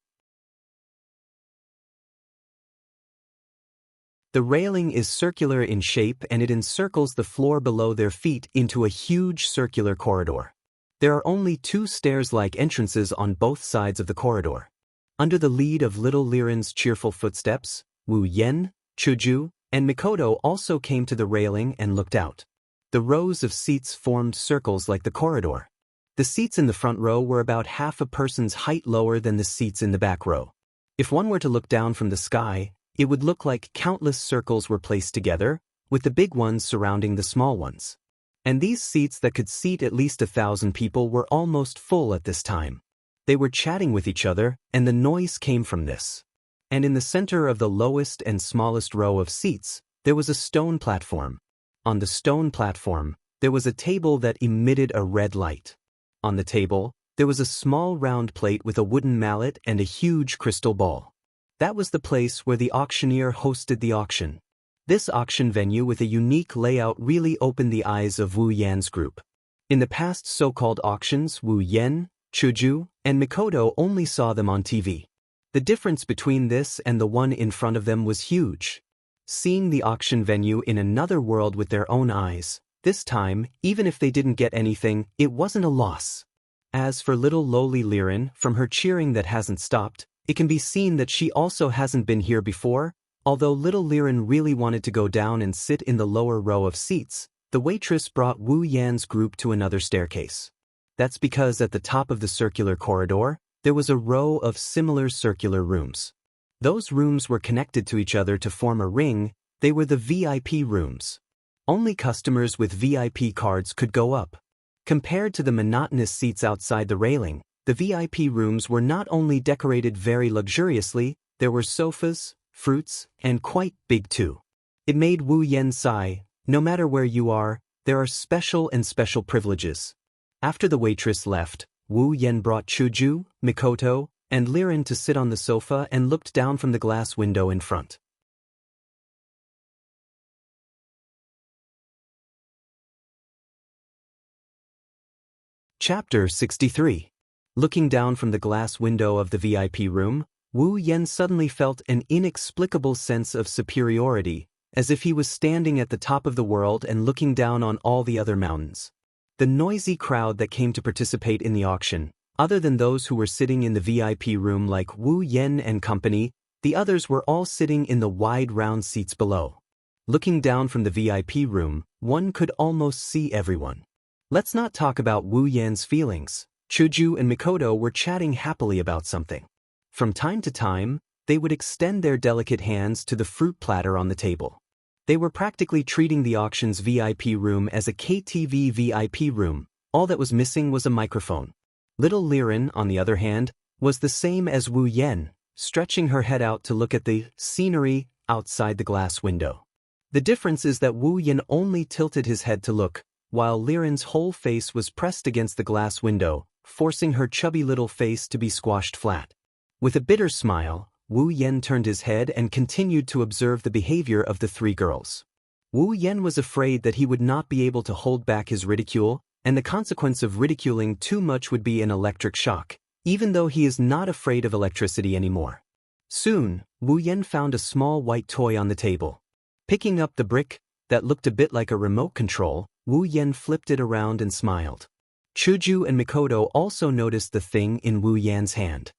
The railing is circular in shape and it encircles the floor below their feet into a huge circular corridor. There are only 2 stairs-like entrances on both sides of the corridor. Under the lead of little Liren's cheerful footsteps, Wu Yan, Chuju, and Mikoto also came to the railing and looked out. The rows of seats formed circles like the corridor. The seats in the front row were about half a person's height lower than the seats in the back row. If one were to look down from the sky, it would look like countless circles were placed together, with the big ones surrounding the small ones. And these seats that could seat at least 1,000 people were almost full at this time. They were chatting with each other, and the noise came from this. And in the center of the lowest and smallest row of seats, there was a stone platform. On the stone platform, there was a table that emitted a red light. On the table, there was a small round plate with a wooden mallet and a huge crystal ball. That was the place where the auctioneer hosted the auction. This auction venue with a unique layout really opened the eyes of Wu Yan's group. In the past so-called auctions, Wu Yan, Chuju, and Mikoto only saw them on TV. The difference between this and the one in front of them was huge. Seeing the auction venue in another world with their own eyes, this time, even if they didn't get anything, it wasn't a loss. As for little lowly Liren, from her cheering that hasn't stopped, it can be seen that she also hasn't been here before. Although little Liren really wanted to go down and sit in the lower row of seats, the waitress brought Wu Yan's group to another staircase. That's because at the top of the circular corridor, there was a row of similar circular rooms. Those rooms were connected to each other to form a ring. They were the VIP rooms. Only customers with VIP cards could go up. Compared to the monotonous seats outside the railing, the VIP rooms were not only decorated very luxuriously, there were sofas, fruits, and quite big too. It made Wu Yan sigh. No matter where you are, there are special privileges. After the waitress left, Wu Yan brought Chuju, Mikoto, and Liren to sit on the sofa and looked down from the glass window in front. Chapter 63. Looking down from the glass window of the VIP room, Wu Yan suddenly felt an inexplicable sense of superiority, as if he was standing at the top of the world and looking down on all the other mountains. The noisy crowd that came to participate in the auction, other than those who were sitting in the VIP room like Wu Yan and company, the others were all sitting in the wide round seats below. Looking down from the VIP room, one could almost see everyone. Let's not talk about Wu Yan's feelings. Chuju and Mikoto were chatting happily about something. From time to time, they would extend their delicate hands to the fruit platter on the table. They were practically treating the auction's VIP room as a KTV VIP room. All that was missing was a microphone. Little Liren, on the other hand, was the same as Wu Yan, stretching her head out to look at the scenery outside the glass window. The difference is that Wu Yan only tilted his head to look, while Liren's whole face was pressed against the glass window, forcing her chubby little face to be squashed flat. With a bitter smile, Wu Yan turned his head and continued to observe the behavior of the 3 girls. Wu Yan was afraid that he would not be able to hold back his ridicule, and the consequence of ridiculing too much would be an electric shock, even though he is not afraid of electricity anymore. Soon, Wu Yan found a small white toy on the table. Picking up the brick, that looked a bit like a remote control, Wu Yan flipped it around and smiled. Chuju and Mikoto also noticed the thing in Wu Yan's hand.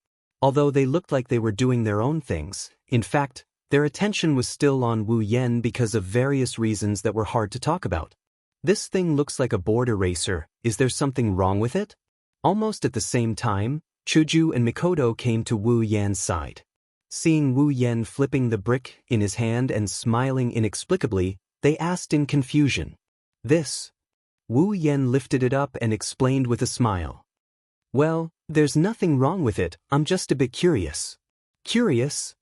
Although they looked like they were doing their own things, in fact, their attention was still on Wu Yan because of various reasons that were hard to talk about. This thing looks like a board eraser. Is there something wrong with it? Almost at the same time, Chuju and Mikoto came to Wu Yan's side. Seeing Wu Yan flipping the brick in his hand and smiling inexplicably, they asked in confusion. This? Wu Yan lifted it up and explained with a smile. Well, there's nothing wrong with it, I'm just a bit curious. Curious?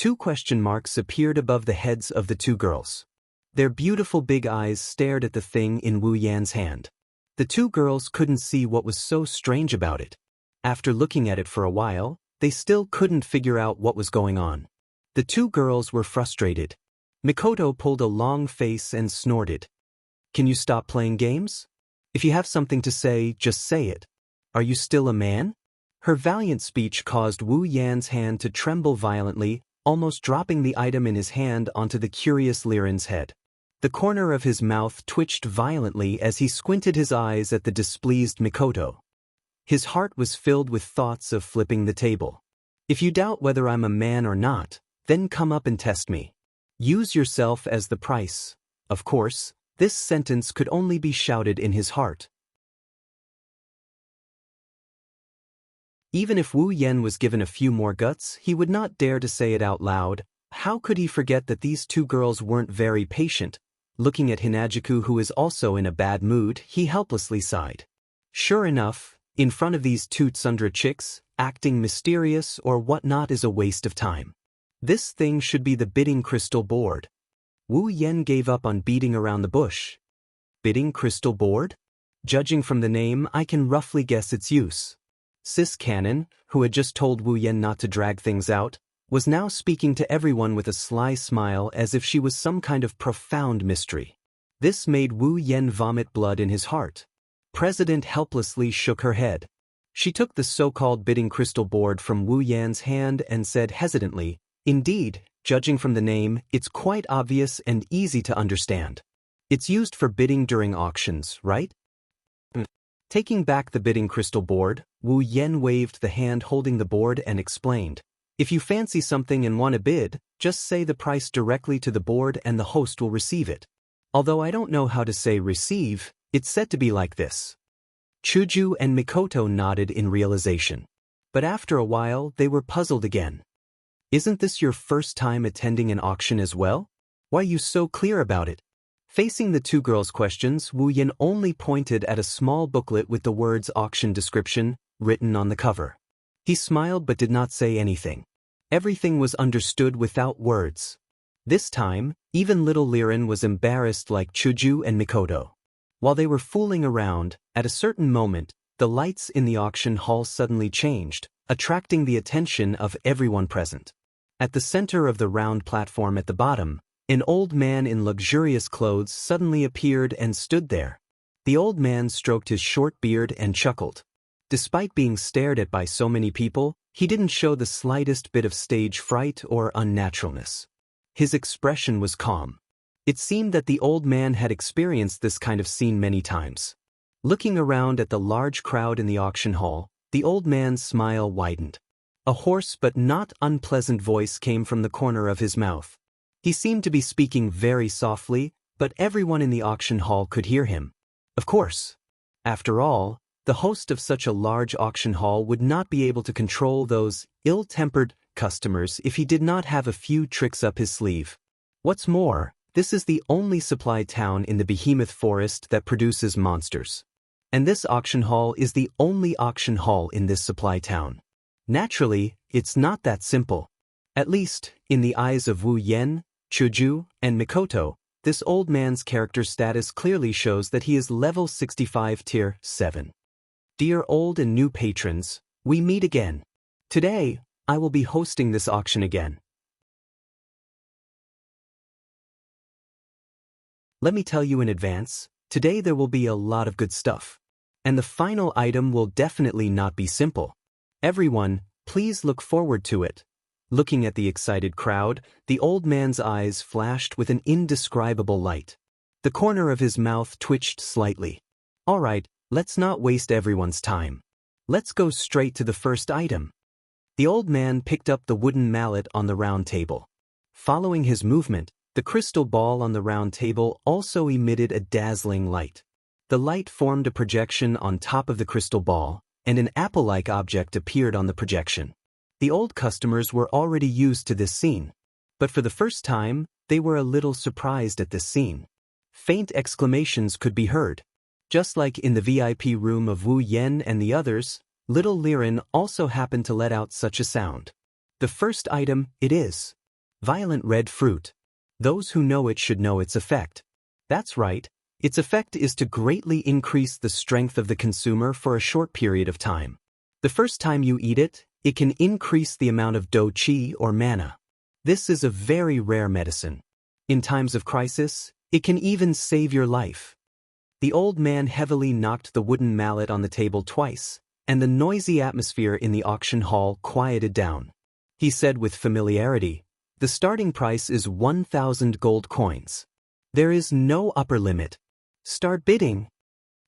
Two question marks appeared above the heads of the two girls. Their beautiful big eyes stared at the thing in Wu Yan's hand. The two girls couldn't see what was so strange about it. After looking at it for a while, they still couldn't figure out what was going on. The two girls were frustrated. Mikoto pulled a long face and snorted. "Can you stop playing games? If you have something to say, just say it. Are you still a man?" Her valiant speech caused Wu Yan's hand to tremble violently, almost dropping the item in his hand onto the curious Liren's head. The corner of his mouth twitched violently as he squinted his eyes at the displeased Mikoto. His heart was filled with thoughts of flipping the table. "If you doubt whether I'm a man or not, then come up and test me. Use yourself as the price." Of course, this sentence could only be shouted in his heart. Even if Wu Yan was given a few more guts, he would not dare to say it out loud. How could he forget that these two girls weren't very patient? Looking at Hinajuku, who is also in a bad mood, he helplessly sighed. Sure enough, in front of these two tsundere chicks, acting mysterious or whatnot is a waste of time. This thing should be the bidding crystal board. Wu Yan gave up on beating around the bush. Bidding crystal board? Judging from the name, I can roughly guess its use. Sis Cannon, who had just told Wu Yan not to drag things out, was now speaking to everyone with a sly smile as if she was some kind of profound mystery. This made Wu Yan vomit blood in his heart. President helplessly shook her head. She took the so-called bidding crystal board from Wu Yan's hand and said hesitantly, "Indeed, judging from the name, it's quite obvious and easy to understand. It's used for bidding during auctions, right?" Taking back the bidding crystal board, Wu Yan waved the hand holding the board and explained, "If you fancy something and want to bid, just say the price directly to the board and the host will receive it. Although I don't know how to say receive, it's said to be like this." Chuju and Mikoto nodded in realization. But after a while, they were puzzled again. "Isn't this your first time attending an auction as well? Why are you so clear about it?" Facing the two girls' questions, Wu Yan only pointed at a small booklet with the words auction description written on the cover. He smiled but did not say anything. Everything was understood without words. This time, even little Liren was embarrassed like Chuju and Mikoto. While they were fooling around, at a certain moment, the lights in the auction hall suddenly changed, attracting the attention of everyone present. At the center of the round platform at the bottom, an old man in luxurious clothes suddenly appeared and stood there. The old man stroked his short beard and chuckled. Despite being stared at by so many people, he didn't show the slightest bit of stage fright or unnaturalness. His expression was calm. It seemed that the old man had experienced this kind of scene many times. Looking around at the large crowd in the auction hall, the old man's smile widened. A hoarse but not unpleasant voice came from the corner of his mouth. He seemed to be speaking very softly, but everyone in the auction hall could hear him. Of course. After all, the host of such a large auction hall would not be able to control those ill-tempered customers if he did not have a few tricks up his sleeve. What's more, this is the only supply town in the behemoth forest that produces monsters. And this auction hall is the only auction hall in this supply town. Naturally, it's not that simple. At least, in the eyes of Wu Yan, Chuju, and Mikoto, this old man's character status clearly shows that he is level 65 tier 7. Dear old and new patrons, we meet again. Today, I will be hosting this auction again. Let me tell you in advance, today there will be a lot of good stuff. And the final item will definitely not be simple. Everyone, please look forward to it. Looking at the excited crowd, the old man's eyes flashed with an indescribable light. The corner of his mouth twitched slightly. All right, let's not waste everyone's time. Let's go straight to the first item. The old man picked up the wooden mallet on the round table. Following his movement, the crystal ball on the round table also emitted a dazzling light. The light formed a projection on top of the crystal ball, and an apple-like object appeared on the projection. The old customers were already used to this scene, but for the first time, they were a little surprised at this scene. Faint exclamations could be heard. Just like in the VIP room of Wu Yan and the others, little Liren also happened to let out such a sound. The first item, it is. Violent red fruit. Those who know it should know its effect. That's right, its effect is to greatly increase the strength of the consumer for a short period of time. The first time you eat it, it can increase the amount of do chi or mana. This is a very rare medicine. In times of crisis, it can even save your life. The old man heavily knocked the wooden mallet on the table twice, and the noisy atmosphere in the auction hall quieted down. He said with familiarity, "The starting price is 1,000 gold coins. There is no upper limit. Start bidding."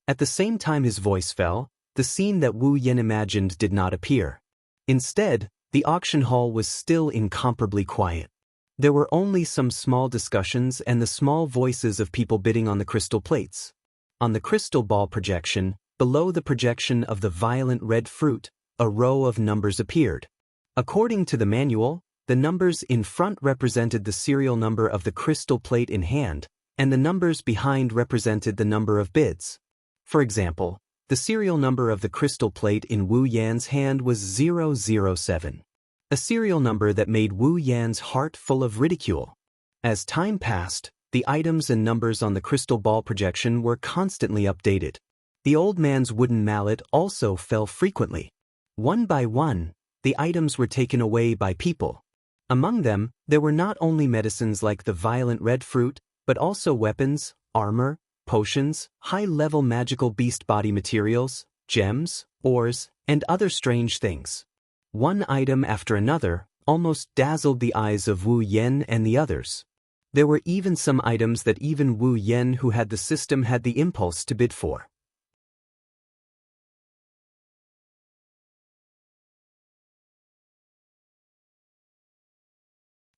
At the same time his voice fell, the scene that Wu Yan imagined did not appear. Instead, the auction hall was still incomparably quiet. There were only some small discussions and the small voices of people bidding on the crystal plates. On the crystal ball projection, below the projection of the violent red fruit, a row of numbers appeared. According to the manual, the numbers in front represented the serial number of the crystal plate in hand, and the numbers behind represented the number of bids. For example, the serial number of the crystal plate in Wu Yan's hand was 007. A serial number that made Wu Yan's heart full of ridicule. As time passed, the items and numbers on the crystal ball projection were constantly updated. The old man's wooden mallet also fell frequently. One by one, the items were taken away by people. Among them, there were not only medicines like the violent red fruit, but also weapons, armor, potions, high-level magical beast body materials, gems, ores, and other strange things. One item after another almost dazzled the eyes of Wu Yan and the others. There were even some items that even Wu Yan who had the system had the impulse to bid for.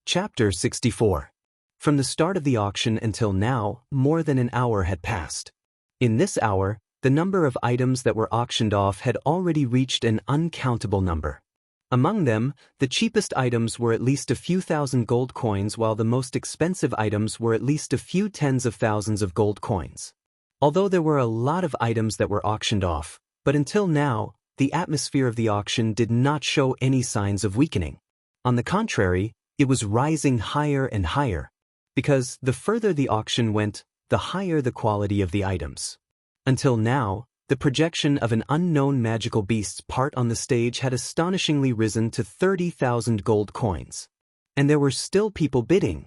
Chapter 64. From the start of the auction until now, more than an hour had passed. In this hour, the number of items that were auctioned off had already reached an uncountable number. Among them, the cheapest items were at least a few thousand gold coins, while the most expensive items were at least a few tens of thousands of gold coins. Although there were a lot of items that were auctioned off, but until now, the atmosphere of the auction did not show any signs of weakening. On the contrary, it was rising higher and higher, because the further the auction went, the higher the quality of the items. Until now, the projection of an unknown magical beast's part on the stage had astonishingly risen to 30,000 gold coins. And there were still people bidding.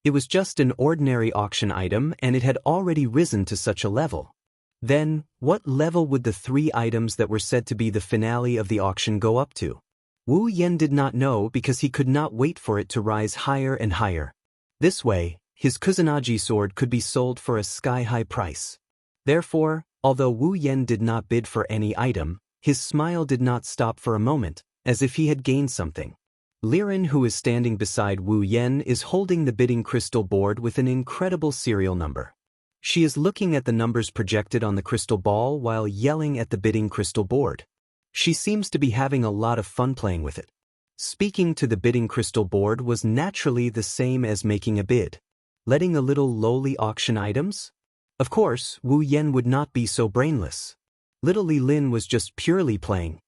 It was just an ordinary auction item and it had already risen to such a level. Then, what level would the three items that were said to be the finale of the auction go up to? Wu Yan did not know because he could not wait for it to rise higher and higher. This way, his Kusanagi sword could be sold for a sky-high price. Therefore, although Wu Yan did not bid for any item, his smile did not stop for a moment, as if he had gained something. Liren, who is standing beside Wu Yan, is holding the bidding crystal board with an incredible serial number. She is looking at the numbers projected on the crystal ball while yelling at the bidding crystal board. She seems to be having a lot of fun playing with it. Speaking to the bidding crystal board was naturally the same as making a bid. Letting a little lowly auction items? Of course, Wu Yan would not be so brainless. Little Li Lin was just purely playing.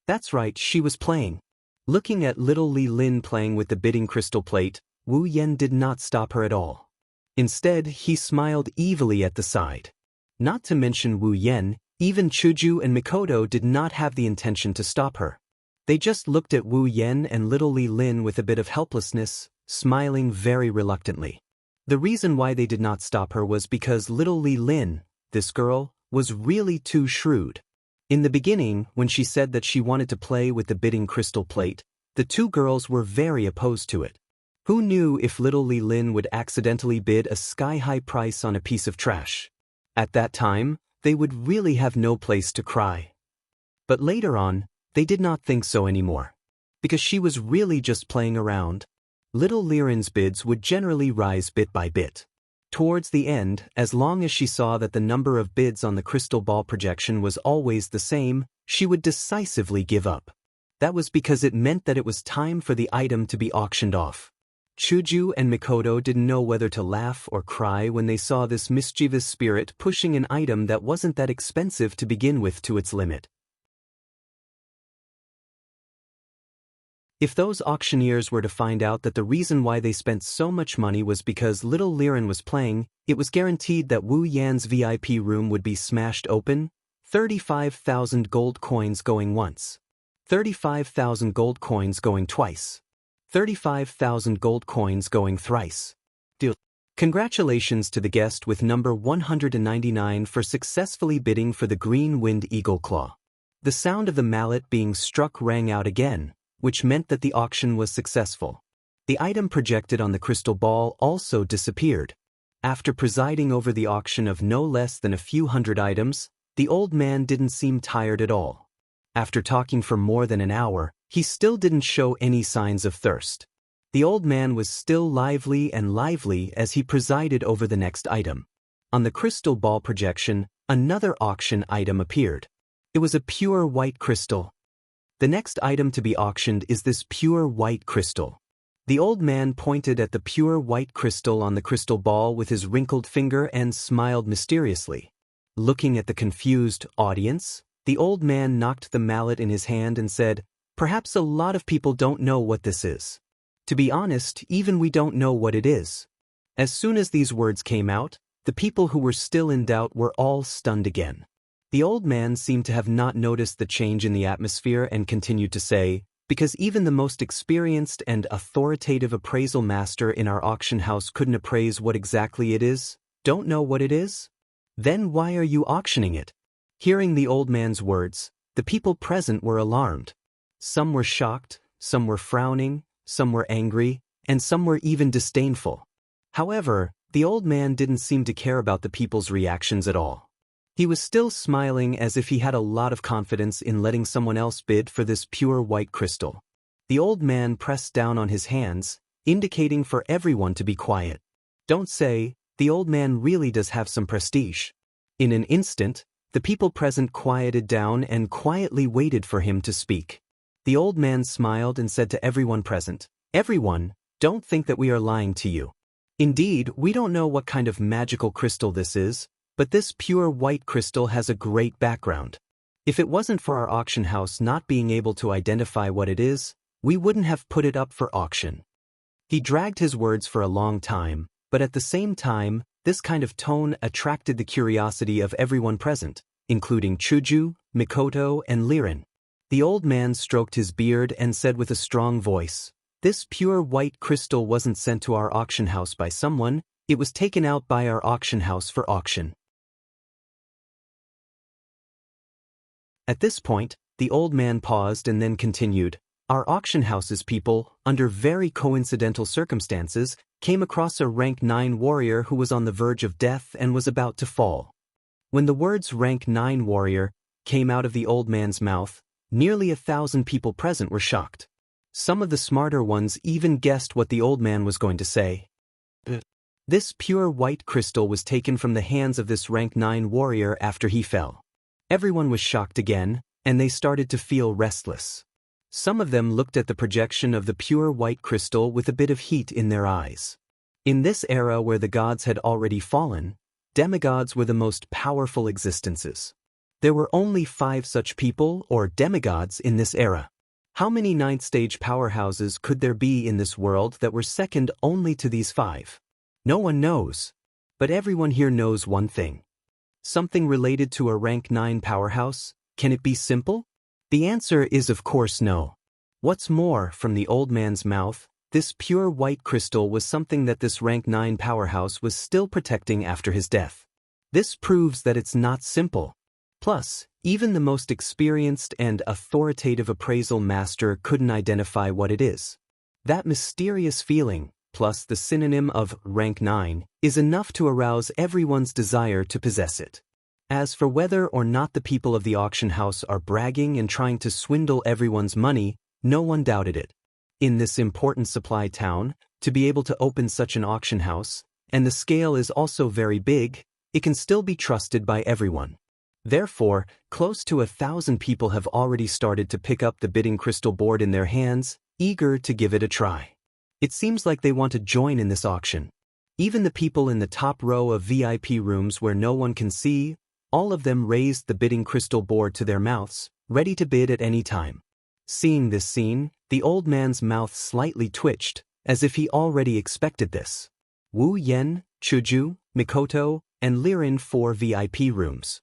That's right, she was playing. Looking at little Li Lin playing with the bidding crystal plate, Wu Yan did not stop her at all. Instead, he smiled evilly at the side. Not to mention Wu Yan, even Chuju and Mikoto did not have the intention to stop her. They just looked at Wu Yan and little Li Lin with a bit of helplessness, smiling very reluctantly. The reason why they did not stop her was because little Li Lin, this girl, was really too shrewd. In the beginning, when she said that she wanted to play with the bidding crystal plate, the two girls were very opposed to it. Who knew if little Li Lin would accidentally bid a sky-high price on a piece of trash? At that time, they would really have no place to cry. But later on, they did not think so anymore. Because she was really just playing around. Little Liren's bids would generally rise bit by bit. Towards the end, as long as she saw that the number of bids on the crystal ball projection was always the same, she would decisively give up. That was because it meant that it was time for the item to be auctioned off. Chuju and Mikoto didn't know whether to laugh or cry when they saw this mischievous spirit pushing an item that wasn't that expensive to begin with to its limit. If those auctioneers were to find out that the reason why they spent so much money was because little Liren was playing, it was guaranteed that Wu Yan's VIP room would be smashed open. 35,000 gold coins going once. 35,000 gold coins going twice. 35,000 gold coins going thrice. Deal. Congratulations to the guest with number 199 for successfully bidding for the Green Wind Eagle Claw. The sound of the mallet being struck rang out again, which meant that the auction was successful. The item projected on the crystal ball also disappeared. After presiding over the auction of no less than a few hundred items, the old man didn't seem tired at all. After talking for more than an hour, he still didn't show any signs of thirst. The old man was still lively as he presided over the next item. On the crystal ball projection, another auction item appeared. It was a pure white crystal. The next item to be auctioned is this pure white crystal. The old man pointed at the pure white crystal on the crystal ball with his wrinkled finger and smiled mysteriously. Looking at the confused audience, the old man knocked the mallet in his hand and said, "Perhaps a lot of people don't know what this is. To be honest, even we don't know what it is." As soon as these words came out, the people who were still in doubt were all stunned again. The old man seemed to have not noticed the change in the atmosphere and continued to say, "Because even the most experienced and authoritative appraisal master in our auction house couldn't appraise what exactly it is, don't know what it is? Then why are you auctioning it?" Hearing the old man's words, the people present were alarmed. Some were shocked, some were frowning, some were angry, and some were even disdainful. However, the old man didn't seem to care about the people's reactions at all. He was still smiling as if he had a lot of confidence in letting someone else bid for this pure white crystal. The old man pressed down on his hands, indicating for everyone to be quiet. Don't say, the old man really does have some prestige. In an instant, the people present quieted down and quietly waited for him to speak. The old man smiled and said to everyone present, "Everyone, don't think that we are lying to you. Indeed, we don't know what kind of magical crystal this is, but this pure white crystal has a great background. If it wasn't for our auction house not being able to identify what it is, we wouldn't have put it up for auction." He dragged his words for a long time, but at the same time, this kind of tone attracted the curiosity of everyone present, including Chuju, Mikoto, and Liren. The old man stroked his beard and said with a strong voice, "This pure white crystal wasn't sent to our auction house by someone, it was taken out by our auction house for auction." At this point, the old man paused and then continued, "Our auction house's people, under very coincidental circumstances, came across a rank 9 warrior who was on the verge of death and was about to fall." When the words rank 9 warrior came out of the old man's mouth, nearly 1,000 people present were shocked. Some of the smarter ones even guessed what the old man was going to say. This pure white crystal was taken from the hands of this rank 9 warrior after he fell. Everyone was shocked again, and they started to feel restless. Some of them looked at the projection of the pure white crystal with a bit of heat in their eyes. In this era where the gods had already fallen, demigods were the most powerful existences. There were only 5 such people, or demigods, in this era. How many 9th-stage powerhouses could there be in this world that were second only to these 5? No one knows. But everyone here knows one thing. Something related to a rank 9 powerhouse? Can it be simple? The answer is of course no. What's more, from the old man's mouth, this pure white crystal was something that this rank 9 powerhouse was still protecting after his death. This proves that it's not simple. Plus, even the most experienced and authoritative appraisal master couldn't identify what it is. That mysterious feeling, plus the synonym of rank 9, is enough to arouse everyone's desire to possess it. As for whether or not the people of the auction house are bragging and trying to swindle everyone's money, no one doubted it. In this important supply town, to be able to open such an auction house, and the scale is also very big, it can still be trusted by everyone. Therefore, close to 1,000 people have already started to pick up the bidding crystal board in their hands, eager to give it a try. It seems like they want to join in this auction. Even the people in the top row of VIP rooms where no one can see, all of them raised the bidding crystal board to their mouths, ready to bid at any time. Seeing this scene, the old man's mouth slightly twitched, as if he already expected this. Wu Yen, Chuju, Mikoto, and Lirin 4 VIP rooms.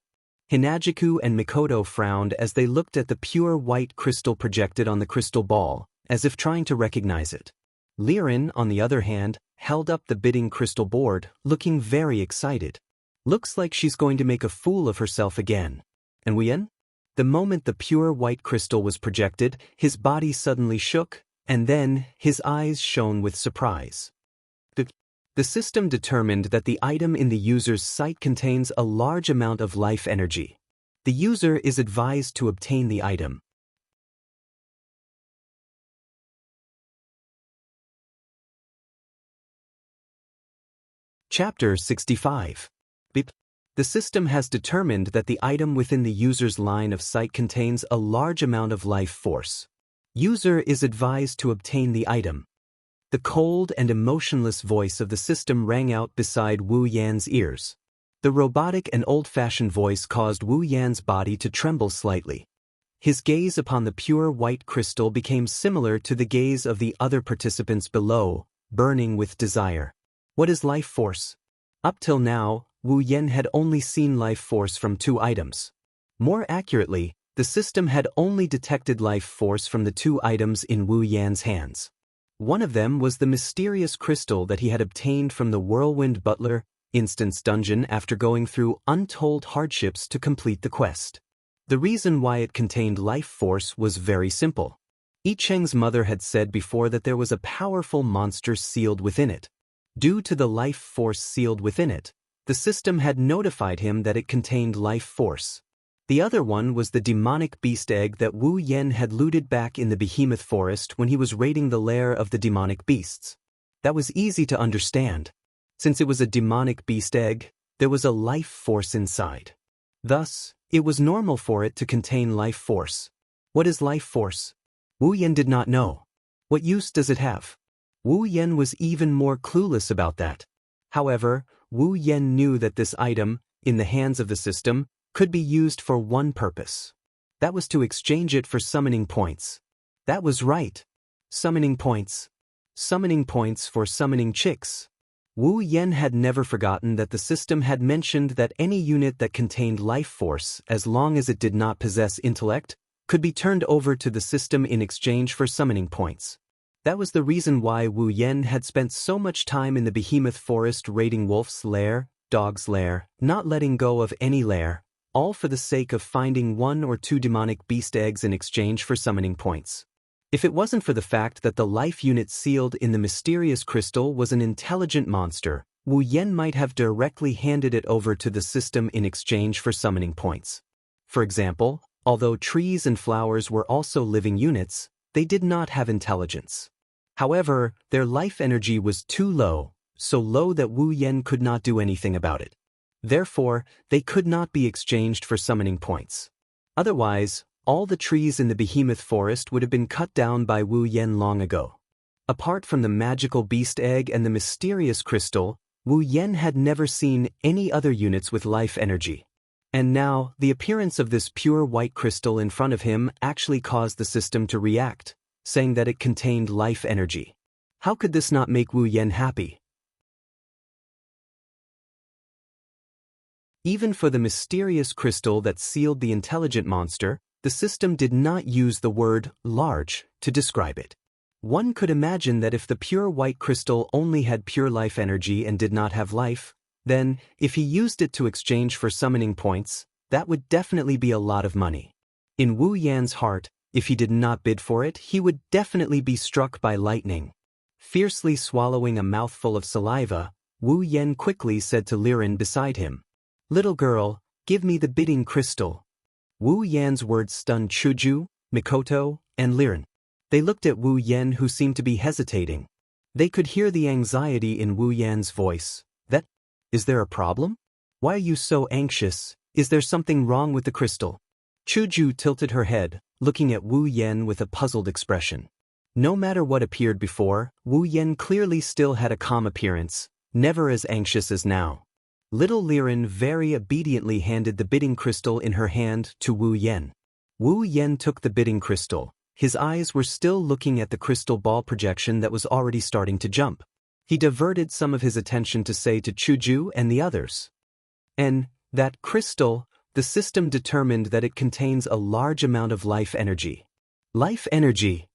Hinajiku and Mikoto frowned as they looked at the pure white crystal projected on the crystal ball, as if trying to recognize it. Lirin, on the other hand, held up the bidding crystal board, looking very excited. Looks like she's going to make a fool of herself again. And Wu Yen? The moment the pure white crystal was projected, his body suddenly shook, and then his eyes shone with surprise. The system determined that the item in the user's sight contains a large amount of life energy. The user is advised to obtain the item. Chapter 65. Beep. The system has determined that the item within the user's line of sight contains a large amount of life force. User is advised to obtain the item. The cold and emotionless voice of the system rang out beside Wu Yan's ears. The robotic and old-fashioned voice caused Wu Yan's body to tremble slightly. His gaze upon the pure white crystal became similar to the gaze of the other participants below, burning with desire. What is life force? Up till now, Wu Yan had only seen life force from 2 items. More accurately, the system had only detected life force from the 2 items in Wu Yan's hands. One of them was the mysterious crystal that he had obtained from the Whirlwind Butler instance dungeon after going through untold hardships to complete the quest. The reason why it contained life force was very simple. I Cheng's mother had said before that there was a powerful monster sealed within it. Due to the life force sealed within it, the system had notified him that it contained life force. The other one was the demonic beast egg that Wu Yan had looted back in the behemoth forest when he was raiding the lair of the demonic beasts. That was easy to understand. Since it was a demonic beast egg, there was a life force inside. Thus, it was normal for it to contain life force. What is life force? Wu Yan did not know. What use does it have? Wu Yan was even more clueless about that. However, Wu Yan knew that this item, in the hands of the system, could be used for one purpose. That was to exchange it for summoning points. That was right. Summoning points. Summoning points for summoning chicks. Wu Yan had never forgotten that the system had mentioned that any unit that contained life force, as long as it did not possess intellect, could be turned over to the system in exchange for summoning points. That was the reason why Wu Yan had spent so much time in the behemoth forest raiding Wolf's lair, Dog's lair, not letting go of any lair, all for the sake of finding 1 or 2 demonic beast eggs in exchange for summoning points. If it wasn't for the fact that the life unit sealed in the mysterious crystal was an intelligent monster, Wu Yan might have directly handed it over to the system in exchange for summoning points. For example, although trees and flowers were also living units, they did not have intelligence. However, their life energy was too low, so low that Wu Yan could not do anything about it. Therefore, they could not be exchanged for summoning points. Otherwise, all the trees in the behemoth forest would have been cut down by Wu Yan long ago. Apart from the magical beast egg and the mysterious crystal, Wu Yan had never seen any other units with life energy. And now, the appearance of this pure white crystal in front of him actually caused the system to react, saying that it contained life energy. How could this not make Wu Yan happy? Even for the mysterious crystal that sealed the intelligent monster, the system did not use the word large to describe it. One could imagine that if the pure white crystal only had pure life energy and did not have life, then, if he used it to exchange for summoning points, that would definitely be a lot of money. In Wu Yan's heart, if he did not bid for it, he would definitely be struck by lightning. Fiercely swallowing a mouthful of saliva, Wu Yan quickly said to Lirin beside him, "Little girl, give me the bidding crystal." Wu Yan's words stunned Chuju, Mikoto, and Lirin. They looked at Wu Yan, who seemed to be hesitating. They could hear the anxiety in Wu Yan's voice. Is there a problem? Why are you so anxious? Is there something wrong with the crystal? Chuju tilted her head, looking at Wu Yan with a puzzled expression. No matter what appeared before, Wu Yan clearly still had a calm appearance, never as anxious as now. Little Lirin very obediently handed the bidding crystal in her hand to Wu Yan. Wu Yan took the bidding crystal, his eyes were still looking at the crystal ball projection that was already starting to jump. He diverted some of his attention to say to Chuju and the others. "And that crystal, the system determined that it contains a large amount of life energy." Life energy?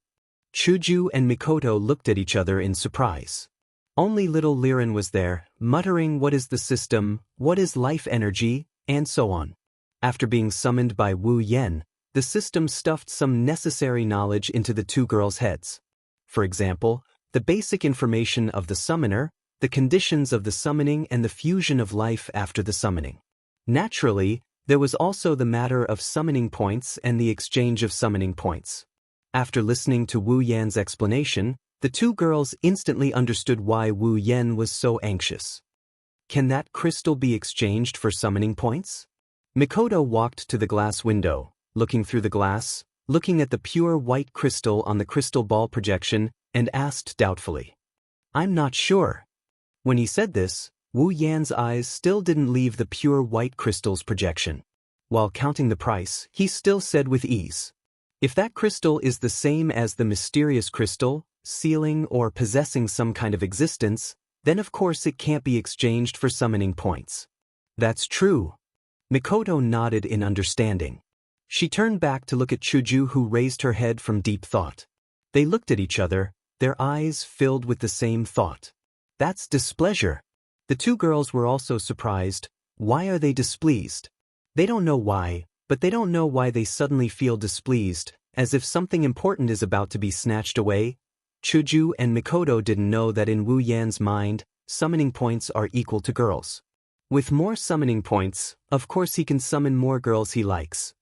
Chuju and Mikoto looked at each other in surprise. Only little Liren was there, muttering what is the system, what is life energy, and so on. After being summoned by Wu Yen, the system stuffed some necessary knowledge into the two girls' heads. For example, the basic information of the summoner, the conditions of the summoning and the fusion of life after the summoning. Naturally, there was also the matter of summoning points and the exchange of summoning points. After listening to Wu Yan's explanation, the two girls instantly understood why Wu Yan was so anxious. Can that crystal be exchanged for summoning points? Mikoto walked to the glass window, looking through the glass, looking at the pure white crystal on the crystal ball projection, and asked doubtfully. "I'm not sure." When he said this, Wu Yan's eyes still didn't leave the pure white crystal's projection. While counting the price, he still said with ease, "If that crystal is the same as the mysterious crystal, sealing or possessing some kind of existence, then of course it can't be exchanged for summoning points." "That's true." Mikoto nodded in understanding. She turned back to look at Chuju, who raised her head from deep thought. They looked at each other, their eyes filled with the same thought. That's displeasure. The two girls were also surprised. Why are they displeased? They don't know why, but they don't know why they suddenly feel displeased, as if something important is about to be snatched away. Chuju and Mikoto didn't know that in Wu Yan's mind, summoning points are equal to girls. With more summoning points, of course he can summon more girls he likes.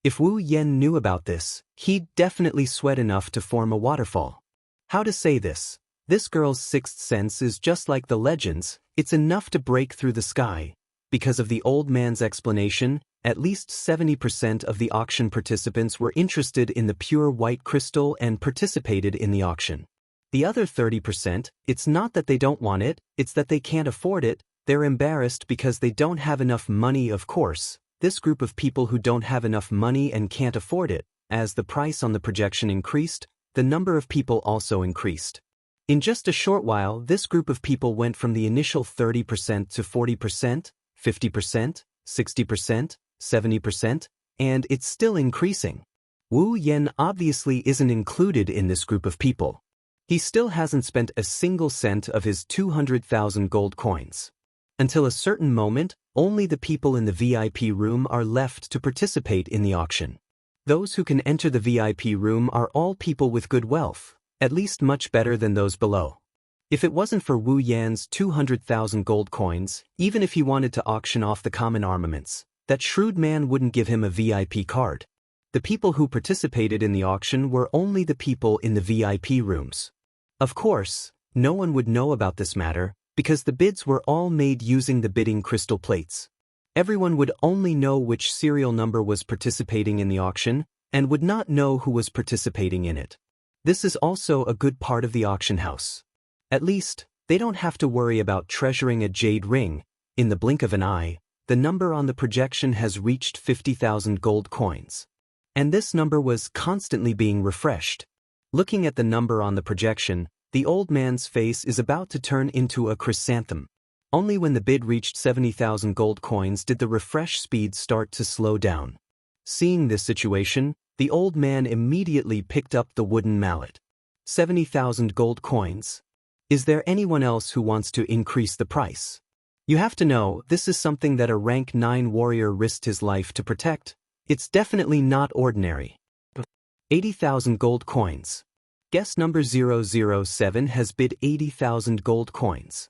If Wu Yan knew about this, he'd definitely sweat enough to form a waterfall. How to say this? This girl's sixth sense is just like the legends, it's enough to break through the sky. Because of the old man's explanation, at least 70% of the auction participants were interested in the pure white crystal and participated in the auction. The other 30%, it's not that they don't want it, it's that they can't afford it, they're embarrassed because they don't have enough money, of course. This group of people who don't have enough money and can't afford it, as the price on the projection increased, the number of people also increased. In just a short while, this group of people went from the initial 30% to 40%, 50%, 60%, 70%, and it's still increasing. Wu Yan obviously isn't included in this group of people. He still hasn't spent a single cent of his 200,000 gold coins. Until a certain moment, only the people in the VIP room are left to participate in the auction. Those who can enter the VIP room are all people with good wealth, at least much better than those below. If it wasn't for Wu Yan's 200,000 gold coins, even if he wanted to auction off the common armaments, that shrewd man wouldn't give him a VIP card. The people who participated in the auction were only the people in the VIP rooms. Of course, no one would know about this matter, because the bids were all made using the bidding crystal plates. Everyone would only know which serial number was participating in the auction, and would not know who was participating in it. This is also a good part of the auction house. At least, they don't have to worry about treasuring a jade ring. In the blink of an eye, the number on the projection has reached 50,000 gold coins. And this number was constantly being refreshed. Looking at the number on the projection, the old man's face is about to turn into a chrysanthemum. Only when the bid reached 70,000 gold coins did the refresh speed start to slow down. Seeing this situation, the old man immediately picked up the wooden mallet. 70,000 gold coins. Is there anyone else who wants to increase the price? You have to know, this is something that a rank 9 warrior risked his life to protect. It's definitely not ordinary. 80,000 gold coins. Guest number 007 has bid 80,000 gold coins.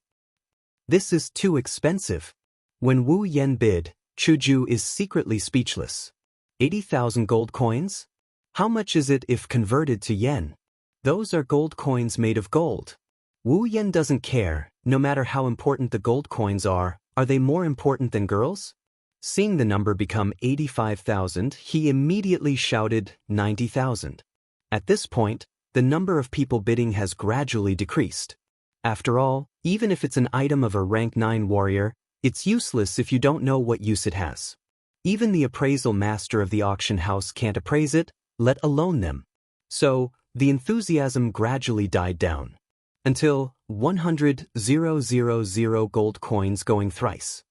This is too expensive. When Wu Yan bid, Chuju is secretly speechless. 80,000 gold coins? How much is it if converted to yen? Those are gold coins made of gold. Wu Yan doesn't care, no matter how important the gold coins are they more important than girls? Seeing the number become 85,000, he immediately shouted 90,000. At this point, the number of people bidding has gradually decreased. After all, even if it's an item of a rank 9 warrior, it's useless if you don't know what use it has. Even the appraisal master of the auction house can't appraise it, let alone them. So, the enthusiasm gradually died down. Until 100,000 gold coins going thrice.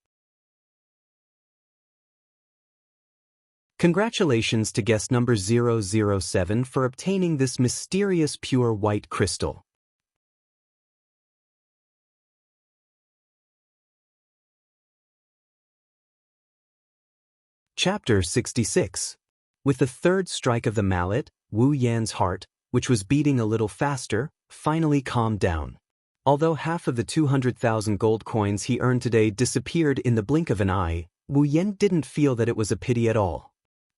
Congratulations to guest number 007 for obtaining this mysterious pure white crystal. Chapter 66. With the third strike of the mallet, Wu Yan's heart, which was beating a little faster, finally calmed down. Although half of the 200,000 gold coins he earned today disappeared in the blink of an eye, Wu Yan didn't feel that it was a pity at all.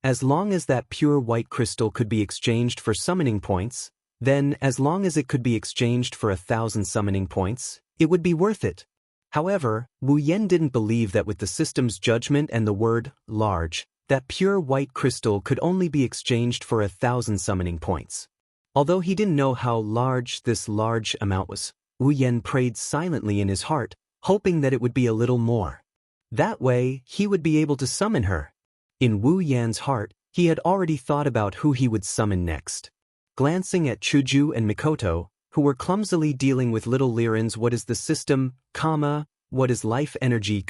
As long as that pure white crystal could be exchanged for summoning points, then as long as it could be exchanged for 1,000 summoning points, it would be worth it. However, Wu Yan didn't believe that with the system's judgment and the word large, that pure white crystal could only be exchanged for 1,000 summoning points. Although he didn't know how large this large amount was, Wu Yan prayed silently in his heart, hoping that it would be a little more. That way, he would be able to summon her. In Wu Yan's heart, he had already thought about who he would summon next. Glancing at Chuju and Mikoto, who were clumsily dealing with little Lirin's what is the system, what is life energy,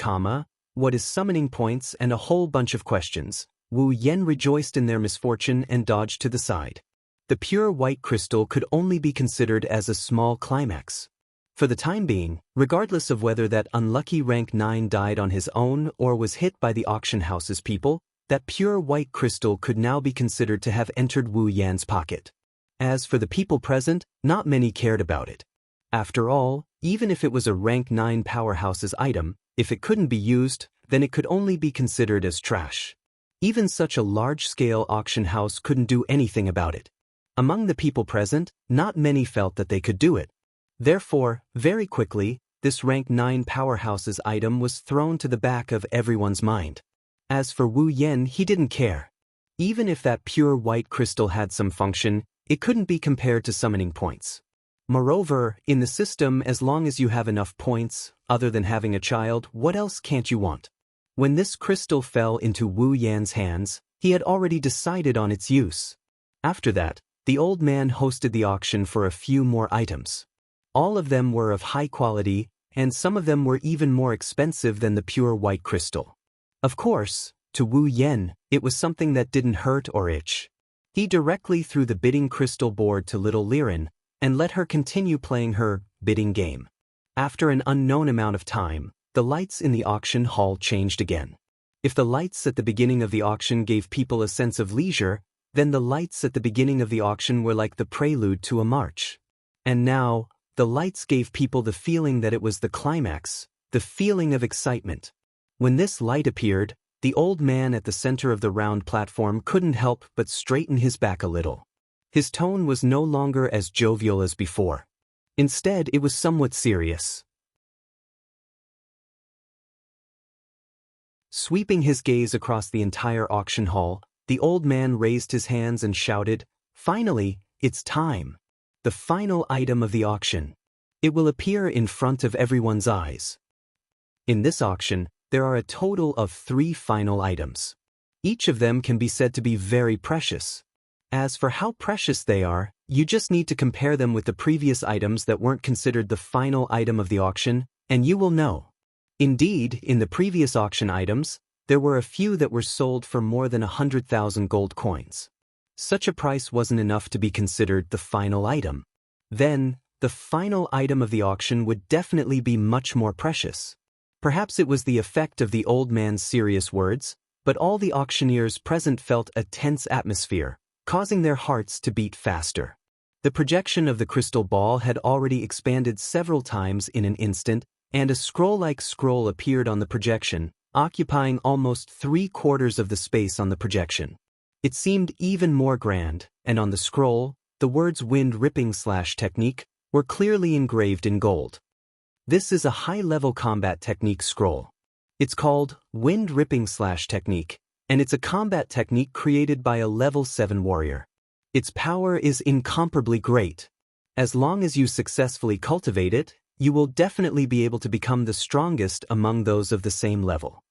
what is summoning points and a whole bunch of questions, Wu Yan rejoiced in their misfortune and dodged to the side. The pure white crystal could only be considered as a small climax. For the time being, regardless of whether that unlucky rank 9 died on his own or was hit by the auction house's people, that pure white crystal could now be considered to have entered Wu Yan's pocket. As for the people present, not many cared about it. After all, even if it was a rank 9 powerhouse's item, if it couldn't be used, then it could only be considered as trash. Even such a large-scale auction house couldn't do anything about it. Among the people present, not many felt that they could do it. Therefore, very quickly, this rank 9 powerhouse's item was thrown to the back of everyone's mind. As for Wu Yan, he didn't care. Even if that pure white crystal had some function, it couldn't be compared to summoning points. Moreover, in the system, as long as you have enough points, other than having a child, what else can't you want? When this crystal fell into Wu Yan's hands, he had already decided on its use. After that, the old man hosted the auction for a few more items. All of them were of high quality, and some of them were even more expensive than the pure white crystal. Of course, to Wu Yan, it was something that didn't hurt or itch. He directly threw the bidding crystal board to little Lirin, and let her continue playing her bidding game. After an unknown amount of time, the lights in the auction hall changed again. If the lights at the beginning of the auction gave people a sense of leisure, then the lights at the beginning of the auction were like the prelude to a march. And now, the lights gave people the feeling that it was the climax, the feeling of excitement. When this light appeared, the old man at the center of the round platform couldn't help but straighten his back a little. His tone was no longer as jovial as before. Instead, it was somewhat serious. Sweeping his gaze across the entire auction hall, the old man raised his hands and shouted, "Finally, it's time. The final item of the auction. It will appear in front of everyone's eyes." In this auction, there are a total of 3 final items. Each of them can be said to be very precious. As for how precious they are, you just need to compare them with the previous items that weren't considered the final item of the auction, and you will know. Indeed, in the previous auction items, there were a few that were sold for more than 100,000 gold coins. Such a price wasn't enough to be considered the final item. Then, the final item of the auction would definitely be much more precious. Perhaps it was the effect of the old man's serious words, but all the auctioneers present felt a tense atmosphere, causing their hearts to beat faster. The projection of the crystal ball had already expanded several times in an instant, and a scroll-like scroll appeared on the projection, occupying almost 3/4 of the space on the projection. It seemed even more grand, and on the scroll, the words wind-ripping/technique were clearly engraved in gold. This is a high-level combat technique scroll. It's called wind-ripping/technique, and it's a combat technique created by a level 7 warrior. Its power is incomparably great. As long as you successfully cultivate it, you will definitely be able to become the strongest among those of the same level.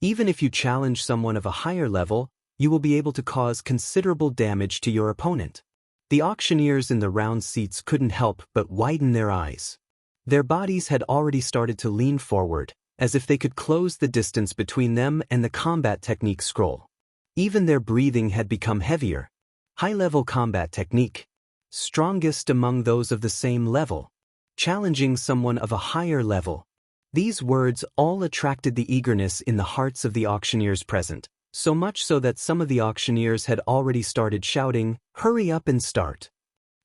Even if you challenge someone of a higher level, you will be able to cause considerable damage to your opponent. The auctioneers in the round seats couldn't help but widen their eyes. Their bodies had already started to lean forward, as if they could close the distance between them and the combat technique scroll. Even their breathing had become heavier. High-level combat technique. Strongest among those of the same level. Challenging someone of a higher level. These words all attracted the eagerness in the hearts of the auctioneers present, so much so that some of the auctioneers had already started shouting, "Hurry up and start."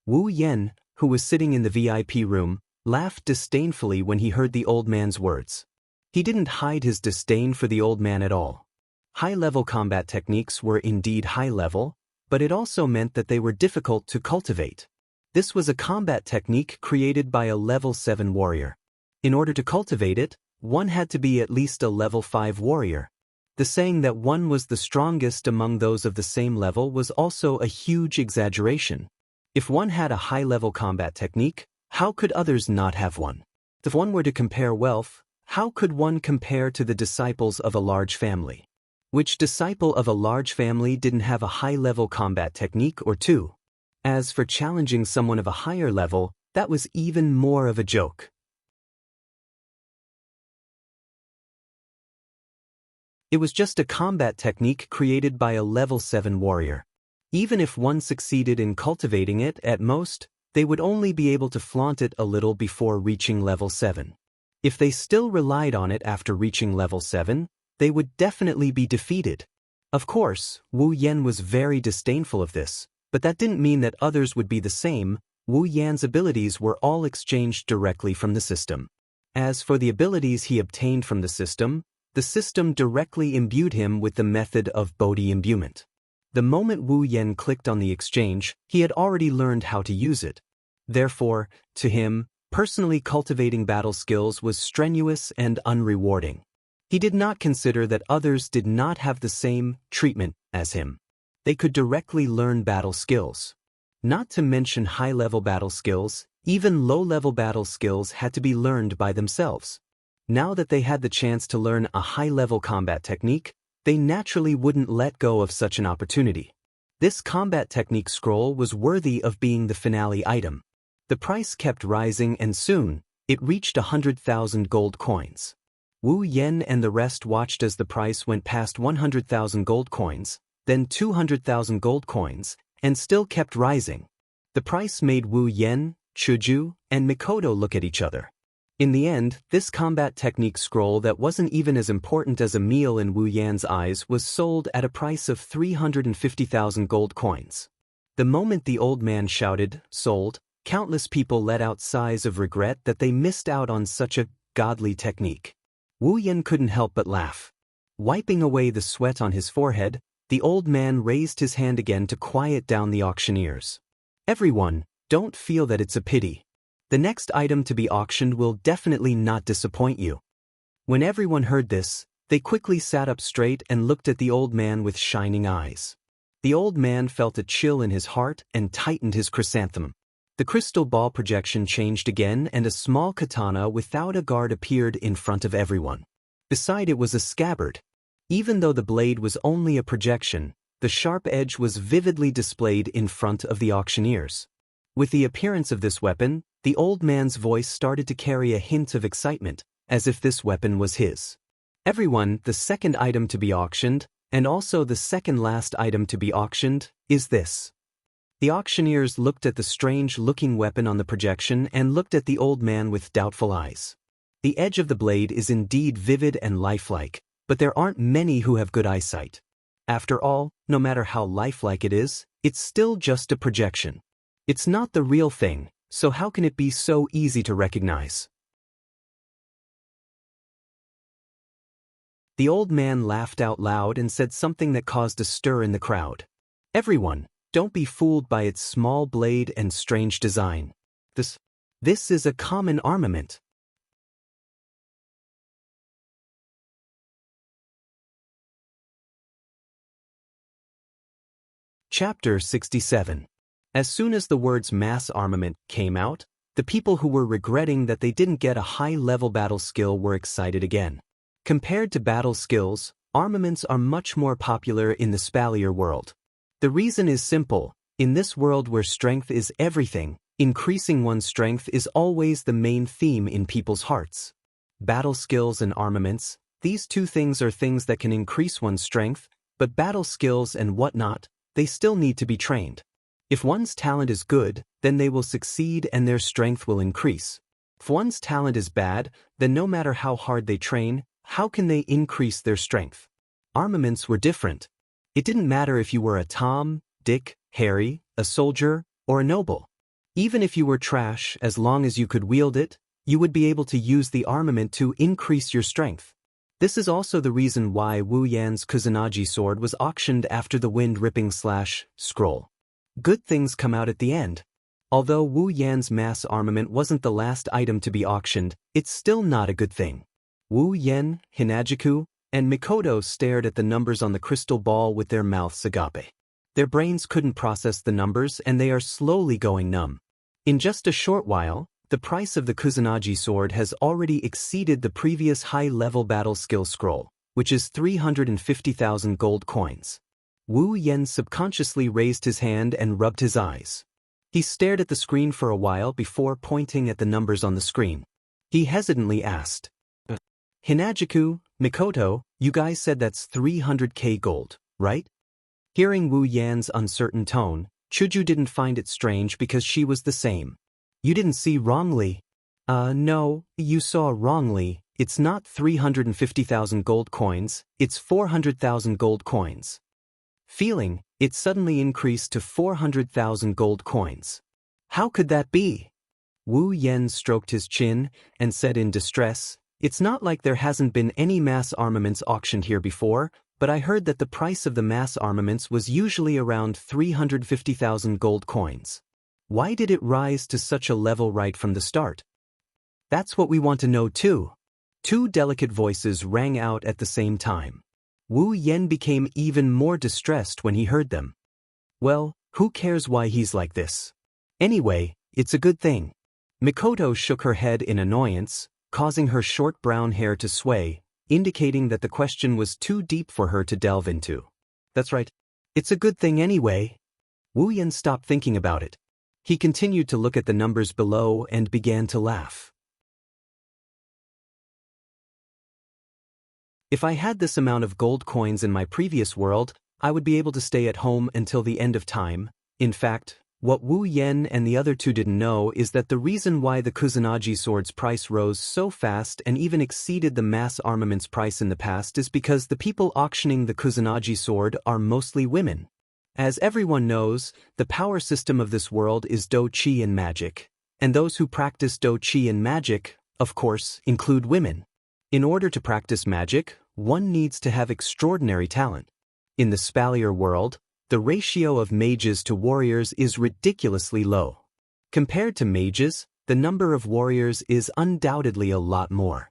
Wu Yan, who was sitting in the VIP room, laughed disdainfully when he heard the old man's words. He didn't hide his disdain for the old man at all. High-level combat techniques were indeed high-level, but it also meant that they were difficult to cultivate. This was a combat technique created by a level 7 warrior. In order to cultivate it, one had to be at least a level 5 warrior. The saying that one was the strongest among those of the same level was also a huge exaggeration. If one had a high-level combat technique, how could others not have one? If one were to compare wealth, how could one compare to the disciples of a large family? Which disciple of a large family didn't have a high-level combat technique or two? As for challenging someone of a higher level, that was even more of a joke. It was just a combat technique created by a level 7 warrior. Even if one succeeded in cultivating it at most, they would only be able to flaunt it a little before reaching level 7. If they still relied on it after reaching level 7, they would definitely be defeated. Of course, Wu Yan was very disdainful of this, but that didn't mean that others would be the same. Wu Yan's abilities were all exchanged directly from the system. As for the abilities he obtained from the system directly imbued him with the method of Bodhi imbuement. The moment Wu Yan clicked on the exchange, he had already learned how to use it. Therefore, to him, personally cultivating battle skills was strenuous and unrewarding. He did not consider that others did not have the same treatment as him. They could directly learn battle skills. Not to mention high-level battle skills, even low-level battle skills had to be learned by themselves. Now that they had the chance to learn a high-level combat technique, they naturally wouldn't let go of such an opportunity. This combat technique scroll was worthy of being the finale item. The price kept rising and soon, it reached 100,000 gold coins. Wu Yan and the rest watched as the price went past 100,000 gold coins, then 200,000 gold coins, and still kept rising. The price made Wu Yan, Chuju, and Mikoto look at each other. In the end, this combat technique scroll that wasn't even as important as a meal in Wu Yan's eyes was sold at a price of 350,000 gold coins. The moment the old man shouted, "Sold," countless people let out sighs of regret that they missed out on such a godly technique. Wu Yan couldn't help but laugh. Wiping away the sweat on his forehead, the old man raised his hand again to quiet down the auctioneers. "Everyone, don't feel that it's a pity. The next item to be auctioned will definitely not disappoint you." When everyone heard this, they quickly sat up straight and looked at the old man with shining eyes. The old man felt a chill in his heart and tightened his chrysanthemum. The crystal ball projection changed again and a small katana without a guard appeared in front of everyone. Beside it was a scabbard. Even though the blade was only a projection, the sharp edge was vividly displayed in front of the auctioneers. With the appearance of this weapon, the old man's voice started to carry a hint of excitement, as if this weapon was his. "Everyone, the second item to be auctioned, and also the second last item to be auctioned, is this." The auctioneers looked at the strange-looking weapon on the projection and looked at the old man with doubtful eyes. The edge of the blade is indeed vivid and lifelike, but there aren't many who have good eyesight. After all, no matter how lifelike it is, it's still just a projection. It's not the real thing, so how can it be so easy to recognize? The old man laughed out loud and said something that caused a stir in the crowd. "Everyone, don't be fooled by its small blade and strange design. This is a common armament." Chapter 67. As soon as the words mass armament came out, the people who were regretting that they didn't get a high-level battle skill were excited again. Compared to battle skills, armaments are much more popular in the spalier world. The reason is simple. In this world where strength is everything, increasing one's strength is always the main theme in people's hearts. Battle skills and armaments, these two things are things that can increase one's strength, but battle skills and whatnot, they still need to be trained. If one's talent is good, then they will succeed and their strength will increase. If one's talent is bad, then no matter how hard they train, how can they increase their strength? Armaments were different. It didn't matter if you were a Tom, Dick, Harry, a soldier, or a noble. Even if you were trash, as long as you could wield it, you would be able to use the armament to increase your strength. This is also the reason why Wu Yan's Kusanagi sword was auctioned after the wind-ripping scroll. Good things come out at the end. Although Wu Yan's mass armament wasn't the last item to be auctioned, it's still not a good thing. Wu Yan, Hinajiku, and Mikoto stared at the numbers on the crystal ball with their mouths agape. Their brains couldn't process the numbers and they are slowly going numb. In just a short while, the price of the Kusanagi sword has already exceeded the previous high-level battle skill scroll, which is 350,000 gold coins. Wu Yan subconsciously raised his hand and rubbed his eyes. He stared at the screen for a while before pointing at the numbers on the screen. He hesitantly asked, Hinajiku, Mikoto, you guys said that's 300k gold, right? Hearing Wu Yan's uncertain tone, Chuju didn't find it strange because she was the same. You didn't see wrongly. No, you saw wrongly. It's not 350,000 gold coins, it's 400,000 gold coins. Feeling, it suddenly increased to 400,000 gold coins. How could that be? Wu Yan stroked his chin and said in distress, It's not like there hasn't been any mass armaments auctioned here before, but I heard that the price of the mass armaments was usually around 350,000 gold coins. Why did it rise to such a level right from the start? That's what we want to know too. Two delicate voices rang out at the same time. Wu Yan became even more distressed when he heard them. Well, who cares why he's like this? Anyway, it's a good thing. Mikoto shook her head in annoyance, causing her short brown hair to sway, indicating that the question was too deep for her to delve into. That's right. It's a good thing anyway. Wu Yan stopped thinking about it. He continued to look at the numbers below and began to laugh. If I had this amount of gold coins in my previous world, I would be able to stay at home until the end of time. In fact, what Wu Yan and the other two didn't know is that the reason why the Kusanagi sword's price rose so fast and even exceeded the mass armaments price in the past is because the people auctioning the Kusanagi sword are mostly women. As everyone knows, the power system of this world is Do-Chi and magic, and those who practice Do-Chi and magic, of course, include women. In order to practice magic, one needs to have extraordinary talent. In the spalier world, the ratio of mages to warriors is ridiculously low. Compared to mages, the number of warriors is undoubtedly a lot more.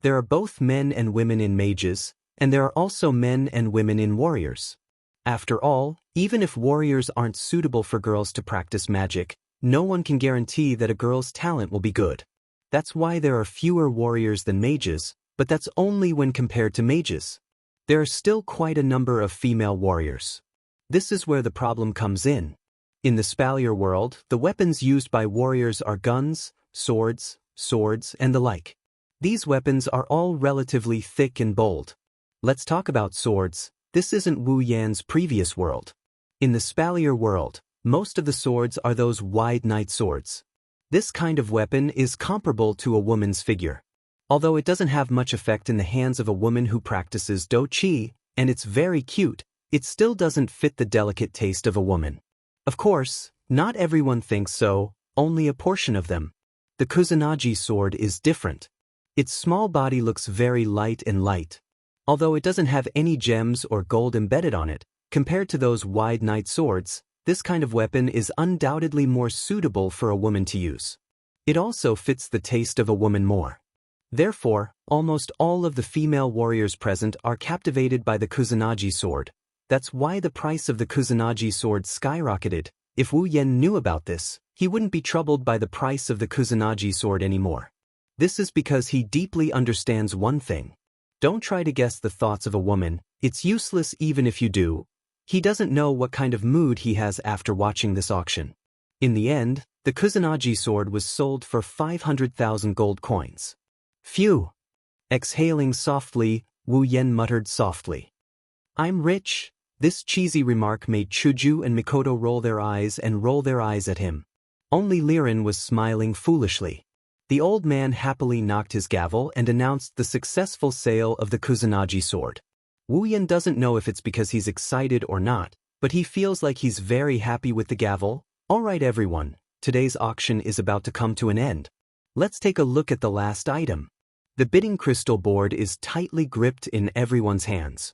There are both men and women in mages, and there are also men and women in warriors. After all, even if warriors aren't suitable for girls to practice magic, no one can guarantee that a girl's talent will be good. That's why there are fewer warriors than mages, but that's only when compared to mages. There are still quite a number of female warriors. This is where the problem comes in. In the spalier world, the weapons used by warriors are guns, swords, and the like. These weapons are all relatively thick and bold. Let's talk about swords. This isn't Wu Yan's previous world. In the spalier world, most of the swords are those wide knight swords. This kind of weapon is comparable to a woman's figure. Although it doesn't have much effect in the hands of a woman who practices Do-Chi, and it's very cute, it still doesn't fit the delicate taste of a woman. Of course, not everyone thinks so, only a portion of them. The Kusanagi sword is different. Its small body looks very light and light. Although it doesn't have any gems or gold embedded on it, compared to those wide knight swords, this kind of weapon is undoubtedly more suitable for a woman to use. It also fits the taste of a woman more. Therefore, almost all of the female warriors present are captivated by the Kusanagi sword. That's why the price of the Kusanagi sword skyrocketed. If Wu Yan knew about this, he wouldn't be troubled by the price of the Kusanagi sword anymore. This is because he deeply understands one thing. Don't try to guess the thoughts of a woman, It's useless even if you do. He doesn't know what kind of mood he has after watching this auction. In the end, the Kusanagi sword was sold for 500,000 gold coins. Phew! Exhaling softly, Wu Yen muttered softly. I'm rich. This cheesy remark made Chuju and Mikoto roll their eyes at him. Only Liren was smiling foolishly. The old man happily knocked his gavel and announced the successful sale of the Kusanagi sword. Wu Yen doesn't know if it's because he's excited or not, but he feels like he's very happy with the gavel. Alright everyone, today's auction is about to come to an end. Let's take a look at the last item. The bidding crystal board is tightly gripped in everyone's hands.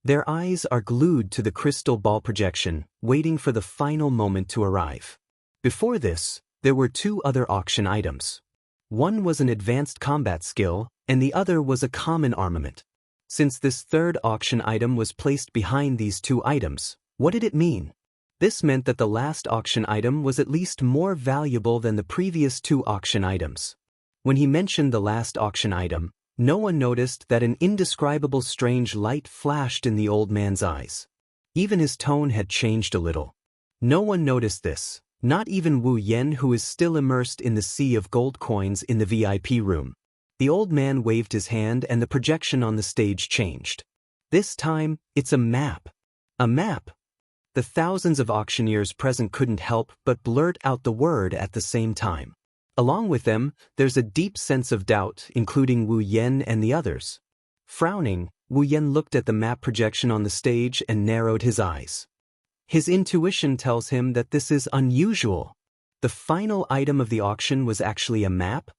Their eyes are glued to the crystal ball projection, waiting for the final moment to arrive. Before this, there were two other auction items. One was an advanced combat skill, and the other was a common armament. Since this third auction item was placed behind these two items, what did it mean? This meant that the last auction item was at least more valuable than the previous two auction items. When he mentioned the last auction item, no one noticed that an indescribable strange light flashed in the old man's eyes. Even his tone had changed a little. No one noticed this, not even Wu Yen, who is still immersed in the sea of gold coins in the VIP room. The old man waved his hand and the projection on the stage changed. This time, it's a map. A map! The thousands of auctioneers present couldn't help but blurt out the word at the same time. Along with them, there's a deep sense of doubt, including Wu Yen and the others. Frowning, Wu Yen looked at the map projection on the stage and narrowed his eyes. His intuition tells him that this is unusual. The final item of the auction was actually a map?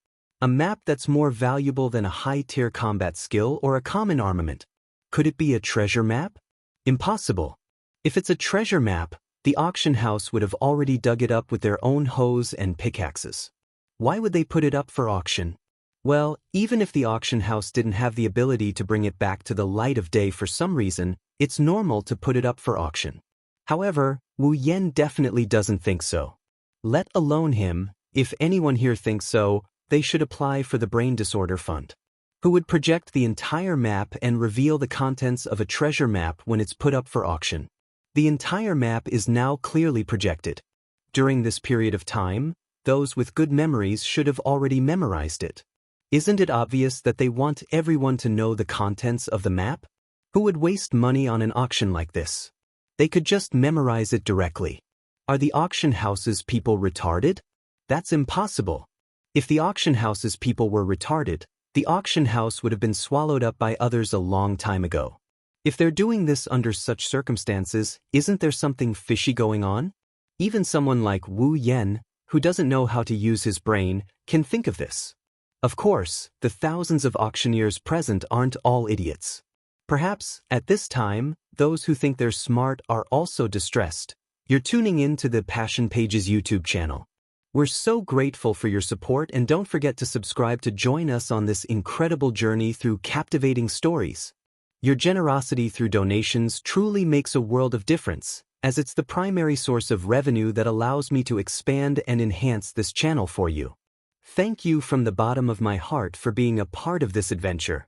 A map that's more valuable than a high-tier combat skill or a common armament. Could it be a treasure map? Impossible. If it's a treasure map, the auction house would have already dug it up with their own hoes and pickaxes. Why would they put it up for auction? Well, even if the auction house didn't have the ability to bring it back to the light of day for some reason, it's normal to put it up for auction. However, Wu Yen definitely doesn't think so. Let alone him, if anyone here thinks so, they should apply for the Brain Disorder Fund. Who would project the entire map and reveal the contents of a treasure map when it's put up for auction. The entire map is now clearly projected. During this period of time, those with good memories should have already memorized it. Isn't it obvious that they want everyone to know the contents of the map? Who would waste money on an auction like this? They could just memorize it directly. Are the auction house's people retarded? That's impossible. If the auction house's people were retarded, the auction house would have been swallowed up by others a long time ago. If they're doing this under such circumstances, isn't there something fishy going on? Even someone like Wu Yen, who doesn't know how to use his brain, can think of this. Of course, the thousands of auctioneers present aren't all idiots. Perhaps, at this time, those who think they're smart are also distressed. You're tuning in to the Passion Pages YouTube channel. We're so grateful for your support, and don't forget to subscribe to join us on this incredible journey through captivating stories. Your generosity through donations truly makes a world of difference, as it's the primary source of revenue that allows me to expand and enhance this channel for you. Thank you from the bottom of my heart for being a part of this adventure.